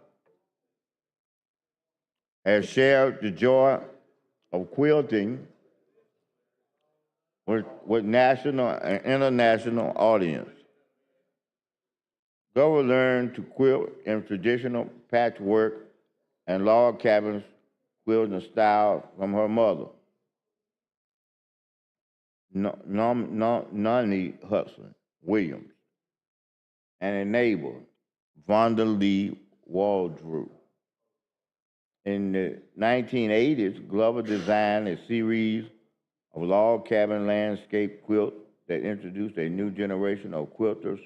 Has shared the joy of quilting with national and international audience. Glover learned to quilt in traditional patchwork and log cabins quilting style from her mother, Nani Hudson Williams, and a neighbor, Vonda Lee Waldrew. In the 1980s, Glover designed a series of log cabin landscape quilts that introduced a new generation of quilters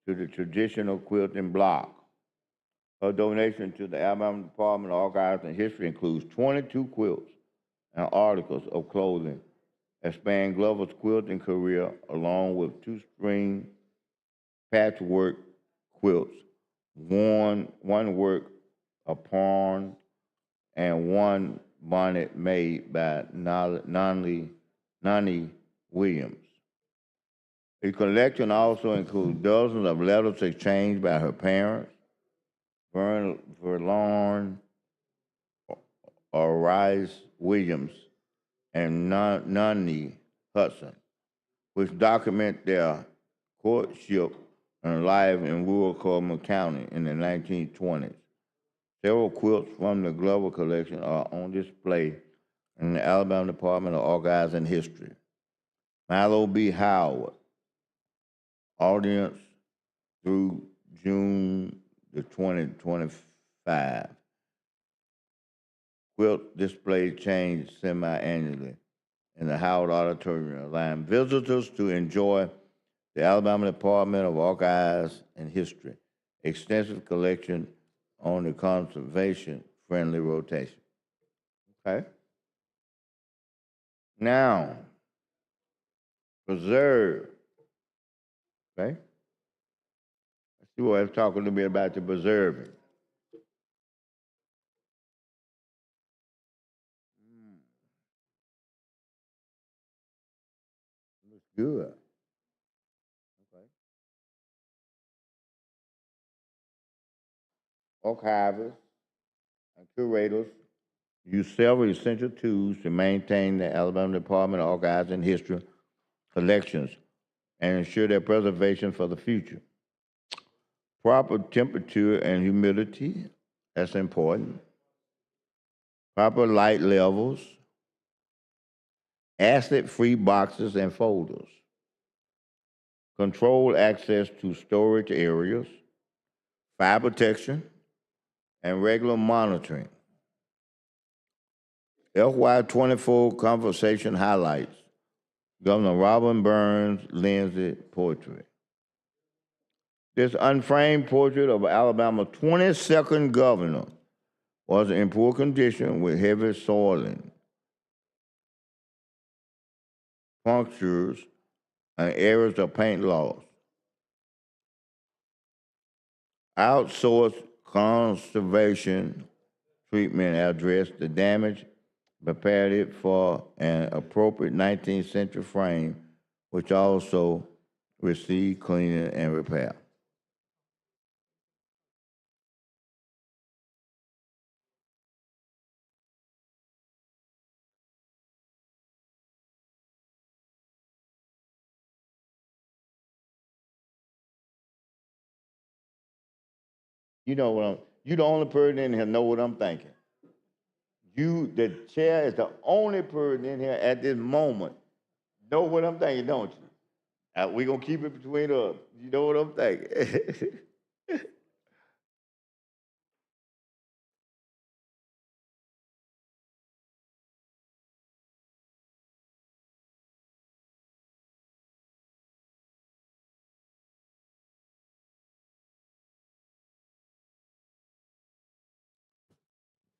to the traditional quilting block. Her donation to the Alabama Department of Archives and History includes 22 quilts and articles of clothing that span Glover's quilting career, along with 2 string patchwork quilts, one work upon, and 1 bonnet made by Nani Williams. The collection also includes dozens of letters exchanged by her parents, Verlorn Rice Williams and Nani Hudson, which document their courtship and life in rural Coleman County in the 1920s. Several quilts from the Glover collection are on display in the Alabama Department of Archives and History. Milo B. Howard, audience through June the 2025. Quilt display change semi-annually in the Howard Auditorium, allowing visitors to enjoy the Alabama Department of Archives and History extensive collection on the conservation-friendly rotation. Okay? Now, preserve. Okay? Let's see what I was talking a little bit about the preserving. Looks good. archivists, and curators use several essential tools to maintain the Alabama Department of Archives and History collections and ensure their preservation for the future. Proper temperature and humidity, that's important. Proper light levels, acid-free boxes and folders, controlled access to storage areas, fire protection, and regular monitoring. FY24 conversation highlights Governor Robin Burns Lindsay portrait. This unframed portrait of Alabama's 22nd governor was in poor condition with heavy soiling, punctures, and areas of paint loss. Outsourced conservation treatment addressed the damage, prepared it for an appropriate 19th century frame, which also received cleaning and repair. You know what you the only person in here know what I'm thinking. You, the chair, is the only person in here at this moment know what I'm thinking, don't you? We're going to keep it between us. You know what I'm thinking.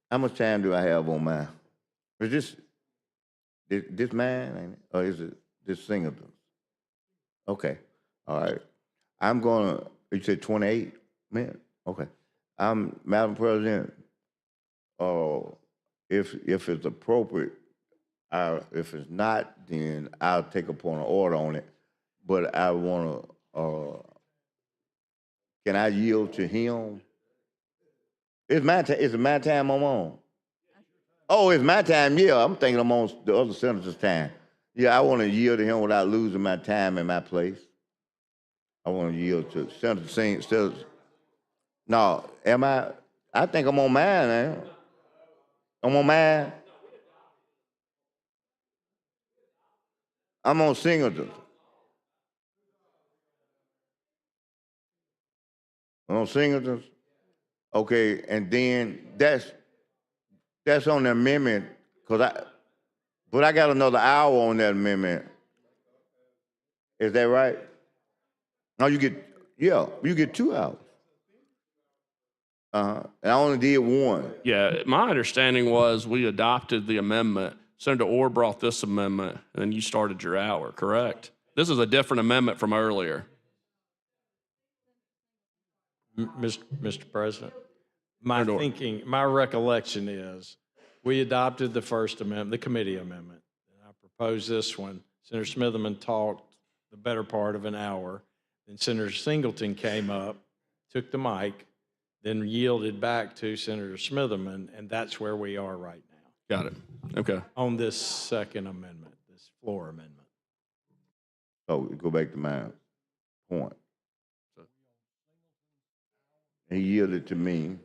How much time do I have on mine? Is this mine, ain't it? Or is it this Singleton? Okay, all right. I'm gonna, you said 28 minutes? Okay. Madam President, if it's appropriate, if it's not, then I'll take upon an order on it. But I wanna, can I yield to him? It's my time I'm on. Oh, it's my time, yeah. I'm thinking I'm on the other senator's time. Yeah, I want to yield to him without losing my time and my place. I want to yield to Senator Singh. No, am I? I think I'm on mine, man. I'm on mine. I'm on Singleton. I'm on Singleton. Okay, and then that's on the amendment, but I got another hour on that amendment. Is that right? No, you get 2 hours. And I only did one. Yeah, my understanding was we adopted the amendment. Senator Orr brought this amendment, and then you started your hour, correct? This is a different amendment from earlier. Mr. President, my recollection is we adopted the first amendment, the committee amendment. And I proposed this one. Senator Smitherman talked the better part of an hour. Then Senator Singleton came up, took the mic, then yielded back to Senator Smitherman, and that's where we are right now. Got it. Okay. On this second amendment, this floor amendment. So go back to my point. He yielded to me.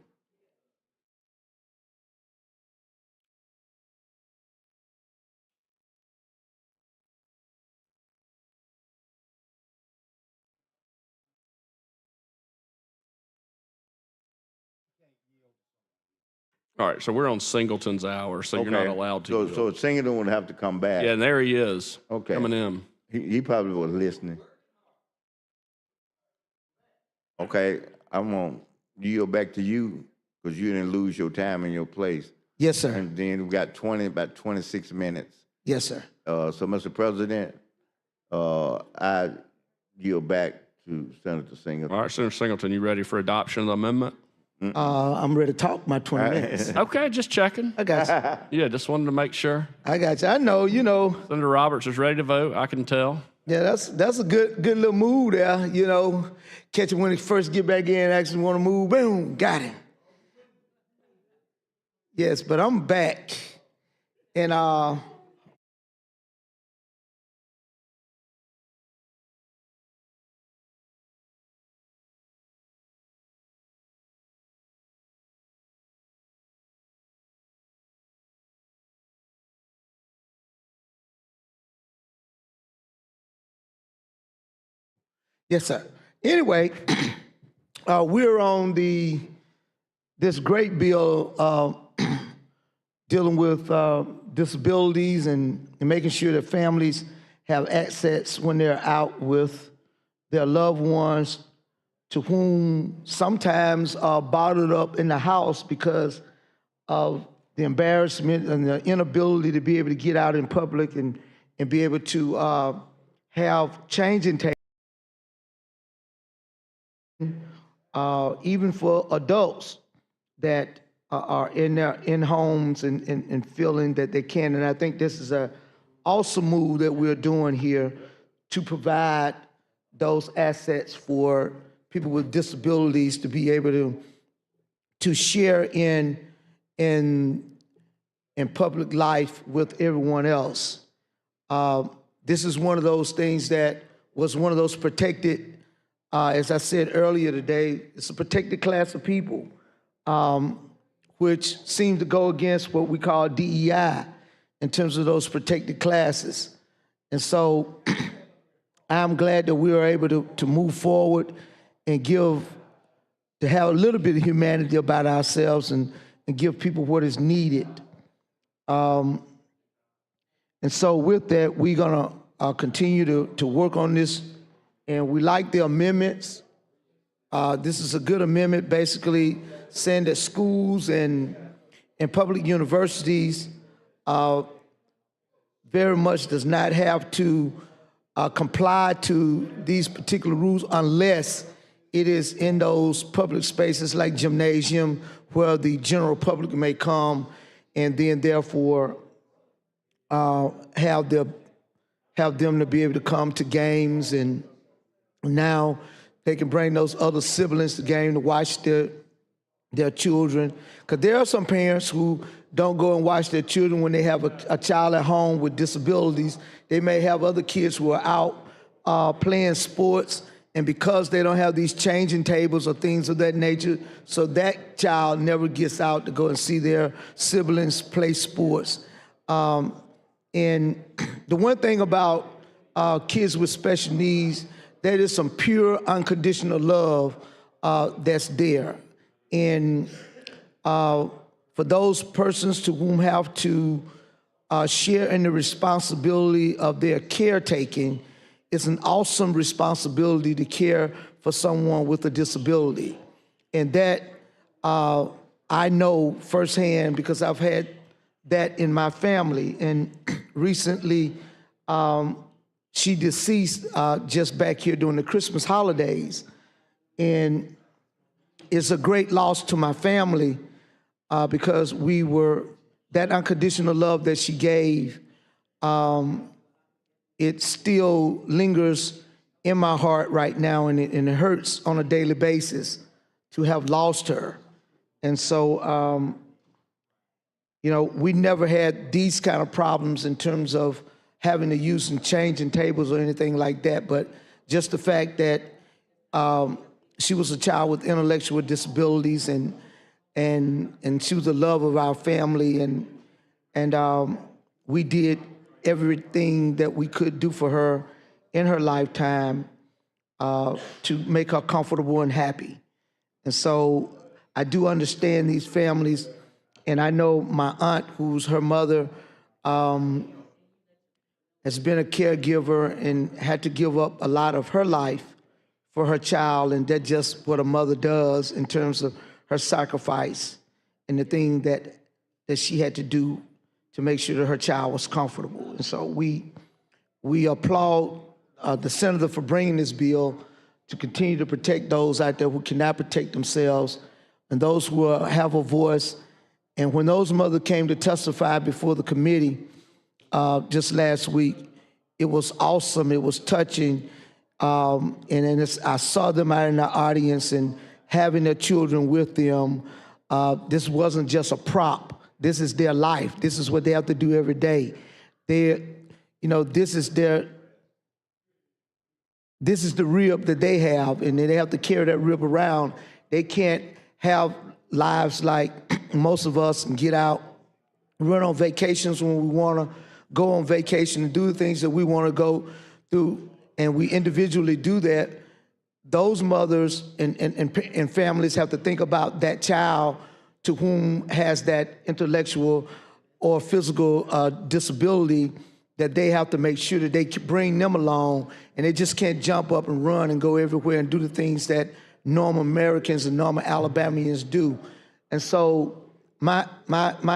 All right, so we're on Singleton's hour, so you're not allowed to. So Singleton would have to come back. Yeah, and there he is. Okay. Coming in. He probably was listening. Okay, I'm going to yield back to you because you didn't lose your time in your place. Yes, sir. And then we got about 26 minutes. Yes, sir. So, Mr. President, I yield back to Senator Singleton. All right, Senator Singleton, you ready for adoption of the amendment? I'm ready to talk my 20 minutes. Okay, just checking. I got you. Yeah, just wanted to make sure. I got you. I know, you know. Senator Roberts is ready to vote, I can tell. Yeah, that's a good little move there, you know. Catch him when he first get back in, actually want to move, boom, got him. Yes, but I'm back. And yes, sir. Anyway, we're on this great bill dealing with disabilities and making sure that families have access when they're out with their loved ones to whom sometimes are bottled up in the house because of the embarrassment and the inability to be able to get out in public and be able to have changing tables. Even for adults that are in homes and feeling that they can. And I think this is an awesome move that we're doing here to provide those assets for people with disabilities to be able to share in public life with everyone else. This is one of those things that was one of those protected, as I said earlier today, it's a protected class of people, which seems to go against what we call DEI in terms of those protected classes. And so I'm glad that we are able to move forward and to have a little bit of humanity about ourselves and give people what is needed. And so with that, we're gonna continue to work on this. And we like the amendments. This is a good amendment, basically saying that schools and public universities very much does not have to comply to these particular rules unless it is in those public spaces like gymnasium where the general public may come and then therefore have them to be able to come to games, and now they can bring those other siblings to game to watch their children. Because there are some parents who don't go and watch their children when they have a child at home with disabilities. They may have other kids who are out playing sports, and because they don't have these changing tables or things of that nature, so that child never gets out to go and see their siblings play sports. And the one thing about kids with special needs, there is some pure, unconditional love that's there. And for those persons to whom have to share in the responsibility of their caretaking, it's an awesome responsibility to care for someone with a disability. And that I know firsthand because I've had that in my family. And recently, she deceased just back here during the Christmas holidays. And it's a great loss to my family because that unconditional love that she gave, it still lingers in my heart right now, and it hurts on a daily basis to have lost her. And so, we never had these kind of problems in terms of having to use some changing tables or anything like that, but just the fact that she was a child with intellectual disabilities, and she was the love of our family, and we did everything that we could do for her in her lifetime to make her comfortable and happy. And so I do understand these families, and I know my aunt, who's her mother, has been a caregiver and had to give up a lot of her life for her child, and that's just what a mother does in terms of her sacrifice and the thing that she had to do to make sure that her child was comfortable. And so we applaud the senator for bringing this bill to continue to protect those out there who cannot protect themselves and those who have a voice. And when those mothers came to testify before the committee just last week, it was awesome, it was touching. And I saw them out in the audience and having their children with them. This wasn't just a prop. This is their life. This is what they have to do every day. This is the rib that they have, and they have to carry that rib around. They can't have lives like most of us and get out, run on vacations when we want to go on vacation and do the things that we want to go through, and we individually do that. Those mothers and families have to think about that child to whom has that intellectual or physical disability, that they have to make sure that they bring them along, and they just can't jump up and run and go everywhere and do the things that normal Americans and normal Alabamians do. And so my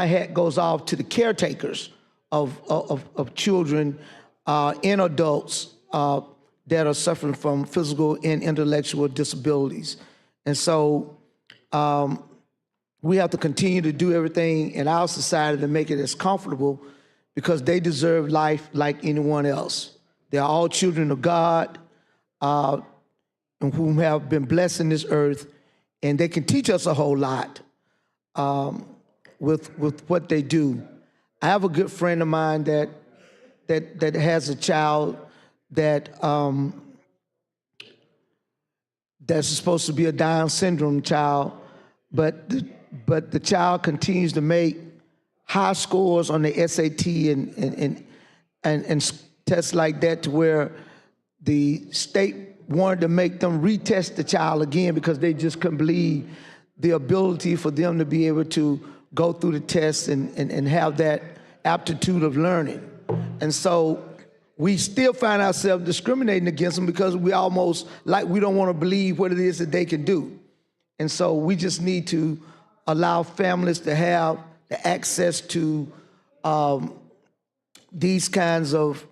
hat goes off to the caretakers of children and adults that are suffering from physical and intellectual disabilities. And so we have to continue to do everything in our society to make it as comfortable, because they deserve life like anyone else. They are all children of God, and whom have been blessed in this earth, and they can teach us a whole lot with what they do. I have a good friend of mine that has a child that's supposed to be a Down syndrome child, but the child continues to make high scores on the SAT and tests like that, to where the state wanted to make them retest the child again because they just couldn't believe the ability for them to be able to go through the tests and have that aptitude of learning. And so we still find ourselves discriminating against them because we almost like we don't want to believe what it is that they can do. And so we just need to allow families to have the access to these kinds of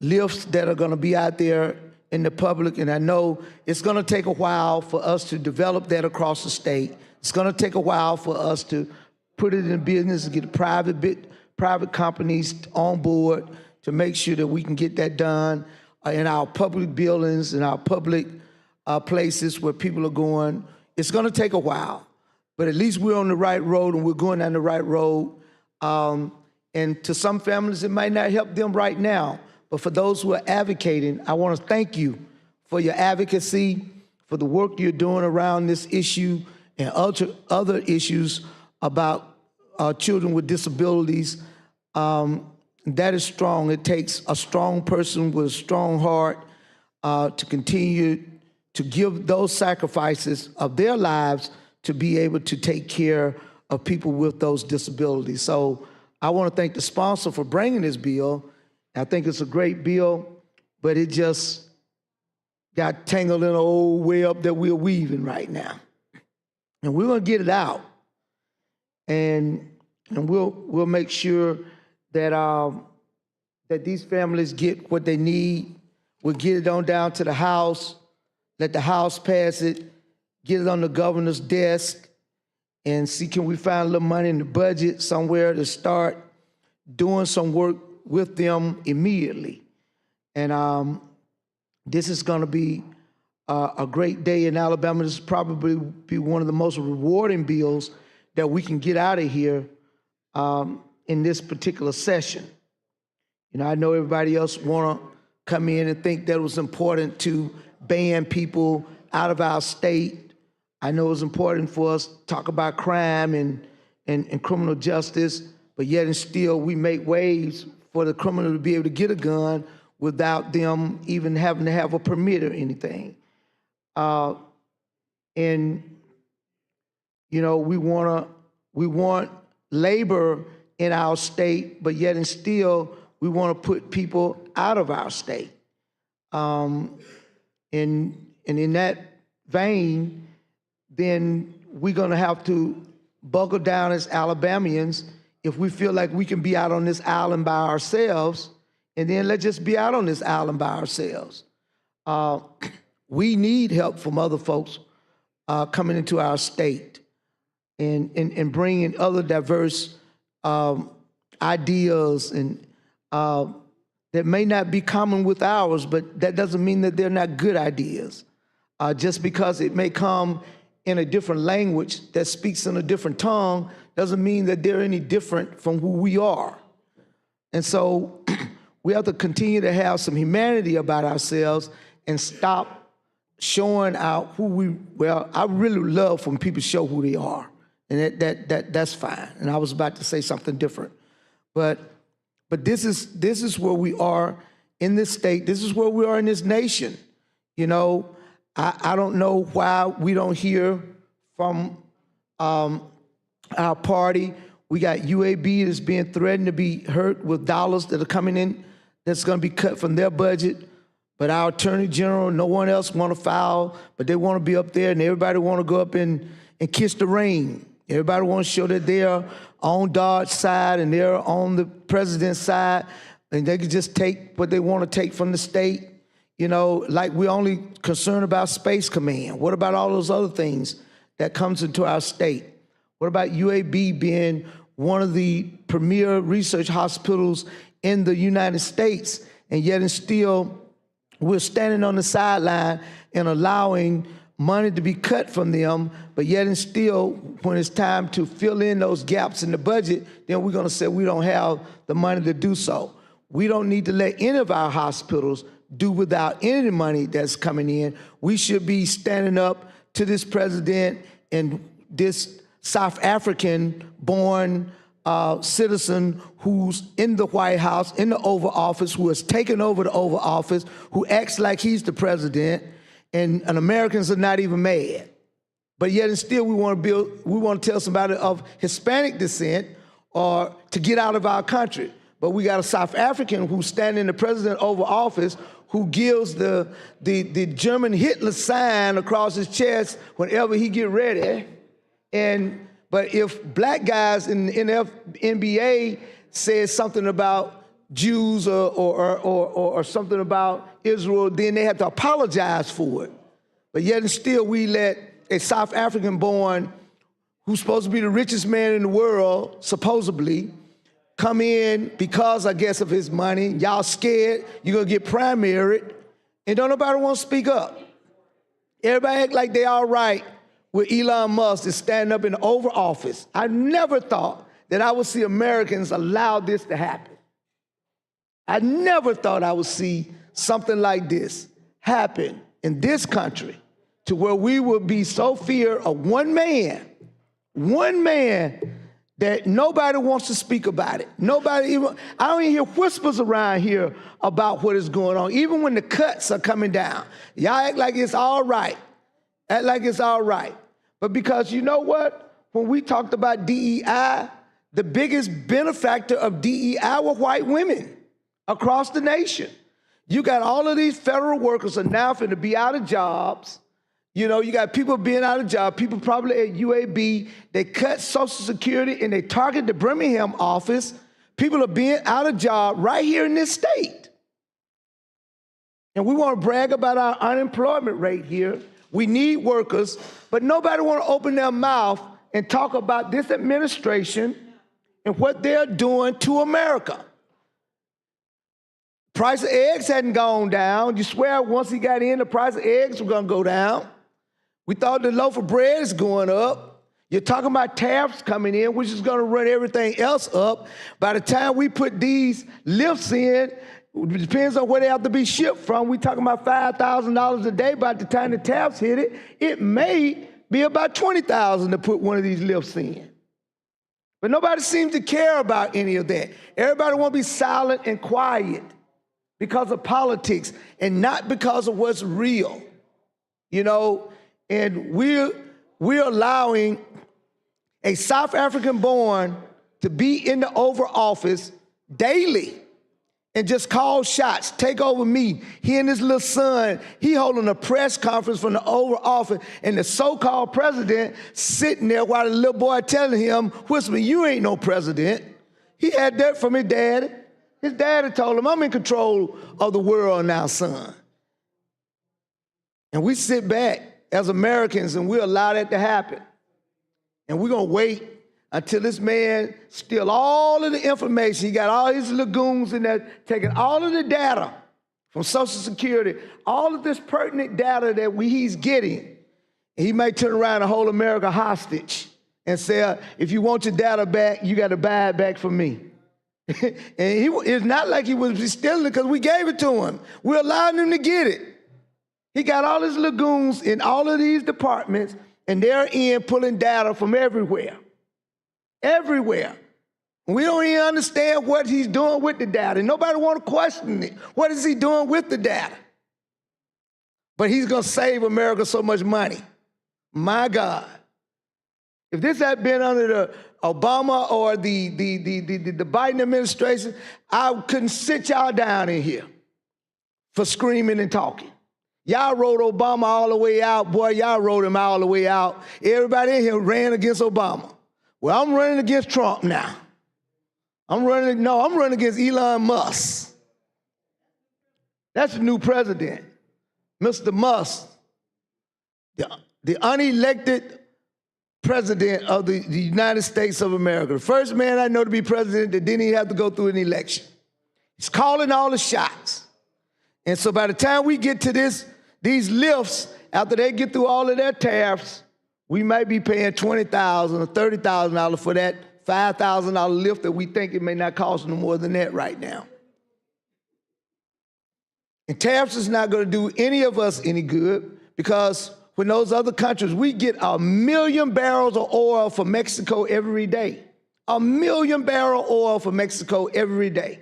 lifts that are going to be out there in the public. And I know it's going to take a while for us to develop that across the state. It's going to take a while for us to put it in business and get private companies on board to make sure that we can get that done in our public buildings, in our public places where people are going. It's going to take a while, but at least we're on the right road and we're going down the right road. And to some families, it might not help them right now, but for those who are advocating, I want to thank you for your advocacy, for the work you're doing around this issue and other issues about children with disabilities. That is strong. It takes a strong person with a strong heart to continue to give those sacrifices of their lives to be able to take care of people with those disabilities. So I want to thank the sponsor for bringing this bill. I think it's a great bill, but it just got tangled in an old web that we're weaving right now. And we're going to get it out. And we'll make sure that that these families get what they need. We'll get it on down to the House, let the House pass it, get it on the governor's desk, and see, can we find a little money in the budget somewhere to start doing some work with them immediately. And this is going to be a great day in Alabama. This will probably be one of the most rewarding bills that we can get out of here in this particular session. You know, I know everybody else want to come in and think that it was important to ban people out of our state. I know it's important for us to talk about crime and criminal justice, but yet and still we make ways for the criminal to be able to get a gun without them even having to have a permit or anything. And, you know, we want labor in our state, but yet and still we want to put people out of our state. And in that vein, then we're going to have to buckle down as Alabamians if we feel like we can be out on this island by ourselves, and then let's just be out on this island by ourselves. We need help from other folks coming into our state and bringing other diverse ideas and that may not be common with ours, but that doesn't mean that they're not good ideas. Just because it may come in a different language that speaks in a different tongue doesn't mean that they're any different from who we are. And so we have to continue to have some humanity about ourselves and stop showing out who well, I really love when people show who they are. And that's fine. And I was about to say something different. But this is where we are in this state. This is where we are in this nation. You know, I don't know why we don't hear from our party. We got UAB that's being threatened to be hurt with dollars that are coming in that's going to be cut from their budget. But our attorney general, no one else want to file, but they want to be up there, and everybody want to go up and kiss the ring. Everybody want to show that they're on Dodge's side and they're on the president's side, and they can just take what they want to take from the state. You know, like we're only concerned about Space Command. What about all those other things that comes into our state? What about UAB being one of the premier research hospitals in the United States, and yet and still we're standing on the sideline and allowing money to be cut from them, but yet and still, when it's time to fill in those gaps in the budget, then we're gonna say we don't have the money to do so. We don't need to let any of our hospitals do without any money that's coming in. We should be standing up to this president and this South African-born citizen who's in the White House, in the Oval Office, who has taken over the Oval Office, who acts like he's the president, and Americans are not even mad. But yet and still we want to tell somebody of Hispanic descent or to get out of our country. But we got a South African who's standing in the president's Oval Office who gives the German Hitler sign across his chest whenever he get ready. But if black guys in the NBA says something about Jews or something about Israel, then they have to apologize for it. But yet and still we let a South African born, who's supposed to be the richest man in the world, supposedly, come in because, I guess, of his money. Y'all scared you're gonna get primaried, and don't nobody want to speak up. Everybody act like they all right with Elon Musk is standing up in the Oval Office. I never thought that I would see Americans allow this to happen. I never thought I would see something like this happen in this country, to where we would be so fear of one man, that nobody wants to speak about it. Nobody even, I don't even hear whispers around here about what is going on, even when the cuts are coming down. Y'all act like it's all right. Act like it's all right. But because you know what? When we talked about DEI, the biggest benefactor of DEI were white women across the nation. You got all of these federal workers are now finna be out of jobs. You know, you got people being out of job, people probably at UAB, they cut Social Security and they target the Birmingham office. People are being out of job right here in this state. And we want to brag about our unemployment rate here. We need workers, but nobody want to open their mouth and talk about this administration and what they're doing to America. Price of eggs hadn't gone down. You swear once he got in, the price of eggs was going to go down. We thought the loaf of bread is going up. You're talking about tariffs coming in, which is going to run everything else up. By the time we put these lifts in, it depends on where they have to be shipped from. We're talking about $5,000 a day. By the time the tariffs hit it, it may be about $20,000 to put one of these lifts in. But nobody seems to care about any of that. Everybody want to be silent and quiet because of politics and not because of what's real. You know, and we're allowing a South African born to be in the Oval Office daily and just call shots, take over me. He and his little son, he holding a press conference from the Oval Office, and the so-called president sitting there while the little boy telling him, whispering, you ain't no president. He had that from his daddy. His daddy told him, I'm in control of the world now, son. And we sit back as Americans and we allow that to happen. And we're gonna wait until this man steal all of the information. He got all his lagoons in there, taking all of the data from Social Security, all of this pertinent data that he's getting, He might turn around and hold America hostage and say, if you want your data back, you got to buy it back from me. And it's not like he was stealing it because we gave it to him. We allowed him to get it. He got all his lagoons in all of these departments, and they're in pulling data from everywhere. Everywhere. We don't even understand what he's doing with the data. Nobody want to question it. What is he doing with the data? But he's going to save America so much money. My God. If this had been under the Obama or the Biden administration, I couldn't sit y'all down in here for screaming and talking. Y'all rode Obama all the way out. Boy, y'all rode him all the way out. Everybody in here ran against Obama. Well, I'm running against Trump now. I'm running against Elon Musk. That's the new president, Mr. Musk, the unelected president of the United States of America. The first man I know to be president that didn't even have to go through an election. He's calling all the shots. And so by the time we get to these lifts, after they get through all of their tariffs, we might be paying $20,000 or $30,000 for that $5,000 lift that we think it may not cost no more than that right now. And tariffs is not going to do any of us any good because when those other countries, we get 1 million barrels of oil from Mexico every day. 1 million barrel oil from Mexico every day.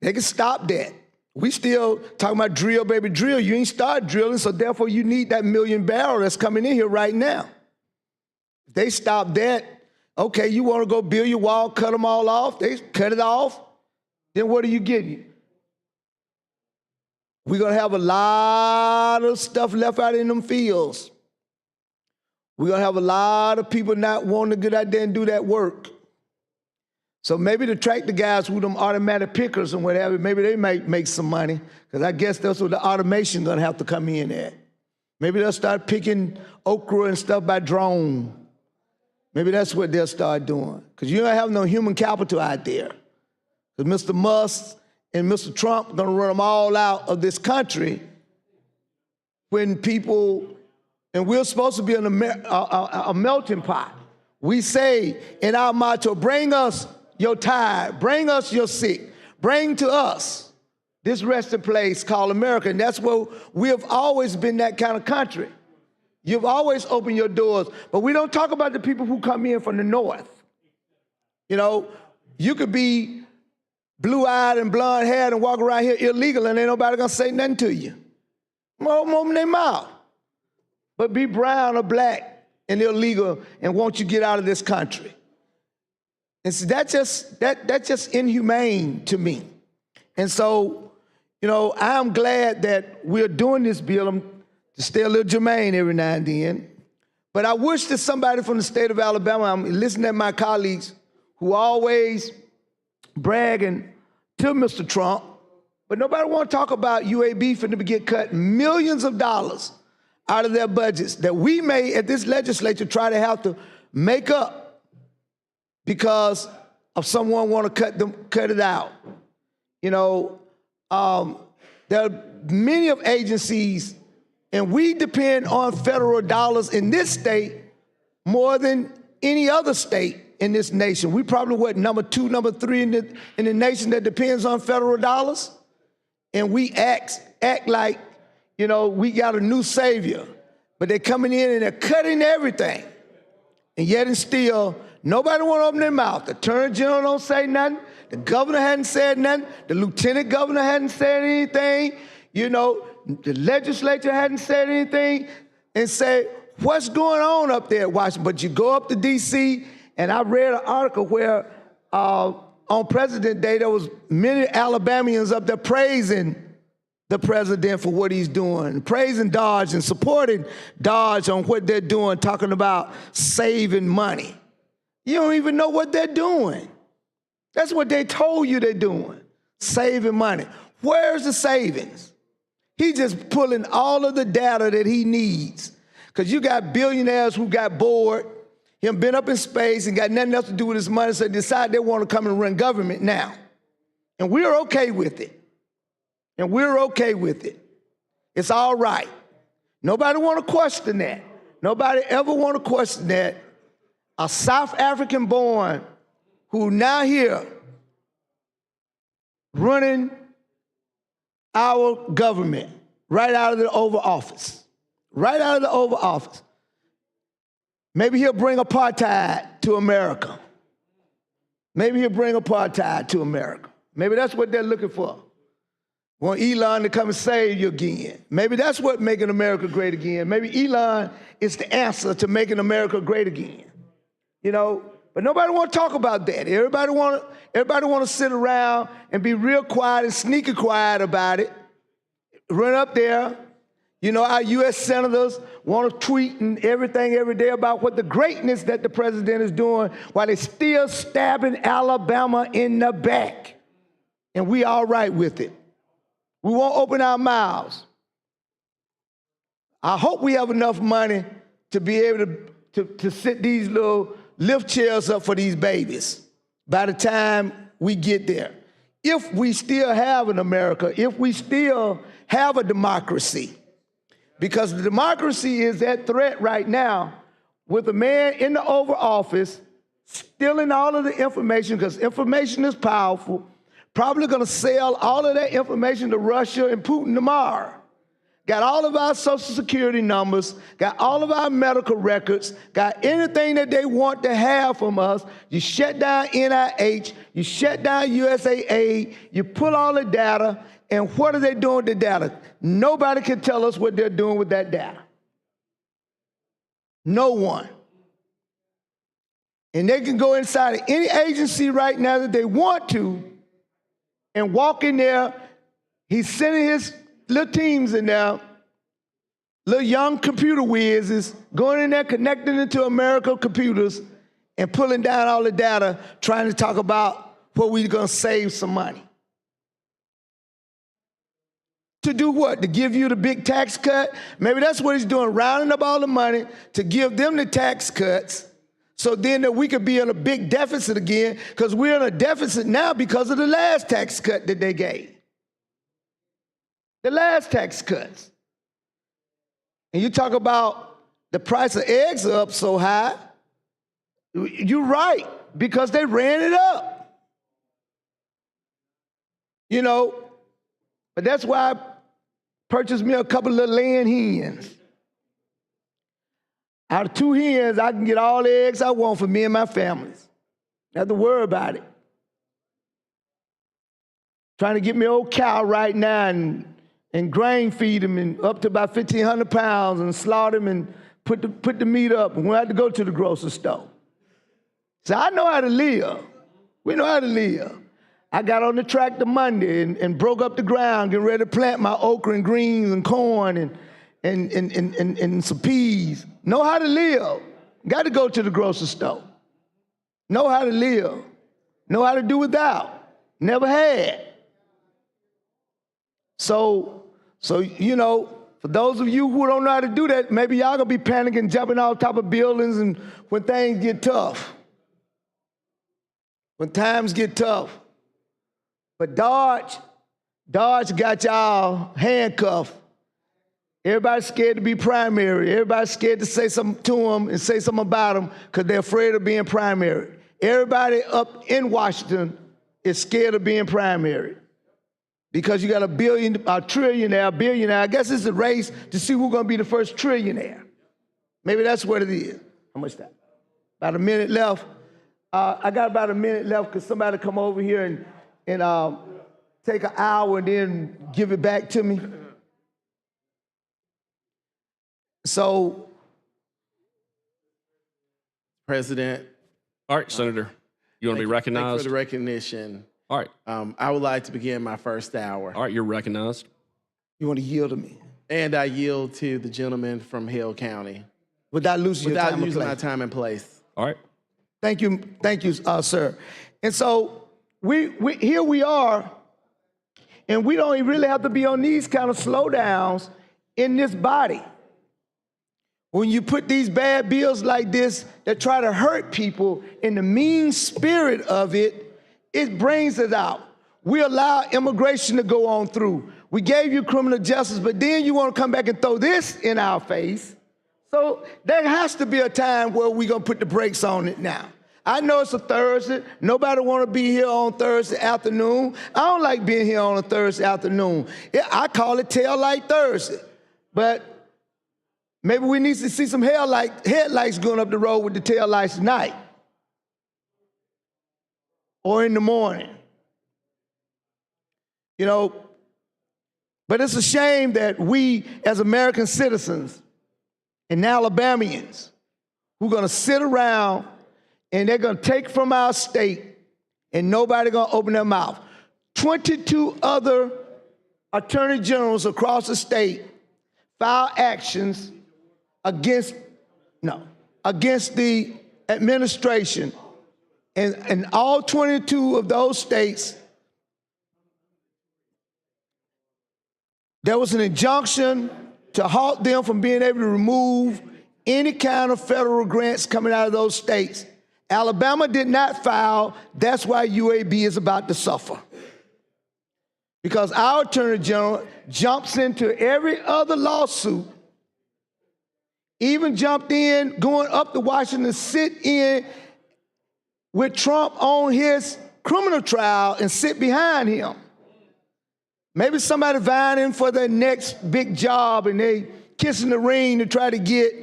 They can stop that. We still talking about drill, baby, drill. You ain't start drilling, so therefore you need that 1 million barrel that's coming in here right now. If they stop that, okay, you want to go build your wall, cut them all off. They cut it off. Then what are you getting? We're going to have a lot of stuff left out in them fields. We're going to have a lot of people not wanting to get out there and do that work. So maybe the tractor guys with them automatic pickers and whatever, maybe they might make some money because I guess that's what the automation is going to have to come in at. Maybe they'll start picking okra and stuff by drone. Maybe that's what they'll start doing because you don't have no human capital out there. Because Mr. Musk and Mr. Trump are going to run them all out of this country when people, and we're supposed to be in a melting pot. We say in our motto, bring us your tired, bring us your sick, bring to us this resting place called America. And that's where we have always been, that kind of country. You've always opened your doors, but we don't talk about the people who come in from the north. You know, you could be blue-eyed and blonde-haired and walk around here illegal and ain't nobody gonna say nothing to you. Open their mouth. But be brown or black and illegal and won't you get out of this country? And so that's just inhumane to me. And so, you know, I'm glad that we're doing this bill to stay a little germane every now and then. But I wish that somebody from the state of Alabama, I'm listening to my colleagues who always bragging to Mr. Trump, but nobody want to talk about UAB finna get cut millions of dollars out of their budgets that we may at this legislature try to have to make up because of someone want to cut it out. You know, there are many of agencies, and we depend on federal dollars in this state more than any other state in this nation. We probably number 2, number 3 in the nation that depends on federal dollars, and we act like, you know, we got a new savior, but they're coming in and they're cutting everything, and yet and still nobody want to open their mouth. The Attorney General don't say nothing. The governor hadn't said nothing. The lieutenant governor hadn't said anything. You know, the legislature hadn't said anything and say, what's going on up there at Washington? But you go up to D.C., and I read an article where on President Day, there was many Alabamians up there praising the president for what he's doing, praising Dodge and supporting Dodge on what they're doing, talking about saving money. You don't even know what they're doing. That's what they told you they're doing, saving money. Where's the savings? He's just pulling all of the data that he needs. Because you got billionaires who got bored, him been up in space and got nothing else to do with his money, so they decide they want to come and run government now. And we're okay with it. And we're okay with it. It's all right. Nobody want to question that. Nobody ever want to question that. A South African born who now here running our government right out of the Oval Office. Right out of the Oval Office. Maybe he'll bring apartheid to America. Maybe he'll bring apartheid to America. Maybe that's what they're looking for. Want Elon to come and save you again. Maybe that's what making America great again. Maybe Elon is the answer to making America great again. You know, but nobody want to talk about that. Everybody want to sit around and be real quiet and sneaky quiet about it. Run up there. You know, our U.S. senators want to tweet and everything every day about what the greatness that the president is doing while they're still stabbing Alabama in the back. And we all right with it. We won't open our mouths. I hope we have enough money to be able to sit these little lift chairs up for these babies by the time we get there. If we still have an America, if we still have a democracy, because the democracy is at threat right now with a man in the Oval Office stealing all of the information, because information is powerful, probably going to sell all of that information to Russia and Putin tomorrow. Got all of our Social Security numbers, got all of our medical records, got anything that they want to have from us. You shut down NIH, you shut down USAID, you pull all the data, and what are they doing with the data? Nobody can tell us what they're doing with that data. No one. And they can go inside of any agency right now that they want to and walk in there. He's sending his little teams in there, little young computer whizzes, going in there, connecting into American computers and pulling down all the data, trying to talk about what we're going to save some money. To do what? To give you the big tax cut? Maybe that's what he's doing, rounding up all the money to give them the tax cuts so then that we could be in a big deficit again, because we're in a deficit now because of the last tax cut that they gave. The last tax cuts. And you talk about the price of eggs are up so high. You're right, because they ran it up. You know, but that's why I purchased me a couple of little laying hens. Out of 2 hens, I can get all the eggs I want for me and my families. Don't have to worry about it. Trying to get me an old cow right now and grain feed them and up to about 1,500 pounds and slaughter them and put the meat up. And we have to go to the grocery store. So I know how to live. We know how to live. I got on the tractor Monday and broke up the ground, getting ready to plant my okra and greens and corn and some peas. Know how to live. Got to go to the grocery store. Know how to live. Know how to do without. Never had. So, you know, for those of you who don't know how to do that, maybe y'all gonna be panicking, jumping off top of buildings and when things get tough. When times get tough. But Dodge got y'all handcuffed. Everybody's scared to be primary. Everybody's scared to say something to them and say something about them because they're afraid of being primary. Everybody up in Washington is scared of being primary because you got a trillionaire, billionaire. I guess it's a race to see who's going to be the first trillionaire. Maybe that's what it is. How much time? About a minute left. I got about a minute left because somebody come over here and take an hour and then give it back to me. So, President. All right, Senator. You want to be recognized? Thank you for the recognition. All right. I would like to begin my first hour. All right, you're recognized. You want to yield to me? And I yield to the gentleman from Hale County. Without losing your time and place. my time and place. All right. Thank you, sir. And so here we are, and we don't really have to be on these kind of slowdowns in this body. When you put these bad bills like this that try to hurt people in the mean spirit of it, it brings it out. We allow immigration to go on through. We gave you criminal justice, but then you want to come back and throw this in our face. So there has to be a time where we're going to put the brakes on it now. I know it's a Thursday. Nobody want to be here on Thursday afternoon. I don't like being here on a Thursday afternoon. I call it tail light Thursday. But maybe we need to see some headlights going up the road with the tail lights tonight or in the morning. You know, but it's a shame that we as American citizens and Alabamians, we're going to sit around and they're going to take from our state and nobody going to open their mouth. 22 other attorney generals across the state filed actions against the administration. And all 22 of those states, there was an injunction to halt them from being able to remove any kind of federal grants coming out of those states. Alabama did not file. That's why UAB is about to suffer. Because our attorney general jumps into every other lawsuit, even jumped in, going up to Washington, sit in with Trump on his criminal trial and sit behind him. Maybe somebody vying for their next big job and they kissing the ring to try to get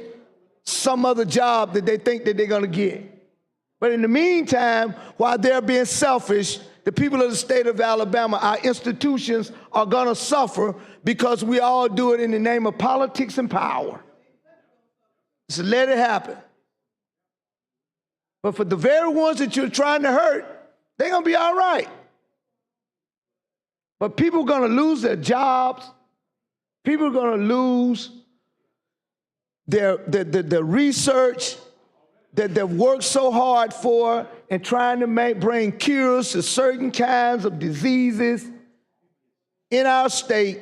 some other job that they think that they're gonna get. But in the meantime, while they're being selfish, the people of the state of Alabama, our institutions are gonna suffer because we all do it in the name of politics and power. So let it happen. But for the very ones that you're trying to hurt, they're gonna be all right. But people are gonna lose their jobs. People are gonna lose their research that they've worked so hard for and trying to bring cures to certain kinds of diseases in our state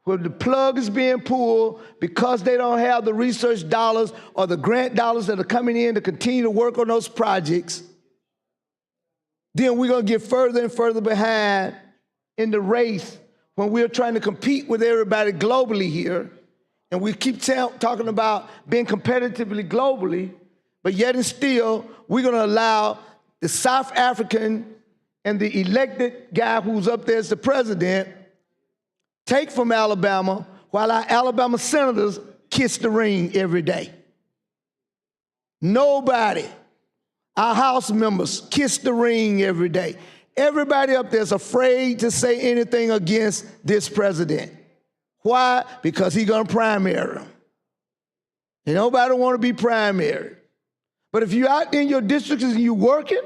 where the plug is being pulled because they don't have the research dollars or the grant dollars that are coming in to continue to work on those projects. Then we're gonna get further and further behind in the race when we're trying to compete with everybody globally here. And we keep talking about being competitively globally, but yet and still, we're gonna allow the South African and the elected guy who's up there as the president take from Alabama while our Alabama senators kiss the ring every day. Nobody, our House members, kiss the ring every day. Everybody up there is afraid to say anything against this president. Why? Because he's gonna primary him. And nobody wanna be primaried. But if you're out in your districts and you're working,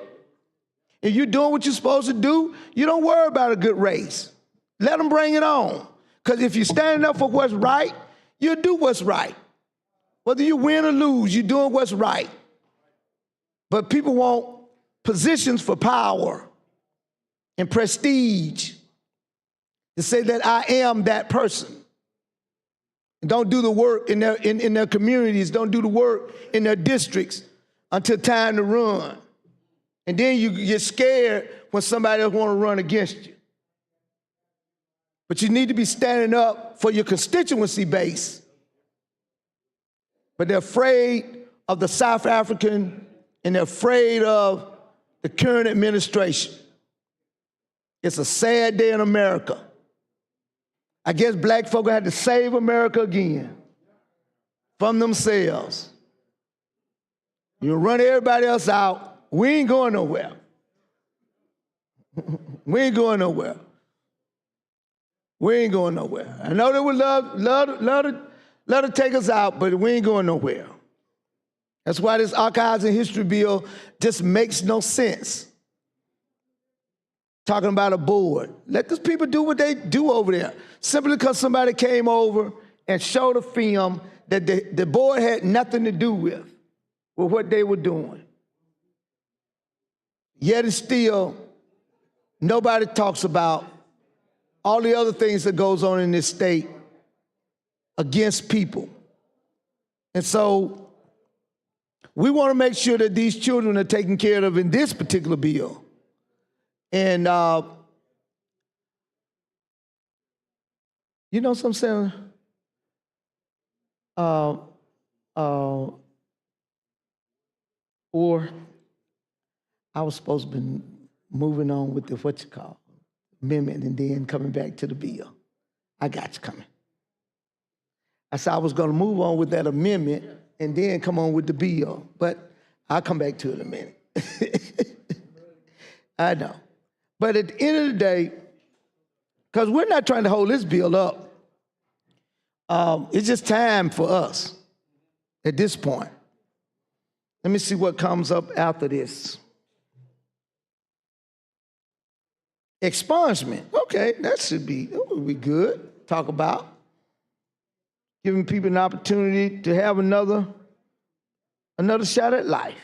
and you're doing what you're supposed to do, you don't worry about a good race. Let them bring it on. Because if you're standing up for what's right, you'll do what's right. Whether you win or lose, you're doing what's right. But people want positions for power and prestige to say that I am that person. Don't do the work in their communities, don't do the work in their districts until time to run. And then you get scared when somebody else want to run against you. But you need to be standing up for your constituency base. But they're afraid of the South African and they're afraid of the current administration. It's a sad day in America. I guess black folk had to save America again from themselves. You run everybody else out, we ain't going nowhere. We ain't going nowhere. We ain't going nowhere. I know they would love to take us out, but we ain't going nowhere. That's why this Archives and History Bill just makes no sense. Talking about a board. Let these people do what they do over there. Simply because somebody came over and showed a film that the board had nothing to do with what they were doing. Yet and still, nobody talks about all the other things that goes on in this state against people. And so we want to make sure that these children are taken care of in this particular bill. And you know something? or I was supposed to be moving on with the amendment and then coming back to the bill. I got you coming. I said I was going to move on with that amendment and then come on with the bill, but I'll come back to it in a minute. I know. But at the end of the day, because we're not trying to hold this bill up, it's just time for us at this point. Let me see what comes up after this. Expungement. Okay, that would be good. Talk about giving people an opportunity to have another shot at life.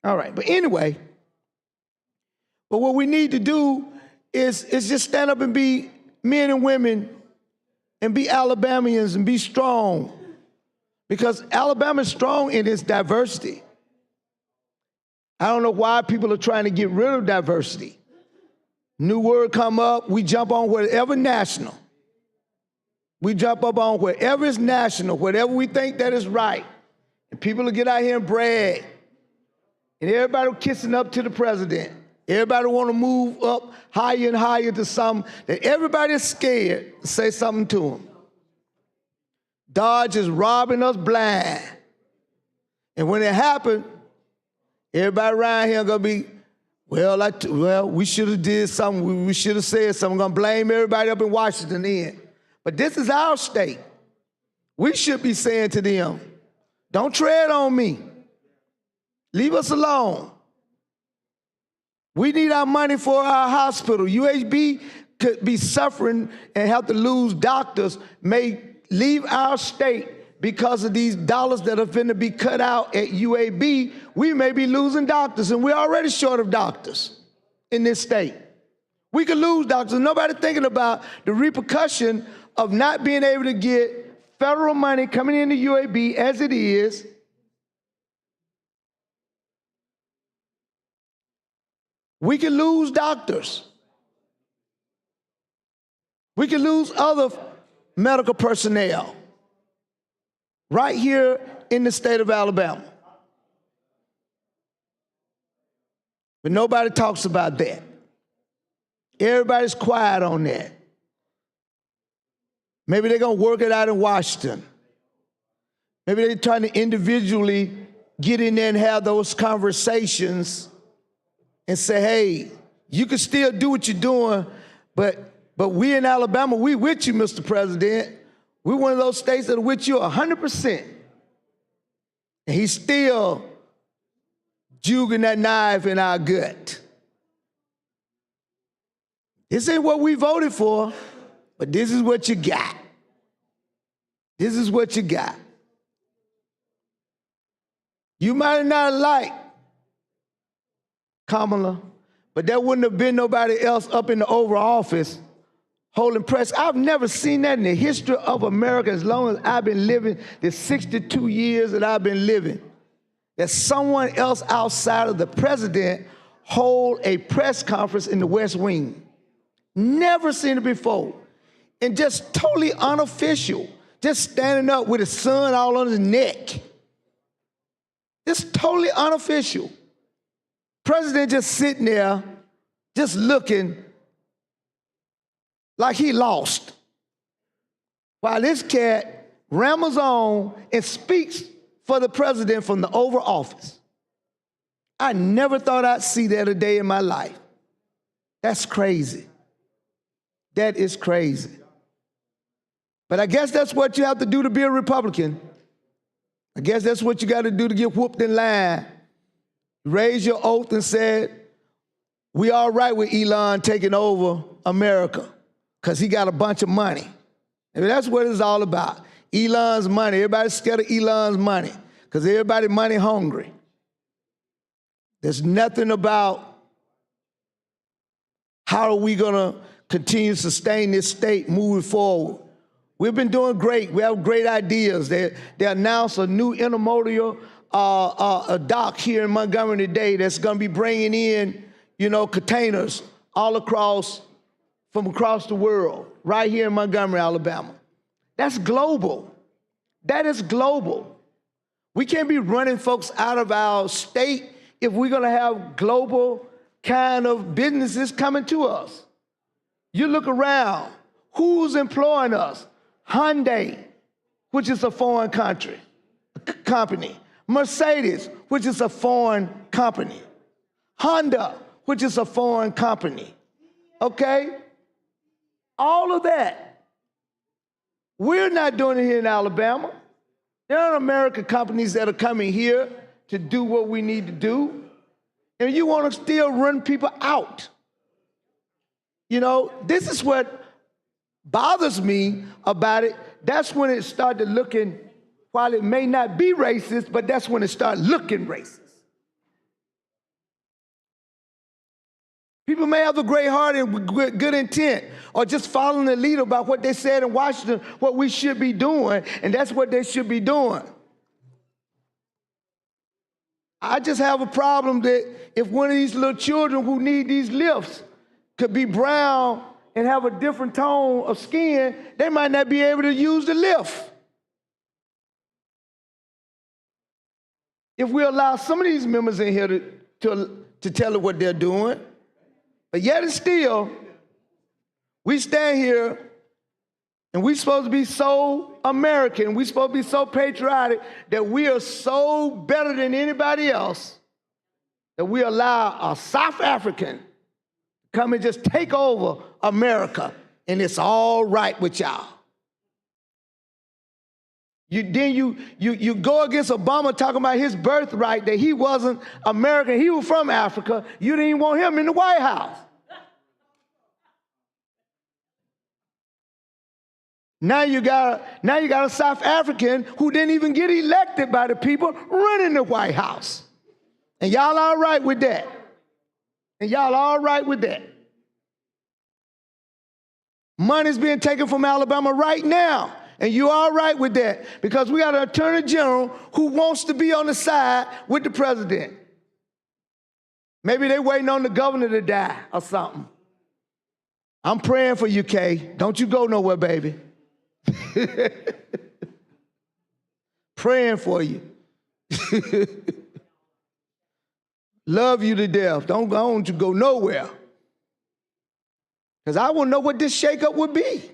All right, but anyway, but what we need to do is just stand up and be men and women and be Alabamians and be strong, because Alabama is strong in its diversity. I don't know why people are trying to get rid of diversity. New word come up, we jump on whatever national. We jump up on whatever is national, whatever we think that is right. And people will get out here and brag. And everybody kissing up to the president. Everybody want to move up higher and higher to something that everybody is scared to say something to them. Dodge is robbing us blind. And when it happened, everybody around here gonna be, well, we should have did something. We should have said something. We're gonna blame everybody up in Washington then. But this is our state. We should be saying to them, don't tread on me. Leave us alone. We need our money for our hospital. UHB could be suffering and have to lose doctors, may leave our state because of these dollars that are finna be cut out at UAB. We may be losing doctors, and we're already short of doctors in this state. We could lose doctors. Nobody thinking about the repercussion of not being able to get federal money coming into UAB as it is. We can lose doctors. We can lose other medical personnel right here in the state of Alabama. But nobody talks about that. Everybody's quiet on that. Maybe they're going to work it out in Washington. Maybe they're trying to individually get in there and have those conversations and say, hey, you can still do what you're doing, but we in Alabama, we with you, Mr. President. We're one of those states that are with you 100%. And he's still jugging that knife in our gut. This ain't what we voted for, but this is what you got. This is what you got. You might not like Kamala, but there wouldn't have been nobody else up in the Oval Office holding press. I've never seen that in the history of America as long as I've been living, the 62 years that I've been living, that someone else outside of the president hold a press conference in the West Wing. Never seen it before. And just totally unofficial, just standing up with his son all on his neck. Just totally unofficial. President just sitting there, just looking like he lost. While this cat rambles on and speaks for the president from the Oval Office. I never thought I'd see that a day in my life. That's crazy. That is crazy. But I guess that's what you have to do to be a Republican. I guess that's what you got to do to get whooped in line. Raise your oath and said, we all right with Elon taking over America because he got a bunch of money. And that's what it's all about. Elon's money. Everybody's scared of Elon's money because everybody money hungry. There's nothing about how are we going to continue to sustain this state moving forward. We've been doing great. We have great ideas. They announced a new intermodal a dock here in Montgomery today that's going to be bringing in, containers all across, from across the world, right here in Montgomery, Alabama. That's global. That is global. We can't be running folks out of our state if we're going to have global kind of businesses coming to us. You look around, who's employing us? Hyundai, which is a foreign company. Mercedes, which is a foreign company. Honda, which is a foreign company. Okay? All of that. We're not doing it here in Alabama. There are American companies that are coming here to do what we need to do. And you want to still run people out. You know, this is what bothers me about it. That's when it started looking, while it may not be racist, but that's when it started looking racist. People may have a great heart and good intent, or just following the leader about what they said in Washington, what we should be doing, and that's what they should be doing. I just have a problem that if one of these little children who need these lifts could be brown and have a different tone of skin, they might not be able to use the lift. If we allow some of these members in here to tell us what they're doing, but yet and still, we stand here and we're supposed to be so American, we're supposed to be so patriotic that we are so better than anybody else that we allow a South African to come and just take over America, and it's all right with y'all. You go against Obama talking about his birthright, that he wasn't American, he was from Africa. You didn't even want him in the White House. Now you got a South African who didn't even get elected by the people running the White House. And y'all all right with that. And y'all all right with that. Money's being taken from Alabama right now. And you all right with that, because we got an attorney general who wants to be on the side with the president. Maybe they're waiting on the governor to die or something. I'm praying for you, Kay. Don't you go nowhere, baby. Praying for you. Love you to death. Don't want you to go nowhere. Because I want to know what this shakeup would be.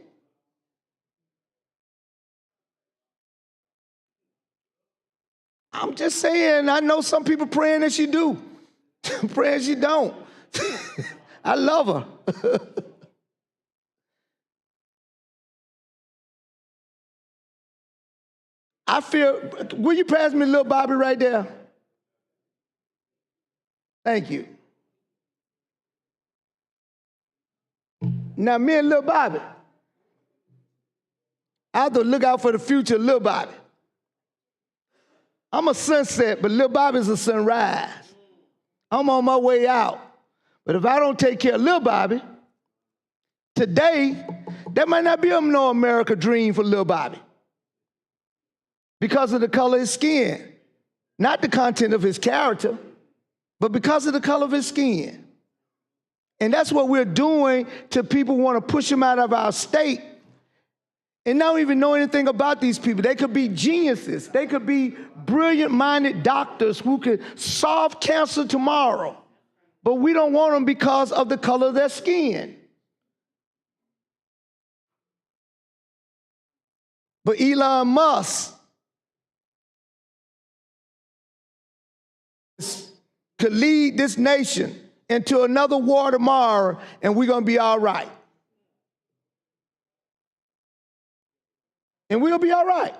I'm just saying, I know some people praying that she do. Praying she don't. I love her. I feel, will you pass me little Bobby right there? Thank you. Now, me and little Bobby, I have to look out for the future of little Bobby. I'm a sunset, but little Bobby's a sunrise. I'm on my way out. But if I don't take care of little Bobby, today, there might not be no America dream for little Bobby because of the color of his skin. Not the content of his character, but because of the color of his skin. And that's what we're doing to people who want to push him out of our state and not even know anything about these people. They could be geniuses. They could be brilliant-minded doctors who could solve cancer tomorrow. But we don't want them because of the color of their skin. But Elon Musk could lead this nation into another war tomorrow, and we're going to be all right. And we'll be all right.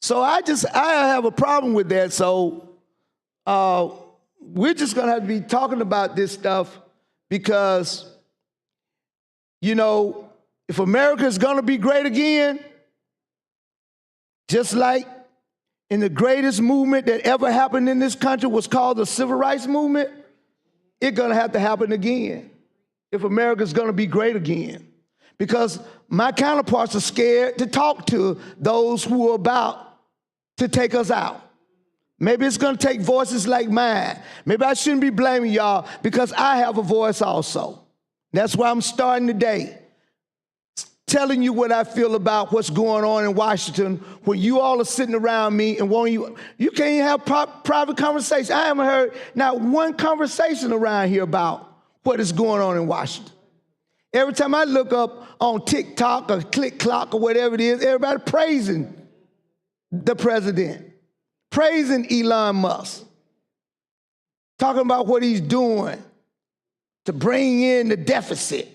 So I have a problem with that. So we're just going to have to be talking about this stuff because, you know, if America is going to be great again, just like in the greatest movement that ever happened in this country was called the Civil Rights Movement, it's going to have to happen again if America is going to be great again. Because my counterparts are scared to talk to those who are about to take us out. Maybe it's going to take voices like mine. Maybe I shouldn't be blaming y'all because I have a voice also. That's why I'm starting today. telling you what I feel about what's going on in Washington when you all are sitting around me and you can't even have private conversation. I haven't heard not one conversation around here about what is going on in Washington. Every time I look up on TikTok or ClickClock or whatever it is, everybody praising the president, praising Elon Musk, talking about what he's doing to bring in the deficit.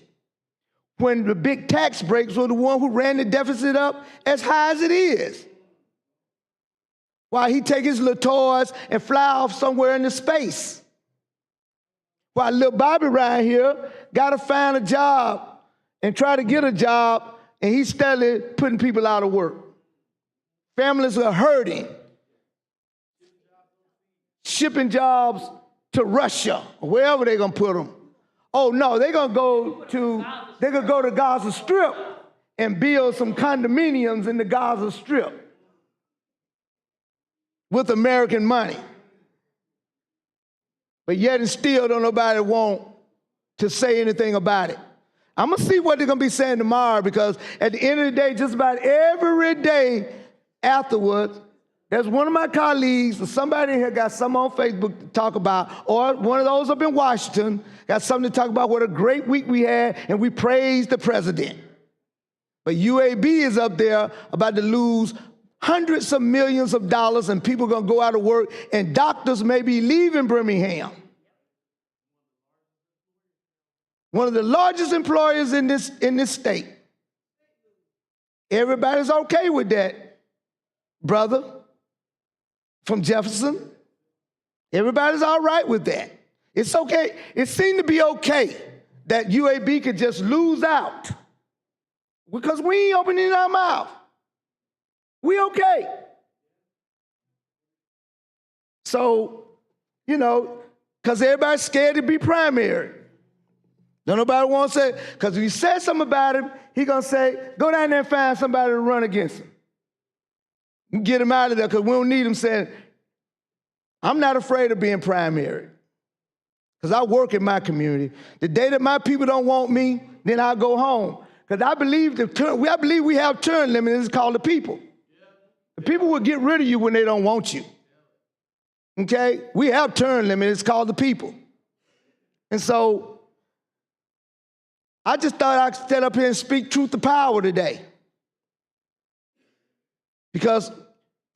When the big tax breaks were the one who ran the deficit up as high as it is. While he take his little toys and fly off somewhere into space. While little Bobby right here got to find a job and try to get a job, and he's steadily putting people out of work. Families are hurting. Shipping jobs to Russia, or wherever they're going to put them. Oh, no, they're going to go to Gaza Strip and build some condominiums in the Gaza Strip with American money. But yet and still don't nobody want to say anything about it. I'm going to see what they're going to be saying tomorrow, because at the end of the day, just about every day afterwards, there's one of my colleagues or somebody here got something on Facebook to talk about, or one of those up in Washington got something to talk about what a great week we had and we praised the president. But UAB is up there about to lose hundreds of millions of dollars, and people are going to go out of work, and doctors may be leaving Birmingham. One of the largest employers in this state. Everybody's okay with that, brother. From Jefferson. Everybody's all right with that. It's okay. It seemed to be okay that UAB could just lose out because we ain't opening our mouth. We okay. So, because everybody's scared to be primary. Don't nobody want to say, because if you say something about him, he going to say, go down there and find somebody to run against him. Get him out of there, because we don't need him saying, I'm not afraid of being primary, because I work in my community. The day that my people don't want me, then I'll go home. Because I believe we have term limits. It's called the people. The people will get rid of you when they don't want you. Okay? We have term limits. It's called the people. And so I just thought I'd stand up here and speak truth to power today. Because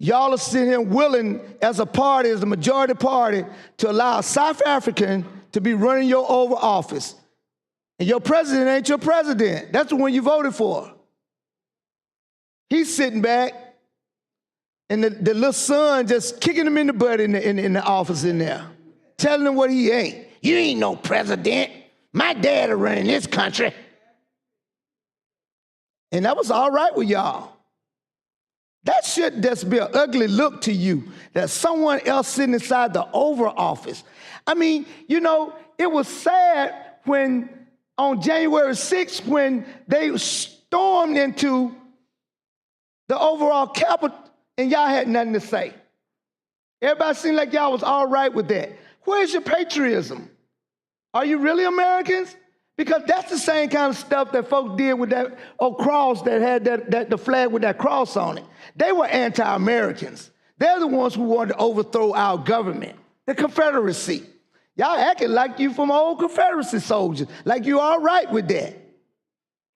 y'all are sitting here willing, as a party, as a majority party, to allow a South African to be running your Oval Office. And your president ain't your president. That's the one you voted for. He's sitting back, and the little son just kicking him in the butt in the office in there, telling him what he ain't. You ain't no president. My dad is running this country. And that was all right with y'all. That should just be an ugly look to you, that someone else sitting inside the Oval Office. I mean, it was sad when on January 6th, when they stormed into the overall Capitol and y'all had nothing to say. Everybody seemed like y'all was all right with that. Where's your patriotism? Are you really Americans? Because that's the same kind of stuff that folks did with that old cross that had the flag with that cross on it. They were anti-Americans. They're the ones who wanted to overthrow our government, the Confederacy. Y'all acting like you from old Confederacy soldiers, like you all right with that.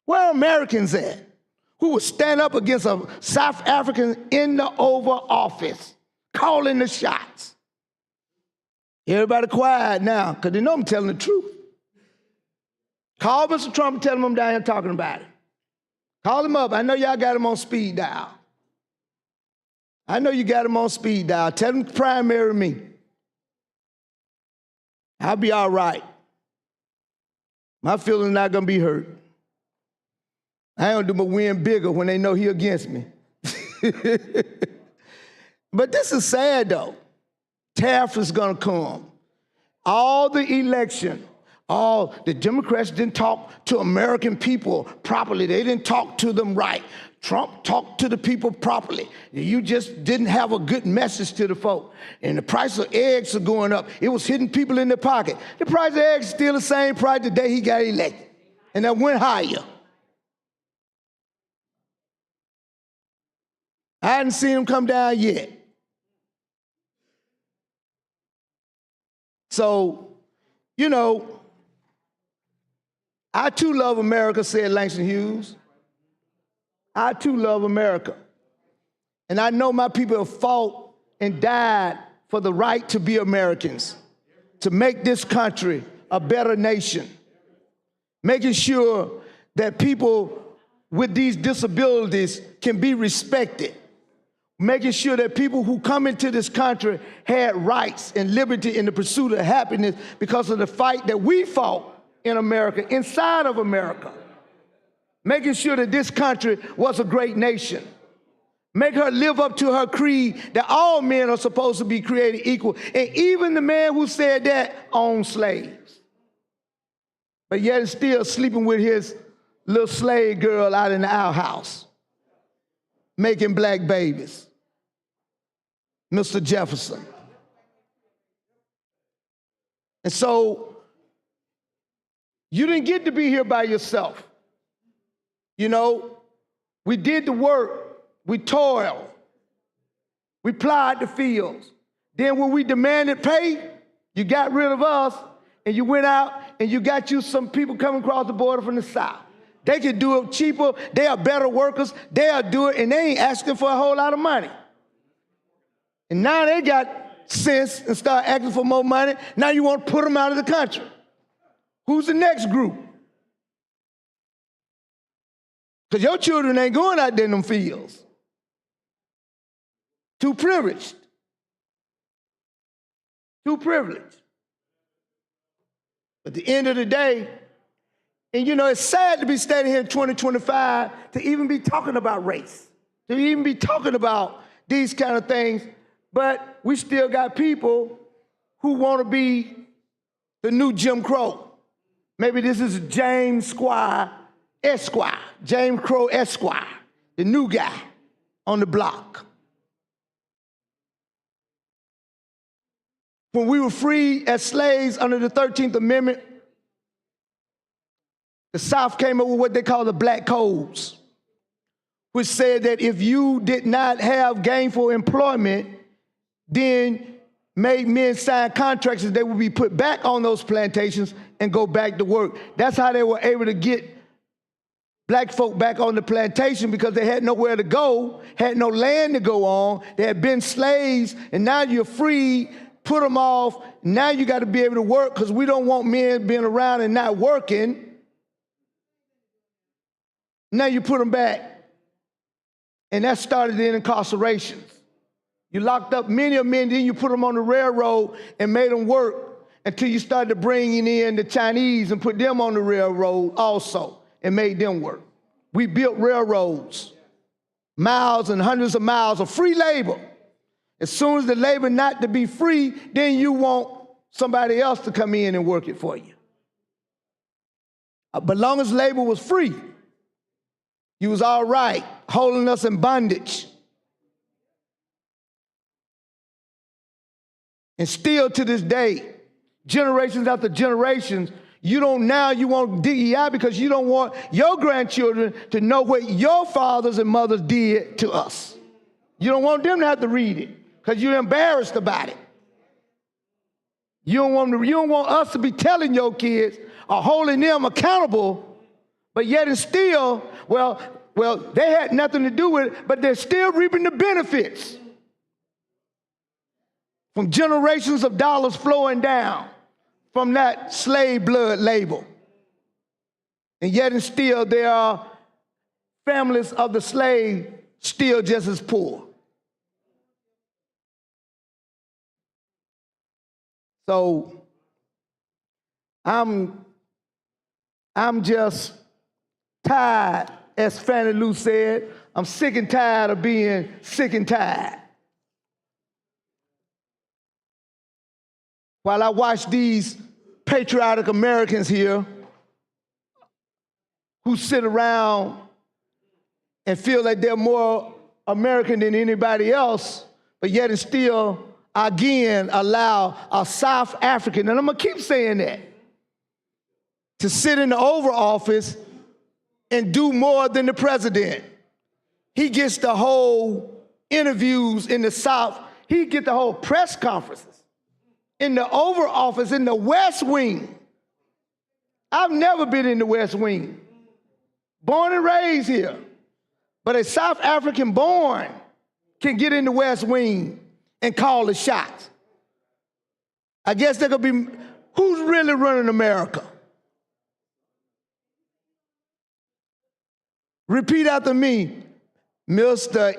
Where are Americans at who would stand up against a South African in the Oval Office, calling the shots? Everybody quiet now, because they know I'm telling the truth. Call Mr. Trump and tell him I'm down here talking about it. Call him up. I know y'all got him on speed dial. I know you got him on speed dial. Tell him to primary me. I'll be all right. My feelings not going to be hurt. I ain't going to do my win bigger when they know he against me. But this is sad, though. Tariff is going to come. All the election, the Democrats didn't talk to American people properly. They didn't talk to them right. Trump talked to the people properly. You just didn't have a good message to the folk. And the price of eggs are going up. It was hitting people in their pocket. The price of eggs is still the same price the day he got elected. And that went higher. hadn't seen them come down yet. So, you know, I too love America, said Langston Hughes. I too love America. And I know my people have fought and died for the right to be Americans, to make this country a better nation, making sure that people with these disabilities can be respected, making sure that people who come into this country had rights and liberty in the pursuit of happiness because of the fight that we fought in America, inside of America, making sure that this country was a great nation. Make her live up to her creed that all men are supposed to be created equal. And even the man who said that owned slaves. But yet still sleeping with his little slave girl out in the outhouse, making black babies. Mr. Jefferson. And so you didn't get to be here by yourself. You know, we did the work. We toiled. We plied the fields. Then when we demanded pay, you got rid of us and you went out and you got you some people coming across the border from the South. They can do it cheaper. They are better workers. They'll do it, and they ain't asking for a whole lot of money. And now they got sense and start asking for more money. Now you want to put them out of the country. Who's the next group? Because your children ain't going out there in them fields. Too privileged. Too privileged. At the end of the day, and you know, it's sad to be standing here in 2025 to even be talking about race, to even be talking about these kind of things, but we still got people who want to be the new Jim Crow. Maybe this is James Squire Esquire, James Crow Esquire, the new guy on the block. When we were free as slaves under the 13th Amendment, the South came up with what they call the Black Codes, which said that if you did not have gainful employment, then made men sign contracts that they would be put back on those plantations and go back to work. That's how they were able to get black folk back on the plantation, because they had nowhere to go, had no land to go on. They had been slaves, and now you're free. Put them off. Now you got to be able to work, because we don't want men being around and not working. Now you put them back. And that started in incarcerations. You locked up many of men, then you put them on the railroad and made them work until you started bringing in the Chinese and put them on the railroad also and made them work. We built railroads, miles and hundreds of miles of free labor. As soon as the labor not to be free, then you want somebody else to come in and work it for you. But long as labor was free, you was all right, holding us in bondage. And still to this day, generations after generations, you want DEI because you don't want your grandchildren to know what your fathers and mothers did to us. You don't want them to have to read it because you're embarrassed about it. You don't want us to be telling your kids or holding them accountable, but yet and still, well, they had nothing to do with it, but they're still reaping the benefits from generations of dollars flowing down from that slave blood label. And yet and still, there are families of the slave still just as poor. So I'm just tired, as Fannie Lou said. I'm sick and tired of being sick and tired. While I watch these patriotic Americans here who sit around and feel like they're more American than anybody else, but yet and still, again, allow a South African, and I'm gonna keep saying that, to sit in the Oval Office and do more than the president. He gets to hold interviews in the South, he'd get the whole press conferences in the Oval Office, in the West Wing. I've never been in the West Wing. Born and raised here. But a South African born can get in the West Wing and call the shots. I guess there could be, who's really running America? Repeat after me. Mr.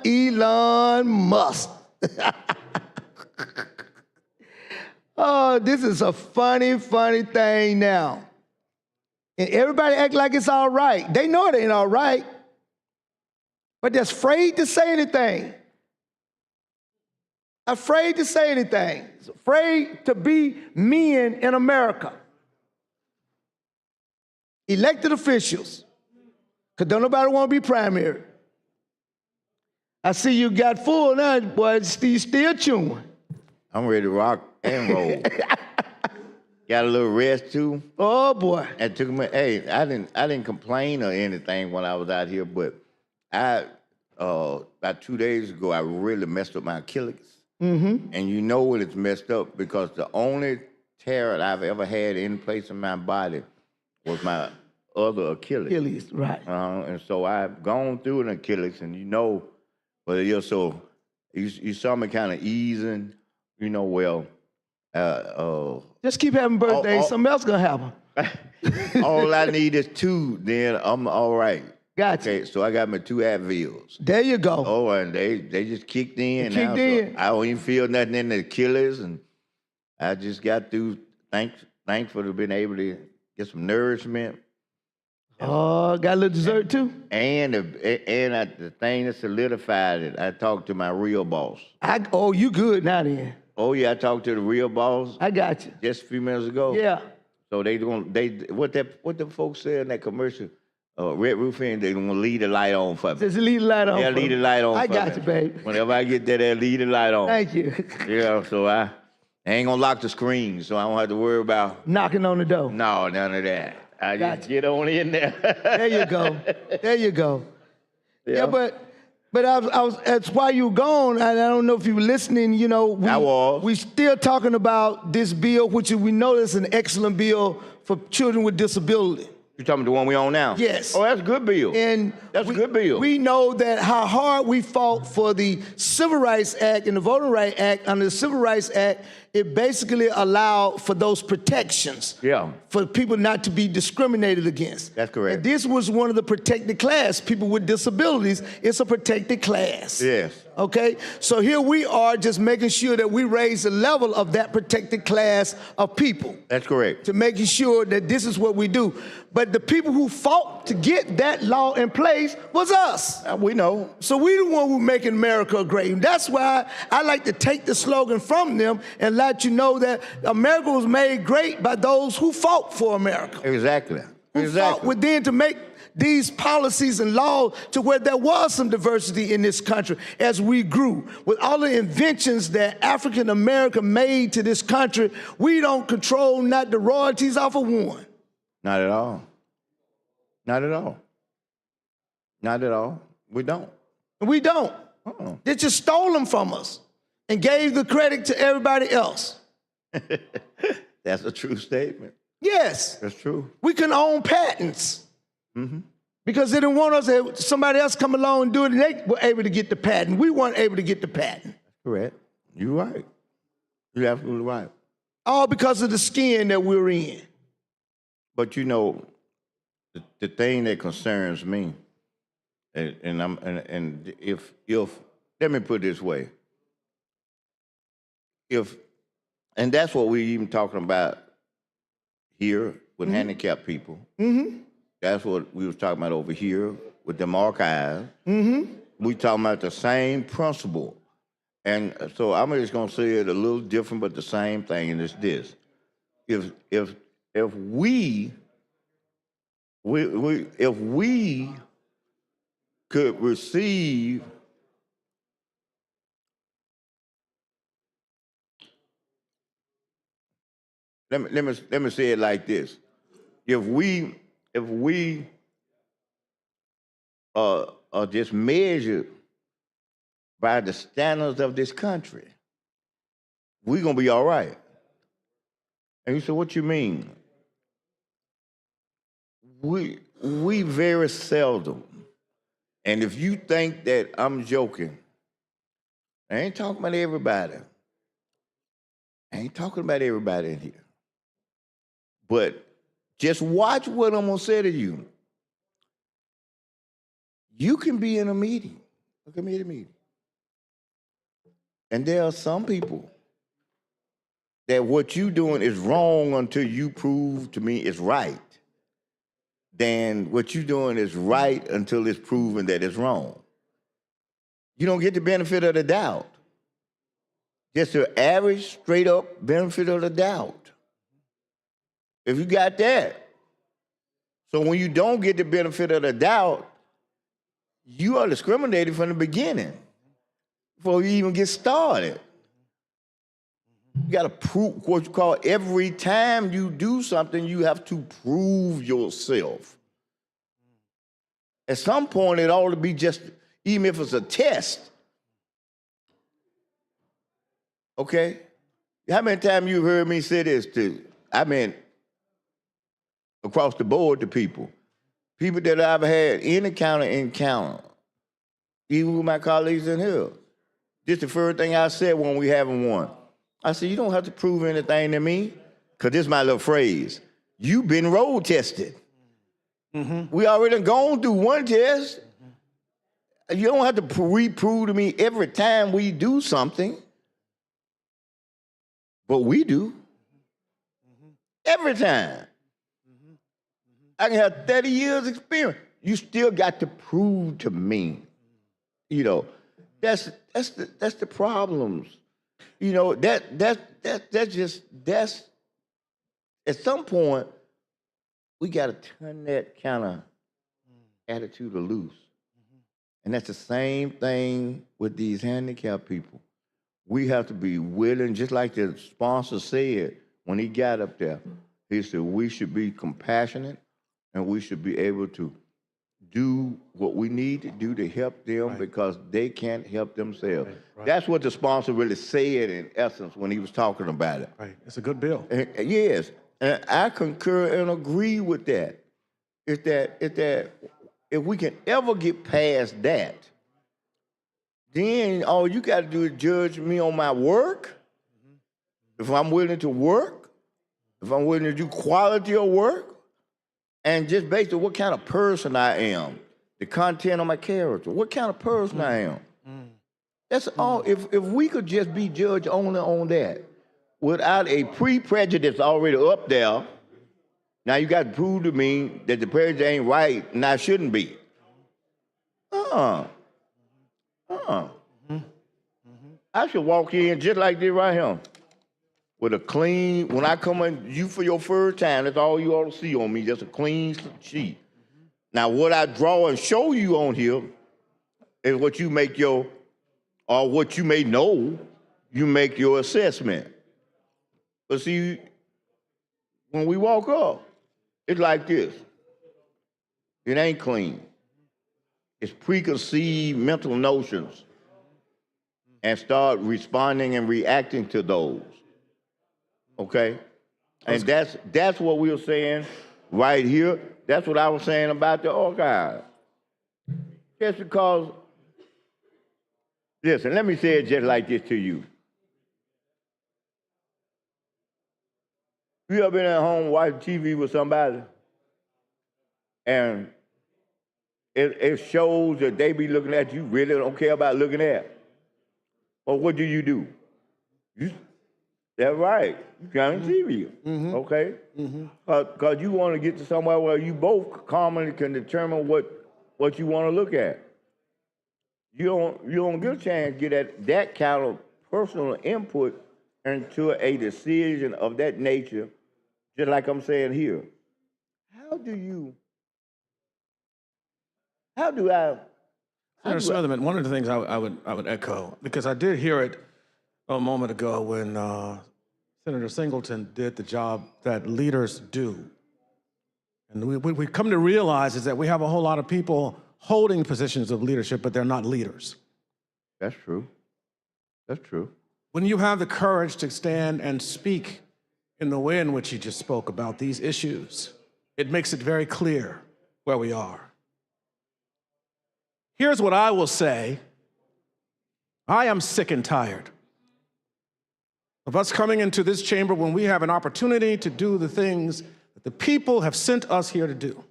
Elon Musk. Oh, this is a funny thing now. And everybody act like it's all right. They know it ain't all right, but they're afraid to say anything. Afraid to say anything. Afraid to be men in America. Elected officials, because don't nobody want to be primary. I see you got full now, boy, still chewing. I'm ready to rock and roll. Got a little rest too. Oh boy. And took me. Hey, I didn't complain or anything when I was out here, but about 2 days ago I really messed up my Achilles. Mm-hmm. And you know when it's messed up because the only tear that I've ever had any place in my body was my other Achilles. Achilles, right. And so I've gone through an Achilles, and you know, but you're so you saw me kind of easing, you know, well. Just keep having birthdays. Something else gonna happen. All I need is 2, then I'm all right. Gotcha. Okay, so I got my 2 Advils. There you go. Oh, and they just kicked in. They kicked in. So I don't even feel nothing in the Achilles, and I just got through. Thankful to been able to get some nourishment. Oh, got a little dessert too? And the thing that solidified it, I talked to my real boss. Oh, you good now then. Oh yeah, I talked to the real boss. I got you. Just a few minutes ago. Yeah. So what the folks said in that commercial, Red Roof Inn, they gonna leave the light on for me. Just leave the light on. Yeah, leave the light on. I for got me. you, babe. Whenever I get there, they'll leave the light on. Thank you. Yeah, so I ain't gonna lock the screen, so I don't have to worry about knocking on the door. No, none of that. I Gotcha. just get on in there. There you go. There you go. Yeah, but I was that's why you gone. I don't know if you were listening. You know, we still talking about this bill, which we know is an excellent bill for children with disability. You talking about the one we on now? Yes. Oh, that's a good bill. And that's a good bill. We know that how hard we fought for the Civil Rights Act and the Voting Rights Act. Under the Civil Rights Act, it basically allowed for those protections. Yeah. For people not to be discriminated against. That's correct. And this was one of the protected class. People with disabilities, it's a protected class. Yes. Okay? So here we are just making sure that we raise the level of that protected class of people. That's correct. To making sure that this is what we do. But the people who fought to get that law in place was us. We know. So we the one who making America great. And that's why I like to take the slogan from them and let you know that America was made great by those who fought for America. Exactly. Who fought within to make these policies and laws to where there was some diversity in this country as we grew. With all the inventions that African America made to this country, we don't control not the royalties off of one. Not at all. Not at all. Not at all. We don't. We don't. They just stole them from us and gave the credit to everybody else. That's a true statement. Yes. That's true. We can own patents. Mm-hmm. Because they didn't want us to have somebody else come along and do it, and they were able to get the patent. We weren't able to get the patent. Correct. You're right. You're absolutely right. All because of the skin that we're in. But you know, the thing that concerns me, and if let me put it this way, and that's what we're even talking about here with handicapped people. Mm-hmm. That's what we was talking about over here with them archives. Mm-hmm. We talking about the same principle. And so I'm just gonna say it a little different, but the same thing, and it's this. If we could receive let me say it like this. If we are just measured by the standards of this country, we're going to be all right. And you say, what you mean? We very seldom, and if you think that I'm joking, I ain't talking about everybody. I ain't talking about everybody in here. But just watch what I'm going to say to you. You can be in a meeting, a committee meeting, and there are some people that what you doing is wrong until you prove to me it's right. Then what you doing is right until it's proven that it's wrong. You don't get the benefit of the doubt. Just the average, straight up benefit of the doubt. If you got that. So when you don't get the benefit of the doubt, you are discriminated from the beginning before you even get started. You got to prove what you call every time you do something, you have to prove yourself. At some point, it ought to be just, even if it's a test. Okay? How many times you've heard me say this across the board to people? People that I've had any kind of encounter, even with my colleagues in here. This is the first thing I said when we having one. I said, you don't have to prove anything to me, because this is my little phrase. You've been road tested. We already gone through one test. You don't have to reprove to me every time we do something. But we do. Every time. I can have 30 years experience. You still got to prove to me. You know, that's the problems. You know, that's at some point, we got to turn that kind of attitude loose. And that's the same thing with these handicapped people. We have to be willing, just like the sponsor said when he got up there, he said, we should be compassionate and we should be able to do what we need to do to help them because they can't help themselves. That's what the sponsor really said in essence when he was talking about it. Right, it's a good bill. Yes, and I concur and agree with that. If we can ever get past that, then all you got to do is judge me on my work. If I'm willing to work, if I'm willing to do quality of work, and just based on what kind of person I am, the content of my character, what kind of person I am. That's all. If we could just be judged only on that, without a pre-prejudice already up there, now you got to prove to me that the prejudice ain't right and I shouldn't be. I should walk in just like this right here, with a clean, when I come in, you for your first time, that's all you ought to see on me, just a clean sheet. Now, what I draw and show you on here is what you make your, or what you may know, you make your assessment. But see, when we walk up, it's like this. It ain't clean. It's preconceived mental notions, and start responding and reacting to those. Okay? And that's what we were saying right here. That's what I was saying about the archive. Just because, listen, let me say it just like this to you. You ever been at home watching TV with somebody, and it shows that they be looking at you really don't care about looking at? Well, what do? That's right. You kind of TV, okay? Because you want to get to somewhere where you both commonly can determine what you want to look at. You don't get a chance to get that kind of personal input into a decision of that nature, just like I'm saying here. Senator Smotherman, one of the things I would echo, because I did hear it a moment ago when Senator Singleton did the job that leaders do. And we come to realize is that we have a whole lot of people holding positions of leadership, but they're not leaders. That's true. That's true. When you have the courage to stand and speak in the way in which you just spoke about these issues, it makes it very clear where we are. Here's what I will say. I am sick and tired of us coming into this chamber when we have an opportunity to do the things that the people have sent us here to do.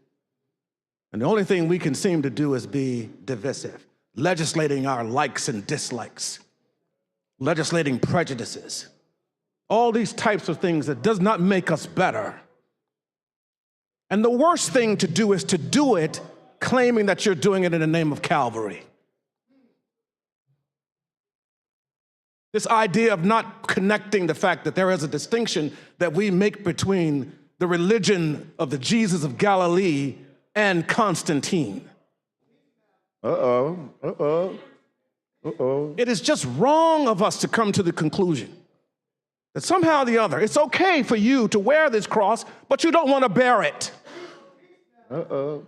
And the only thing we can seem to do is be divisive, legislating our likes and dislikes, legislating prejudices, all these types of things that does not make us better. And the worst thing to do is to do it claiming that you're doing it in the name of Calvary. This idea of not connecting the fact that there is a distinction that we make between the religion of the Jesus of Galilee and Constantine. It is just wrong of us to come to the conclusion that somehow or the other, it's okay for you to wear this cross, but you don't want to bear it. To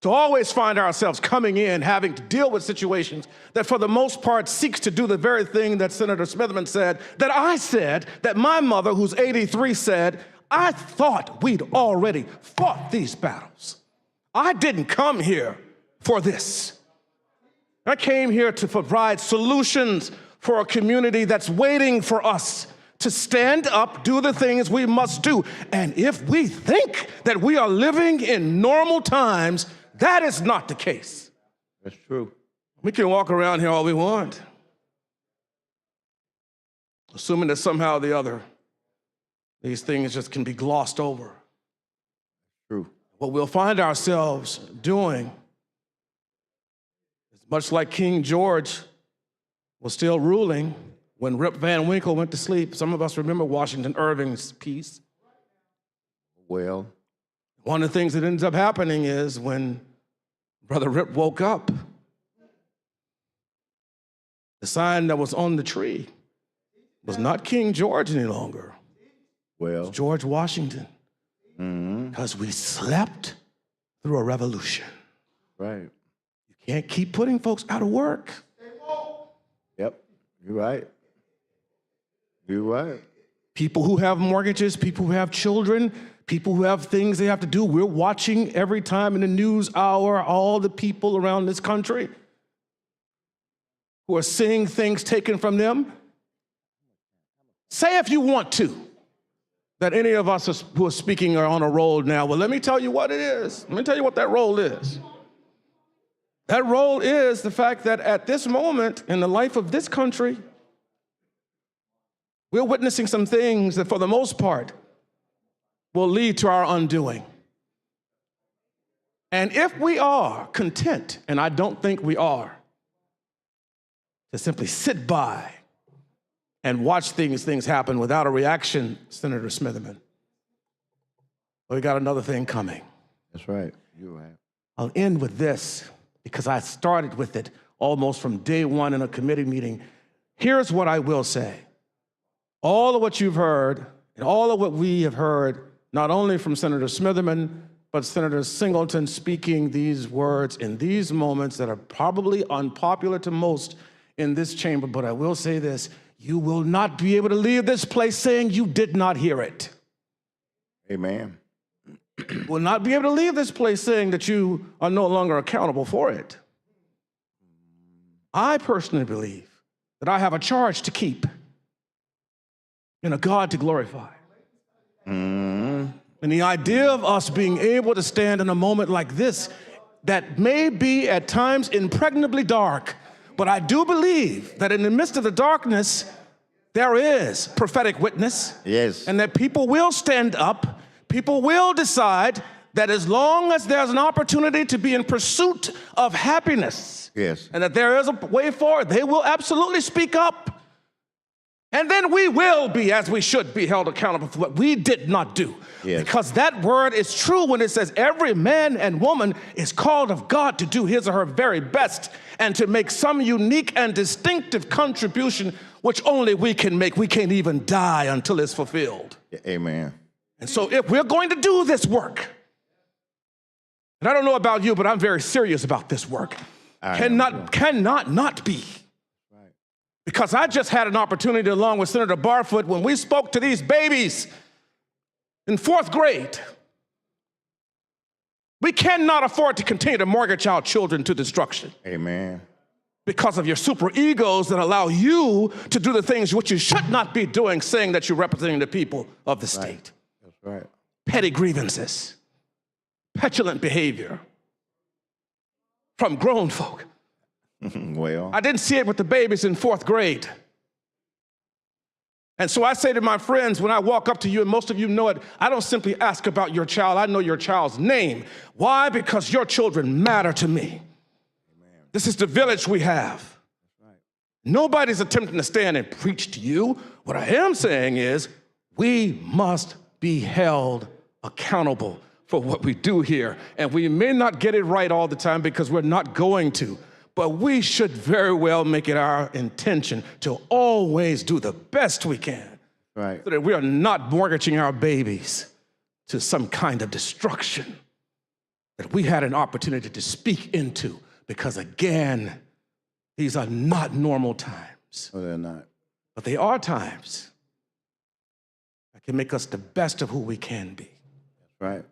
always find ourselves coming in, having to deal with situations that for the most part seeks to do the very thing that Senator Smitherman said, that I said, that my mother, who's 83, said, I thought we'd already fought these battles. I didn't come here for this. I came here to provide solutions for a community that's waiting for us to stand up, do the things we must do. And if we think that we are living in normal times, that is not the case. That's true. We can walk around here all we want, assuming that somehow or the other, these things just can be glossed over. True. What we'll find ourselves doing is much like King George was still ruling when Rip Van Winkle went to sleep. Some of us remember Washington Irving's piece. Well, one of the things that ends up happening is when Brother Rip woke up, the sign that was on the tree was not King George any longer. Well, it was George Washington. Mm-hmm. Because we slept through a revolution. Right. You can't keep putting folks out of work. Yep, you're right. You're right. People who have mortgages, people who have children, people who have things they have to do. We're watching every time in the news hour all the people around this country who are seeing things taken from them. Say if you want to that any of us who are speaking are on a roll now. Well, let me tell you what it is. Let me tell you what that role is. That role is the fact that at this moment in the life of this country, we're witnessing some things that for the most part will lead to our undoing. And if we are content, and I don't think we are, to simply sit by and watch things happen without a reaction, Senator Smitherman, well, we got another thing coming. That's right. You're right. I'll end with this because I started with it almost from day one in a committee meeting. Here's what I will say. All of what you've heard and all of what we have heard, not only from Senator Smitherman, but Senator Singleton speaking these words in these moments that are probably unpopular to most in this chamber, but I will say this, you will not be able to leave this place saying you did not hear it. Amen. You will not be able to leave this place saying that you are no longer accountable for it. I personally believe that I have a charge to keep and a God to glorify. And the idea of us being able to stand in a moment like this that may be at times impregnably dark, but I do believe that in the midst of the darkness, there is prophetic witness. Yes. And that people will stand up, people will decide that as long as there's an opportunity to be in pursuit of happiness, yes, and that there is a way forward, they will absolutely speak up. And then we will be, as we should be, held accountable for what we did not do. Yes. Because that word is true when it says every man and woman is called of God to do his or her very best and to make some unique and distinctive contribution which only we can make. We can't even die until it's fulfilled. Amen. And so if we're going to do this work, And I don't know about you, but I'm very serious about this work. Cannot not be. Because I just had an opportunity along with Senator Barfoot when we spoke to these babies in 4th grade. We cannot afford to continue to mortgage our children to destruction. Amen. Because of your super egos that allow you to do the things which you should not be doing, saying that you're representing the people of the state. That's right. Petty grievances, petulant behavior from grown folk. Well, I didn't see it with the babies in 4th grade. And so I say to my friends, when I walk up to you, and most of you know it, I don't simply ask about your child, I know your child's name. Why? Because your children matter to me. Amen. This is the village we have. Right. Nobody's attempting to stand and preach to you. What I am saying is, we must be held accountable for what we do here. And we may not get it right all the time because we're not going to. But we should very well make it our intention to always do the best we can, right, so that we are not mortgaging our babies to some kind of destruction that we had an opportunity to speak into, because again, these are not normal times. No, they're not. But they are times that can make us the best of who we can be. Right.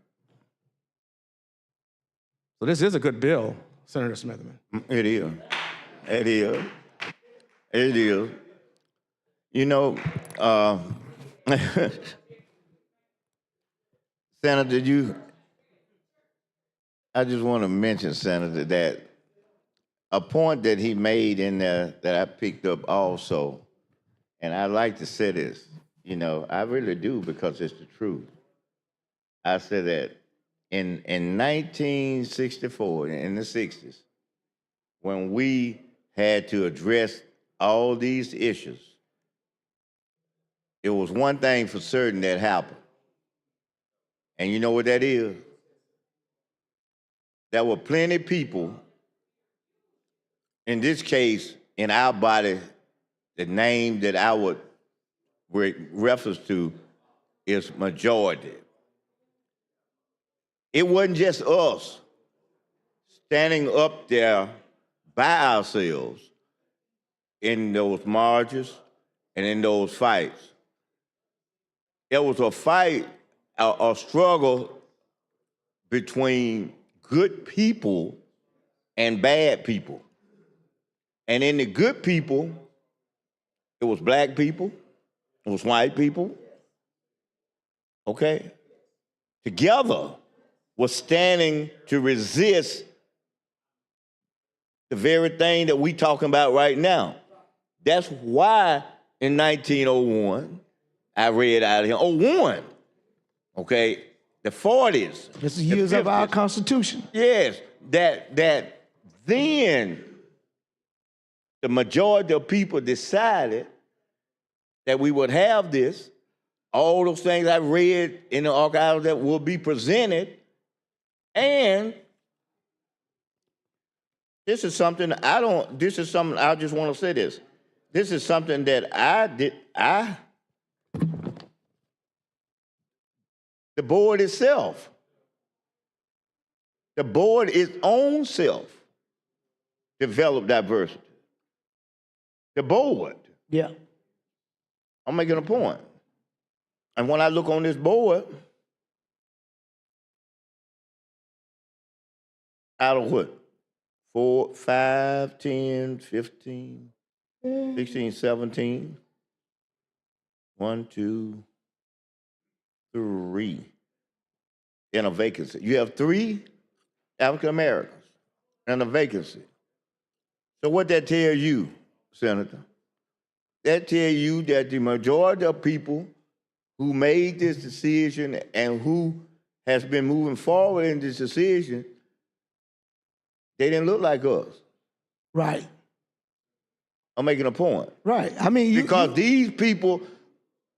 So this is a good bill, Senator Smitherman. It is. It is. It is. You know, Senator, I just want to mention, Senator, that a point that he made in there that I picked up also, and I like to say this, you know, I really do, because it's the truth. I said that in 1964, in the 60s, when we had to address all these issues, it was one thing for certain that happened. And you know what that is? There were plenty of people, in this case, in our body, the name that I would reference to is majority. It wasn't just us standing up there by ourselves in those marches and in those fights. It was a fight, a struggle between good people and bad people. And in the good people, it was black people, it was white people, okay? Together was standing to resist the very thing that we talking about right now. That's why in 1901, I read out of here, 01, okay, the 40s. This is years of our Constitution. Yes, that then the majority of people decided that we would have this, all those things I read in the archives that will be presented, and this is something I just want to say this. This is something that the board itself, the board its own self developed diversity. The board. Yeah. I'm making a point. And when I look on this board, out of what? 4, 5, 10, 15, 16, 17. 1, 2, 3 in a vacancy. You have 3 African Americans in a vacancy. So what that tells you, Senator? That tells you that the majority of people who made this decision and who has been moving forward in this decision, they didn't look like us. Right. I'm making a point. Right. I mean, because these people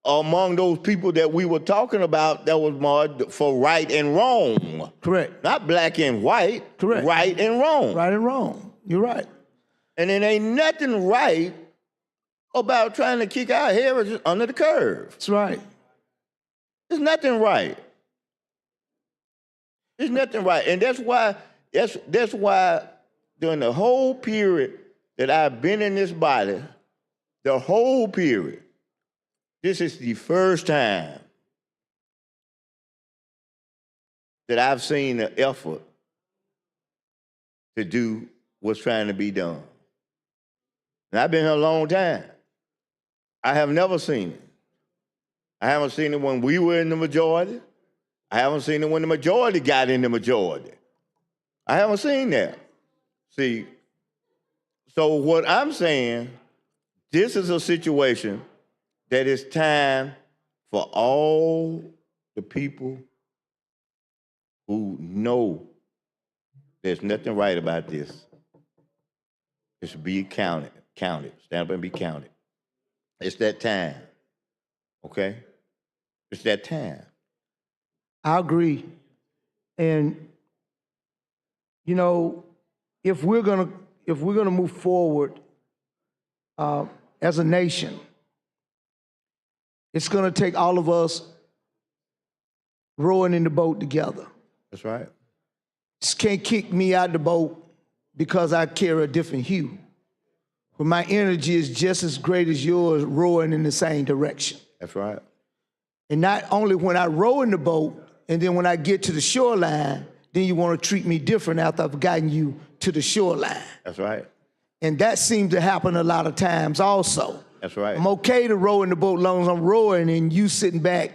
are among those people that we were talking about that was marked for right and wrong. Correct. Not black and white. Correct. Right and wrong. Right and wrong. You're right. And it ain't nothing right about trying to kick our heritage under the curve. That's right. There's nothing right. There's nothing right. And that's why during the whole period that I've been in this body, the whole period, this is the first time that I've seen the effort to do what's trying to be done. And I've been here a long time. I have never seen it. I haven't seen it when we were in the majority. I haven't seen it when the majority got in the majority. I haven't seen that. See, so what I'm saying, this is a situation that it's time for all the people who know there's nothing right about this. It should be counted, stand up and be counted. It's that time, okay? It's that time. I agree. And, you know, if we're gonna move forward as a nation, it's gonna take all of us rowing in the boat together. That's right. Just can't kick me out the boat because I carry a different hue. But my energy is just as great as yours rowing in the same direction. That's right. And not only when I row in the boat, and then when I get to the shoreline, then you want to treat me different after I've gotten you to the shoreline. That's right. And that seems to happen a lot of times also. That's right. I'm okay to row in the boat as long as I'm rowing and you sitting back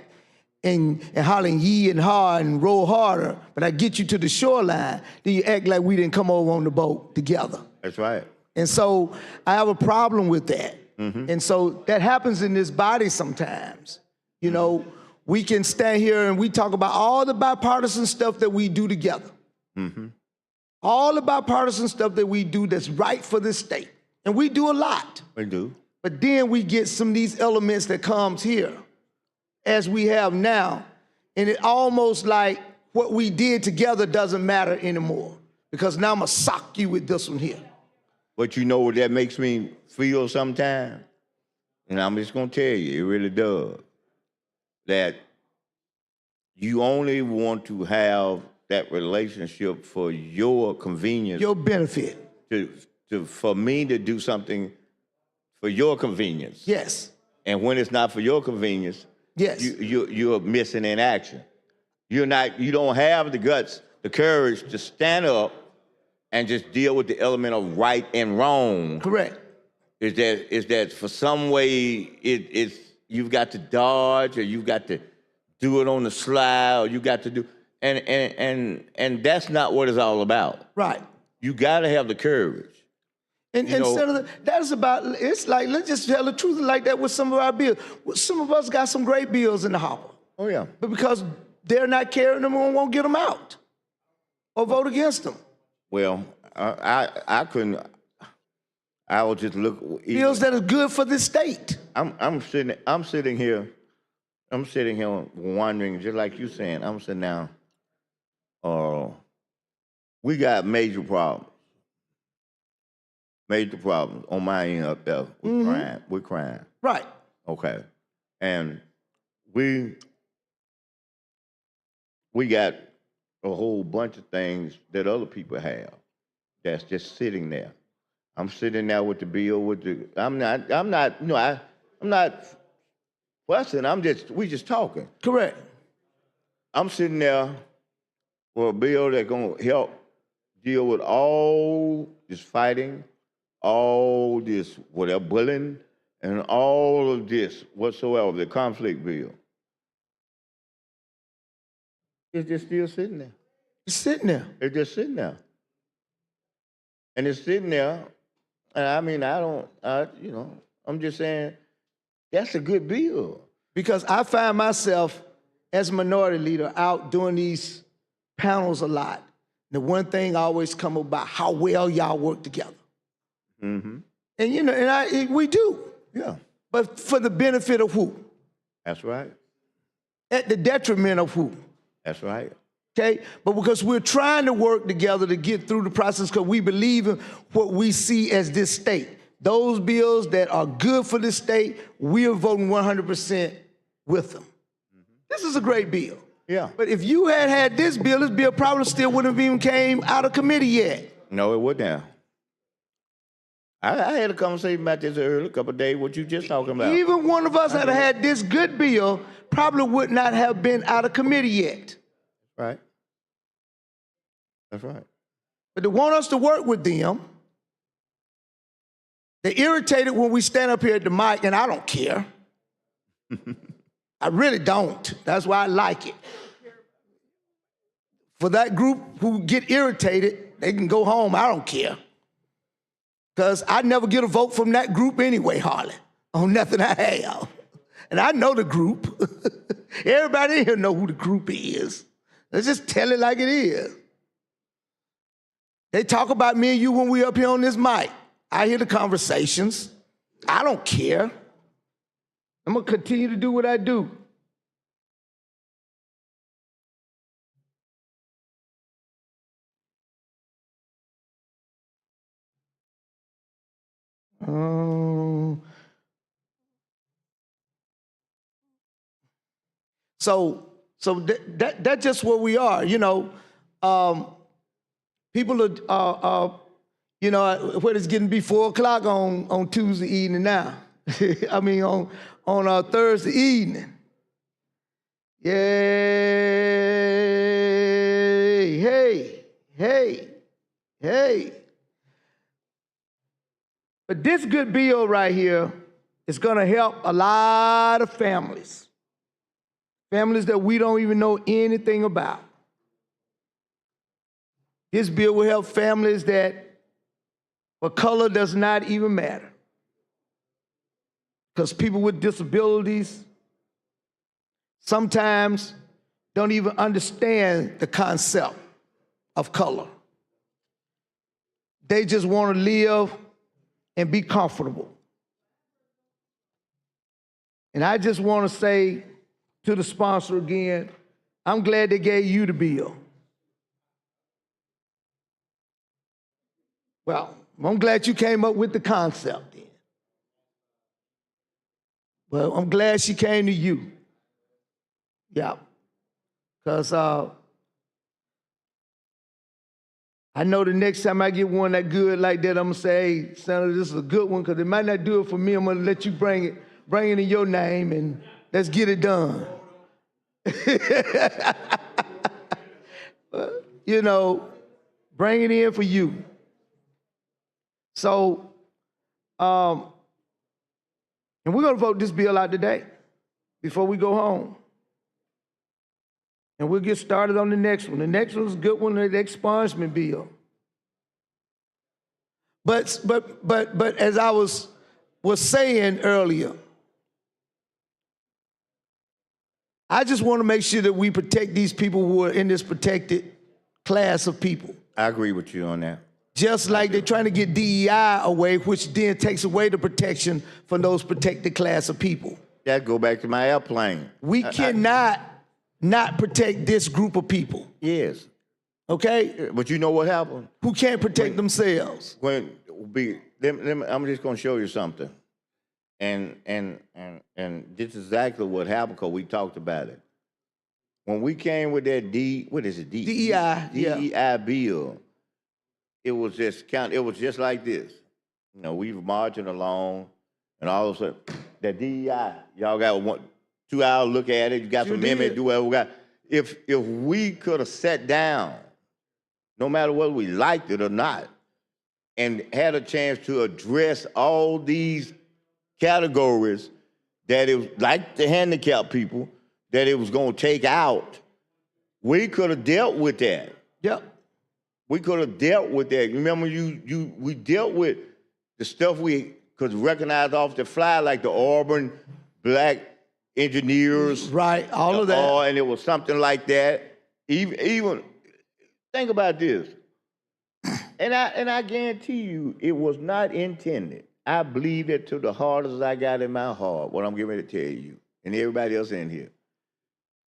and hollering yee and ha and row harder, but I get you to the shoreline, then you act like we didn't come over on the boat together. That's right. And so I have a problem with that. Mm-hmm. And so that happens in this body sometimes. You know, we can stand here and we talk about all the bipartisan stuff that we do together. Mm-hmm. All the bipartisan stuff that we do that's right for this state. And we do a lot. We do. But then we get some of these elements that comes here, as we have now, and it almost like what we did together doesn't matter anymore, because now I'm gonna sock you with this one here. But you know what that makes me feel sometimes? And I'm just gonna tell you, it really does. That you only want to have that relationship for your convenience. Your benefit. For me to do something for your convenience. Yes. And when it's not for your convenience, yes, you're missing in action. You don't have the guts, the courage to stand up and just deal with the element of right and wrong. Correct. Is that for some way you've got to dodge, or you've got to do it on the sly, or you got to do, and that's not what it's all about. Right. You got to have the courage. And instead of that's about, it's like, let's just tell the truth like that with some of our bills. Some of us got some great bills in the hopper. Oh yeah. But because they're not carrying them, we won't get them out or vote against them. Well, I couldn't. I would just look. Bills that are good for the state. I'm sitting here wondering, just like you saying. I'm sitting down. We got major problems. Major problems on my end up there with crime. With crime. Right. Okay. And we got a whole bunch of things that other people have that's just sitting there. I'm sitting there with the bill I'm not fussing, we just talking. Correct. I'm sitting there for a bill that's gonna help deal with all this fighting, all this whatever bullying, and all of this whatsoever, the conflict bill. It's just still sitting there. It's sitting there. It's just sitting there. And it's sitting there, and I mean, I'm just saying, that's a good bill. Because I find myself, as a minority leader, out doing these panels a lot. The one thing I always come about how well y'all work together. Mm-hmm. And we do. Yeah. But for the benefit of who? That's right. At the detriment of who? That's right. Okay? But because we're trying to work together to get through the process because we believe in what we see as this state. Those bills that are good for this state, we are voting 100% with them. Mm-hmm. This is a great bill. Yeah. But if you had had this bill probably still wouldn't have even came out of committee yet. No, it wouldn't have. I had a conversation about this earlier, a couple of days, what you just talking about. Even one of us had this good bill, probably would not have been out of committee yet. Right. That's right. But they want us to work with them. They're irritated when we stand up here at the mic, and I don't care. I really don't. That's why I like it. For that group who get irritated, they can go home. I don't care. Because I never get a vote from that group anyway, hardly, on nothing I have. And I know the group. Everybody in here know who the group is. Let's just tell it like it is. They talk about me and you when we up here on this mic. I hear the conversations. I don't care. I'm going to continue to do what I do. So that's just where we are, you know. People are you know, what it's getting to be 4 o'clock on Tuesday evening now. I mean, on Thursday evening. Yay, hey. But this good bill right here is gonna help a lot of families. Families that we don't even know anything about. This bill will help families that for color does not even matter. Because people with disabilities sometimes don't even understand the concept of color. They just want to live and be comfortable. And I just want to say to the sponsor again, I'm glad they gave you the bill. Well, I'm glad you came up with the concept then. Well, I'm glad she came to you. Yeah. Because I know the next time I get one that good like that, I'm going to say, hey, Senator, this is a good one, because they might not do it for me. I'm going to let you bring it in your name, and let's get it done. You know, bring it in for you. So, and we're going to vote this bill out today before we go home. And we'll get started on the next one. The next one's a good one, the expungement bill. But as I was saying earlier, I just want to make sure that we protect these people who are in this protected class of people. I agree with you on that. Just like they're trying to get DEI away, which then takes away the protection from those protected class of people. That go back to my airplane. We cannot not protect this group of people. Yes. Okay? But you know what happened? Who can't protect themselves. I'm just going to show you something. And this is exactly what happened, because we talked about it. When we came with that DEI bill, it was just like this. You know, we were marching along, and all of a sudden, that DEI, y'all got 2 hours look at it, you got some amendment, do whatever we got. If we could have sat down, no matter whether we liked it or not, and had a chance to address all these categories that it was, like the handicapped people, that it was going to take out, we could have dealt with that. Yep. We could have dealt with that. Remember, we dealt with the stuff we could recognize off the fly, like the Auburn black engineers. Right, all of that. And it was something like that. Even think about this. And I guarantee you, it was not intended. I believe it to the heart as I got in my heart, what I'm getting ready to tell you, and everybody else in here.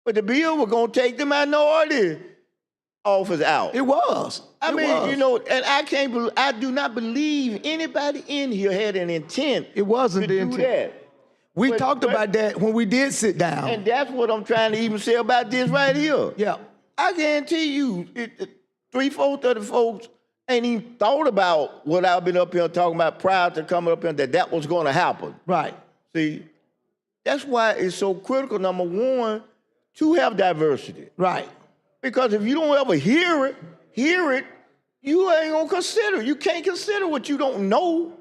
But the bill was going to take the minority office out. It was. I mean, you know, and I do not believe anybody in here had an intent. It wasn't to the do intent. that. We But- talked but- about that when we did sit down. And that's what I'm trying to even say about this right here. Yeah. I guarantee you, 3/4 of the folks ain't even thought about what I've been up here talking about prior to coming up here, that was going to happen. Right. See, that's why it's so critical, number one, to have diversity. Right. Because if you don't ever hear it, you ain't gonna consider. You can't consider what you don't know.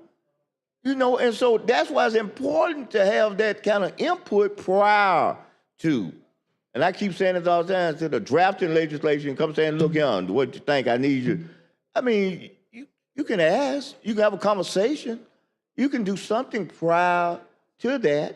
You know, and so that's why it's important to have that kind of input prior to. And I keep saying this all the time, to the drafting legislation, come saying, look, young, what you think, I need you. I mean, you can ask, you can have a conversation, you can do something prior to that.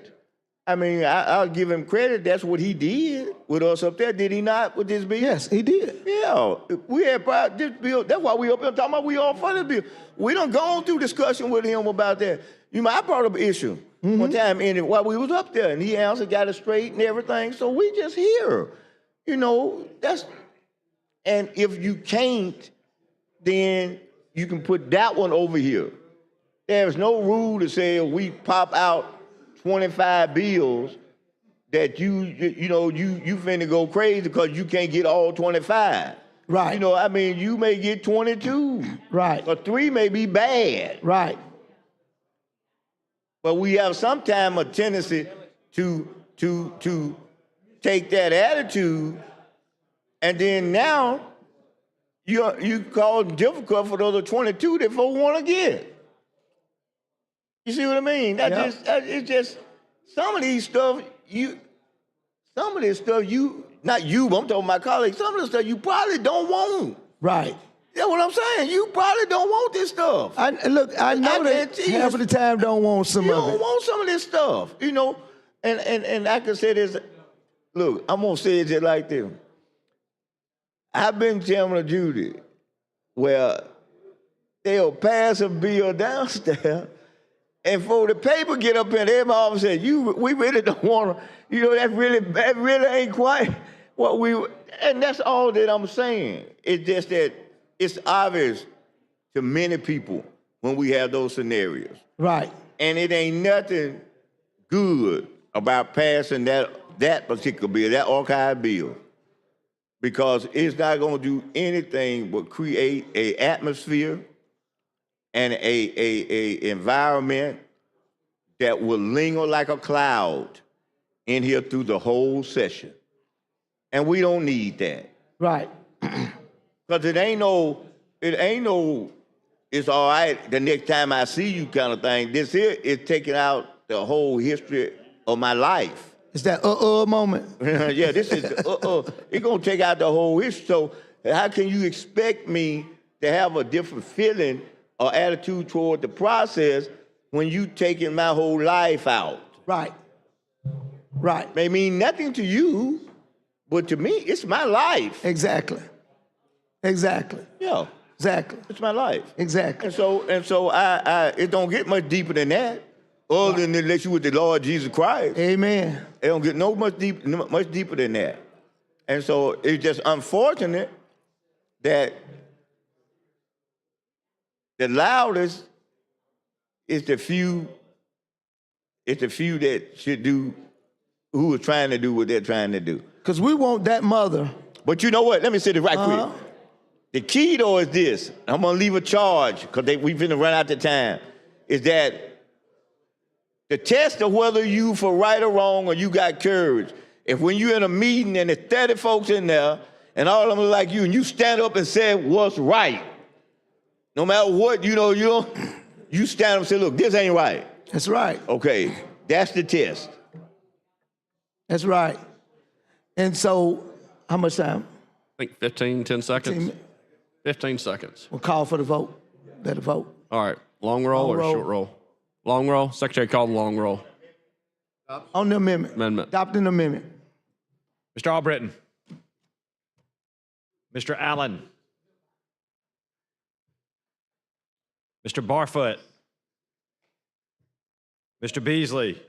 I mean, I'll give him credit, that's what he did with us up there, did he not, with this bill? Yes, he did. Yeah, we had this bill, that's why we up here talking about we all for this bill. We done gone through discussion with him about that. You know, I brought up an issue one time while we was up there, and he answered, got it straight and everything, so we just here. You know, and if you can't, then you can put that one over here. There's no rule to say we pop out 25 bills that you finna go crazy because you can't get all 25. Right. You know, I mean, you may get 22. Right. Or 3 may be bad. Right. But we have sometimes a tendency to take that attitude, and then now you call it difficult for the other 22 that folks want to get. You see what I mean? It's just some of these stuff not you, but I'm talking my colleagues, some of the stuff you probably don't want. Right. That's what I'm saying. You probably don't want this stuff. I know that half of the time don't want some You of don't it. want some of this stuff, you know. And I can say this. Look, I'm gonna say it just like this. I've been chairman of Judy where they'll pass a bill downstairs, and for the paper get up in there, my office said, we really don't want to, you know, that really ain't quite what we, and that's all that I'm saying. It's just that it's obvious to many people when we have those scenarios. Right. And it ain't nothing good about passing that particular bill, that archive bill, because it's not going to do anything but create an atmosphere and a environment that will linger like a cloud in here through the whole session. And we don't need that. Right. Because it ain't no, it's all right the next time I see you kind of thing. This here is taking out the whole history of my life. It's that moment. Yeah, this is it's gonna take out the whole history. So how can you expect me to have a different feeling or attitude toward the process when you taking my whole life out? Right. Right. May mean nothing to you, but to me, it's my life. Exactly. Exactly. Yeah. Exactly. It's my life. Exactly. And so I it don't get much deeper than that. Other than unless you with the Lord Jesus Christ. Amen. It don't get much deeper than that. And so it's just unfortunate that the loudest is the few that should do, who are trying to do what they're trying to do. Because we want that mother. But you know what? Let me say this right quick. The key though is this. I'm gonna leave a charge because we've been run out of time. Is that the test of whether you for right or wrong or you got courage. If when you're in a meeting and there's 30 folks in there and all of them are like you and you stand up and say what's right, no matter what, you stand up and say, look, this ain't right. That's right. Okay, that's the test. That's right. And so, how much time? I think 10 seconds. 15 seconds. We'll call for the vote. Let it vote. All right, long roll Long or roll. short roll? Long roll. Secretary called the long roll. On the amendment. Amendment. Adopting the amendment. Mr. Albritton. Mr. Allen. Mr. Barfoot. Mr. Beasley.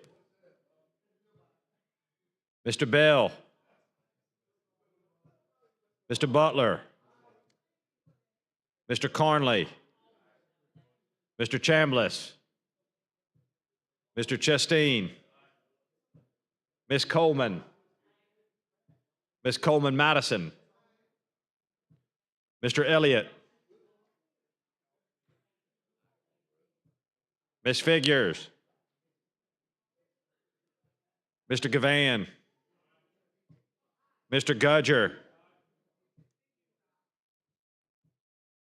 Mr. Bell. Mr. Butler. Mr. Carnley. Mr. Chambliss. Mr. Chasteen. Ms. Coleman. Ms. Coleman Madison. Mr. Elliott. Ms. Figures. Mr. Gavan. Mr. Gudger.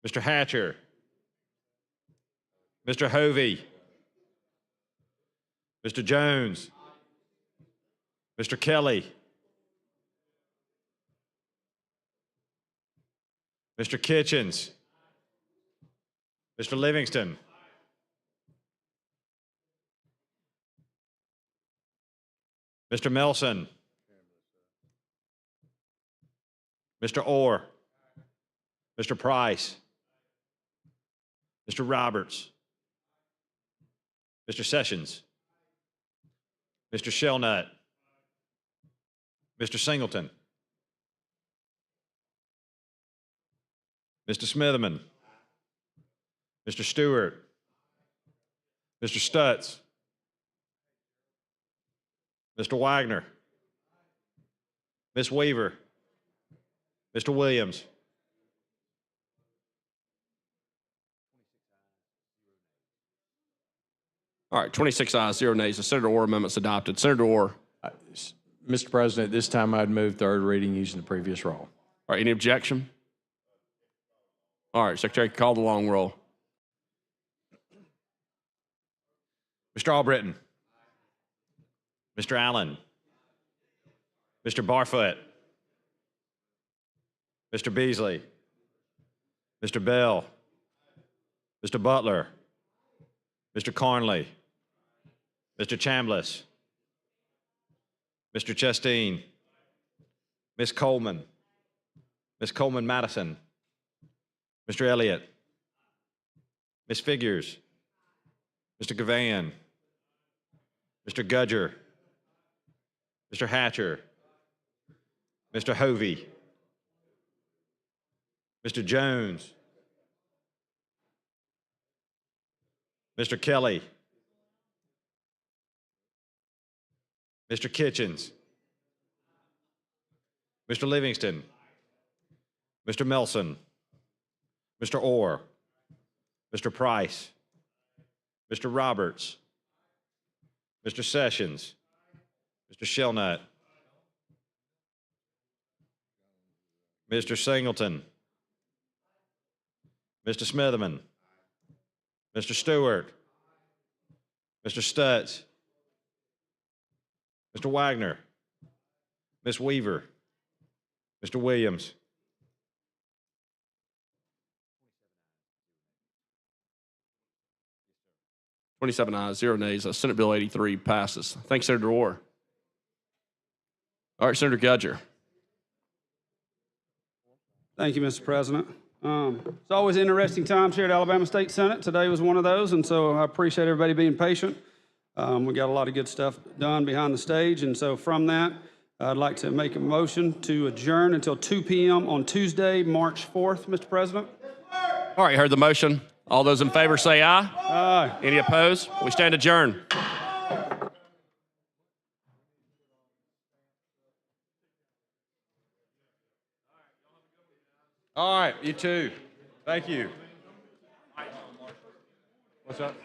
Mr. Hatcher. Mr. Hovey. Mr. Jones. Mr. Kelly. Mr. Kitchens. Mr. Livingston. Mr. Melson. Mr. Orr. Mr. Price. Mr. Roberts. Mr. Sessions. Mr. Shellnut. Mr. Singleton. Mr. Smitherman. Mr. Stewart. Mr. Stutz. Mr. Wagner. Ms. Weaver. Mr. Williams. All right, 26 ayes, 0 nays. The Senator Orr amendment's adopted. Senator Orr. Mr. President, at this time I'd move third reading using the previous roll. All right, any objection? All right, Secretary, call the long roll. Mr. Albritton. Mr. Allen. Mr. Barfoot. Mr. Beasley. Mr. Bell. Mr. Butler. Mr. Carnley. Mr. Chambliss. Mr. Chasteen. Ms. Coleman. Ms. Coleman Madison. Mr. Elliott. Ms. Figures. Mr. Gavan. Mr. Gudger. Mr. Hatcher. Mr. Hovey. Mr. Jones. Mr. Kelly. Mr. Kitchens. Mr. Livingston. Mr. Melson. Mr. Orr. Mr. Price. Mr. Roberts. Mr. Sessions. Mr. Shellnut. Mr. Singleton. Mr. Smitherman. Mr. Stewart. Mr. Stutz. Mr. Wagner. Ms. Weaver. Mr. Williams. Twenty-seven ayes, 0 nays. Senate Bill 83 passes. Thanks, Senator Orr. All right, Senator Gudger. Thank you, Mr. President. It's always interesting times here at Alabama State Senate. Today was one of those, and so I appreciate everybody being patient. We got a lot of good stuff done behind the stage, and so from that, I'd like to make a motion to adjourn until 2 p.m. on Tuesday, March 4th, Mr. President. All right, you heard the motion. All those in favor say aye. Aye. Any opposed? We stand adjourned. All right, you too. Thank you. What's up?